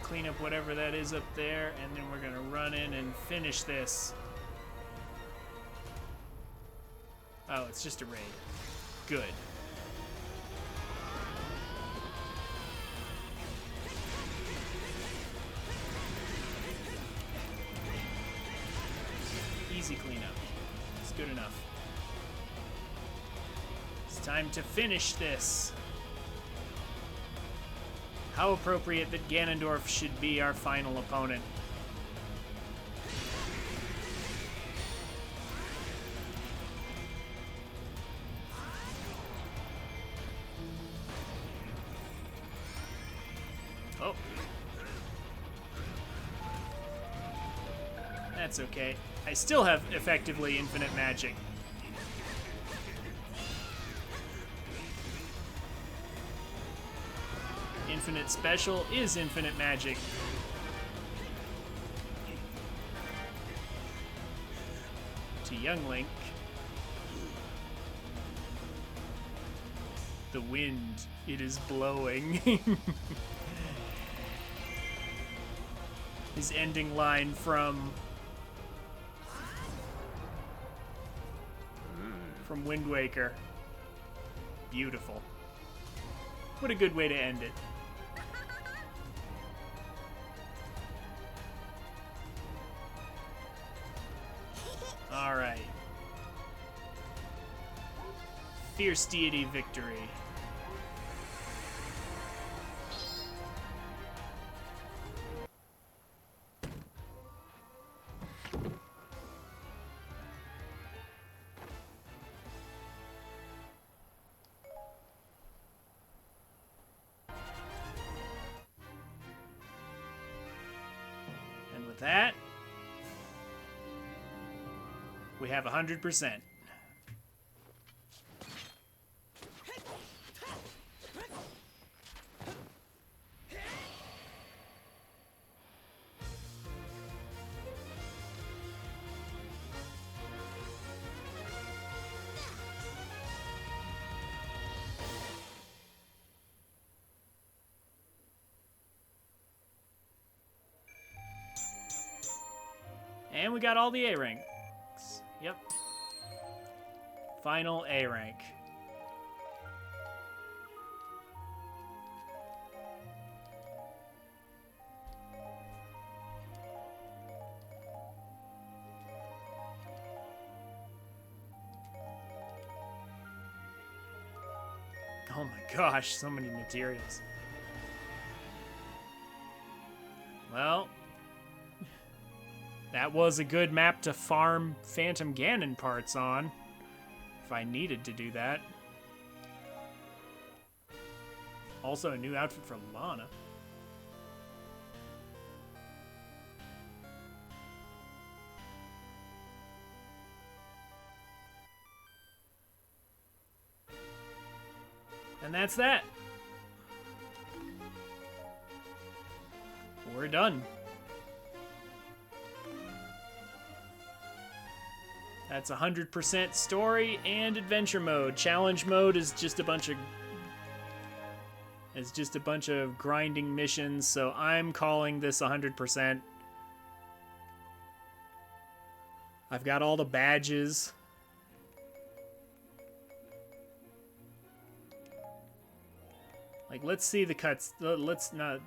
Clean up whatever that is up there, and then we're gonna run in and finish this. Oh, it's just a raid. Good. Easy cleanup. It's good enough. It's time to finish this. How appropriate that Ganondorf should be our final opponent. Oh. That's okay. I still have effectively infinite magic. Infinite special is infinite magic. To young Link, the wind, it is blowing. His ending line from Wind Waker. Beautiful. What a good way to end it. All right. Fierce deity victory. that, we have 100%. And we got all the A ranks. Yep. Final A rank. Oh my gosh, so many materials. Well, that was a good map to farm Phantom Ganon parts on, if I needed to do that. Also, a new outfit for Lana. And that's that. We're done. That's 100% story and adventure mode. Challenge mode is just a bunch of grinding missions, so I'm calling this 100%. I've got all the badges. Like, let's see the cuts. Let's not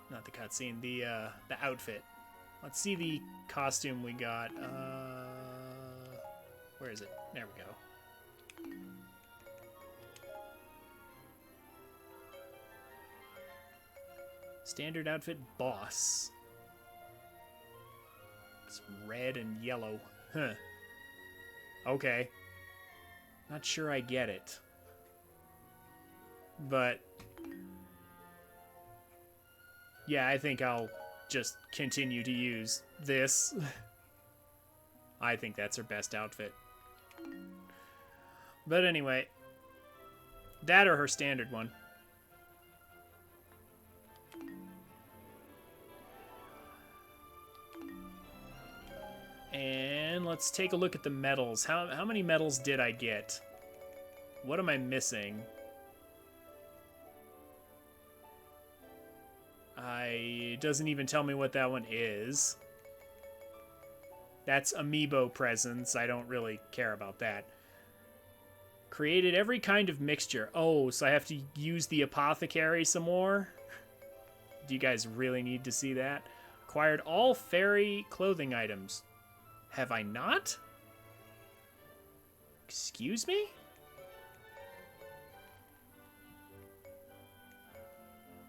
the cutscene. The outfit. Let's see the costume we got. Where is it? There we go. Standard outfit boss. It's red and yellow. Huh. Okay. Not sure I get it. But yeah, I think I'll just continue to use this. I think that's her best outfit. But anyway, that or her standard one. And let's take a look at the medals. How many medals did I get? What am I missing? It doesn't even tell me what that one is. That's amiibo presents. I don't really care about that. Created every kind of mixture. Oh, so I have to use the apothecary some more? Do you guys really need to see that? Acquired all fairy clothing items. Have I not? Excuse me?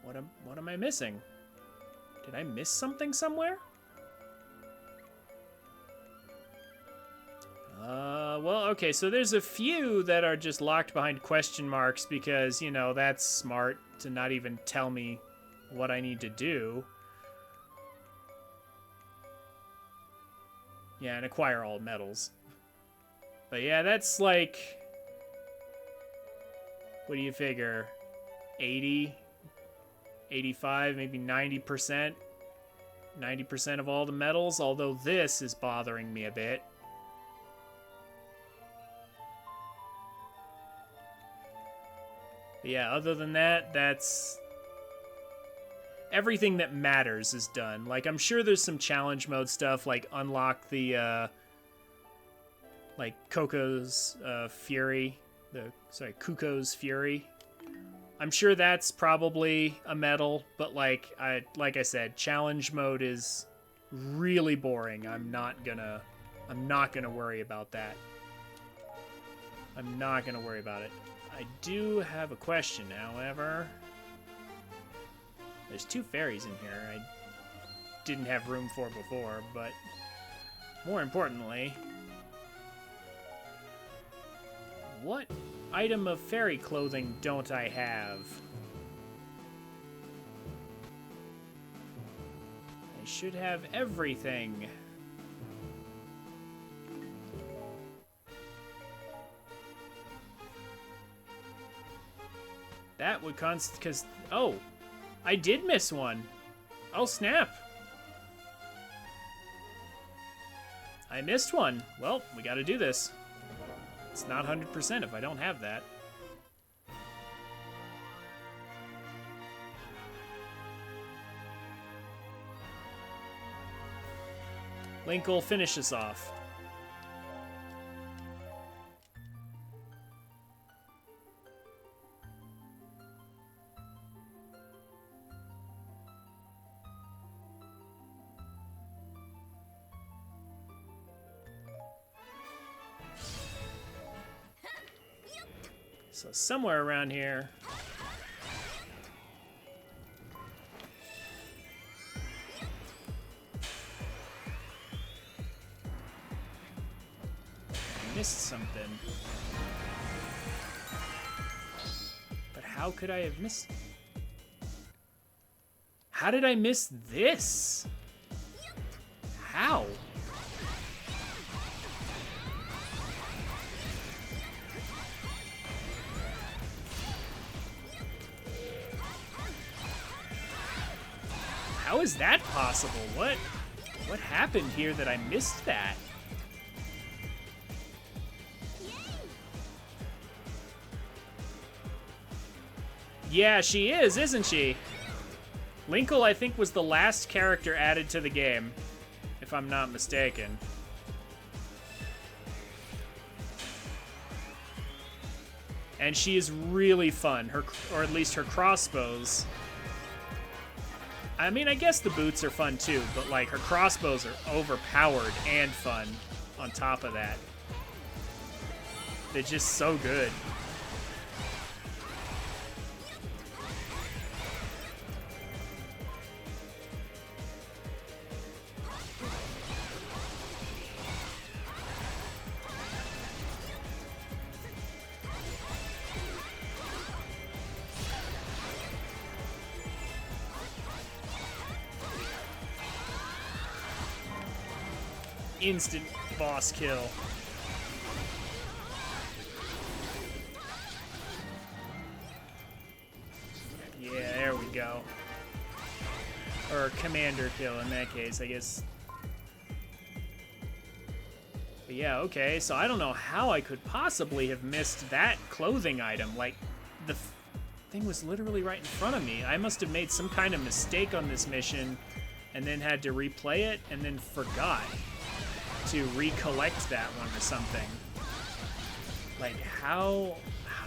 What am I missing? Did I miss something somewhere? Well, okay, so there's a few that are just locked behind question marks because, you know, that's smart to not even tell me what I need to do. Yeah, and acquire all medals. But yeah, that's like... What do you figure? 80? 85, maybe 90%? 90% of all the medals, although this is bothering me a bit. But yeah, other than that, that's... Everything that matters is done. Like, I'm sure there's some challenge mode stuff, like unlock the, like, Coco's Fury. Kuko's Fury. I'm sure that's probably a medal, but like I said, challenge mode is really boring. I'm not gonna worry about that. I'm not gonna worry about it. I do have a question, however. There's 2 fairies in here I didn't have room for before, but more importantly, what item of fairy clothing don't I have? I should have everything. That would because, oh, I did miss one. Oh, snap. I missed one. Well, we gotta do this. It's not 100% if I don't have that. Link will finish us off. So somewhere around here. I missed something. But how could I have missed? How did I miss this? How? How is that possible? What happened here that I missed that? Yeah, she is, isn't she? Linkle, I think, was the last character added to the game, if I'm not mistaken. And she is really fun, or at least her crossbows. I mean, I guess the boots are fun too, but like her crossbows are overpowered and fun on top of that. They're just so good. Instant boss kill. Yeah, there we go. Or commander kill in that case, I guess. But yeah, okay, so I don't know how I could possibly have missed that clothing item. Like, the thing was literally right in front of me. I must have made some kind of mistake on this mission and then had to replay it and then forgot to recollect that one or something. Like, how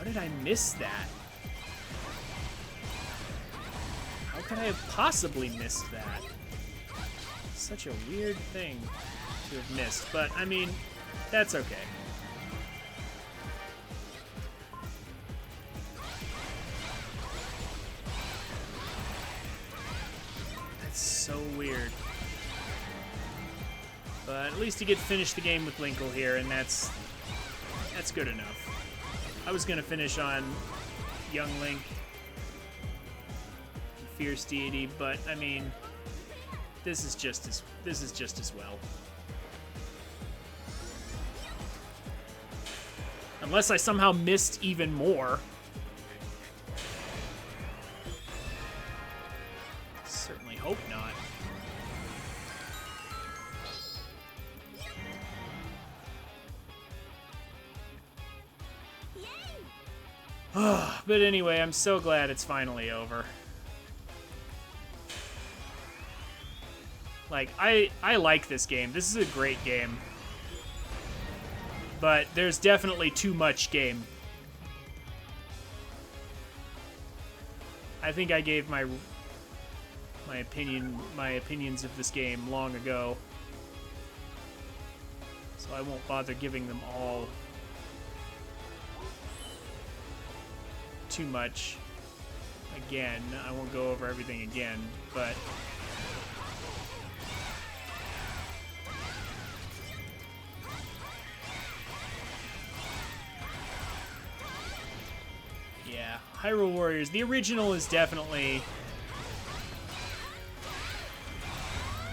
did I miss that? How could I have possibly missed that? Such a weird thing to have missed, but I mean, that's okay. That's so weird. But at least you get to finish the game with Linkle here, and that's good enough. I was gonna finish on Young Link, Fierce Deity, but I mean, this is just as well. Unless I somehow missed even more. Certainly hope not. But anyway, I'm so glad it's finally over. Like, I like this game. This is a great game. But there's definitely too much game. I think I gave my opinions of this game long ago. So I won't bother giving them all too much again. I won't go over everything again, but yeah, Hyrule Warriors, the original is definitely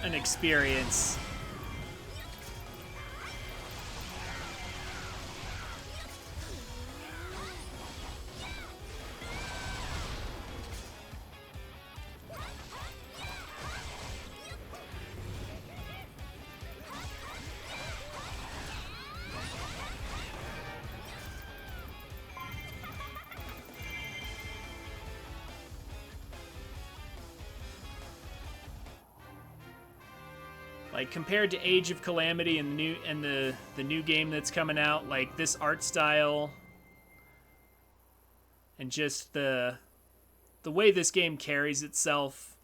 an experience. Like, compared to Age of Calamity and the new game that's coming out, like, this art style and just the way this game carries itself,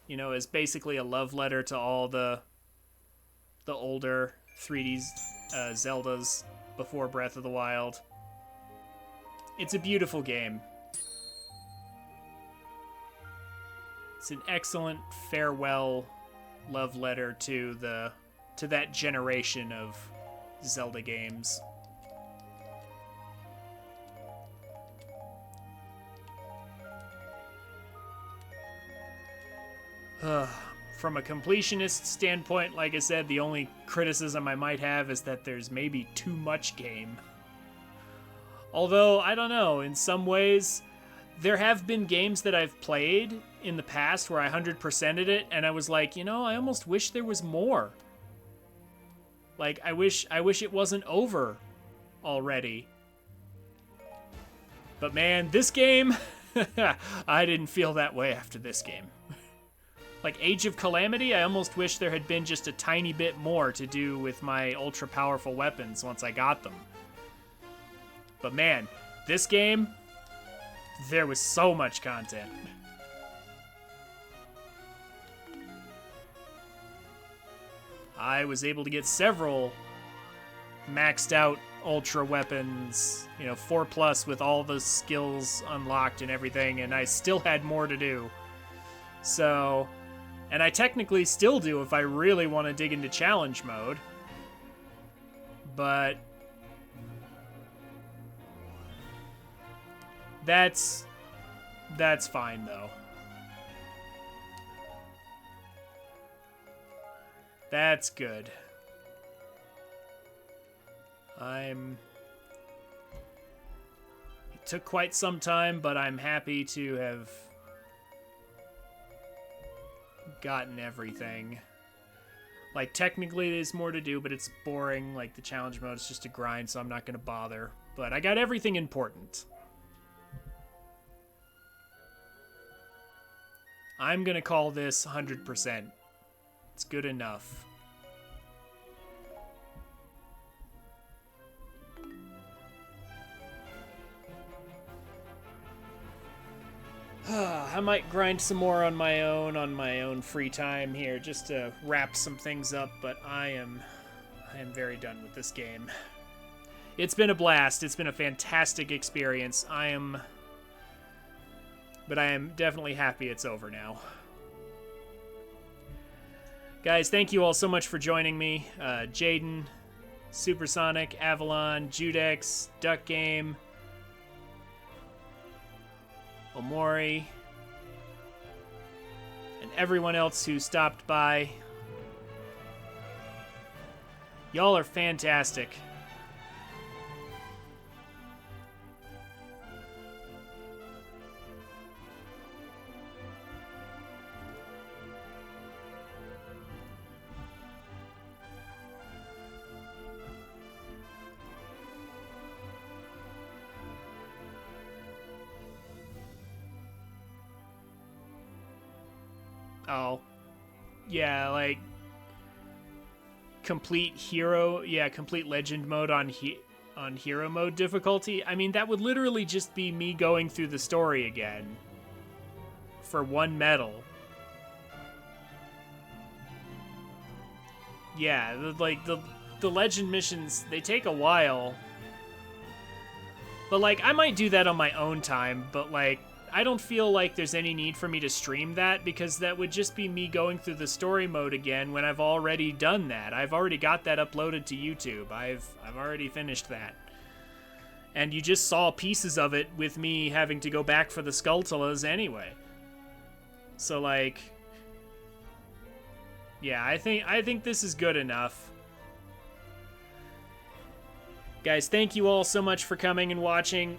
you know, is basically a love letter to all the older 3D Zeldas before Breath of the Wild. It's a beautiful game. It's an excellent farewell love letter to that generation of Zelda games. From a completionist standpoint, like I said, the only criticism I might have is that there's maybe too much game. Although, I don't know, in some ways, there have been games that I've played in the past where I 100%ed it, and I was like, you know, I almost wish there was more. Like, I wish it wasn't over already. But man, this game, I didn't feel that way after this game. Like Age of Calamity, I almost wish there had been just a tiny bit more to do with my ultra-powerful weapons once I got them. But man, this game, there was so much content. I was able to get several maxed out ultra weapons, you know, 4+ with all the skills unlocked and everything, and I still had more to do. So, and I technically still do if I really want to dig into challenge mode. But that's fine though. That's good. It took quite some time, but I'm happy to have gotten everything. Like, technically there's more to do, but it's boring. Like, the challenge mode is just a grind, so I'm not going to bother. But I got everything important. I'm going to call this 100%. It's good enough. I might grind some more on my own free time here, just to wrap some things up, but I am very done with this game. It's been a blast. It's been a fantastic experience. But I am definitely happy it's over now. Guys, thank you all so much for joining me. Jaden, Supersonic, Avalon, Judex, Duck Game, Omori, and everyone else who stopped by. Y'all are fantastic. Oh, yeah, like complete legend mode on hero mode difficulty. I mean, that would literally just be me going through the story again for one medal. Yeah, the legend missions, they take a while. But like, I might do that on my own time, but like, I don't feel like there's any need for me to stream that, because that would just be me going through the story mode again when I've already done that. I've already got that uploaded to YouTube. I've already finished that. And you just saw pieces of it with me having to go back for the Skulltulas anyway. So like, yeah, I think this is good enough. Guys, thank you all so much for coming and watching.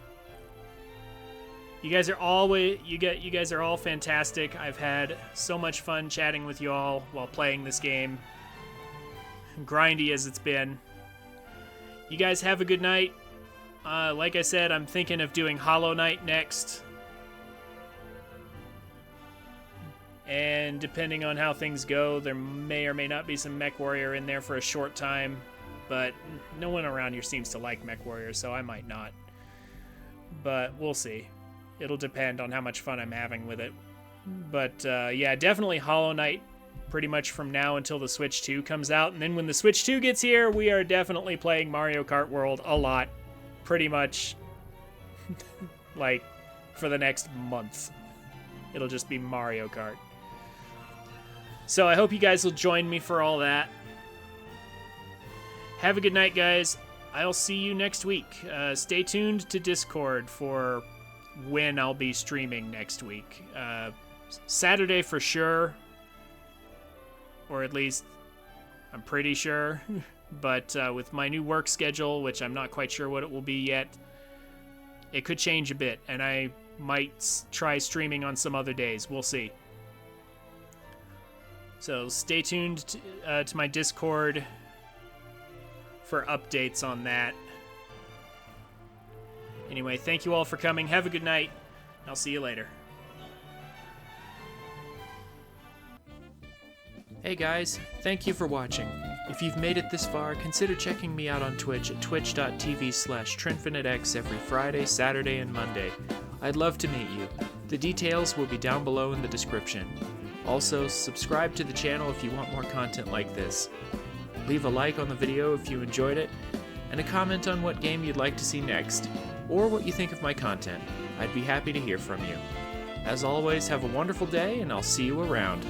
You guys are all fantastic. I've had so much fun chatting with you all while playing this game. Grindy as it's been. You guys have a good night. Like I said, I'm thinking of doing Hollow Knight next. And depending on how things go, there may or may not be some MechWarrior in there for a short time. But no one around here seems to like MechWarrior, so I might not. But we'll see. It'll depend on how much fun I'm having with it. But yeah, definitely Hollow Knight pretty much from now until the Switch 2 comes out. And then when the Switch 2 gets here, we are definitely playing Mario Kart World a lot. Pretty much like for the next month. It'll just be Mario Kart. So I hope you guys will join me for all that. Have a good night, guys. I'll see you next week. Stay tuned to Discord for when I'll be streaming next week. Saturday for sure. Or at least I'm pretty sure. But with my new work schedule, which I'm not quite sure what it will be yet, it could change a bit. And I might try streaming on some other days. We'll see. So stay tuned to my Discord for updates on that. Anyway, thank you all for coming. Have a good night. I'll see you later. Hey guys, thank you for watching. If you've made it this far, consider checking me out on Twitch at twitch.tv/TrinfiniteX every Friday, Saturday, and Monday. I'd love to meet you. The details will be down below in the description. Also, subscribe to the channel if you want more content like this. Leave a like on the video if you enjoyed it, and a comment on what game you'd like to see next, or what you think of my content. I'd be happy to hear from you. As always, have a wonderful day, and I'll see you around.